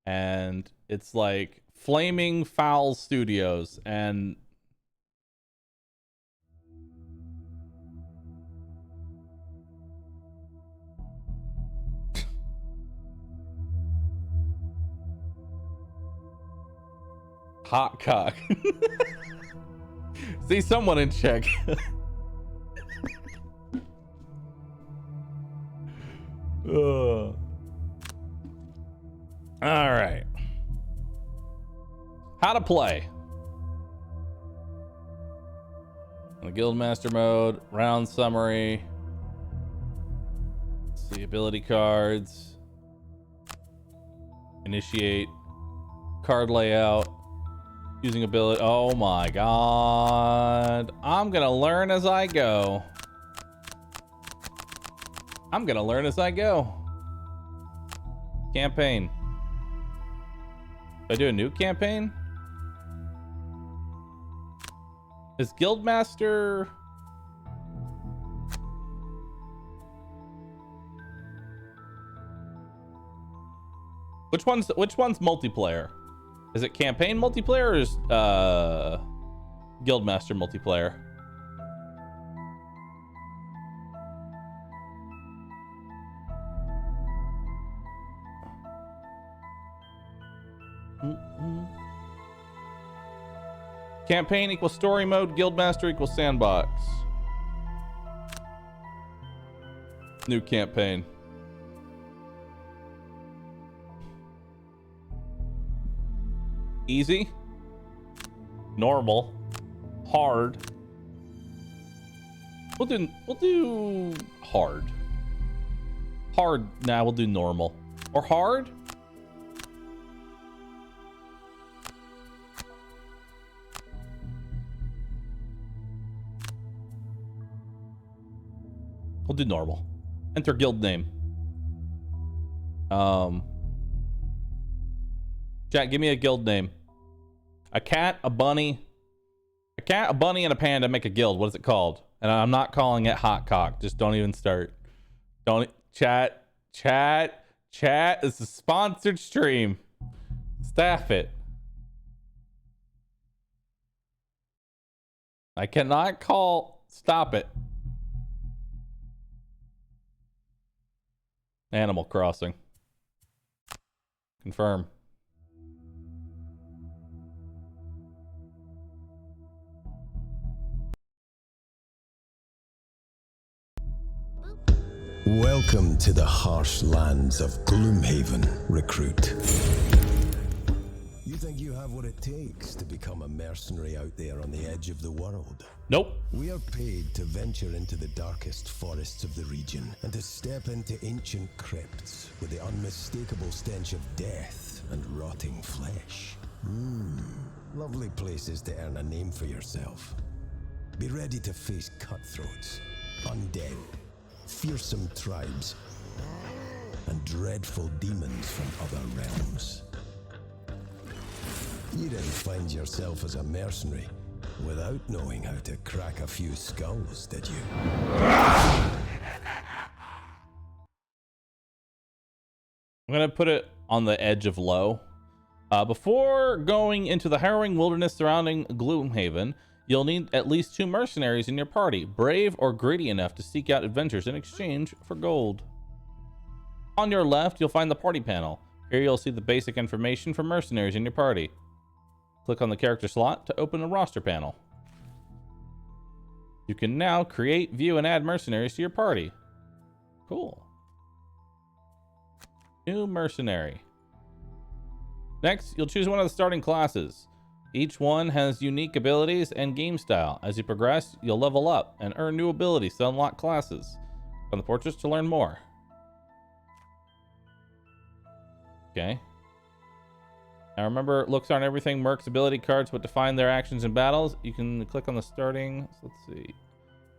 and it's like Flaming Foul Studios, and Hot cock. See someone in check. All right. How to play. On the Guildmaster mode, round summary. Let's see, ability cards. Initiate. Card layout. Using ability. Oh my god. I'm gonna learn as I go. I'm gonna learn as I go. Campaign. Do I do a new campaign? Is Guildmaster... Which one's multiplayer? Is it campaign multiplayer or is Guildmaster multiplayer? Campaign equals story mode, Guildmaster equals sandbox. New campaign. Easy, normal, hard. We'll do hard. Hard. Nah, we'll do normal or hard. We'll do normal. Enter guild name. Chat, give me a guild name. A cat, a bunny. A cat, a bunny, and a panda make a guild. What is it called? And I'm not calling it hot cock. Just don't even start. Don't chat. It's a sponsored stream. Staff it. I cannot call. Stop it. Animal Crossing. Confirm. Welcome to the harsh lands of Gloomhaven, recruit. You think you have what it takes to become a mercenary out there on the edge of the world? Nope. We are paid to venture into the darkest forests of the region and to step into ancient crypts with the unmistakable stench of death and rotting flesh. Lovely places to earn a name for yourself. Be ready to face cutthroats, undead, fearsome tribes, and dreadful demons from other realms. You didn't find yourself as a mercenary without knowing how to crack a few skulls, did you? I'm gonna put it on the edge of low. Before going into the harrowing wilderness surrounding Gloomhaven, you'll need at least 2 mercenaries in your party, brave or greedy enough to seek out adventures in exchange for gold. On your left, you'll find the party panel. Here you'll see the basic information for mercenaries in your party. Click on the character slot to open the roster panel. You can now create, view, and add mercenaries to your party. Cool. New mercenary. Next, you'll choose one of the starting classes. Each one has unique abilities and game style. As you progress, you'll level up and earn new abilities to unlock classes. Click on the portraits to learn more. Okay. Now remember, looks aren't everything. Mercs' ability cards would define their actions in battles. You can click on the starting. So let's see.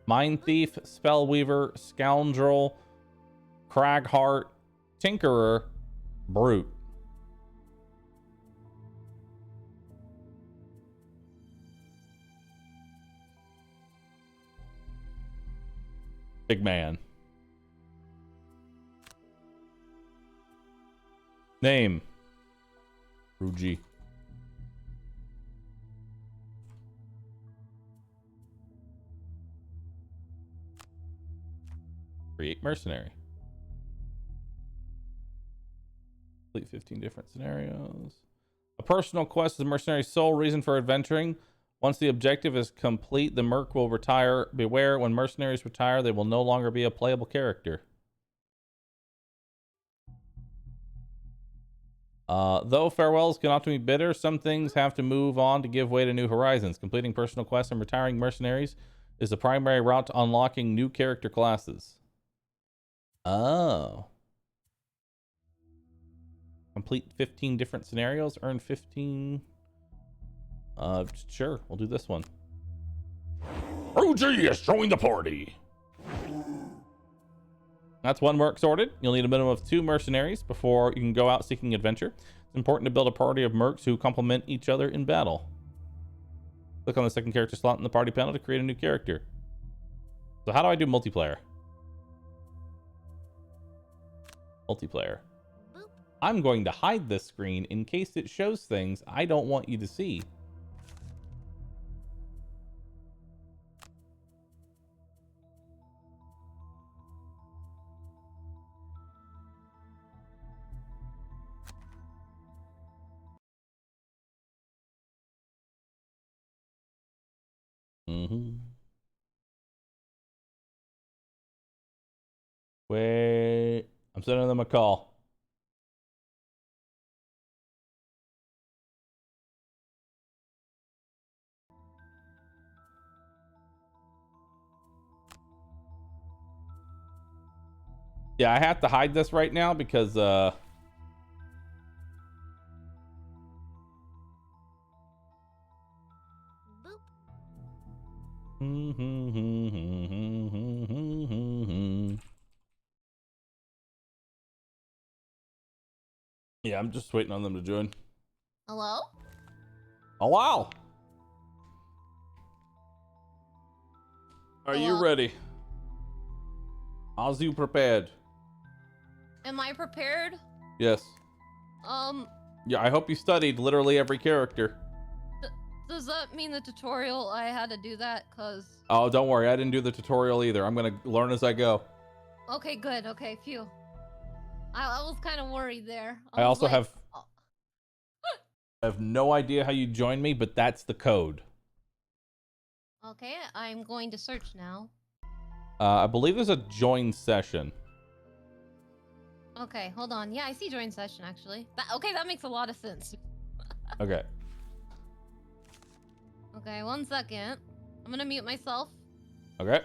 Mind Thief, Spellweaver, Scoundrel, Cragheart, Tinkerer, Brute. Big man. Name. Ruji. Create mercenary. Complete 15 different scenarios. personal quest is the mercenary's sole reason for adventuring. Once the objective is complete, the merc will retire. Beware, when mercenaries retire, they will no longer be a playable character. Though farewells can often be bitter, some things have to move on to give way to new horizons. Completing personal quests and retiring mercenaries is the primary route to unlocking new character classes. Oh. Complete 15 different scenarios, earn 15. Sure, we'll do this one. OG has joined the party. That's one merc sorted. You'll need a minimum of 2 mercenaries before you can go out seeking adventure. It's important to build a party of mercs who complement each other in battle. Click on the second character slot in the party panel to create a new character. So how do I do multiplayer? Multiplayer. I'm going to hide this screen in case it shows things I don't want you to see. Wait, I'm sending them a call. Yeah, I have to hide this right now because yeah, I'm just waiting on them to join. Hello? Oh wow. Are you ready? Are you prepared? Am I prepared? Yes. Yeah, I hope you studied literally every character. Does that mean the tutorial I had to do that? Cause. Oh, don't worry, I didn't do the tutorial either. I'm gonna learn as I go. Okay, good. Okay, phew. I was kind of worried there. I also like, have I have no idea how you joined me, but that's the code. Okay, I'm going to search now. I believe there's a join session. Okay, hold on. Yeah, I see join session actually. Okay, that makes a lot of sense. Okay. Okay, 1 second. I'm gonna mute myself. Okay.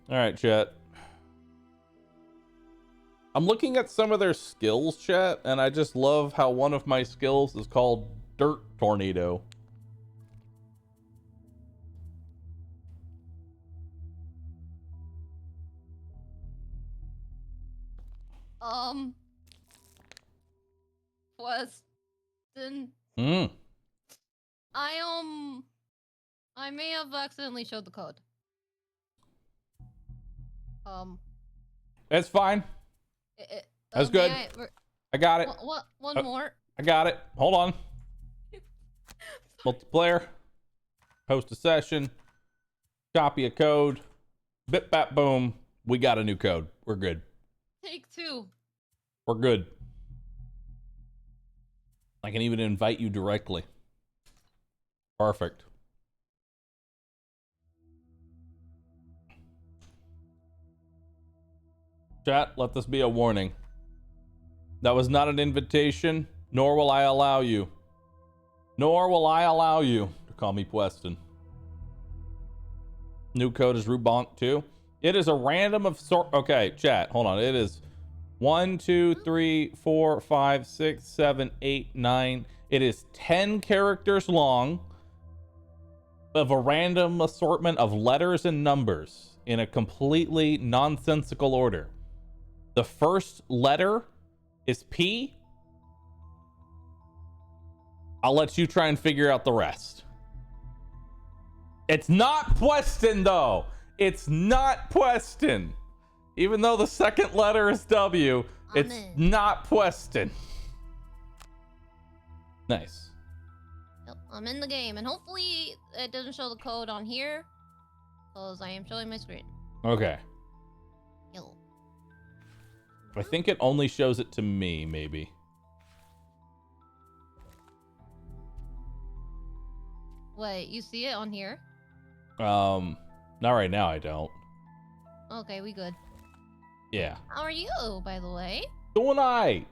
All right, chat. I'm looking at some of their skills, chat, and I just love how one of my skills is called Dirt Tornado. Weston. I may have accidentally showed the code. It's fine. That's good. I got it. One more. I got it. Hold on. Multiplayer. Host a session. Copy a code. Bip bap boom. We got a new code. We're good. Take 2. We're good. I can even invite you directly. Perfect. Chat, let this be a warning. That was not an invitation, nor will I allow you. Nor will I allow you to call me Weston. New code is Rubonk 2. It is a random of sort. Okay, chat, hold on. It is 1, 2, 3, 4, 5, 6, 7, 8, 9. It is 10 characters long of a random assortment of letters and numbers in a completely nonsensical order. The first letter is P. I'll let you try and figure out the rest. It's not Weston, though. It's not Weston. Even though the second letter is W, it's not Weston. Nice. Yep, I'm in the game, and hopefully it doesn't show the code on here, because I am showing my screen. Okay. Yo. I think it only shows it to me, maybe. Wait, you see it on here? Not right now, I don't. Okay, we good. Yeah. How are you, by the way? Doing I.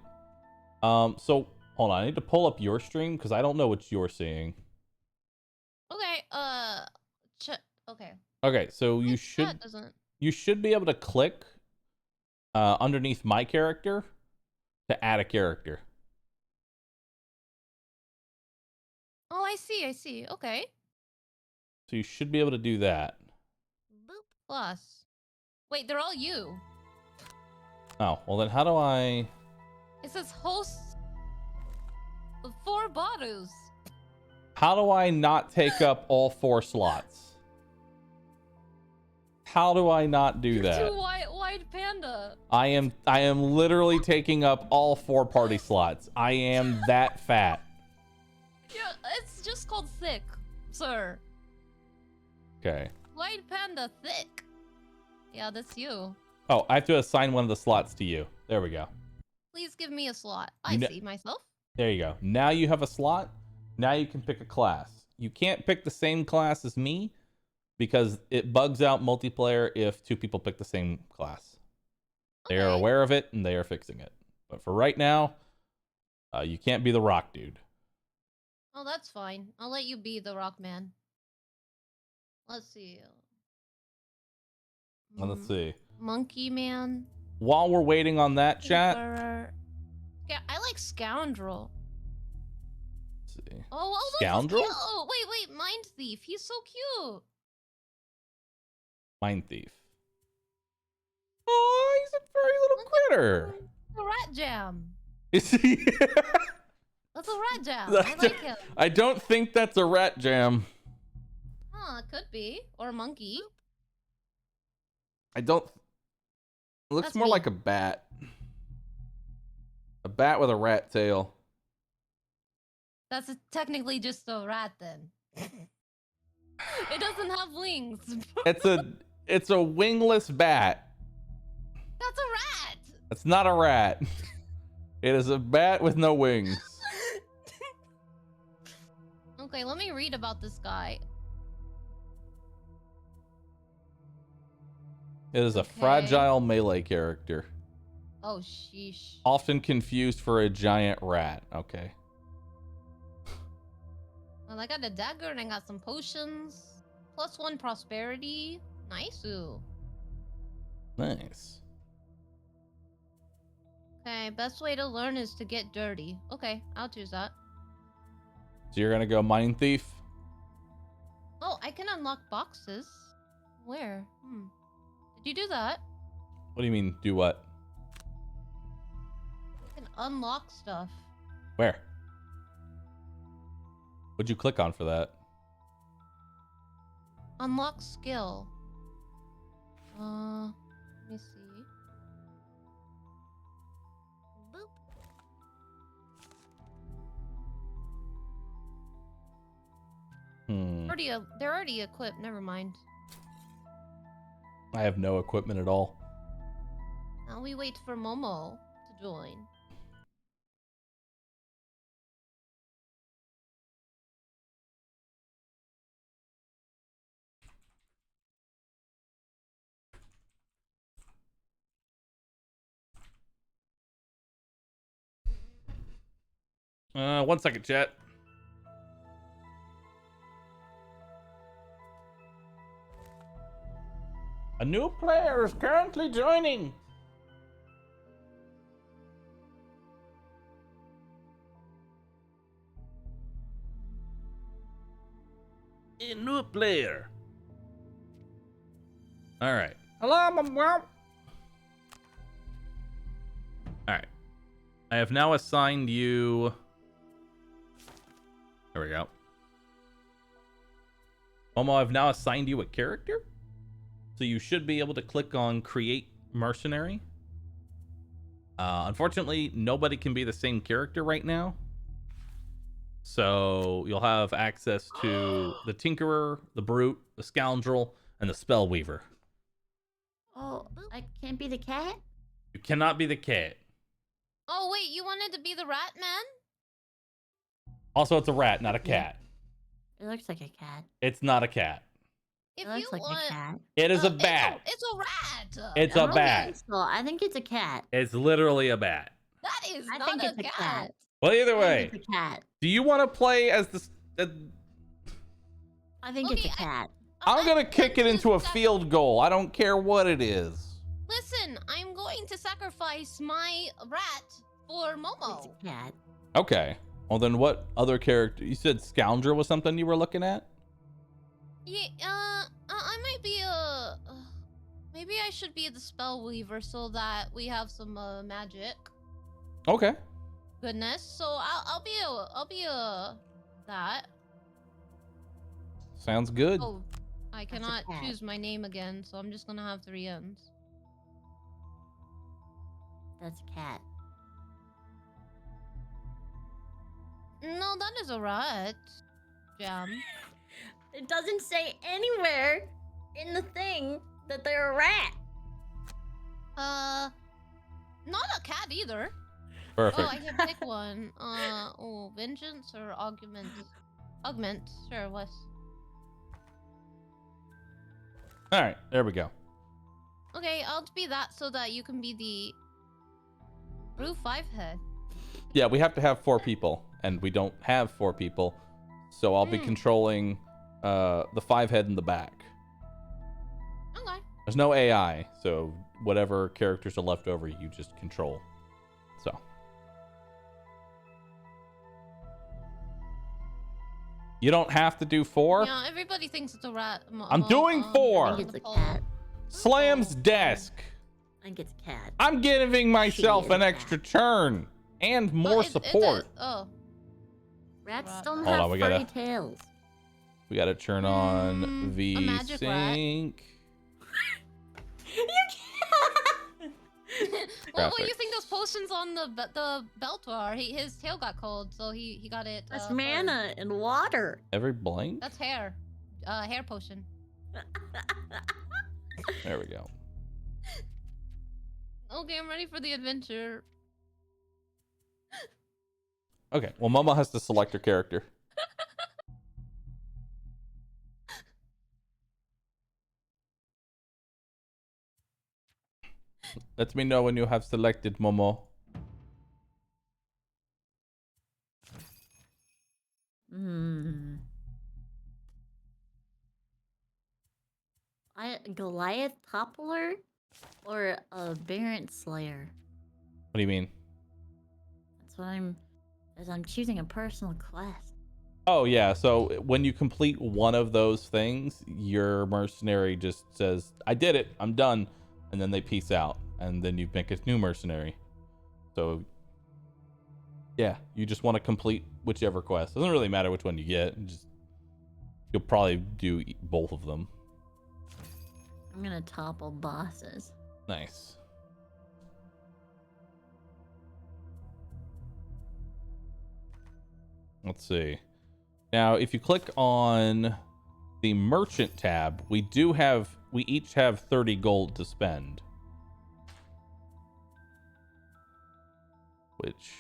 So hold on, I need to pull up your stream because I don't know what you're seeing. Okay, okay. Okay, so you My should chat doesn't. you should be able to click underneath my character to add a character. Oh, I see. Okay. So you should be able to do that. Boop plus. Wait, they're all you. Oh, well then how do I... It says host of 4 Bahroos. How do I not take up all 4 slots? How do I not do that? Too wide panda. I am literally taking up all 4 party slots. I am that fat. Yeah, it's just called thick, sir. Okay. White panda thick. Yeah, that's you. Oh, I have to assign one of the slots to you. There we go. Please give me a slot. I see myself. There you go. Now you have a slot. Now you can pick a class. You can't pick the same class as me because it bugs out multiplayer if 2 people pick the same class. They are aware of it and they are fixing it. But for right now, you can't be the rock dude. Oh, that's fine. I'll let you be the rock man. Let's see. Let's see. Monkey man. While we're waiting on that, chat. Yeah, I like scoundrel. Let's see. Oh, Scoundrel? Oh, wait, mind thief. He's so cute. Mind thief. Oh, he's a very little critter. The rat jam. Is he? That's a rat jam. I like him. I don't think that's a rat jam. Huh, could be. Or a monkey. I don't. It looks That's more me. like a bat. A bat with a rat tail. That's technically just a rat then. It doesn't have wings. It's a wingless bat. That's a rat. It's not a rat. It is a bat with no wings. Okay, let me read about this guy. It is a fragile melee character. Oh, sheesh. Often confused for a giant rat. Okay. Well, I got a dagger and I got some potions. +1 prosperity. Nice-oo. Nice. Okay, best way to learn is to get dirty. Okay, I'll choose that. So you're gonna go Mind Thief? Oh, I can unlock boxes. Where? Did you do that? What do you mean, do what? I can unlock stuff. Where? What'd you click on for that? Unlock skill. Let me see. Boop. They're already equipped. Never mind. I have no equipment at all. Now we wait for Momo to join. One second, chat. A new player is currently joining. A new player. All right. Hello, Mom. All right. I have now assigned you. There we go. Momo, I've now assigned you a character. So you should be able to click on Create Mercenary. Unfortunately, nobody can be the same character right now. So you'll have access to the Tinkerer, the Brute, the Scoundrel, and the Spellweaver. Oh, I can't be the cat? You cannot be the cat. Oh wait, you wanted to be the rat man? Also, it's a rat, not a cat. It looks like a cat. It's not a cat. If It looks you like want, a cat. It is a bat. It's a rat. It's I a don't bat. think so. I think it's a cat. It's literally a bat. That is I not think a it's a cat. cat. Well, either I way, think it's a cat. do you want to play as the? I think it's a Okay, cat. I'm gonna kick it into a Sac- field goal. I don't care what it is. Listen, I'm going to sacrifice my rat for It's Momo. a cat. Okay. Well, then what other character? You said Scoundrel was something you were looking at? Yeah, I might be maybe I should be the spell weaver so that we have some magic Okay. goodness. So I'll be that. Sounds good. Oh, I That's a cannot cat. choose my name again, so I'm just gonna have 3 N's. That's a cat. No, that is a rat. Jam. It doesn't say anywhere in the thing that they're a rat. Not a cat either. Perfect. Oh, I can pick one. Vengeance or augment? Augment, sure, what? All right. There we go. Okay, I'll be that so that you can be the Brew 5 head. Yeah, we have to have 4 people, and we don't have 4 people, so I'll be controlling the 5 head in the back. Okay. There's no AI, so whatever characters are left over, you just control. So. You don't have to do 4. Yeah, everybody thinks it's a rat. I'm doing 4. I think it's a cat. Slam's desk. I think it's a cat. I'm giving myself She is an extra turn and more It's support. Rats Rat. don't Hold have on, we furry gotta- tails. We got to turn on a magic rat. V-Sync. What do you Graphics. think those potions on the belt are? His tail got cold, so he got it. That's first. mana and water. Every blank? That's hair. Hair potion. There we go. Okay, I'm ready for the adventure. Okay, well, Momo has to select her character. Let me know when you have selected Momo. Goliath Toppler or a Barrent Slayer? What do you mean? That's what I'm choosing a personal quest. Oh, yeah. So when you complete one of those things, your mercenary just says, I did it. I'm done. And then they peace out. And then you make a new mercenary. So, yeah, you just want to complete whichever quest. Doesn't really matter which one you get. You'll probably do both of them. I'm gonna topple bosses. Nice. Let's see. Now, if you click on the merchant tab, we each have 30 gold to spend. Which...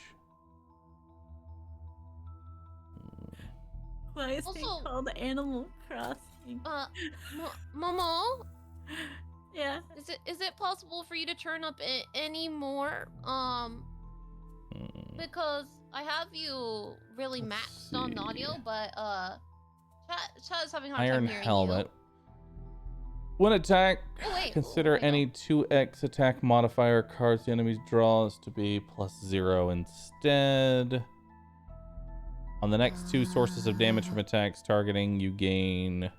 Why is Also- it called Animal Crossing? Momo, Yeah. is it possible for you to turn up any more? Because I have you really Let's maxed on the audio, see. but chat is having a hard Iron time hearing helmet. When attack, Oh, wait. consider Wait, any 2x attack modifier cards the enemy draws to be +0 instead. On the next 2 sources of damage from attacks targeting, you gain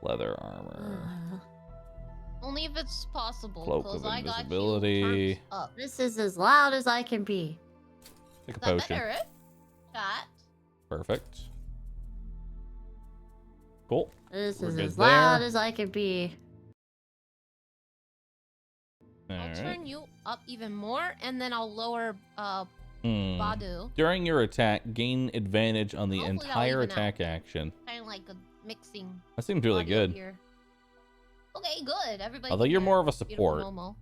leather armor, Only if it's possible. cloak 'cause of I got you invisibility. terms up. This is as loud as I can be. Take a Is that potion. better? Chat. Perfect. Cool. This We're is good as loud there. as I can be. All I'll right. turn you up even more, and then I'll lower Hmm. Badu. During your attack, gain advantage on the Hopefully that'll entire even out. attack action. Kind of like a mixing. That seems really audio good. here. Okay, good. Everybody. Although you're more of a support. Momo.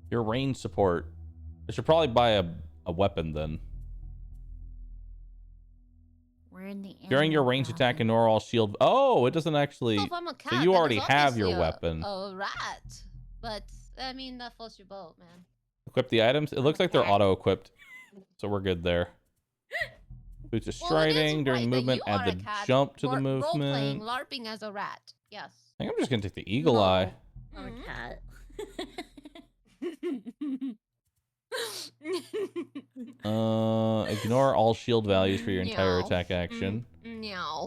You're range support. I should probably buy a weapon then. We're in the During your range attack, ignore all shield. Oh, it doesn't actually. So if I'm a cat, So you then already it's have your obviously weapon. A rat. But I mean, that floats your boat, man. Equip the items. It looks like they're auto equipped, so we're good there. Boots of striding during movement. Add the jump to the movement. LARPing as a rat. Yes. I think I'm just gonna take the eagle eye. I'm a cat. Ignore all shield values for your entire attack action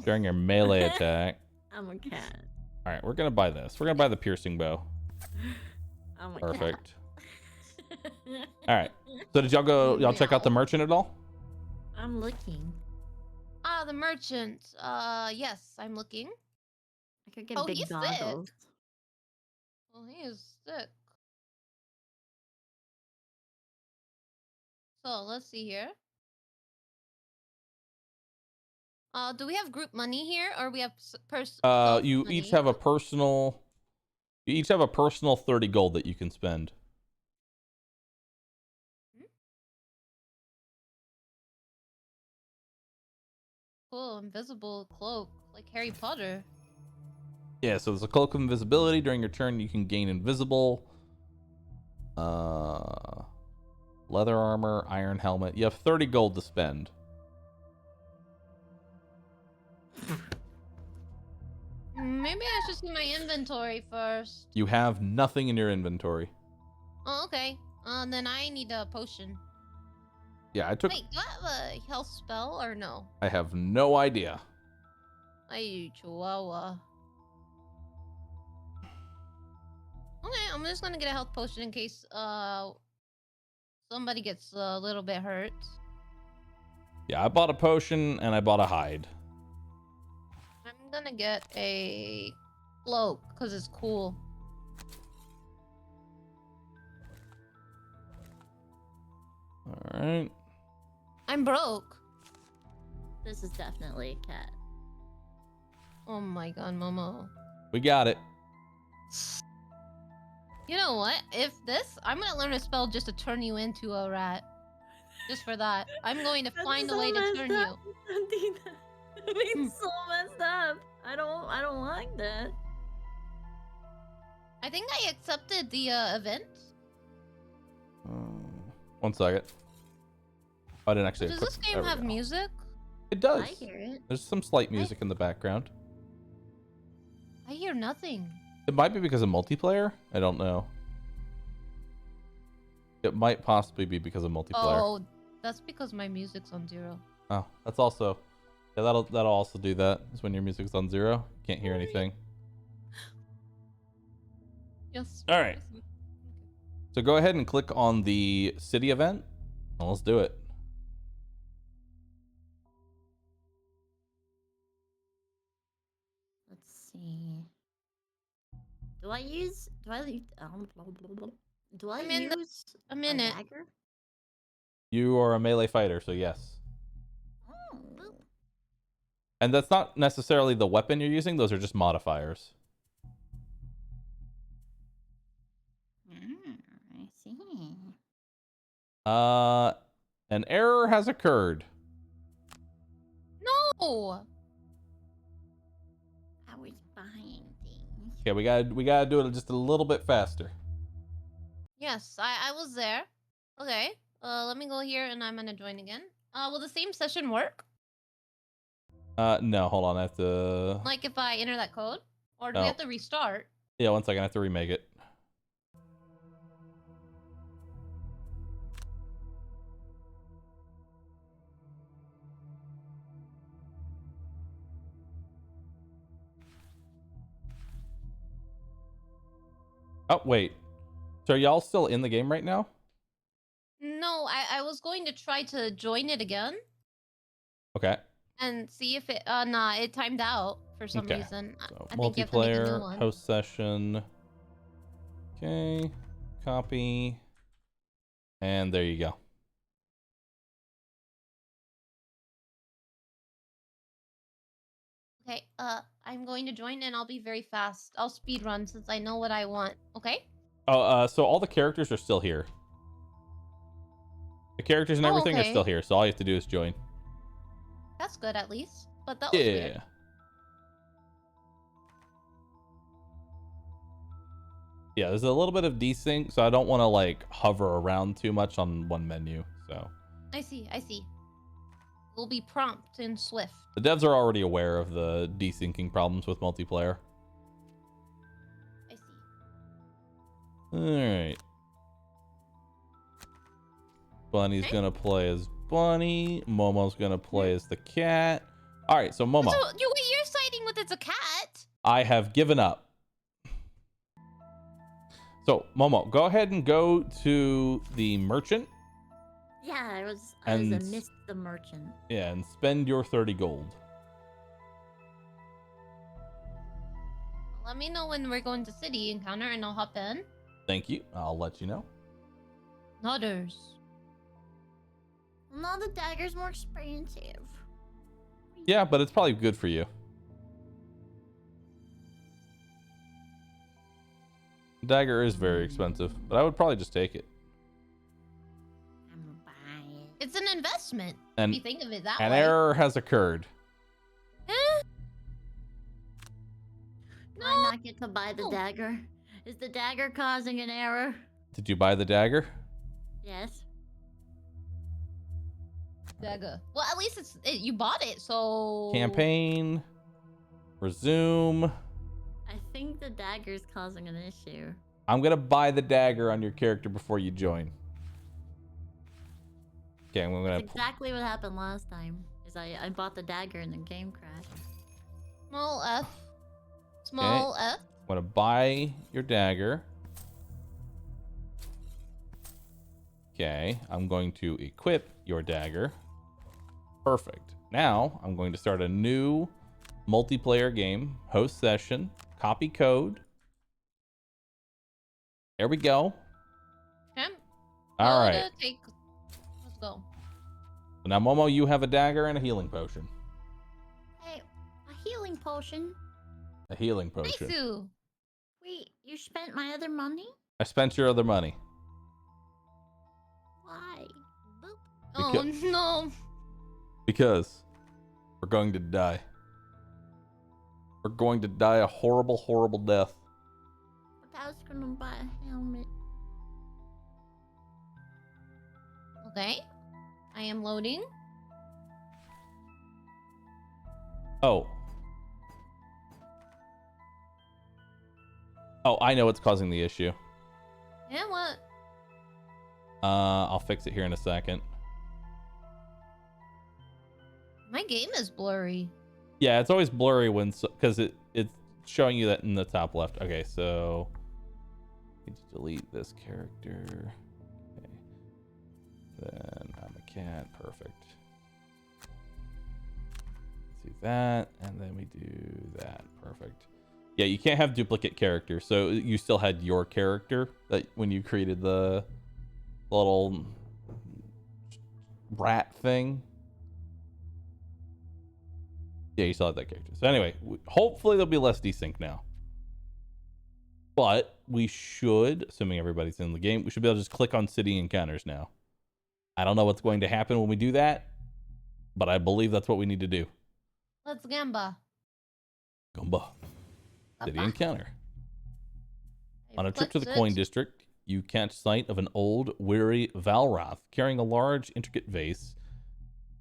during your melee attack. I'm a cat. All right, we're gonna buy this. We're gonna buy the piercing bow. I'm a Perfect. All right. So did y'all go? Y'all check out the merchant at all? I'm looking. The merchant. Yes, I'm looking. I could get big goggles. Sick. Well, he is sick. So let's see here. Do we have group money here, or we have you money? each have a personal. You each have a personal 30 gold that you can spend. Cool, invisible cloak, like Harry Potter. Yeah, so there's a cloak of invisibility. During your turn, you can gain invisible. Leather armor, iron helmet. You have 30 gold to spend. Maybe I should see my inventory first. You have nothing in your inventory. Oh, okay. Then I need a potion. Yeah, I took. Wait, do I have a health spell or no? I have no idea. Ay, chihuahua. Okay, I'm just gonna get a health potion in case somebody gets a little bit hurt. Yeah, I bought a potion and I bought a hide. I'm gonna get a cloak because it's cool. All right. I'm broke. This is definitely a cat. Oh my god, Momo. We got it. You know what? If this, I'm gonna learn a spell just to turn you into a rat. Just for that. I'm going to find a way to turn you. It's so messed up. I don't like that. I think I accepted the event. 1 second. I didn't actually. Does this game have music? It does. I hear it. There's some slight music in the background. I hear nothing. It might be because of multiplayer. I don't know. It might possibly be because of multiplayer. Oh, that's because my music's on 0. Oh, that's also. Yeah, that'll also do that. Is when your music's on 0, can't hear anything. Yes. All right. So go ahead and click on the city event. And let's do it. Let's see. Do I use I'm in use a minute. a dagger? You are a melee fighter, so yes. Oh. And that's not necessarily the weapon you're using. Those are just modifiers. I see. An error has occurred. No. I was buying things. Okay, we gotta do it just a little bit faster. Yes, I was there. Okay. Let me go here and I'm gonna join again. Will the same session work? No, hold on. I have to. Like if I enter that code, or do we have to restart? Yeah, 1 second. I have to remake it. Oh, wait. So are y'all still in the game right now? No, I was going to try to join it again. Okay. And see if it nah, it timed out for some reason. So I think you have to make a new multiplayer, one. host session. Okay. Copy. And there you go. Okay, I'm going to join and I'll be very fast. I'll speed run since I know what I want. Okay? Oh, so all the characters are still here. The characters and everything are okay. still here, so all you have to do is join. That's good at least. But that was weird. Yeah, there's a little bit of desync, so I don't want to like hover around too much on one menu. So I see. We'll be prompt and swift. the devs are already aware of the desyncing problems with multiplayer. I see. All right. Bunny's gonna play as Bunny. Momo's gonna play as the cat. All right, so Momo. So you're siding with it's a cat. I have given up. So Momo, go ahead and go to the merchant. Yeah, I was amidst the merchant. Yeah, and spend your 30 gold. Let me know when we're going to city encounter and I'll hop in. Thank you. I'll let you know. Others. No, the dagger's more expensive. Yeah, but it's probably good for you. Dagger is very expensive, but I would probably just take it. I'm gonna buy it. It's an investment. And if you think of it that an way. error has occurred. Do I not get to buy the dagger? Is the dagger causing an error? Did you buy the dagger? Yes. Dagger. Well, at least you bought it, so. Campaign. Resume. I think the dagger's causing an issue. I'm gonna buy the dagger on your character before you join. Okay, I'm gonna. That's exactly what happened last time. Is I bought the dagger and the game crashed. Small F. Small F. I'm gonna buy your dagger. Okay, I'm going to equip your dagger. Perfect. Now I'm going to start a new multiplayer game, host session, copy code. There we go. Okay. All right. Let's go. Now, Momo, you have a dagger and a healing potion. Hey, a healing potion? A healing potion. Nice. Wait, you spent my other money? I spent your other money. Why? Boop. Oh no. Because we're going to die. We're going to die a horrible, horrible death. But I was gonna buy a helmet. Okay. I am loading. Oh. Oh, I know what's causing the issue. Yeah, what? I'll fix it here in a second. My game is blurry. Yeah, it's always blurry when because it's showing you that in the top left. Okay, so need to delete this character. Okay. Then I'm a cat. Perfect. Let's do that, and then we do that. Perfect. Yeah, you can't have duplicate characters. So you still had your character that when you created the little rat thing. Yeah, you still have that character. So anyway, hopefully there'll be less desync now. But we should, assuming everybody's in the game, we should be able to just click on city encounters now. I don't know what's going to happen when we do that, but I believe that's what we need to do. Let's gamba. Gumba. City encounter. On a trip to the Click coin it. district, you catch sight of an old, weary Valroth carrying a large, intricate vase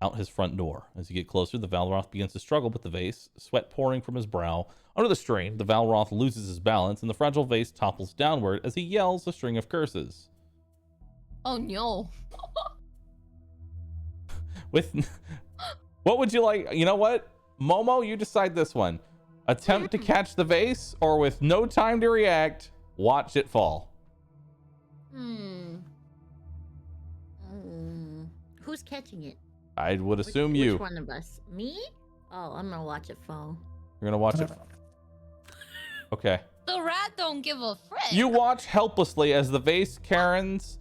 out his front door. As you get closer, the Valroth begins to struggle with the vase, sweat pouring from his brow. Under the strain, the Valroth loses his balance, and the fragile vase topples downward as he yells a string of curses. Oh no. With what would you like? You know what? Momo, you decide this one. Attempt to catch the vase, or with no time to react, watch it fall. Who's catching it? I would assume you. Which one of us? Me? Oh, I'm gonna watch it fall. You're gonna watch it. Okay. The rat don't give a frick. You watch helplessly as the vase Karen's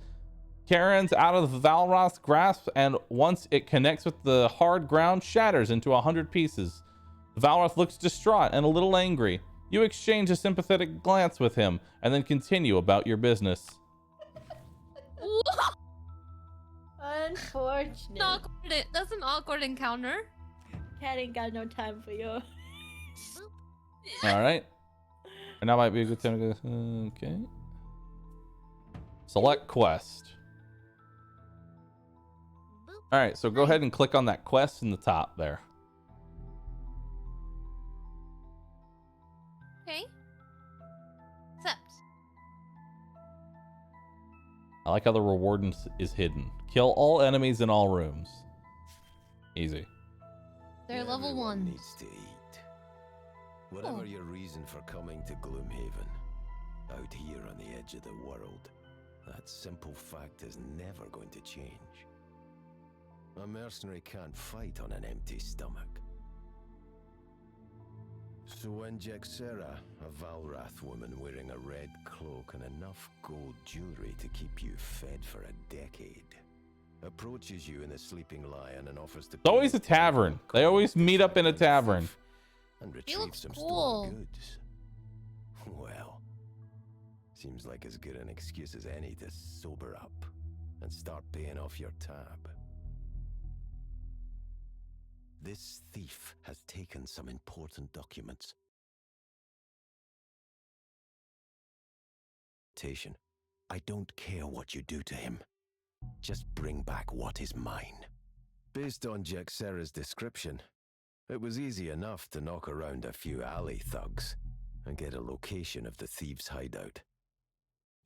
out of the Valroth's grasp, and once it connects with the hard ground, shatters into 100 pieces. Valroth looks distraught and a little angry. You exchange a sympathetic glance with him and then continue about your business. Unfortunate. That's an awkward encounter. Cat ain't got no time for you. All right. And now might be a good time to go. Okay. Select quest. All right, so go ahead and click on that quest in the top there. Okay. Accept. I like how the reward is hidden. Kill all enemies in all rooms. Easy. They're level Everyone 1. needs to eat. Whatever your reason for coming to Gloomhaven, out here on the edge of the world, that simple fact is never going to change. A mercenary can't fight on an empty stomach. So when Jexera, a Valrath woman wearing a red cloak and enough gold jewelry to keep you fed for a decade, approaches you in the Sleeping Lion and offers to... It's always a tavern. They always meet up in a tavern. And He retrieve looks some cool. stolen goods. Well, seems like as good an excuse as any to sober up and start paying off your tab. This thief has taken some important documents. I don't care what you do to him. Just bring back what is mine. Based on Jexera's description, it was easy enough to knock around a few alley thugs and get a location of the thieves' hideout.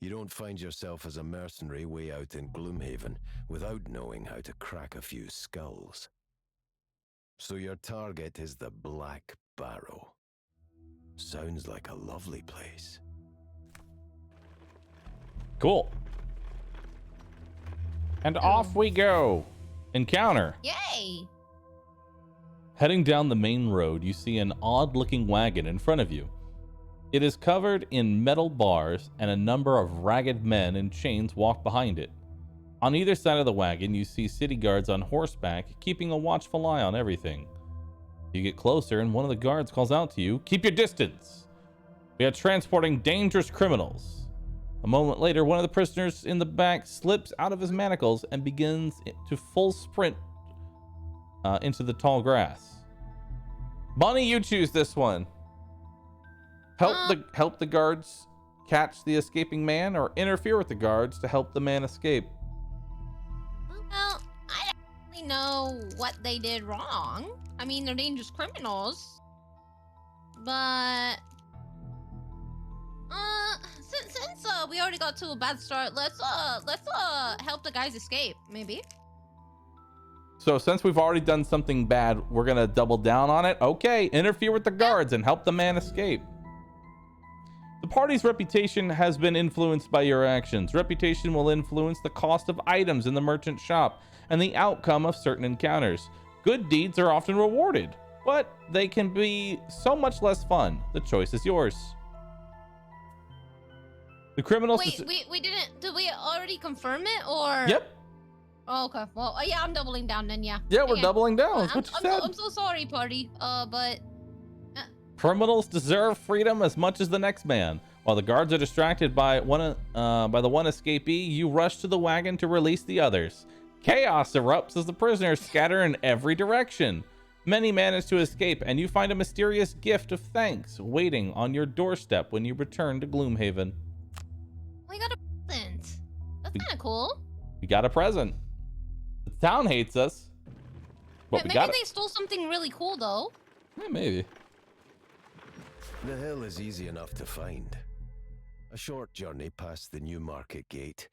You don't find yourself as a mercenary way out in Gloomhaven without knowing how to crack a few skulls. So your target is the Black Barrow. Sounds like a lovely place. Cool. And off we go. Encounter. Yay! Heading down the main road, you see an odd-looking wagon in front of you. It is covered in metal bars, and a number of ragged men in chains walk behind it. On either side of the wagon, you see city guards on horseback, keeping a watchful eye on everything. You get closer, and one of the guards calls out to you, "Keep your distance! We are transporting dangerous criminals." A moment later, one of the prisoners in the back slips out of his manacles and begins to full sprint into the tall grass. Bonnie, you choose this one. Help the guards catch the escaping man, or interfere with the guards to help the man escape. Well, I don't really know what they did wrong. I mean, they're dangerous criminals. But since we already got to a bad start, let's help the guys escape, maybe. So since we've already done something bad, we're gonna double down on it. Okay, interfere with the guards and help the man escape. The party's reputation has been influenced by your actions. Reputation will influence the cost of items in the merchant shop and the outcome of certain encounters. Good deeds are often rewarded, but they can be so much less fun. The choice is yours. The criminals... Wait, we didn't... Did we already confirm it, or...? Yep. Oh, okay. Well, yeah, I'm doubling down then, yeah. Yeah, we're Okay. doubling down. That's what you said. I'm so sorry, party. But... Criminals deserve freedom as much as the next man. While the guards are distracted by the one escapee, you rush to the wagon to release the others. Chaos erupts as the prisoners scatter in every direction. Many manage to escape, and you find a mysterious gift of thanks waiting on your doorstep when you return to Gloomhaven. We got a present. That's kind of cool. We got a present. The town hates us, but we Maybe got they stole something really cool, though. Yeah, maybe. The hill is easy enough to find. A short journey past the new market gate,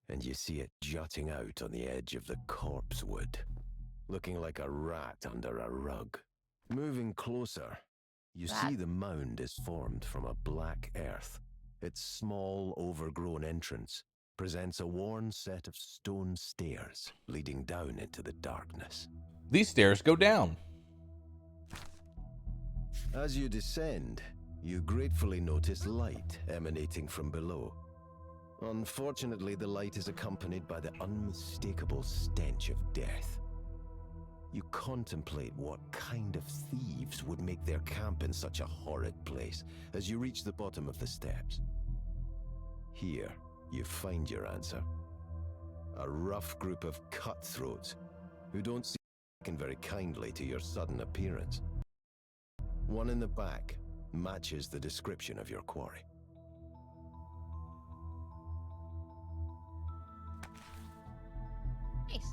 and you see it jutting out on the edge of the corpse wood, looking like a rat under a rug. Moving closer, you see the mound is formed from a black earth. Its small, overgrown entrance presents a worn set of stone stairs leading down into the darkness. These stairs go down. As you descend, you gratefully notice light emanating from below. Unfortunately, the light is accompanied by the unmistakable stench of death. you contemplate what kind of thieves would make their camp in such a horrid place as you reach the bottom of the steps. Here, you find your answer. A rough group of cutthroats who don't seem very kindly to your sudden appearance. One in the back matches the description of your quarry. Nice.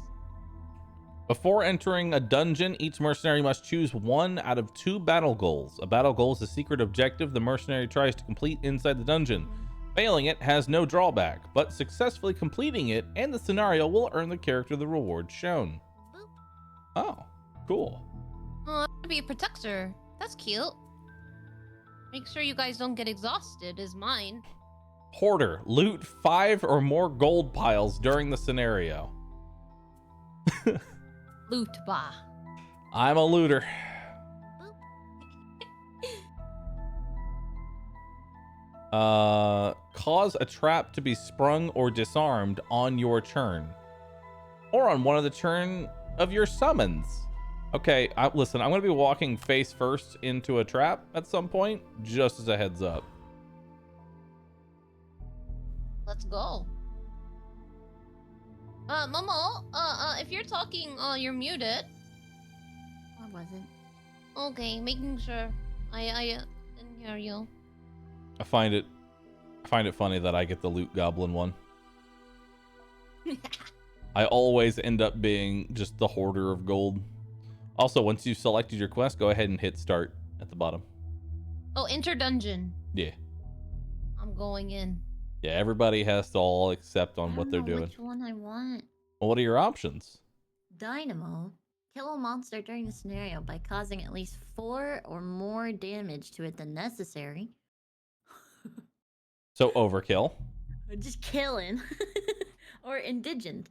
Before entering a dungeon, each mercenary must choose one out of 2 battle goals. A battle goal is a secret objective the mercenary tries to complete inside the dungeon. Failing it has no drawback, but successfully completing it and the scenario will earn the character the reward shown. Oh, cool. Oh, I want to be a protector. That's cute. Make sure you guys don't get exhausted is mine. Hoarder, loot 5 or more gold piles during the scenario. Loot ba. I'm a looter. Cause a trap to be sprung or disarmed on your turn, or on one of the turn of your summons. Okay, listen, I'm gonna be walking face first into a trap at some point, just as a heads up. Let's go. Momo, if you're talking, you're muted. I wasn't. Okay, making sure. I didn't hear you. I find it funny that I get the loot goblin one. I always end up being just the hoarder of gold. Also, once you've selected your quest, go ahead and hit start at the bottom. Oh, enter dungeon. Yeah. I'm going in. Yeah, everybody has to all accept on what they're doing. Which one I want? Well, what are your options? Dynamo. Kill a monster during the scenario by causing at least 4 or more damage to it than necessary. So overkill. Just killing. Or indigent.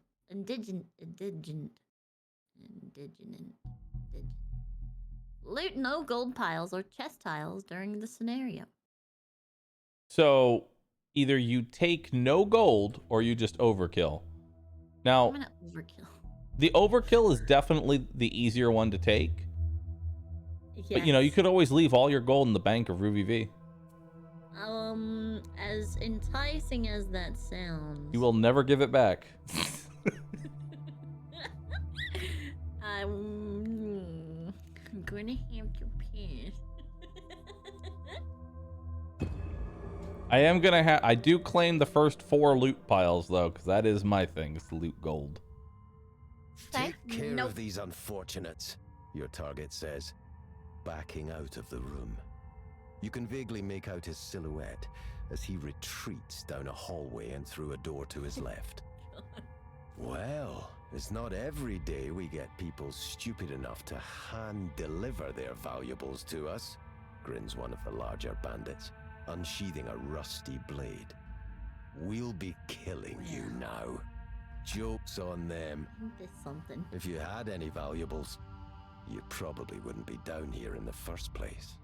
Loot no gold piles or chest tiles during the scenario. So either you take no gold or you just overkill. Now, I'm gonna overkill. the overkill is definitely the easier one to take. Yes. But you know, you could always leave all your gold in the bank of Ruby V. As enticing as that sounds. You will never give it back. I'm gonna have to piss. I do claim the first 4 loot piles though, because that is my thing, is to loot gold. Take care of these unfortunates, your target says, backing out of the room. You can vaguely make out his silhouette as he retreats down a hallway and through a door to his left. Well, it's not every day we get people stupid enough to hand-deliver their valuables to us, grins one of the larger bandits, unsheathing a rusty blade. We'll be killing you now. Joke's on them. There's something. If you had any valuables, you probably wouldn't be down here in the first place.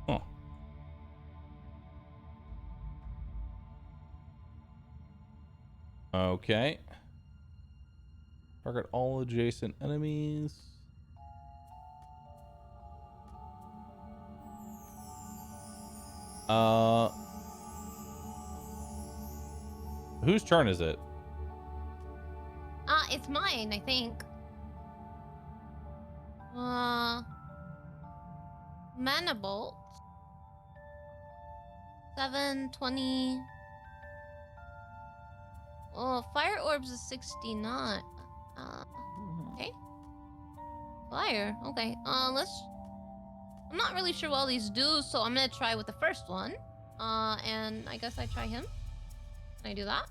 Huh. Okay. Target all adjacent enemies. Whose turn is it? It's mine, I think. Mana Bolt. 720. Oh, Fire Orbs is 69. Okay. Fire. Okay. I'm not really sure what all these do, so I'm gonna try with the first one. And I guess I try him. Can I do that?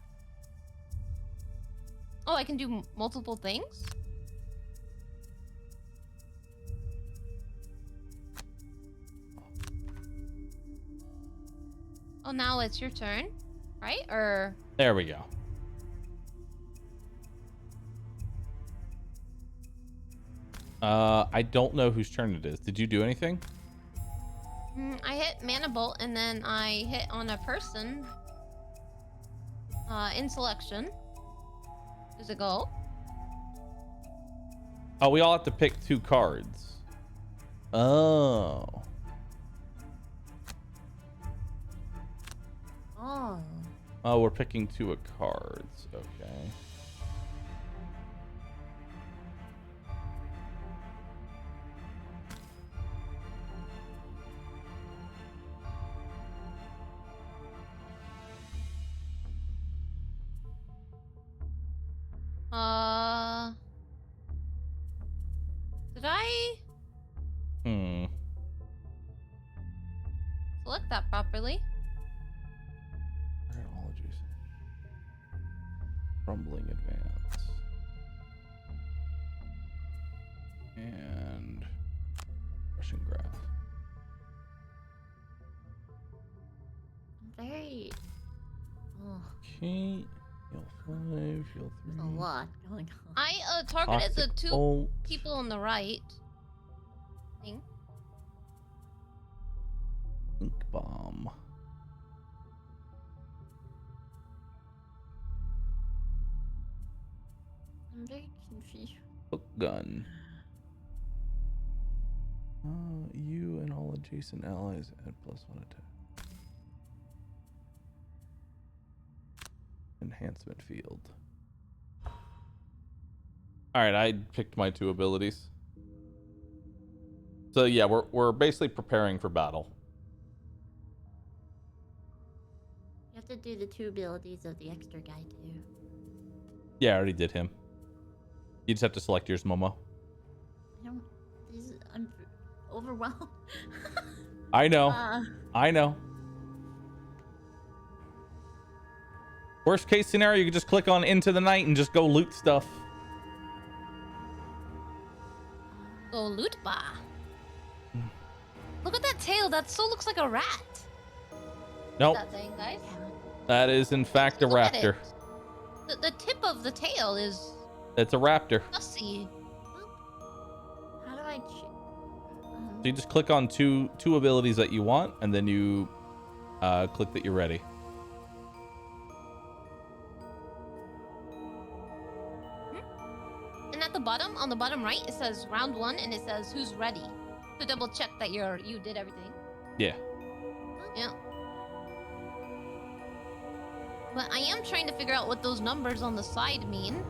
Oh, I can do multiple things? Oh, now it's your turn, right? Or... There we go. I don't know whose turn it is. Did you do anything? I hit Mana Bolt, and then I hit on a person. In selection. Does it go? Oh, we all have to pick 2 cards. Oh. Oh. Oh, we're picking 2 of cards. Okay. Did I select that properly? Apologies. Rumbling advance. And Russian grass. I'm very. Oh, Okay. Heal 5, heal 3. a lot going on. I targeted the Toxic 2 bolt. people on the right. Thing. Ink bomb. I'm very confused. Hook gun. You and all adjacent allies add +1 attack. Enhancement field. Alright, I picked my 2 abilities. So yeah, we're basically preparing for battle. You have to do the 2 abilities of the extra guy too. Yeah, I already did him. You just have to select yours, Momo. I don't. I'm overwhelmed. I know. I know. Worst case scenario, you can just click on Into the Night and just go loot stuff. Go loot bar. Look at that tail. That so looks like a rat. Nope. That thing, guys. That is in fact a Look at raptor. it. The tip of the tail is It's a raptor. fussy. How do I? So you just click on two abilities that you want, and then you click that you're ready. And at the bottom, on the bottom right, it says round 1, and it says who's ready to double check that you did everything. Yeah. Yeah. But I am trying to figure out what those numbers on the side mean.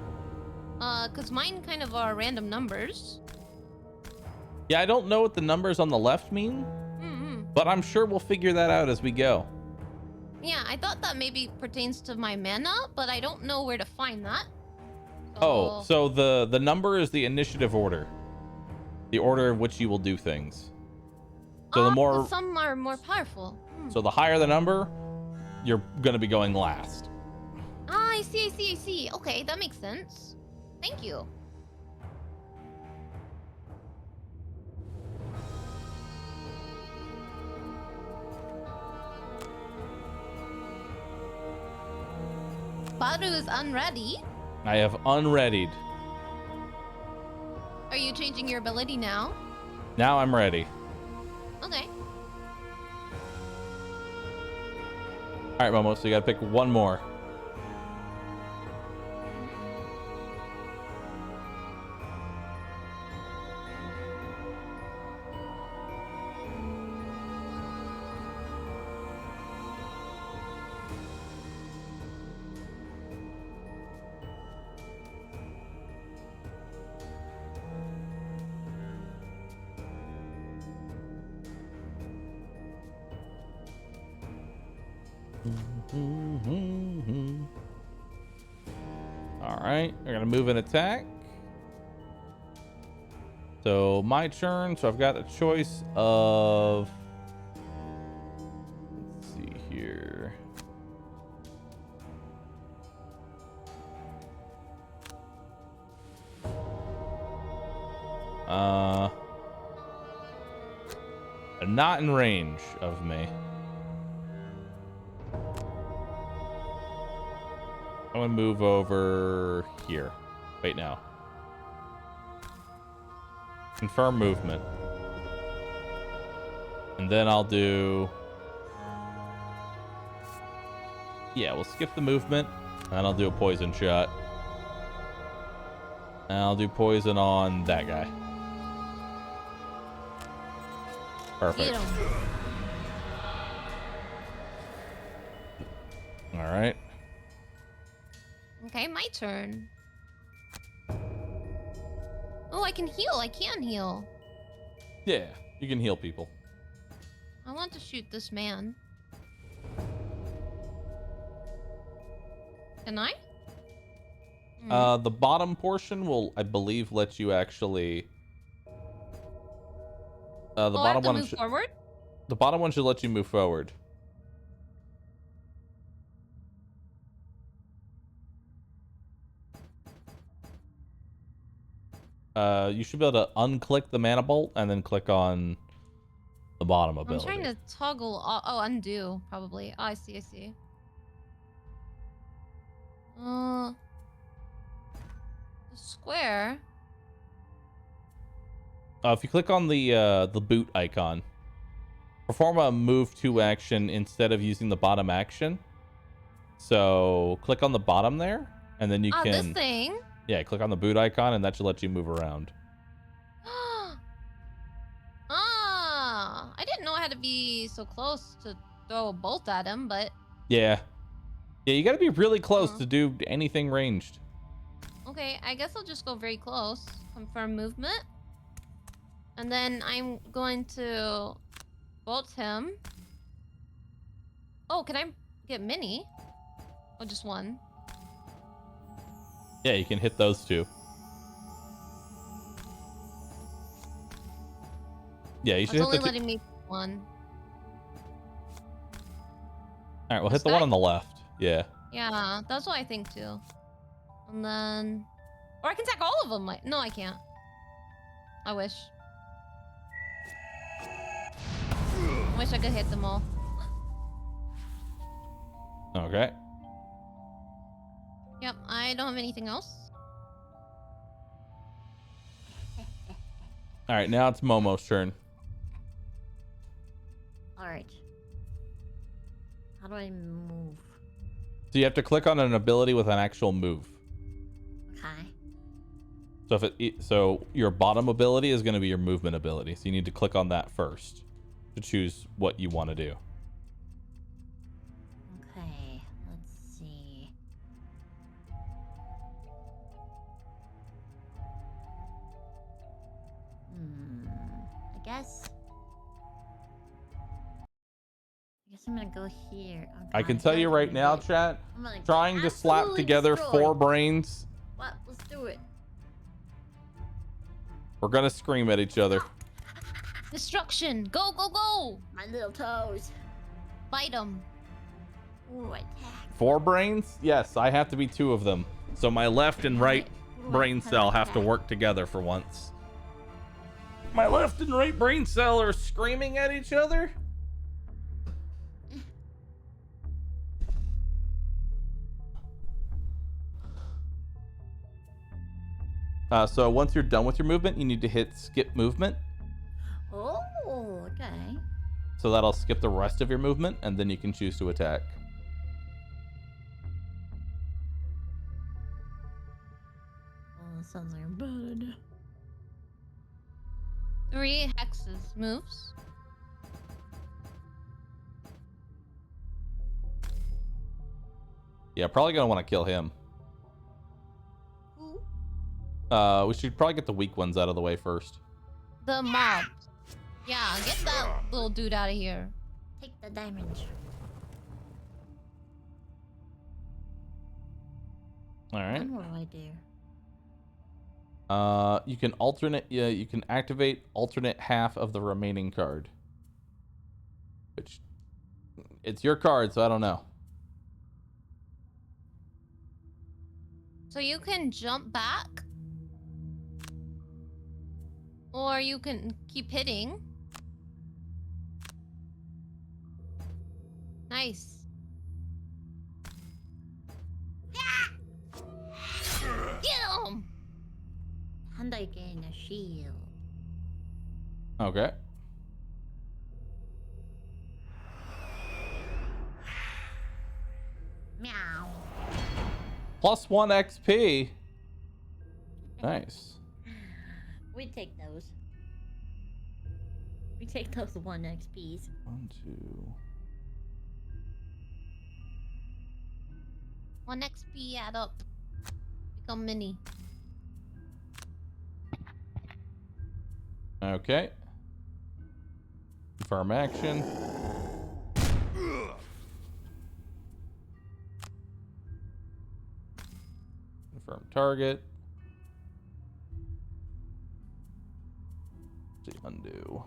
Cause mine kind of are random numbers. Yeah, I don't know what the numbers on the left mean, but I'm sure we'll figure that out as we go. Yeah, I thought that maybe pertains to my mana, but I don't know where to find that. Oh, so the number is the initiative order. The order in which you will do things. So the more... Some are more powerful. So the higher the number, you're going to be going last. Ah, I see. Okay, that makes sense. Thank you. Bahroo is unready. I have unreadied. Are you changing your ability now? Now I'm ready. Okay. All right, Momo, so you got to pick one more. All right, I gotta move an attack. So my turn. So I've got a choice of. Let's see here. Not in range of me. I'm gonna move over here. Wait, now. Confirm movement. And then I'll do... Yeah, we'll skip the movement. And I'll do a poison shot. And I'll do poison on that guy. Perfect. Get 'em. All right. Okay, my turn. Oh, I can heal. I can heal. Yeah, you can heal people. I want to shoot this man. Can I? The bottom portion will, I believe, let you actually. The I bottom have to one. move forward? The bottom one should let you move forward. You should be able to unclick the mana bolt and then click on the bottom ability. I'm trying to toggle. Oh, undo probably. Oh, I see. I see. The square. If you click on the boot icon, perform a move to action instead of using the bottom action. So click on the bottom there, and then you can. This thing. Yeah, click on the boot icon, and that should let you move around. I didn't know I had to be so close to throw a bolt at him, but Yeah, you got to be really close to do anything ranged. okay. I guess I'll just go very close. Confirm movement, and then I'm going to bolt him. Oh, can I get mini? Oh, just one. Yeah, you can hit those two. Yeah, you should It's hit only the letting me one. All right, well, hit the one on the left. Yeah. Yeah, that's what I think too. And then, or I can attack all of them. No, I can't. I wish. I wish I could hit them all. Okay. Yep, I don't have anything else. All right, now it's Momo's turn. Alright. How do I move? So you have to click on an ability with an actual move. Okay. So so your bottom ability is going to be your movement ability. So you need to click on that first to choose what you want to do. Okay, let's see. I guess I'm gonna go here. Oh, I God, can I tell feel you like I'm right gonna now, get- chat, I'm gonna get trying to slap absolutely together destroyed. 4 brains, What? Let's do it. we're going to scream at each other. Destruction! Go, go, go! My little toes. Bite them. Ooh, attack. 4 brains? Yes, I have to be 2 of them. So my left and right brain cell have to work together for once. My left and right brain cell are screaming at each other? So once you're done with your movement, you need to hit skip movement. Oh, okay. So that'll skip the rest of your movement, and then you can choose to attack. Oh, that sounds like a bad idea. 3 hexes moves. Yeah, probably gonna want to kill him. We should probably get the weak ones out of the way first. The mob. Yeah, get that little dude out of here. Take the damage. All right. And what do I do? You can alternate. Yeah, you can activate alternate half of the remaining card. Which, it's your card, so I don't know. So you can jump back. Or you can keep hitting. Nice. Get him! And I gain a shield. Okay. Meow. +1 XP. Nice. We take those. We take those 1 XPs. 1, 2. 1 XP add up. Become mini. Okay. Confirm action. Confirm target. See, undo.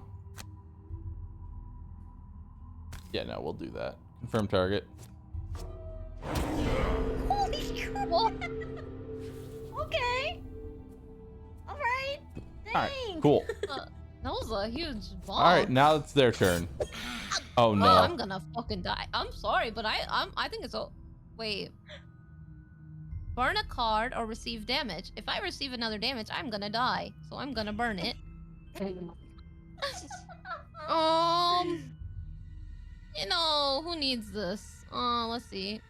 Yeah, no, we'll do that. Confirm target. Holy crap! Okay. All right. Thanks. All right, cool. That was a huge bomb. All right, now it's their turn. Oh no. Oh, I'm gonna fucking die. I'm sorry, but I think it's a wait. Burn a card or receive damage. If I receive another damage, I'm gonna die. So I'm gonna burn it. You know, who needs this? Let's see.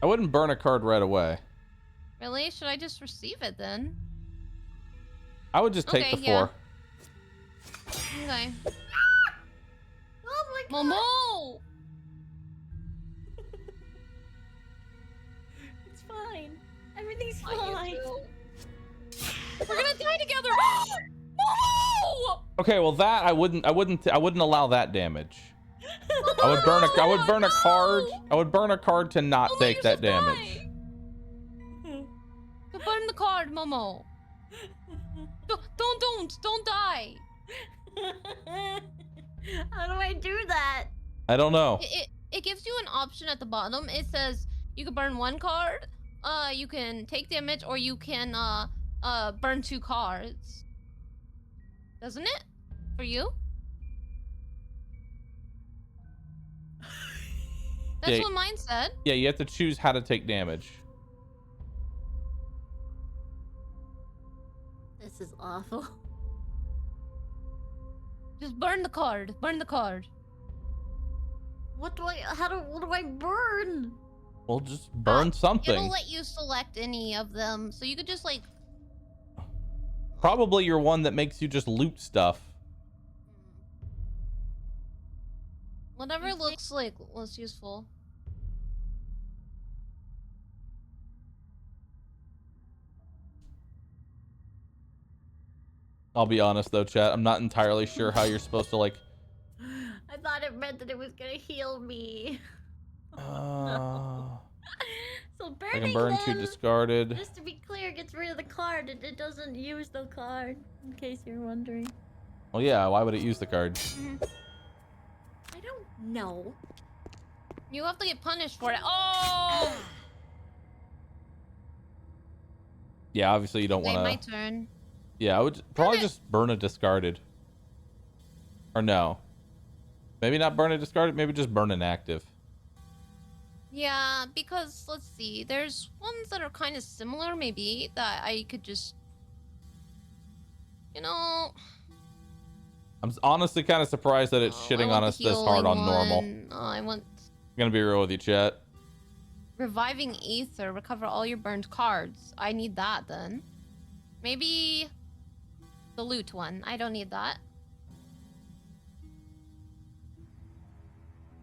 I wouldn't burn a card right away. Really? Should I just receive it then? I would just take Okay, the 4. yeah. Okay. Oh my god. Momo! It's fine. Everything's I fine. get you. We're gonna die together. Momo! Okay, well that I wouldn't allow that damage. I would burn a card. I would burn a card to not Momo, take you that should die. damage. So burn the card, Momo. Don't die. How do I do that? I don't know. It gives you an option at the bottom. It says you can burn 1 card, you can take damage, or you can burn 2 cards. Doesn't it? For you? That's Yeah. what mine said. Yeah, you have to choose how to take damage. This is awful. Just burn the card. Burn the card. What do I burn? Well, just burn something. It'll let you select any of them, so you could just like. Probably your one that makes you just loot stuff. Whatever looks like was useful. I'll be honest though, chat. I'm not entirely sure how you're supposed to like. I thought it meant that it was gonna heal me. I So burning can burn 2 them, discarded. just to be clear, gets rid of the card and it doesn't use the card, in case you're wondering. Well, yeah. Why would it use the card? I don't know. You have to get punished for it. Oh! Yeah, obviously you don't Okay, want my to. turn. Yeah, I would probably just burn a discarded. Or no. Maybe not burn a discarded. Maybe just burn an active. Yeah, because let's see. There's ones that are kind of similar, maybe, that I could just. You know. I'm honestly kind of surprised that it's I shitting want on the us this hard on normal. healing one. I want I'm gonna be real with you, chat. reviving ether. Recover all your burned cards. I need that then. Maybe the loot one. I don't need that.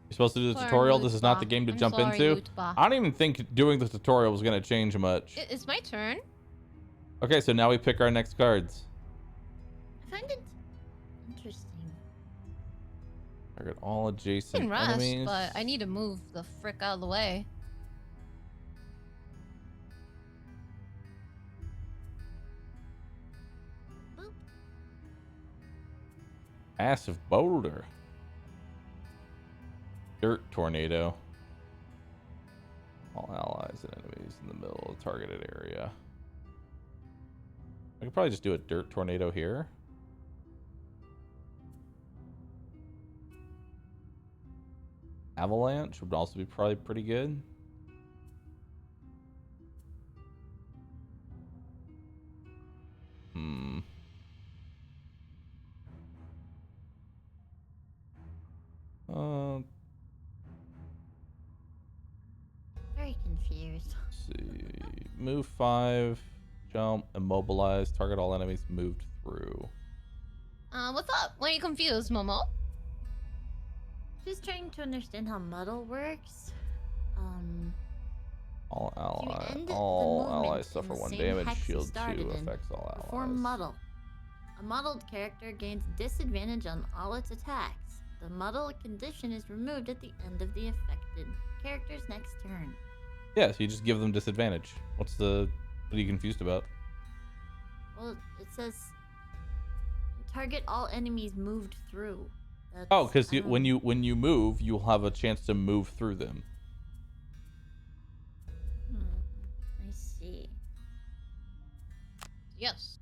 You're supposed to do the Sorry, tutorial. This is not the Lootba. game to I'm jump sorry, into. Lootba. I don't even think doing the tutorial was gonna change much. It's my turn. Okay, so now we pick our next cards. I find it interesting. Target all I adjacent can rest, enemies. but I need to move the frick out of the way. Boop. Massive boulder. Dirt tornado. All allies and enemies in the middle of the targeted area. I could probably just do a dirt tornado here. Avalanche would also be probably pretty good. Hmm. Very confused. Let's see. Move 5. jump, immobilize, target all enemies moved through. What's up? Why are you confused, Momo? Just trying to understand how muddle works. All end the allies movement suffer in the 1 same damage. hex you Shield 2 started in. affects all allies. Perform muddle. A muddled character gains disadvantage on all its attacks. The muddle condition is removed at the end of the affected character's next turn. Yeah, so you just give them disadvantage. What are you confused about? Well, it says target all enemies moved through. Oh, because when you move, you'll have a chance to move through them. I see. Yes.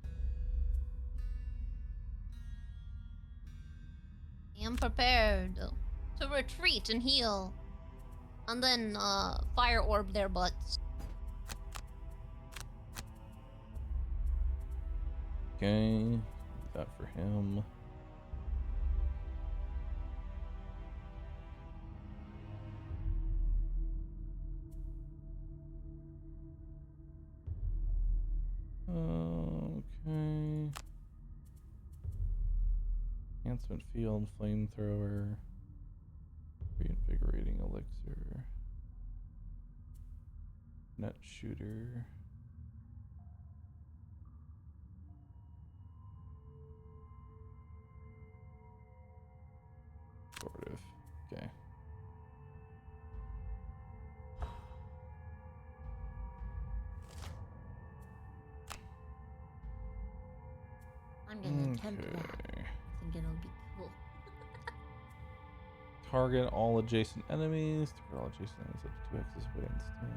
I am prepared to retreat and heal. And then fire orb their butts. Okay, that for him. Okay. Enhancement field, flamethrower, reinvigorating elixir, net shooter. Sort of. Okay. I'm gonna attempt that. I think it'll be cool. Target all adjacent enemies. Target all adjacent enemies up to 2x's weight instead.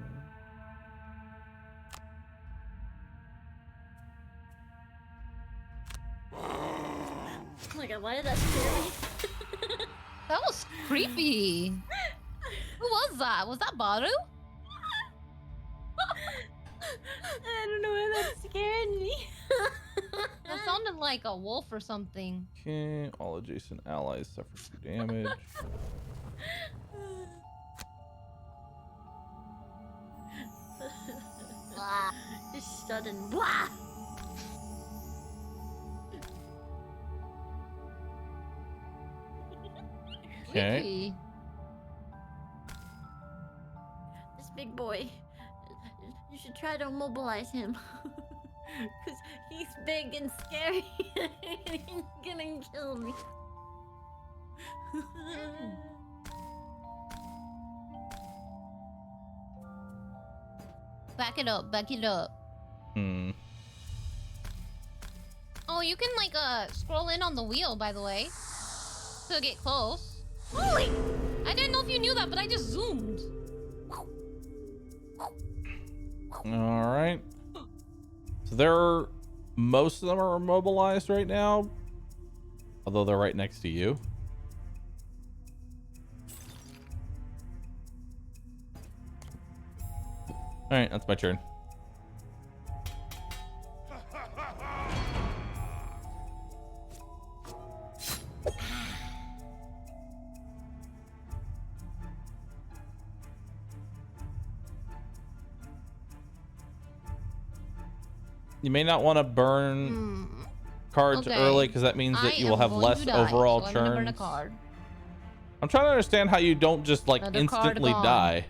Oh my god, why did that scare me? That was creepy. Who was that? Was that Bahroo? I don't know why that scared me. That sounded like a wolf or something. Okay, all adjacent allies suffer 2 damage. Just sudden blah. Okay. Creepy. This big boy. You should try to immobilize him. Because he's big and scary. He's gonna kill me. Back it up, back it up. Oh, you can like scroll in on the wheel, by the way, to get close. Holy! I didn't know if you knew that, but I just zoomed. All right. So most of them are immobilized right now, although they're right next to you. All right, that's my turn. You may not want to burn cards early because that means that you will have less overall so churns. I'm gonna burn a card. I'm trying to understand how you don't just like Another instantly card gone. die.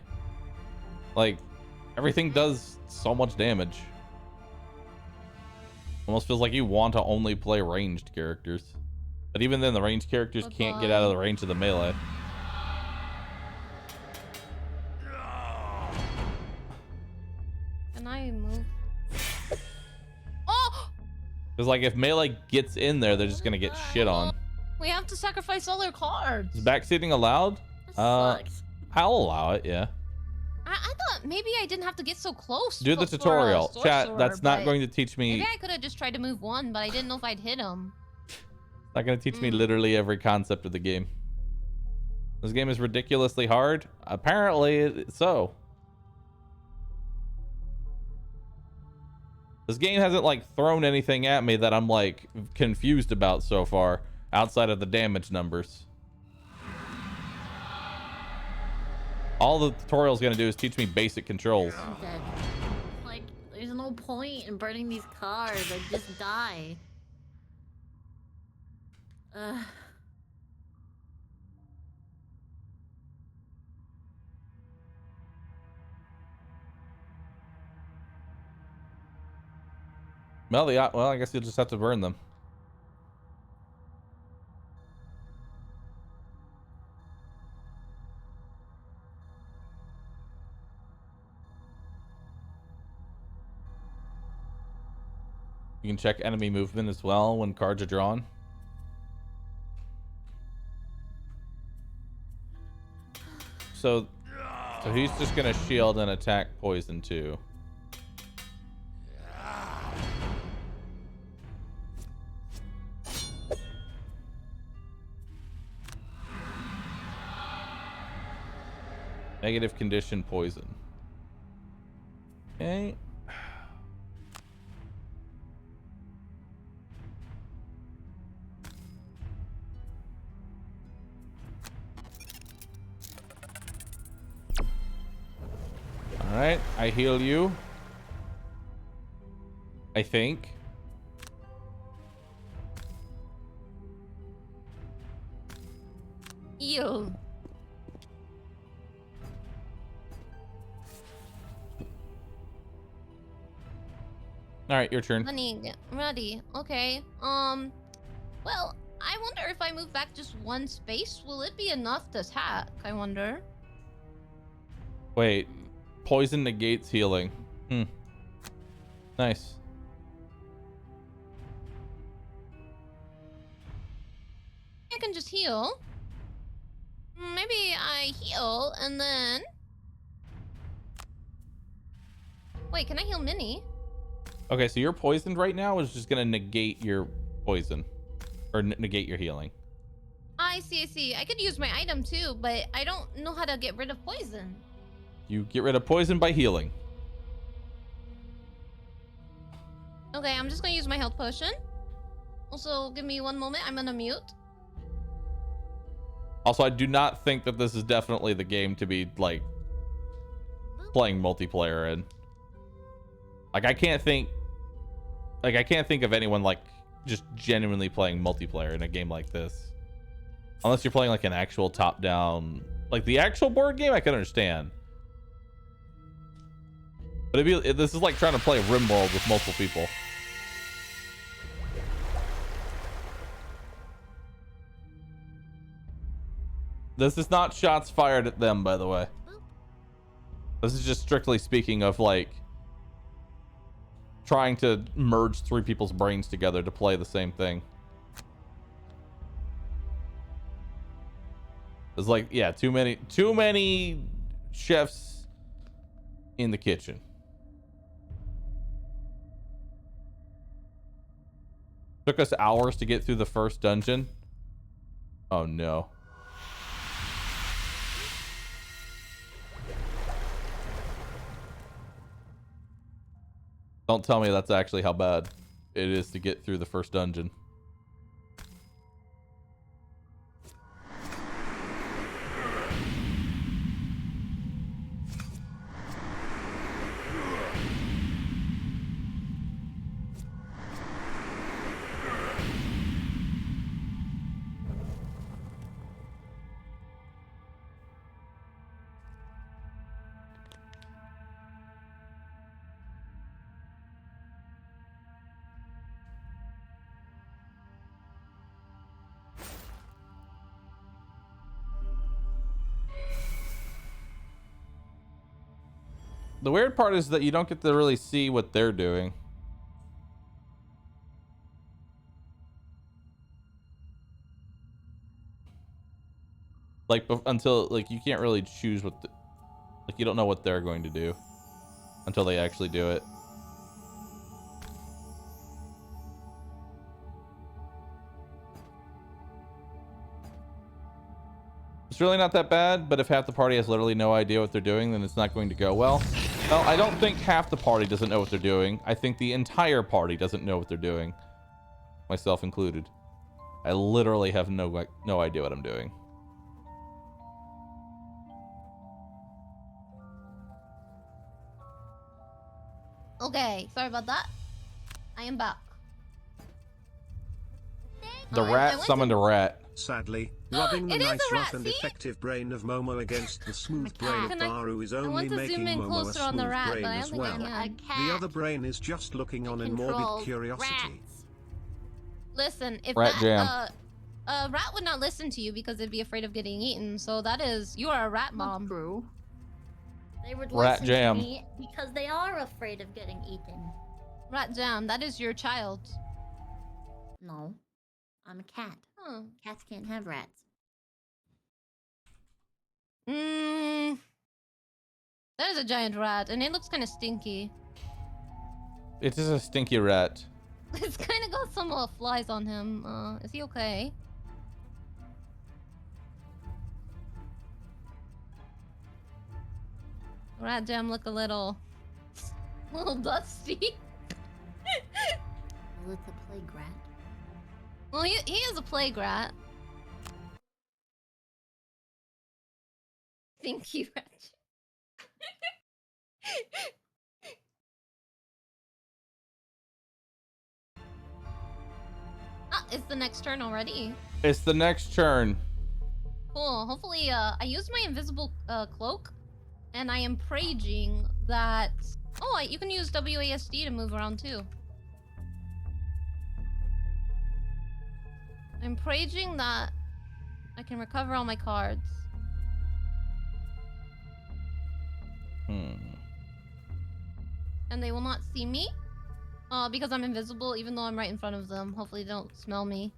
Like everything does so much damage. Almost feels like you want to only play ranged characters. But even then the ranged characters can't get out of the range of the melee. Can I move? Oh! Because like if melee gets in there, they're just gonna get shit on. We have to sacrifice all their cards. Is backseating allowed? That sucks. I'll allow it, yeah. I thought maybe I didn't have to get so close. Do the for a tutorial. Chat, sorcerer, that's not but going to teach me. Maybe I could have just tried to move one, but I didn't know if I'd hit him. It's not going to teach me literally every concept of the game. This game is ridiculously hard. Apparently, so. This game hasn't like thrown anything at me that I'm like confused about so far, outside of the damage numbers. All the tutorial's gonna do is teach me basic controls. I'm dead. Like There's no point in burning these cars. I just die. Ugh. Well, I guess you'll just have to burn them. You can check enemy movement as well when cards are drawn. So he's just gonna shield and attack poison too. Negative condition poison. Okay. All right, I heal you. I think. Ew. All right, your turn. Ready. Okay. Well, I wonder if I move back just one space, will it be enough to attack? I wonder. Wait, poison negates healing. Nice. I can just heal. Maybe I heal and then... Wait, can I heal Minnie? Okay, so you're poisoned right now, is just gonna negate your poison. Or negate your healing. I see. I could use my item too, but I don't know how to get rid of poison. You get rid of poison by healing. Okay, I'm just gonna use my health potion. Also, give me one moment. I'm gonna mute. Also, I do not think that this is definitely the game to be, like, playing multiplayer in. Like, I can't think of anyone, like, just genuinely playing multiplayer in a game like this. Unless you're playing, like, an actual top-down... Like, the actual board game, I can understand. But this is like trying to play RimWorld with multiple people. This is not shots fired at them, by the way. This is just strictly speaking of, like, trying to merge three people's brains together to play the same thing. It's like, yeah, too many chefs in the kitchen. Took us hours to get through the first dungeon. Oh no. Don't tell me that's actually how bad it is to get through the first dungeon. The weird part is that you don't get to really see what they're doing. Like, until, like, you can't really choose what like, you don't know what they're going to do until they actually do it. It's really not that bad, but if half the party has literally no idea what they're doing, then it's not going to go well. Well, I don't think half the party doesn't know what they're doing. I think the entire party doesn't know what they're doing. Myself included. I literally have no idea what I'm doing. Okay, sorry about that. I am back. The I rat went summoned a rat. Sadly, rubbing the It is nice a rat, rough and see? effective brain of Momo against the smooth cat. brain of Can I- Bahroo is I only want to making zoom in Momo a closer on the smooth rat, but brain I don't as think I well. can. A cat. The other brain is just looking on in morbid Controls curiosity. rats. Listen, if Rat that jam. rat would not listen to you because it'd be afraid of getting eaten. So that is, you are a rat That's mom. true. They would Rat listen jam. to me because they are afraid of getting eaten. Rat jam, that is your child. No, I'm a cat. Huh. Cats can't have rats. That is a giant rat, and it looks kind of stinky. It is a stinky rat. It's kind of got some flies on him. Is he okay? Rat jam look a little dusty. Well, it's a plague rat. Well, he is a plague rat. Thank you, rat. Ah, it's the next turn already. It's the next turn. Cool. Hopefully, I used my invisible cloak, and I am praging that. Oh, you can use WASD to move around too. I'm praging that I can recover all my cards. And they will not see me, because I'm invisible, even though I'm right in front of them. Hopefully, they don't smell me.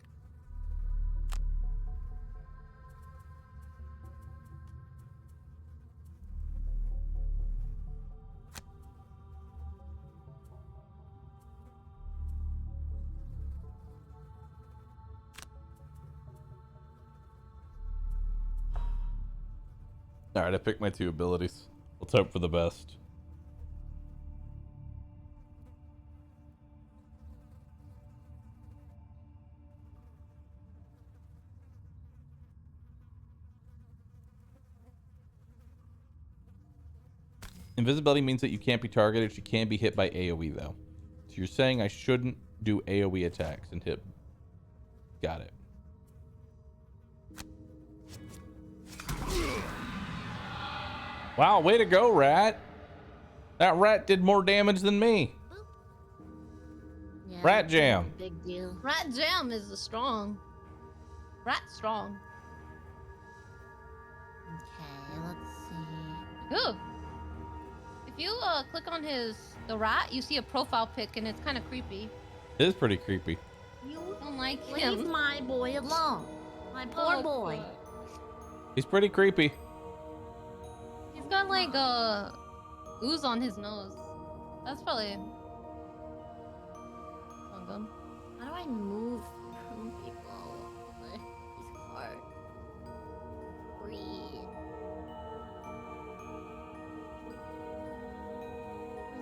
All right, I picked my 2 abilities. Let's hope for the best. Invisibility means that you can't be targeted. You can be hit by AoE though. So you're saying I shouldn't do AoE attacks and hit. Got it. Wow, way to go, rat. That rat did more damage than me. Yeah, Rat that's jam. a big deal. Rat jam is strong. Rat strong. Okay, let's see. Ooh. If you click on the rat, you see a profile pic, and it's kind of creepy. It is pretty creepy. You I don't like leave him. my boy alone. My poor Oh, boy. God. He's pretty creepy. He's got like ooze on his nose. That's probably not good. How do I move from people? These cards. Breathe.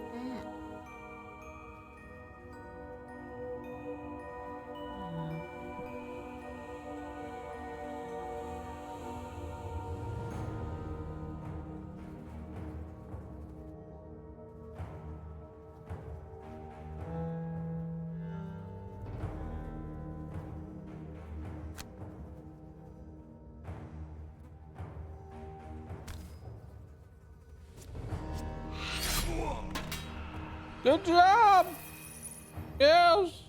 What's that? Good job. Yes.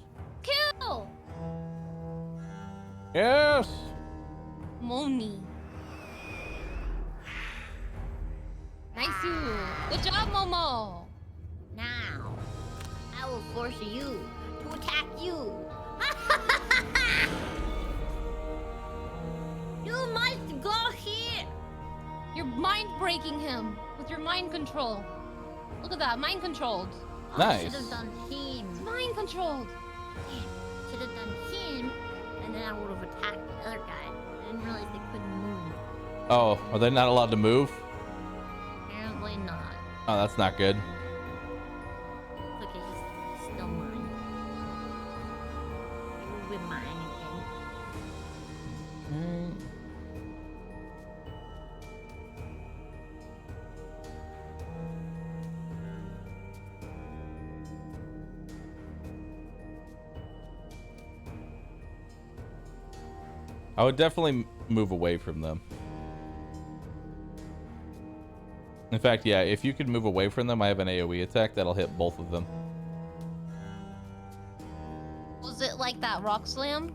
Kill! Yes. Moni. Nice. Good job, Momo. Now, I will force you to attack you. You must go here. You're mind breaking him with your mind control. Look at that, mind controlled. I Nice. should have done him. It's mind controlled. Should have done him, and then I would have attacked the other guy. I didn't realize they couldn't move. Oh, are they not allowed to move? Apparently not. Oh, that's not good. It's okay, he's still mine. He will be mine again. I would definitely move away from them. In fact, yeah, if you could move away from them, I have an AoE attack that'll hit both of them. Was it like that rock slam?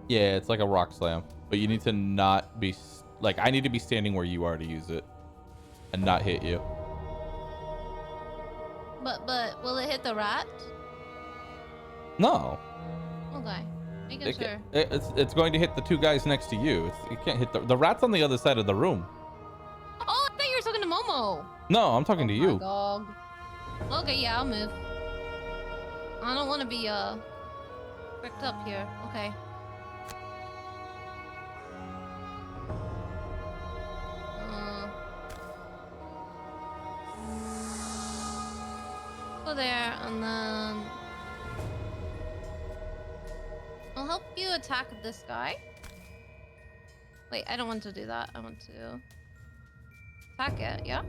Yeah, it's like a rock slam, but you need to not be like, I need to be standing where you are to use it and not hit you. But will it hit the rat? No. Okay, making sure. It's going to hit the two guys next to you. You can't hit the rat's on the other side of the room. Oh, I thought you were talking to Momo. No, I'm talking to you. Dog. Okay, yeah, I'll move. I don't want to be bricked up here. Okay. Go there, and then I'll help you attack this guy. Wait, I don't want to do that. I want to attack it, yeah?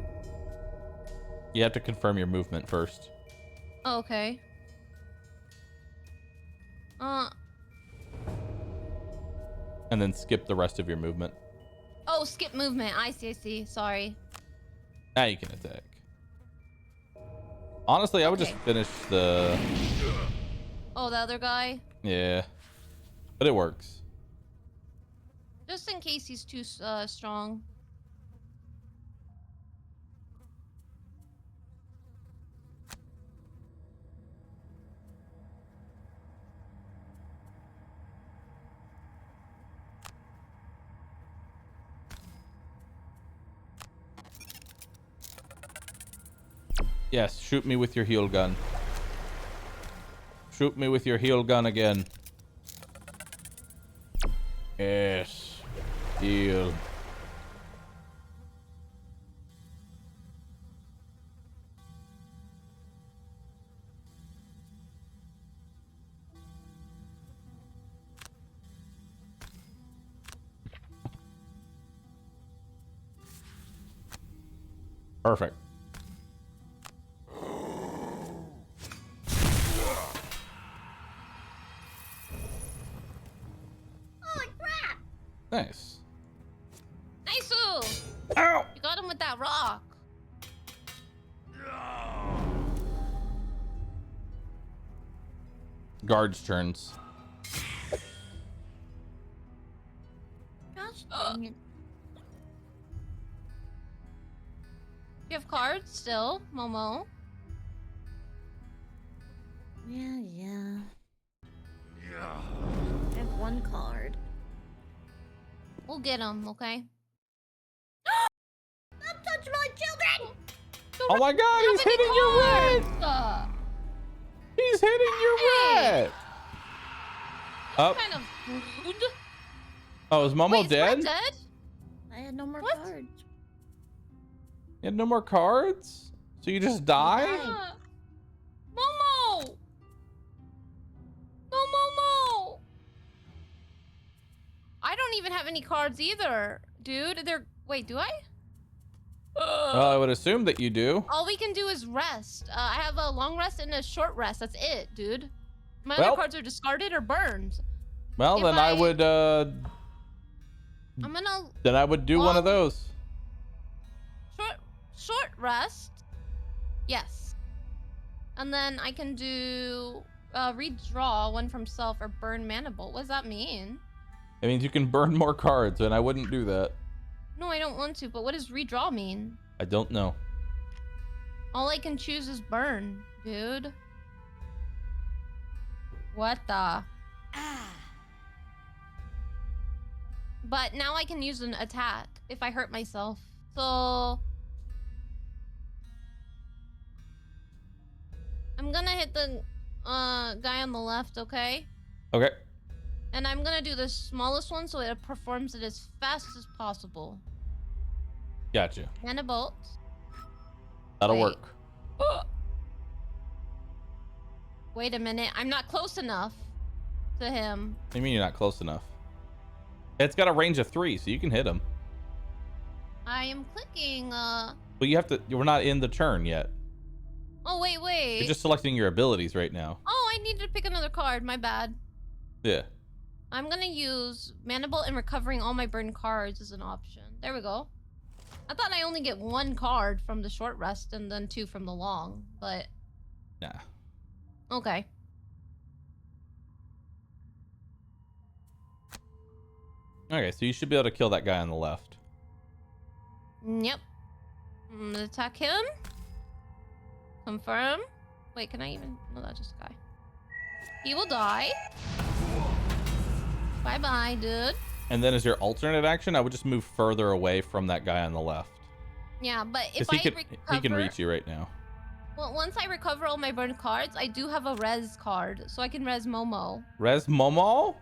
You have to confirm your movement first. Oh, okay. And then skip the rest of your movement. Oh, skip movement. I see. Sorry. Now you can attack. Honestly, I would just finish the... Oh, the other guy? Yeah. But it works. Just in case he's too strong. Yes, shoot me with your heal gun. Shoot me with your heal gun again. Yes. Heal. Perfect. Nice. Nice-oo! Ow! You got him with that rock. Guards' turns. Gosh dang it. You have cards still, Momo? Yeah. I have one card. We'll get him, okay? Don't touch my children! Oh my god, he's hitting your red! He's hitting your red! Up. Kind of rude. Oh, is Momo Wait, dead? is Red dead? I had no more What? cards. You had no more cards? So you just die? Momo! No, Momo! I don't even have any cards either, dude. Wait, do I? Well, I would assume that you do. All we can do is rest. I have a long rest and a short rest. That's it, dude. My Well- other cards are discarded or burned. Well, If then I would, I'm gonna then I would do one of Well- those. short rest. Yes. And then I can do redraw one from self or burn mana bolt. What does that mean? It means you can burn more cards, and I wouldn't do that. No, I don't want to, but what does redraw mean? I don't know. All I can choose is burn, dude. What the? But now I can use an attack if I hurt myself. So I'm gonna hit the guy on the left, okay? Okay. And I'm gonna do the smallest one so it performs it as fast as possible. Gotcha. Mana bolt. That'll Wait. work. Wait a minute, I'm not close enough to him. What do you mean you're not close enough? It's got a range of 3, so you can hit him. I am clicking, But you have to, we're not in the turn yet. Oh, wait. You're just selecting your abilities right now. Oh, I need to pick another card, my bad. Yeah. I'm gonna use Mandible and recovering all my burned cards as an option. There we go. I thought I only get 1 card from the short rest and then 2 from the long, but... Nah. Okay. Okay, so you should be able to kill that guy on the left. Yep. I'm gonna attack him. Confirm. Wait, can I even... No, that's just a guy. He will die. Bye-bye, dude. And then as your alternate action, I would just move further away from that guy on the left. Yeah, but if He recover... he can reach you right now. Well, once I recover all my burned cards, I do have a res card, so I can res Momo. Res Momo?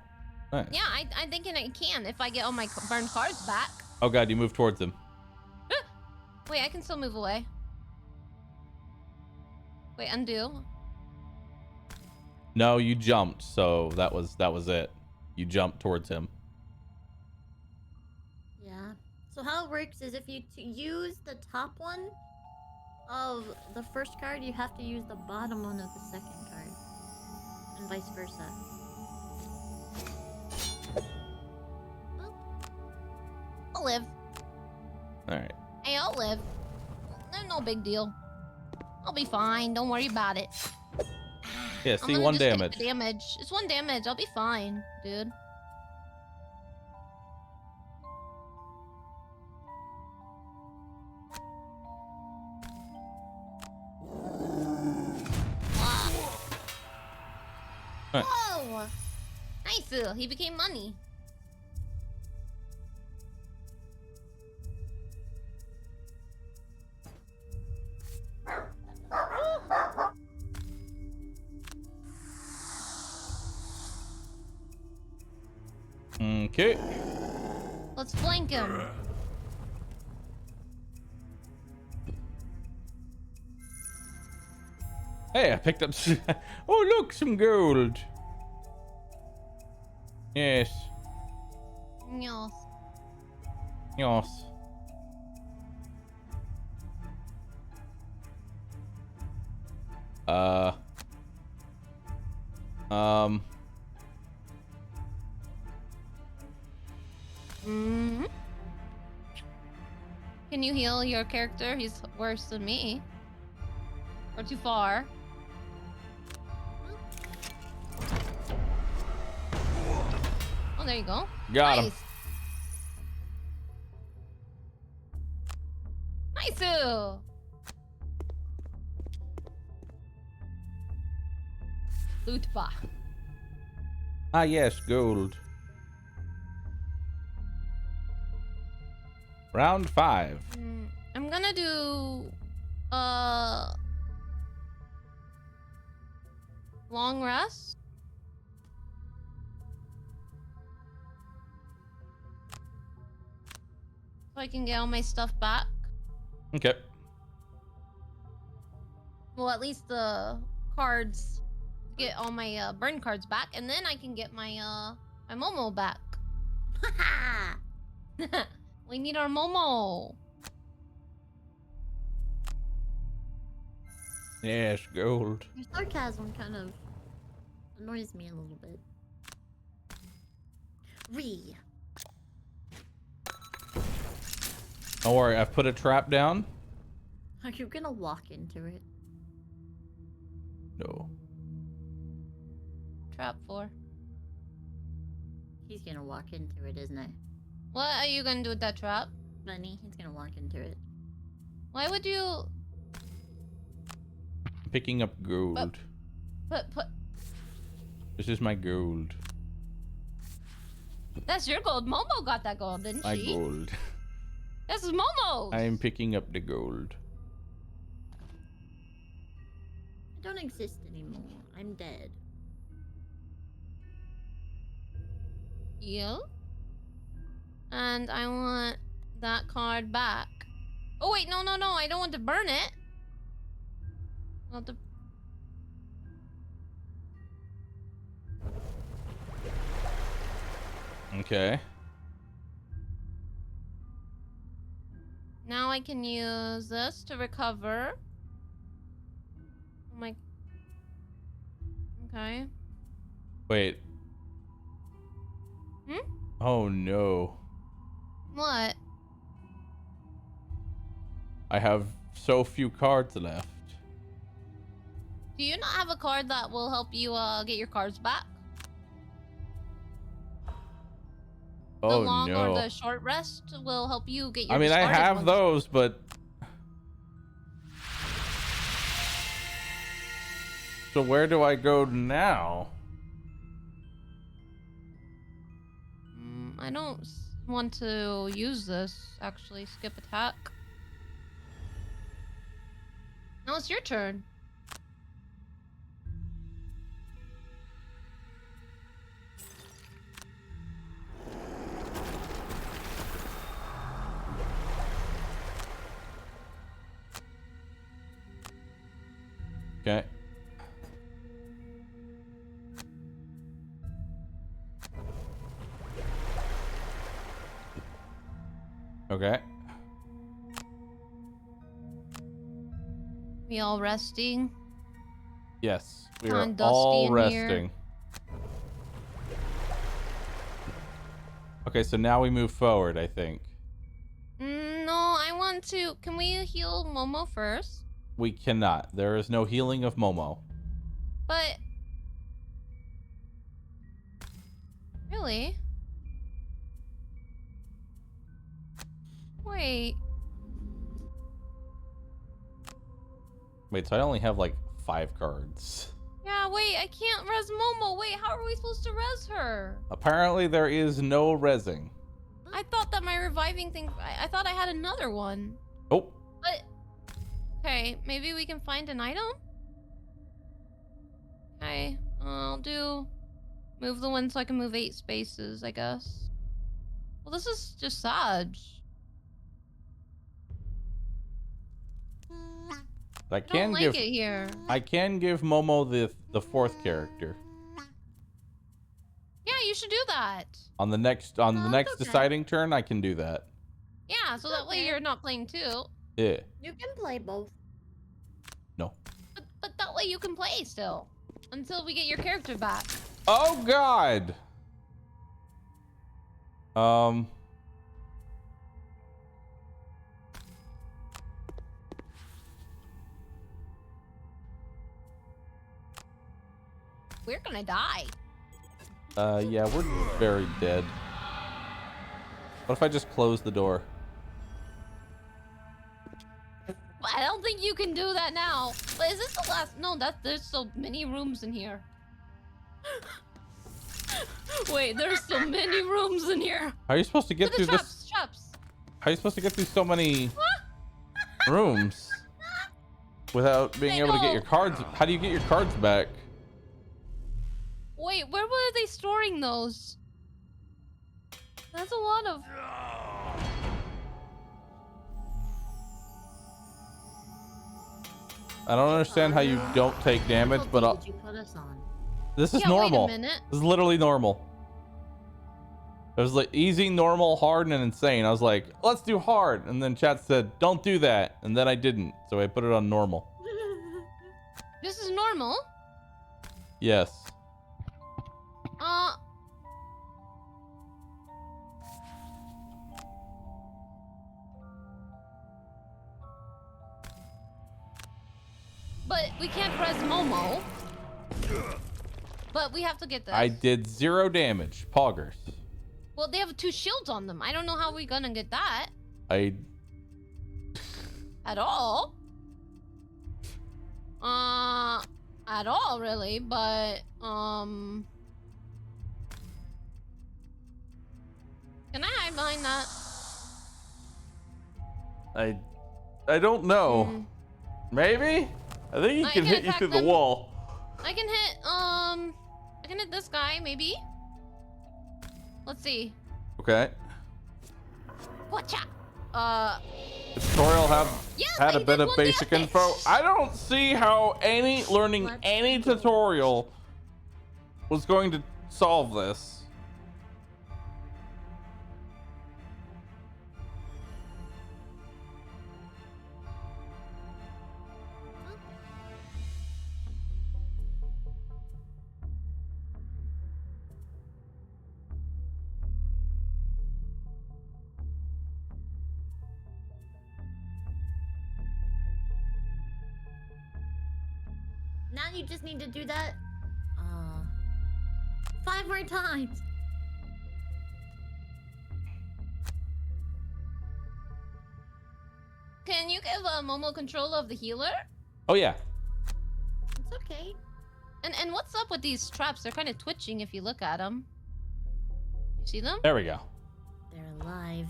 Nice. Yeah, I'm thinking I can if I get all my burned cards back. Oh god, you move towards him. Wait, I can still move away. Wait, undo. No, you jumped, so that was it. You jumped towards him. Yeah. So how it works is if you use the top one of the first card, you have to use the bottom one of the second card. And vice versa. I'll live. Alright. Hey, I'll live. There's no big deal. I'll be fine. Don't worry about it. Yeah, I'm see, gonna 1 just take damage. the damage. It's 1 damage. I'll be fine, dude. Right. Whoa! Nice. He became money. Okay. Let's flank him. Hey, I picked up... Oh, look, some gold. Yes. Yes. Yes. Mm-hmm. Can you heal your character? He's worse than me. Or too far. Oh, there you go. Got him. Nice. Loot ba. Ah, yes, gold. Round 5. I'm gonna do long rest. So I can get all my stuff back. Okay. Well, at least the cards. Get all my burn cards back, and then I can get my my Momo back. We need our Momo. Yes, gold. Your sarcasm kind of annoys me a little bit. Don't worry, I've put a trap down. Are you gonna walk into it? No. Trap 4. He's gonna walk into it, isn't it? What are you gonna do with that trap? Bunny, he's gonna walk into it. Why would you Picking up gold. put This is my gold. That's your gold. Momo got that gold, didn't My she? gold. That's Momo's. I am picking up the gold. I don't exist anymore. I'm dead. Yeah. And I want that card back. Oh wait, no, I don't want to burn it. I want to... Okay. Now I can use this to recover. Oh my... Okay. Wait. Oh no. What? I have so few cards left. Do you not have a card that will help you get your cards back? The Oh long or no. the short rest will help you get your I mean, I discarded have ones. those, but... So where do I go now? I don't want to use this, actually. Skip attack. Now it's your turn. Okay. Okay. We all resting? Yes, we Kinda are dusty all in here. resting. Okay, so now we move forward, I think. No, I want to... Can we heal Momo first? We cannot. There is no healing of Momo. But... Really? Wait. Wait, so I only have like 5 cards. Yeah, wait, I can't res Momo. Wait, how are we supposed to res her? Apparently there is no resing. I thought that my reviving thing... I thought I had another one. Oh. But... Okay, maybe we can find an item? Okay, I'll do... Move the one so I can move 8 spaces, I guess. Well, this is just sad. I don't can like give it here. I can give Momo the 4th character. Yeah, you should do that. On the next okay. deciding turn I can do that. Yeah, so that way Okay. you're not playing 2. Yeah. You can play both. No. But that way you can play still. Until we get your character back. Oh god. We're gonna die. Yeah, we're very dead. What if I just close the door? I don't think you can do that now. But is this the last? No, there's so many rooms in here. Wait, there's so many rooms in here. How are you supposed to get Look at through the this? traps. How are you supposed to get through so many rooms without being able to get your cards? How do you get your cards back? Wait, where were they storing those? That's a lot of... I don't understand how you don't take damage, but Did you put us on? this is Yeah, normal. wait a minute. This is literally normal. It was like easy, normal, hard, and insane. I was like, let's do hard. And then chat said, don't do that. And then I didn't. So I put it on normal. This is normal? Yes. But we can't press Momo. But we have to get this. I did 0 damage. Poggers. Well, they have 2 shields on them. I don't know how we're gonna get that. I... At all. At all, really. But, Can I hide behind that? I don't know. Maybe? I think he I can can hit you attack through the them. wall. I can hit, I can hit this guy, maybe? Let's see. Okay. Whatcha? The tutorial Yes, had I a bit did of 1 basic damage. info. I don't see how learning any tutorial was going to solve this. you just need to do that 5 more times. Can you give Momo control of the healer? Oh yeah. It's okay. And what's up with these traps? They're kind of twitching if you look at them. You see them? There we go. They're alive.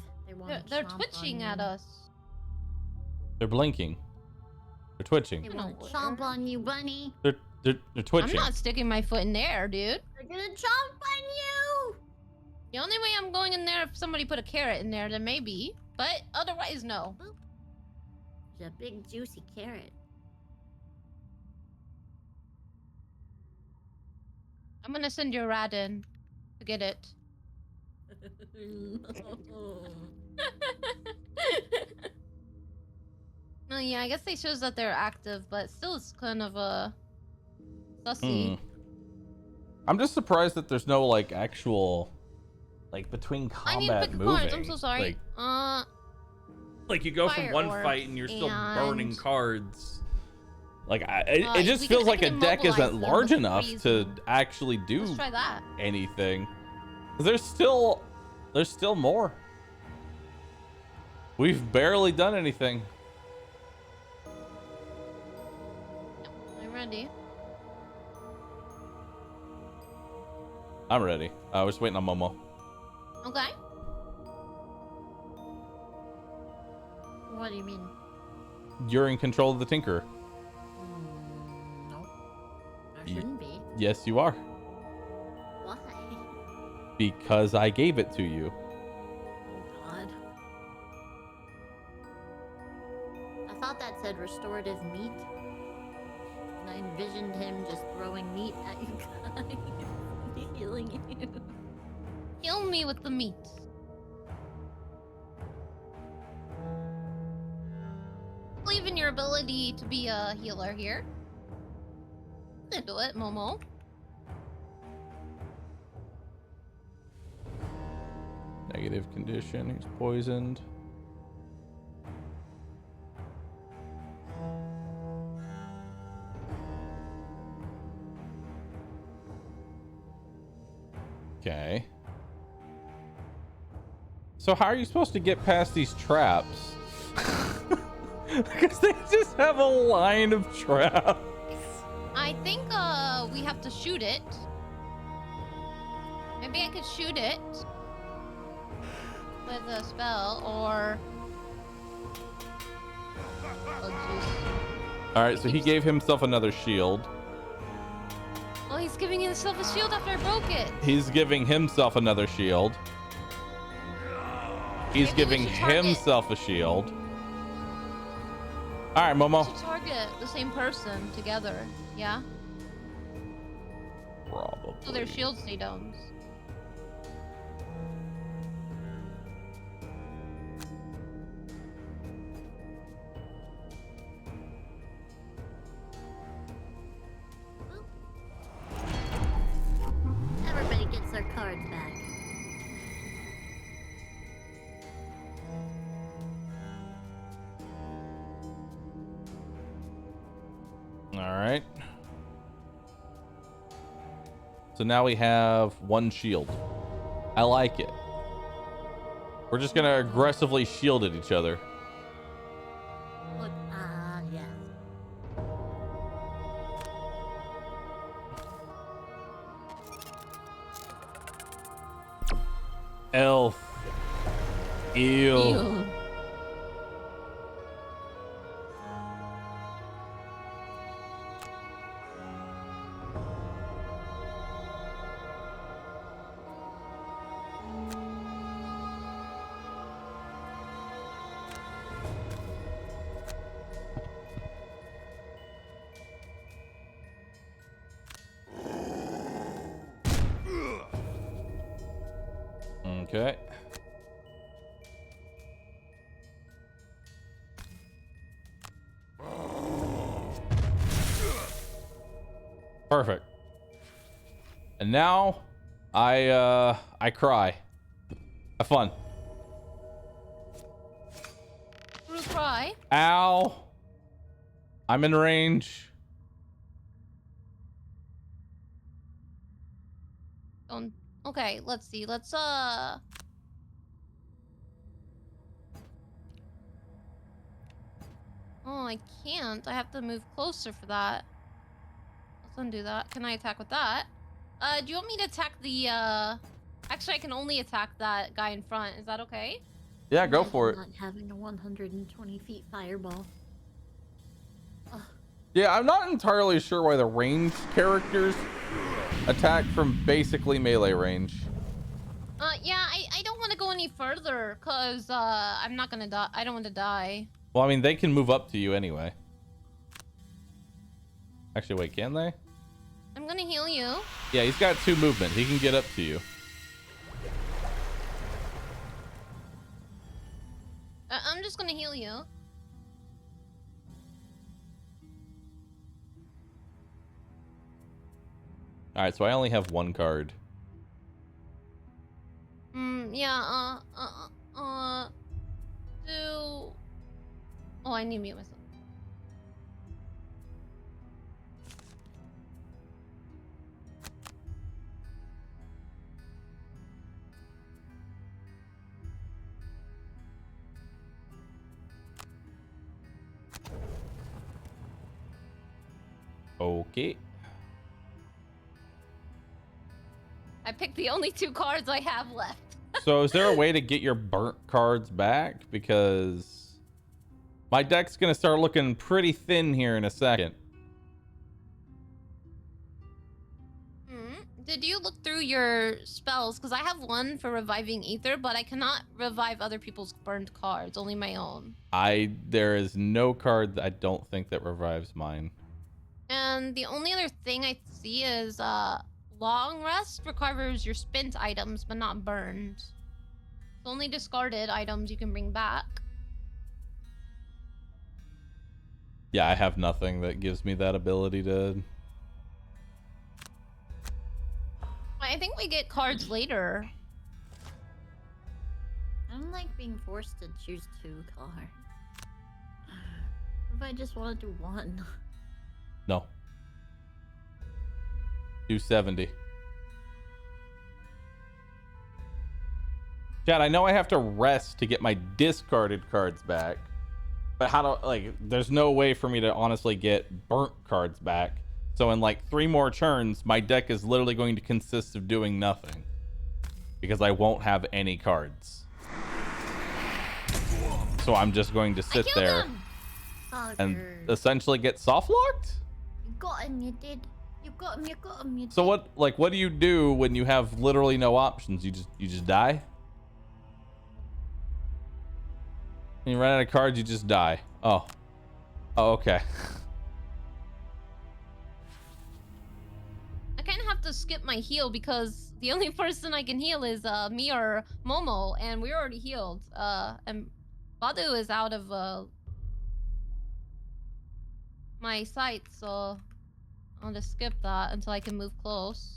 They're twitching at us. They're blinking. They're twitching. They want to chomp on you, bunny. They're twitching. I'm not sticking my foot in there, dude. They're gonna chomp on you. The only way I'm going in there if somebody put a carrot in there, then maybe. But otherwise, no. There's a big juicy carrot. I'm gonna send your rat in to get it. No, yeah, I guess they shows that they're active, but still it's kind of sussy. I'm just surprised that there's no like actual like between combat I need to pick moving. cards. I'm so sorry. Like you go from Fire one orb fight and you're still burning and- cards. Like it just feels like a deck isn't large enough to actually do Let's try that. anything. There's still more. We've barely done anything. I'm ready. I'm ready. I was waiting on Momo. Okay. What do you mean? You're in control of the Tinker. No. I shouldn't be. Yes, you are. Why? Because I gave it to you. Oh god. I thought that said restorative meat. And I envisioned him just throwing meat at you guys. Healing you. Heal me with the meat. Believe in your ability to be a healer here. Do it, Momo. Negative condition. He's poisoned. Okay. So how are you supposed to get past these traps? Because they just have a line of traps. I think we have to shoot it. Maybe I could shoot it with a spell or. Oh jeez. All right, so he gave himself another shield. Oh, he's giving himself a shield after I broke it. He's giving himself another shield. He's Maybe we giving should target- himself a shield. All right, Momo. We should target the same person together. Yeah. Probably. So their shield stay down. Everybody gets their cards back. All right. So now we have one shield. I like it. We're just gonna aggressively shield at each other. Look, yes. Elf. Ew. Ew. Okay. Perfect. And now I cry. Have fun. Through cry. Ow. I'm in range. Don't. Okay, let's see. Let's Oh, I can't. I have to move closer for that. Let's undo that. Can I attack with that? Do you want me to attack the Actually, I can only attack that guy in front. Is that okay? Yeah, go Imagine for it. Not having a 120 feet fireball. Ugh. Yeah, I'm not entirely sure why the ranged characters attack from basically melee range. Yeah, I don't want to go any further because I'm not gonna die. I don't want to die. Well, I mean, they can move up to you anyway. Actually, wait, can they? I'm gonna heal you. Yeah, he's got 2 movement. He can get up to you. I'm just gonna heal you. All right, so I only have 1 card. Yeah, Oh, I need to mute myself. Okay. I picked the only 2 cards I have left. So is there a way to get your burnt cards back? Because my deck's going to start looking pretty thin here in a second. Did you look through your spells? Because I have 1 for reviving ether, but I cannot revive other people's burned cards, only my own. There is no card that I don't think that revives mine. And the only other thing I see is long rest recovers your spent items, but not burned. It's only discarded items you can bring back. Yeah, I have nothing that gives me that ability to... I think we get cards later. I don't like being forced to choose 2 cards. What if I just want to do 1? No. 270. Chad, I know I have to rest to get my discarded cards back, but how do, like, there's no way for me to honestly get burnt cards back. So in like 3 more turns, my deck is literally going to consist of doing nothing because I won't have any cards. So I'm just going to sit there and essentially get soft locked. You got him, you did. You got him, you got him, you did. So what do you do when you have literally no options? You just die? When you run out of cards, you just die. Oh, okay. I kind of have to skip my heal because the only person I can heal is me or Momo, and we're already healed. And Bahroo is out of my sight, so I'll just skip that until I can move close.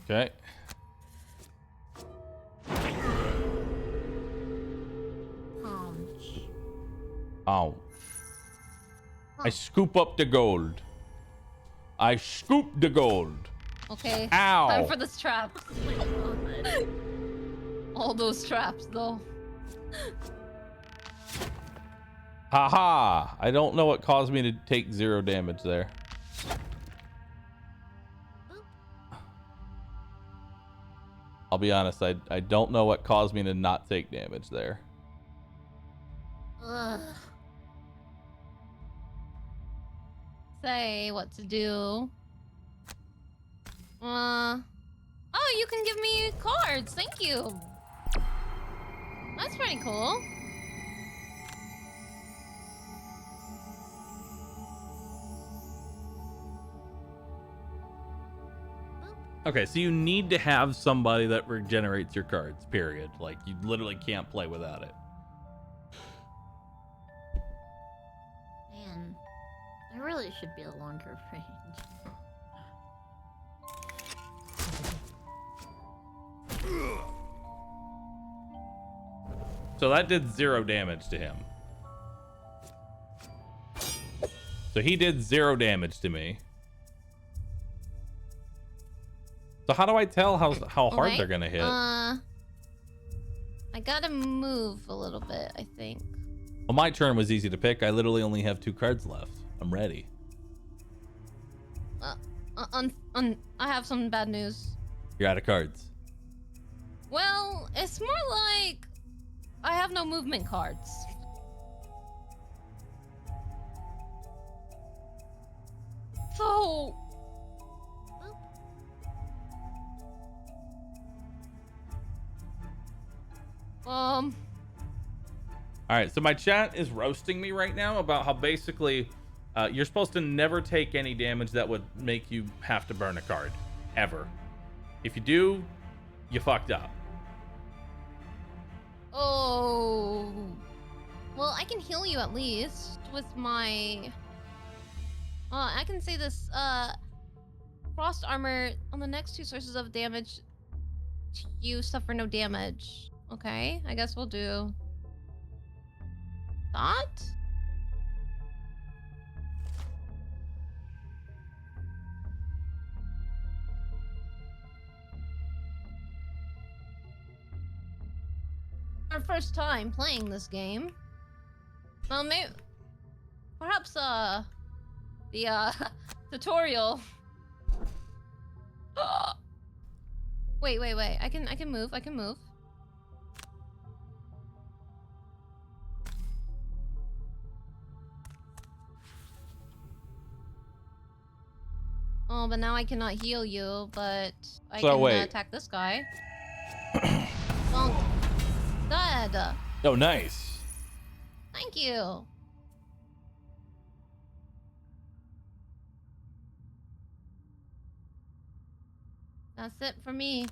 Okay. Ow. I scoop up the gold. I scoop the gold. Okay. Ow. Time for this trap. All those traps, though. Haha. I don't know what caused me to take 0 damage there. I'll be honest, I don't know what caused me to not take damage there. Ugh. Say what to do. Oh, you can give me cards. Thank you. That's pretty cool. Okay, so you need to have somebody that regenerates your cards, period. Like, you literally can't play without it. Man, I really should be a longer range. So that did 0 damage to him. So he did 0 damage to me. So how do I tell how hard they're gonna hit? I gotta move a little bit, I think. Well, my turn was easy to pick. I literally only have 2 cards left. I'm ready. I have some bad news. You're out of cards. Well, it's more like I have no movement cards. So... All right, so my chat is roasting me right now about how basically you're supposed to never take any damage that would make you have to burn a card, ever. If you do, you fucked up. Oh. Well, I can heal you at least with my... I can say this, Frost Armor, on the next 2 sources of damage, you suffer no damage. Okay, I guess we'll do... that? Our first time playing this game. Well, maybe... perhaps, the, tutorial... wait. I can move. Oh, but now I cannot heal you, but I can attack this guy. Bonk. Dead. Oh, nice. Thank you. That's it for me.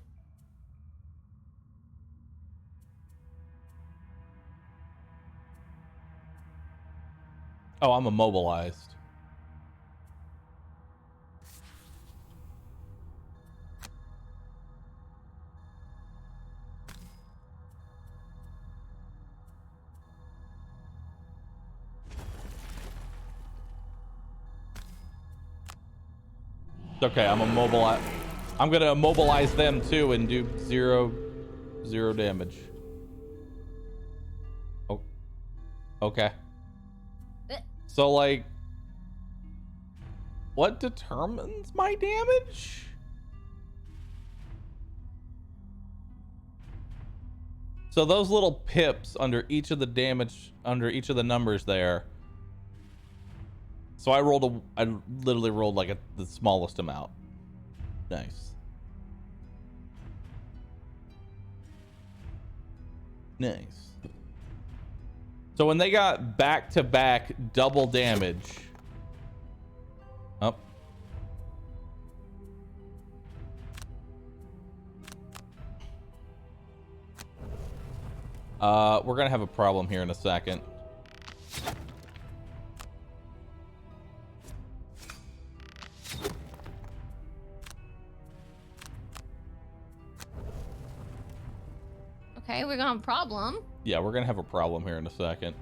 Oh, I'm immobilized. It's okay, I'm immobilized. I'm gonna immobilize them too and do zero damage. Oh, okay. So like, what determines my damage? So those little pips under each of the damage, under each of the numbers there. So I literally rolled like the smallest amount. Nice. Nice. So when they got back-to-back double damage. Oh. We're gonna have a problem here in a second. Okay, we're gonna have a problem. Yeah, we're gonna have a problem here in a second.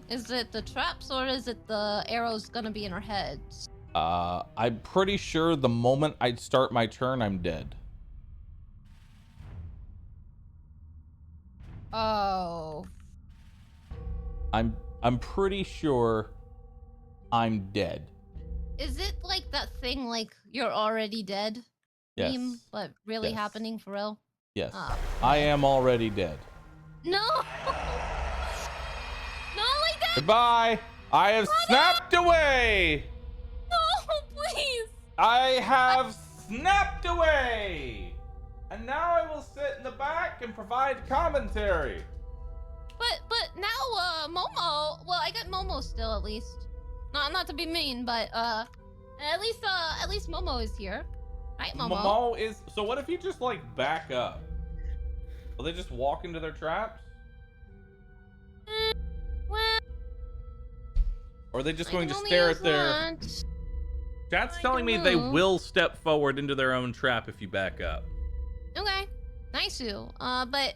Is it the traps or is it the arrows gonna be in our heads? I'm pretty sure the moment I start my turn, I'm dead. Oh. I'm pretty sure I'm dead. Is it like that thing like you're already dead? Yes. Meme, but really Yes. happening for real? Yes. Oh. I am already dead. No! Not like that! Goodbye! I have snapped away! No, please! I have snapped away! And now I will sit in the back and provide commentary. But now Momo, well, I got Momo still at least. Not to be mean, but at least Momo is here. Right, Momo? Momo is, so what if you just like back up? Will they just walk into their traps? Well, Or are they just going to stare at their... Chat's telling me they will step forward into their own trap if you back up. Okay, nice you. But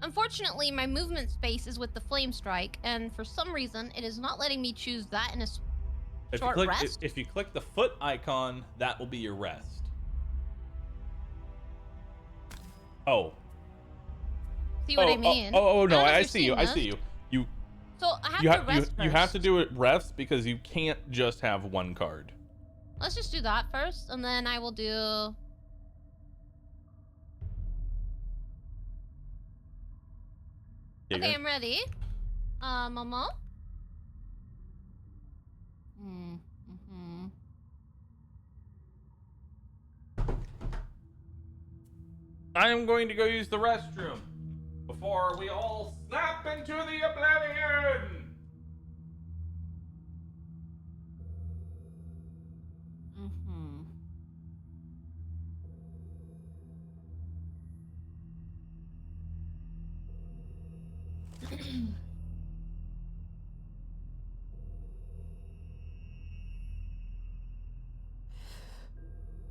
Unfortunately, my movement space is with the flame strike, and for some reason, it is not letting me choose that in a short rest. If you click the foot icon, that will be your rest. Oh. See what I mean? Oh, no, don't know if I you're see you. seeing I this. see you. So I have to rest you have to first. do it refs because you can't just have one card. Let's just do that first, and then I will do... Okay, I'm ready. Momo? I am going to go use the restroom before we all snap into the oblivion.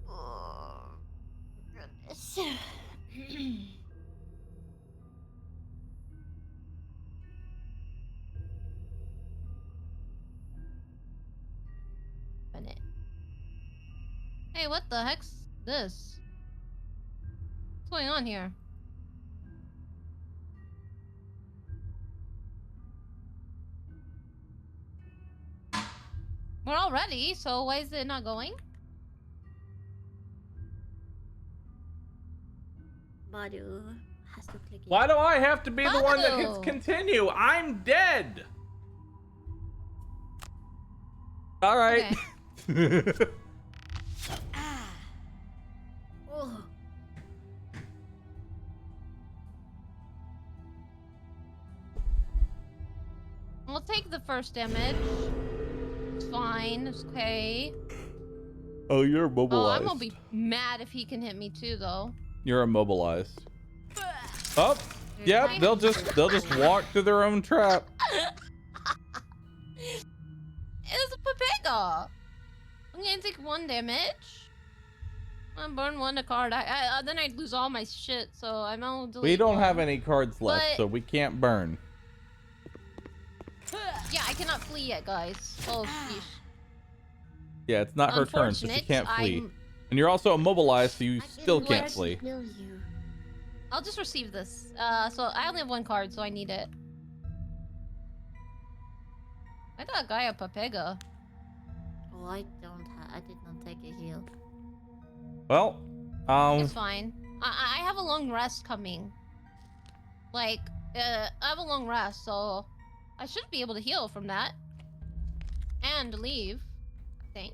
Oh, goodness. Hey, what the heck's this? What's going on here? We're all ready, so why is it not going? Bahroo has to click it. Why do I have to be the one that hits Bahroo. continue? I'm dead. All right. Okay. Oh. We'll take the first damage. It's fine. It's okay. Oh, you're Oh, immobilized. I'm gonna be mad if he can hit me too, though. You're immobilized. Oh, yep. They'll just walk to their own trap. It was a Pepega. I'm gonna take 1 damage. I burn 1 a card. Then I'd lose all my shit. So I'm gonna delete We don't 1. have any cards left, But- so we can't burn. Yeah, I cannot flee yet, guys. Oh, sheesh. Yeah, it's not her turn, so she Unfortunate, can't flee. I'm- And you're also immobilized, so you I still didn't can't want to flee. kill you. I'll just receive this. So I only have 1 card, so I need it. I got a guy a Pepega. Oh, I don't have. I did not take a heal. Well, It's fine. I have a long rest coming. Like, I have a long rest, so I should be able to heal from that. And leave, I think.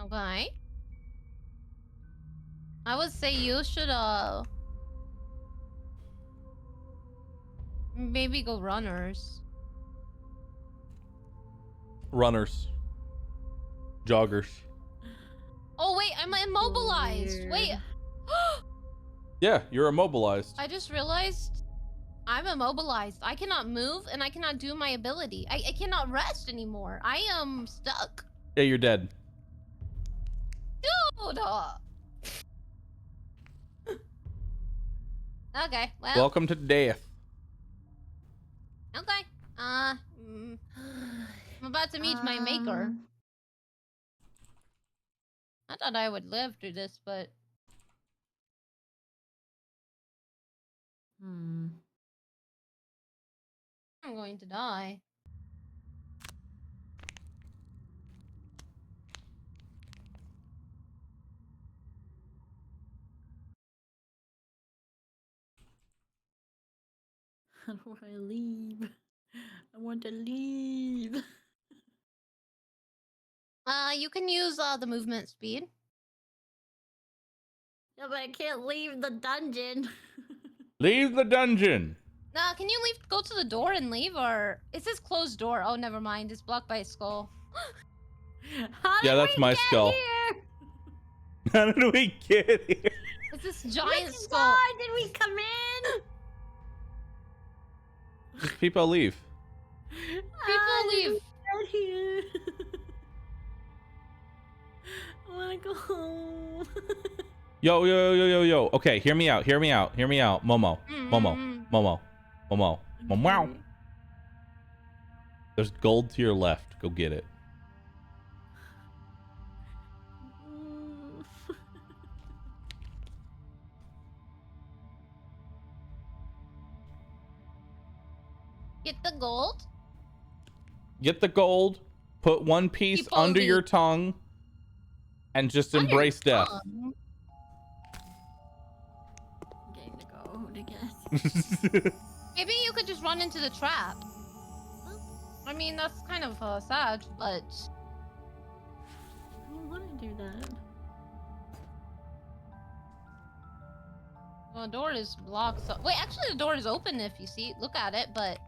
Okay. I would say you should, maybe go runners. runners, joggers. Oh, wait, I'm immobilized. Weird. Wait. Yeah, you're immobilized. I just realized I'm immobilized. I cannot move and I cannot do my ability. I cannot rest anymore. I am stuck. Yeah, you're dead. Dude! Okay, well. Welcome to death. Okay. I'm about to meet my maker. I thought I would live through this, but I'm going to die. How do I leave? I want to leave. You can use the movement speed. Yeah, but I can't leave the dungeon. Leave the dungeon. Can you leave? Go to the door and leave, or it says closed door. Oh, never mind. It's blocked by a skull. How Yeah, did that's we my get skull. Here? How did we get here? It's this giant Which skull. door did we come in? Just people leave. People wanna go home. Yo. Okay, hear me out. Momo. Wow. There's gold to your left. Go get it. Get the gold. Get the gold. Put one piece Keep under holding. your tongue. And just Under your embrace death. tongue. I'm getting the gold again. Maybe you could just run into the trap. I mean, that's kind of sad, but... I don't want to do that. Well, the door is blocked, so... Wait, actually the door is open if you see. Look at it, but...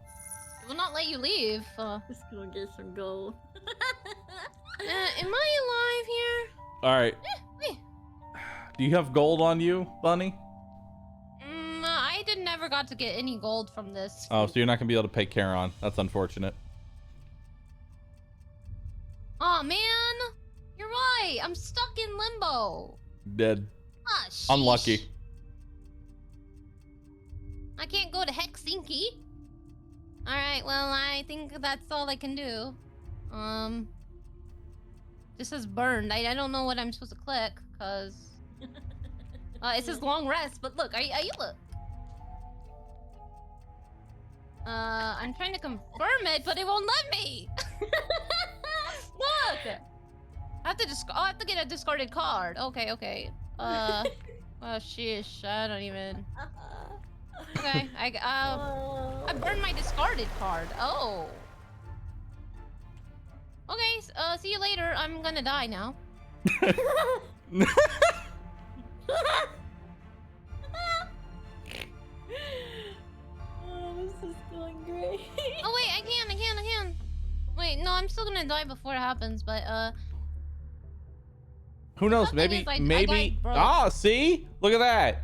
It will not let you leave. Let's go get some gold. Am I alive here? Alright. Do you have gold on you, Bunny? I never got to get any gold from this. Oh, so you're not going to be able to pay Charon. That's unfortunate. Oh man, you're right. I'm stuck in limbo. Dead. Ah, sheesh. Unlucky. I can't go to Helsinki. All right, well, I think that's all I can do. This says burned. I don't know what I'm supposed to click because it says long rest. But look, are you look? I'm trying to confirm it, but it won't let me. Look! I have to get a discarded card. Okay. Oh, sheesh. I don't even... Okay, I burned my discarded card. Oh. Okay, see you later. I'm gonna die now. Oh, this is going great. Oh wait, I can. Wait, no, I'm still gonna die before it happens, but Who knows? Something Maybe, is, I maybe. died broke. Ah, see? Look at that.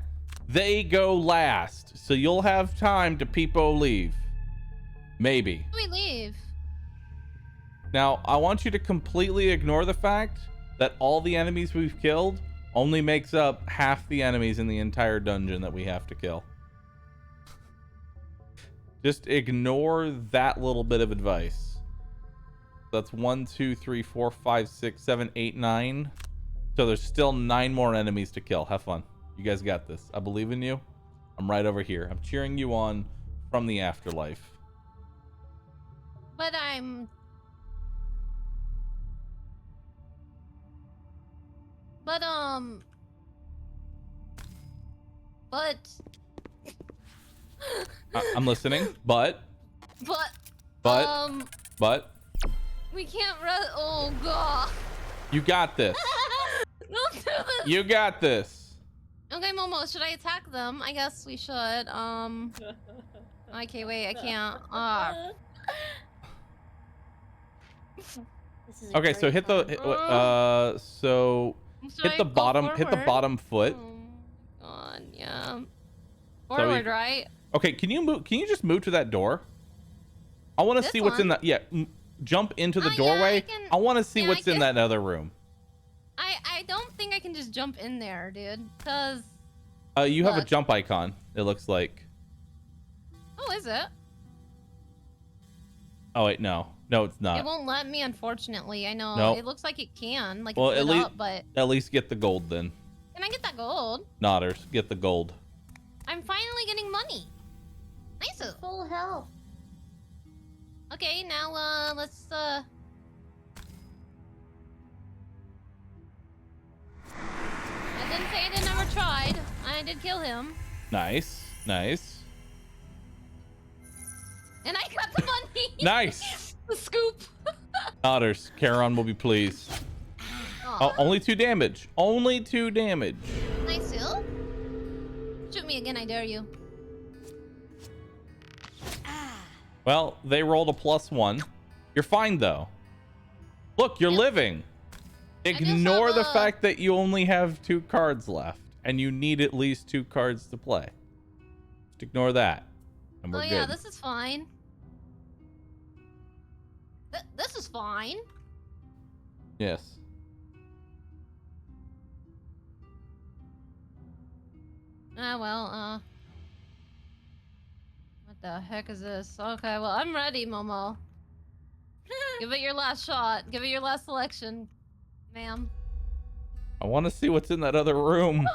They go last, so you'll have time to peepo leave. Maybe. how do we leave? Now, I want you to completely ignore the fact that all the enemies we've killed only makes up half the enemies in the entire dungeon that we have to kill. Just ignore that little bit of advice. That's 1, 2, 3, 4, 5, 6, 7, 8, 9. So there's still 9 more enemies to kill. Have fun. You guys got this. I believe in you. I'm right over here. I'm cheering you on from the afterlife. But I'm... I'm listening, but we can't oh god. you got this. Don't do this. You got this. Okay, Momo, should I attack them? I guess we should. Okay, wait, I can't. This is a Okay, so great hit card. the so Should hit I the go bottom forward? foot. Oh my god, yeah. Forward, right? Okay, can you move? Can you just move to that door? I want to This see what's in one? that. Yeah, jump into the Yeah, doorway. I can- I want to see yeah, I what's in can- that other room. I don't think I can just jump in there, dude. Cause You have a Look. jump icon. It looks like. oh, is it? Oh wait, no, it's It not. won't let me, unfortunately. I know. Nope. It looks like it can, like Well, it's at lit least up, but at least get the gold then. can I get that gold? Nodders, get the gold. I'm finally getting money. Nice. Full health. Okay, now let's I didn't say I didn't ever tried. I did kill him. Nice. And I got the money. Nice. The scoop. Nodders, Charon will be pleased. Oh, only 2 damage. Only 2 damage. Nice, Hill. Shoot me again, I dare you. Well, they rolled a +1. You're fine though. Look, you're living. just Ignore have the a- fact that you only have 2 cards left and you need at least 2 cards to play. Just ignore that. And we're Oh good. yeah, this is fine. This is fine. Yes. Well, what the heck is this? Okay, well, I'm ready, Momo. Give it your last shot. Give it your last selection, ma'am. I want to see what's in that other room.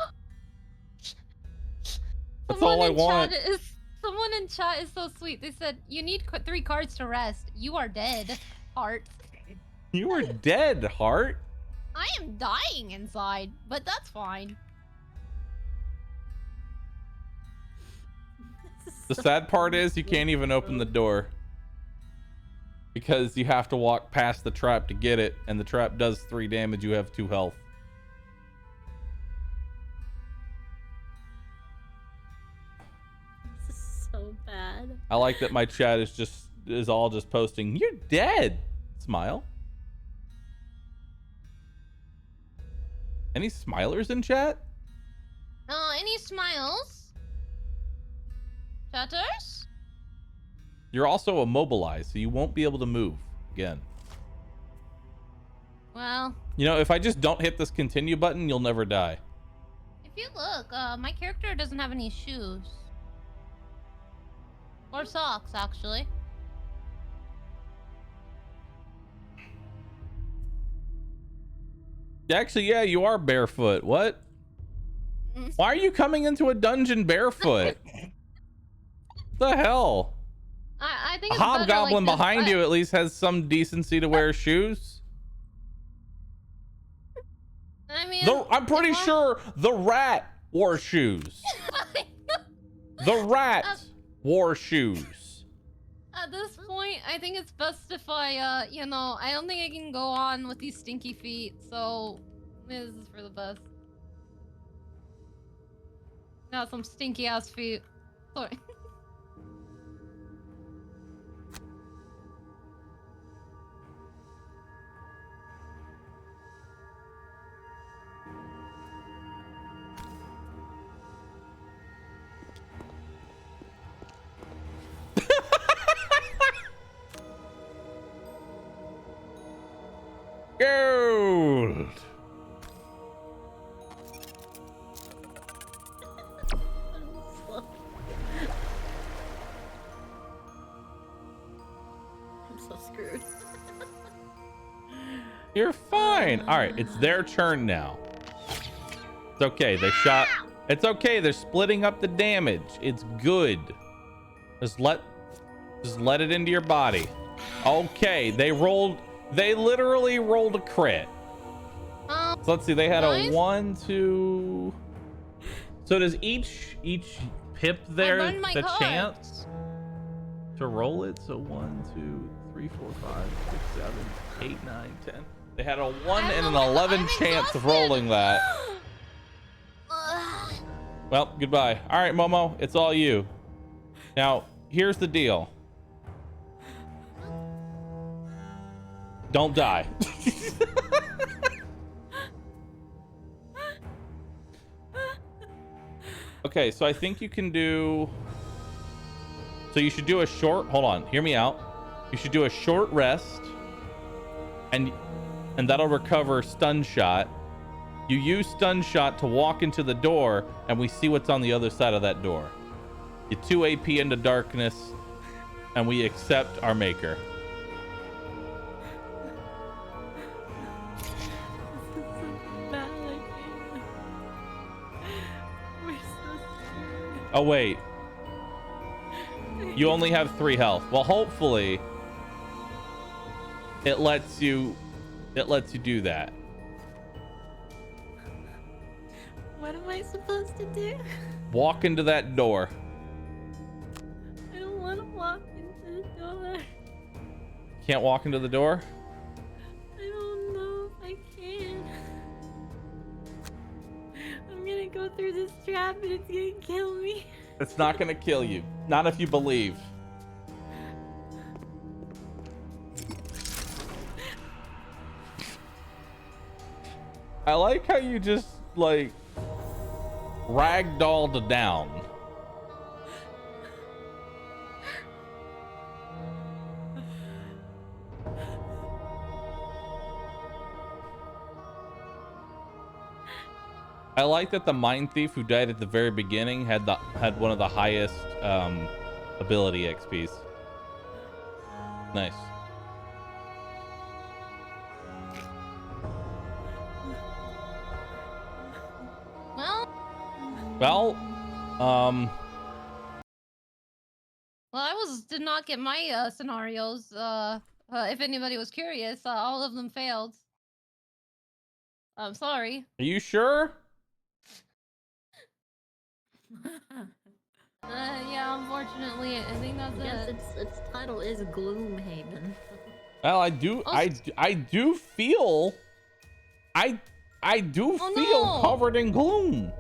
That's all I want. Someone in chat is so sweet. They said, you need 3 cards to rest. You are dead, Heart. You are dead, Heart. I am dying inside, but that's fine. The sad part is you can't even open the door. Because you have to walk past the trap to get it, and the trap does 3 damage. You have 2 health. This is so bad. I like that my chat is all just posting, "You're dead." Smile. Any smilers in chat? Any smiles? Chatters? You're also immobilized, so you won't be able to move again. Well, You know, if I just don't hit this continue button, you'll never die. if you look, my character doesn't have any shoes. Or socks, actually. Actually, yeah, you are barefoot. What? Why are you coming into a dungeon barefoot? The hell? I think A it's better hobgoblin like this, behind but- you at least has some decency to wear shoes. I mean, I'm pretty sure the rat wore shoes. The rat wore shoes. At this point, I think it's best if I, you know, I don't think I can go on with these stinky feet, so this is for the best. Got some stinky ass feet. Sorry. Gold. I'm so screwed. You're fine. All right, it's their turn now. It's okay. They shot. It's okay. They're splitting up the damage. It's good. Just let it into your body. Okay, they literally rolled a crit. So let's see. They had nice. a 1, 2. So does each pip there burned my the cards. chance to roll it? So 1, 2, 3, 4, 5, 6, 7, 8, 9, 10. They had a 1 and an 11 chance of rolling that. Well, goodbye. All right, Momo, it's all you. Now, here's the deal. Don't die. Okay, so I think you can do... So you should do a short... Hold on, hear me out. You should do a short rest. And that'll recover stun shot. You use stun shot to walk into the door, and we see what's on the other side of that door. You 2 AP into darkness, and we accept our maker. Oh wait, you only have 3 health. Well, hopefully it lets you do that. What am I supposed to do? Walk into that door. I don't want to walk into the door. Can't walk into the door? I don't know if I can. I'm gonna go through this trap and it's gonna kill me. It's not gonna kill you. Not if you believe. I like how you just like ragdolled down. I like that the mine thief who died at the very beginning had one of the highest ability XPs. Nice. Well, um well, did not get my scenarios. If anybody was curious, all of them failed. I'm sorry. Are you sure? Yeah, unfortunately, I think that's Yes, it. its title is Gloomhaven. Well, I do feel no. covered in gloom.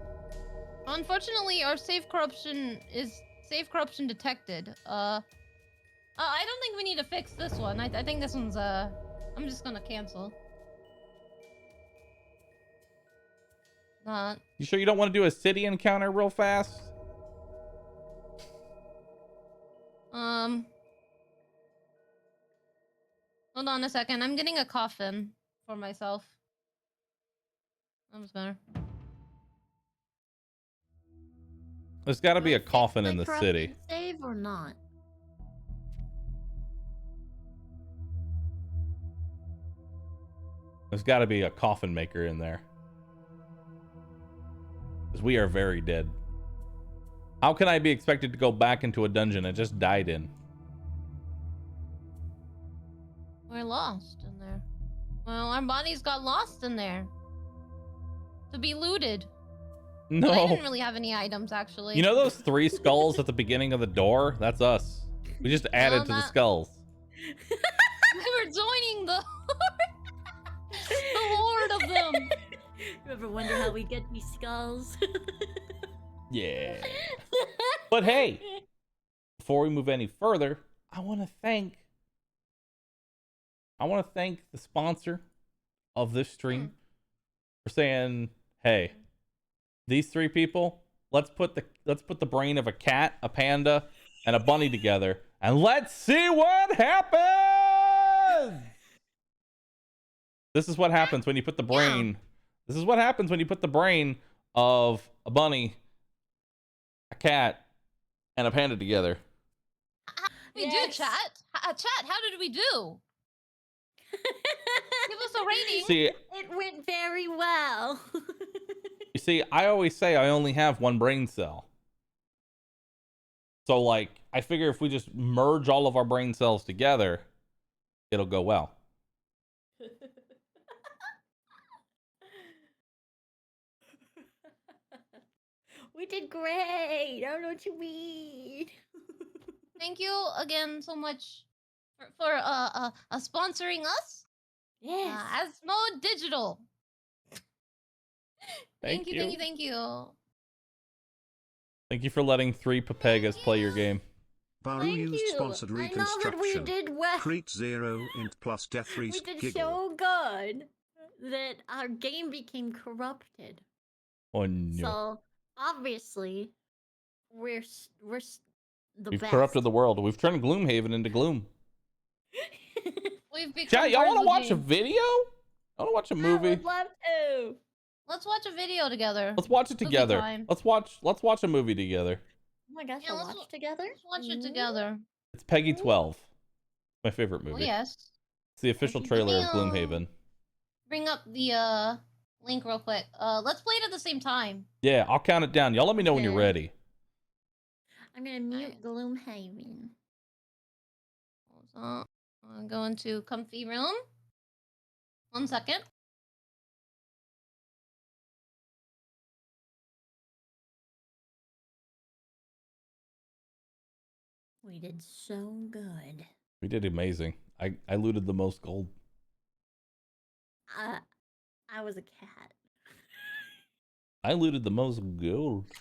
Unfortunately, our safe corruption detected. I don't think we need to fix this one. I think this one's I'm just gonna cancel. Not. You sure you don't want to do a city encounter real fast? Hold on a second. I'm getting a coffin for myself. That was better. There's got to be a coffin in the city. Save or not? There's got to be a coffin maker in there. Because we are very dead. How can I be expected to go back into a dungeon I just died in? We're lost in there. Well, our bodies got lost in there. To be looted. No. But I didn't really have any items, actually. You know those 3 skulls at the beginning of the door? That's us. We just added to the skulls. We were joining the horde of them. You ever wonder how we get these skulls? Yeah. But hey, before we move any further, I want to thank the sponsor of this stream for saying, "Hey, these 3 people, let's put the brain of a cat, a panda, and a bunny together, and let's see what happens." This is what happens when you put the brain. This is what happens when you put the brain of a bunny, a cat, and a panda together. We do, chat. Chat, how did we do? Give us a rating. See, it went very well. you see, I always say I only have 1 brain cell. So, like, I figure if we just merge all of our brain cells together, it'll go well. We did great. I don't know what you mean. Thank you again so much for sponsoring us. Yes. Asmode Digital. Thank you. Thank you. Thank you for letting 3 Papegas play your game. Bahroo used sponsored reconstruction. I know that we did well. Crete 0 int plus death We risk did so good that our game became corrupted. Oh no. So obviously, we're the We've best. corrupted the world. We've turned Gloomhaven into gloom. We've become. Chat, y'all want to watch a video? I want to watch a movie. I would love to. Let's watch a video together. Let's watch it together. Time. Let's watch a movie together. Oh my gosh, Yeah, let's watch together? Let's watch it together. It's Peggy 12. My favorite movie. Oh, yes. It's the official trailer of Gloomhaven. Bring up the link real quick. Let's play it at the same time. Yeah, I'll count it down. Y'all let me know when you're ready. I'm gonna mute Gloomhaven. Hold on. I'm going to comfy room. 1 second. We did so good. We did amazing. I looted the most gold. I was a cat. I looted the most gold.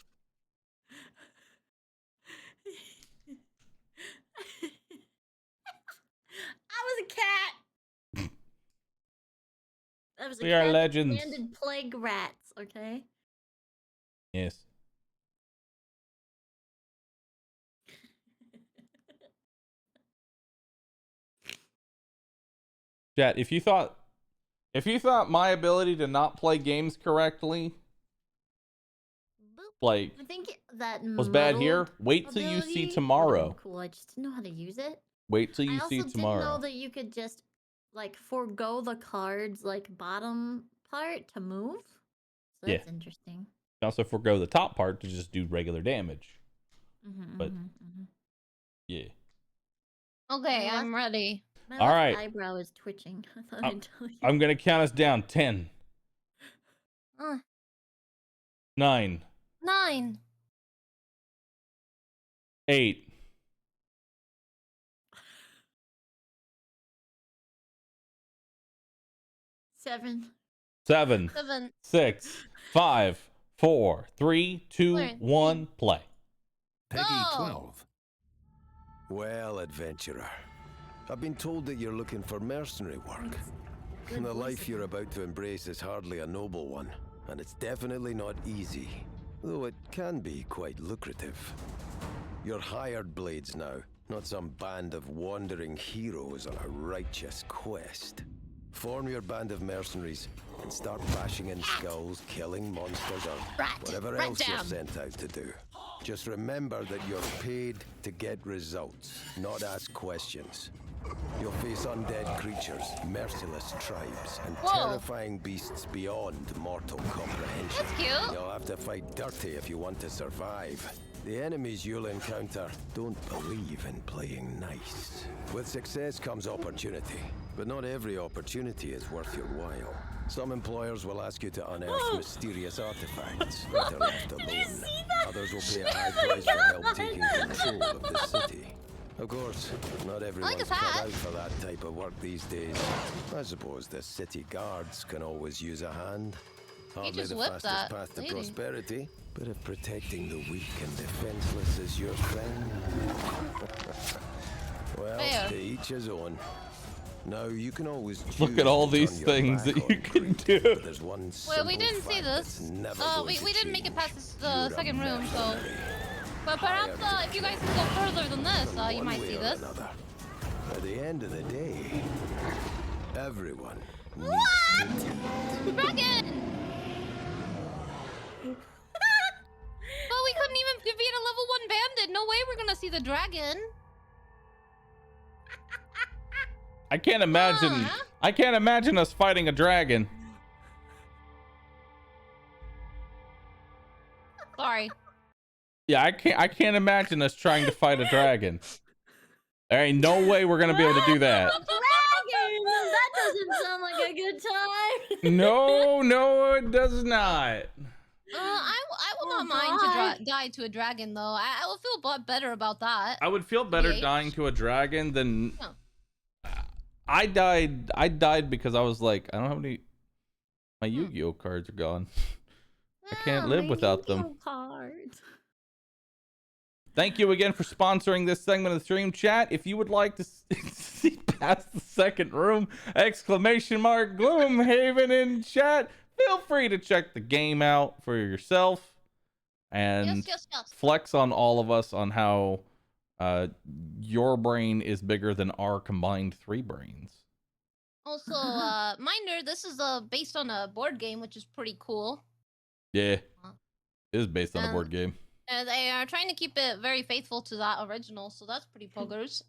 I was a cat. I was a We cat are that legends. commanded plague rats, okay? Yes. Chat, if you thought my ability to not play games correctly like I think that was bad here. muddled Wait till you see ability would've tomorrow. been cool. I just didn't know how to use it. Wait till I you also see didn't know tomorrow. that you could just like forego the card's like bottom part to move. So Yeah. that's interesting. You also forgo the top part to just do regular damage. But yeah. Okay, My I'm ready. My All left right. eyebrow is twitching. I thought I'd tell you. I'm gonna count us down. 10, Uh, 9, 9. 8, 7. 7, 7. 6, 5, 4, 3, 2, 1, play. Peggy Go! 12. Well, adventurer, I've been told that you're looking for mercenary work. Good The voice life of you're him. about to embrace is hardly a noble one, and it's definitely not easy, though it can be quite lucrative. You're hired blades now, not some band of wandering heroes on a righteous quest. Form your band of mercenaries and start bashing in skulls, killing monsters, or whatever Rat else you're down. sent out to do. Just remember that you're paid to get results, not ask questions. You'll face undead creatures, merciless tribes, and Whoa. terrifying beasts beyond mortal comprehension. That's cute. You'll have to fight dirty if you want to survive. The enemies you'll encounter don't believe in playing nice. With success comes opportunity, but not every opportunity is worth your while. Some employers will ask you to unearth mysterious artifacts that are left alone. Others will pay a high price for help taking control of the city. Of course, not everyone's his cut hat. out for that type of work these days. I suppose the city guards can always use a hand. Hardly just the whipped fastest that path to lady. prosperity, but if protecting the weak and defenseless is your friend, well, Fair. to each his own. Now you can always Look choose at all to these turn your things back that on you can greed, do. but there's one Well, we simple didn't see fact this. that's never We going to didn't make it change. past this, You're the a second room, so. mercenary. But perhaps if you guys can go further than this, you One might way see or this. another. At the end of the day, everyone needs What? to eat. Dragon! But we couldn't even defeat a level 1 bandit. No way we're gonna see the dragon. I can't imagine. Huh? I can't imagine us fighting a dragon. Sorry. Yeah, I can't imagine us trying to fight a dragon. There ain't no way we're gonna be able to do that. Dragon! That doesn't sound like a good time. No, it does not. I will not Oh, mind to God. die to a dragon, though. I will feel better about that. I would feel better BH. dying to a dragon than No. I died because I was like, I don't have any. My Yu-Gi-Oh cards are gone. I can't live without them. Cards. Thank you again for sponsoring this segment of the stream, chat. If you would like to see past the second room, Gloomhaven in chat, feel free to check the game out for yourself and Yes. flex on all of us on how your brain is bigger than our combined 3 brains. Also, minder, this is based on a board game, which is pretty cool. Yeah, it is based on a board game. And they are trying to keep it very faithful to that original, so that's pretty poggers.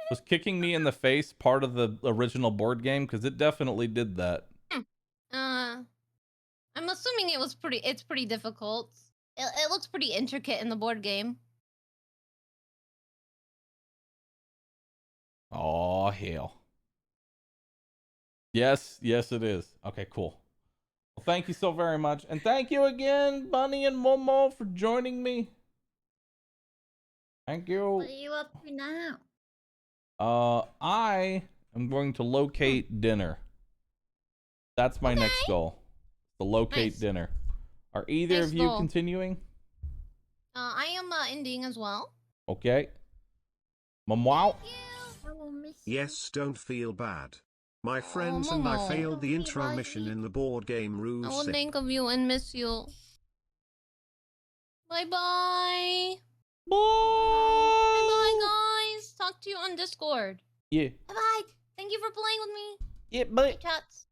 Was kicking me in the face part of the original board game? Because it definitely did that. I'm assuming it's pretty difficult. It looks pretty intricate in the board game. Oh, hell. Yes, it is. Okay, cool. Well, thank you so very much. And thank you again, Bunny and Momo, for joining me. Thank you. What are you up to now? I am going to locate dinner. That's my next goal. To locate Nice. dinner. Are either Nice of you goal. continuing? I am ending as well. Okay. Mamwow. I will miss Yes, don't feel bad. My friends and I Momo. failed the intro mission in the board game Rue I will 6. think of you and miss you. Bye bye. Bye. Bye guys. Talk to you on Discord. Yeah. Bye bye. Thank you for playing with me. Yeah, Bye but. chats.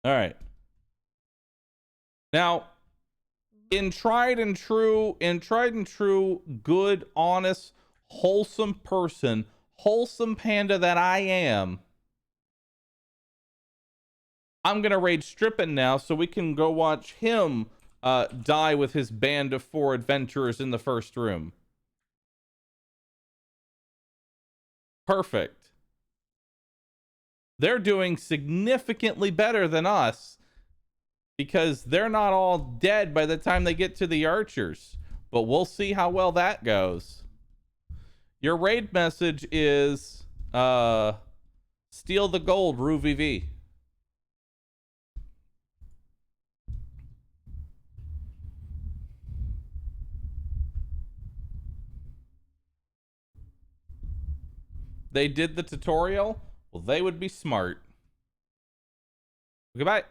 All right. Now, in tried and true, good, honest, wholesome person, wholesome panda that I am, I'm gonna raid Strippin now so we can go watch him die with his band of 4 adventurers in the first room. Perfect. They're doing significantly better than us because they're not all dead by the time they get to the archers. But we'll see how well that goes. Your raid message is steal the gold, Rue VV. They did the tutorial? Well, they would be smart. Goodbye.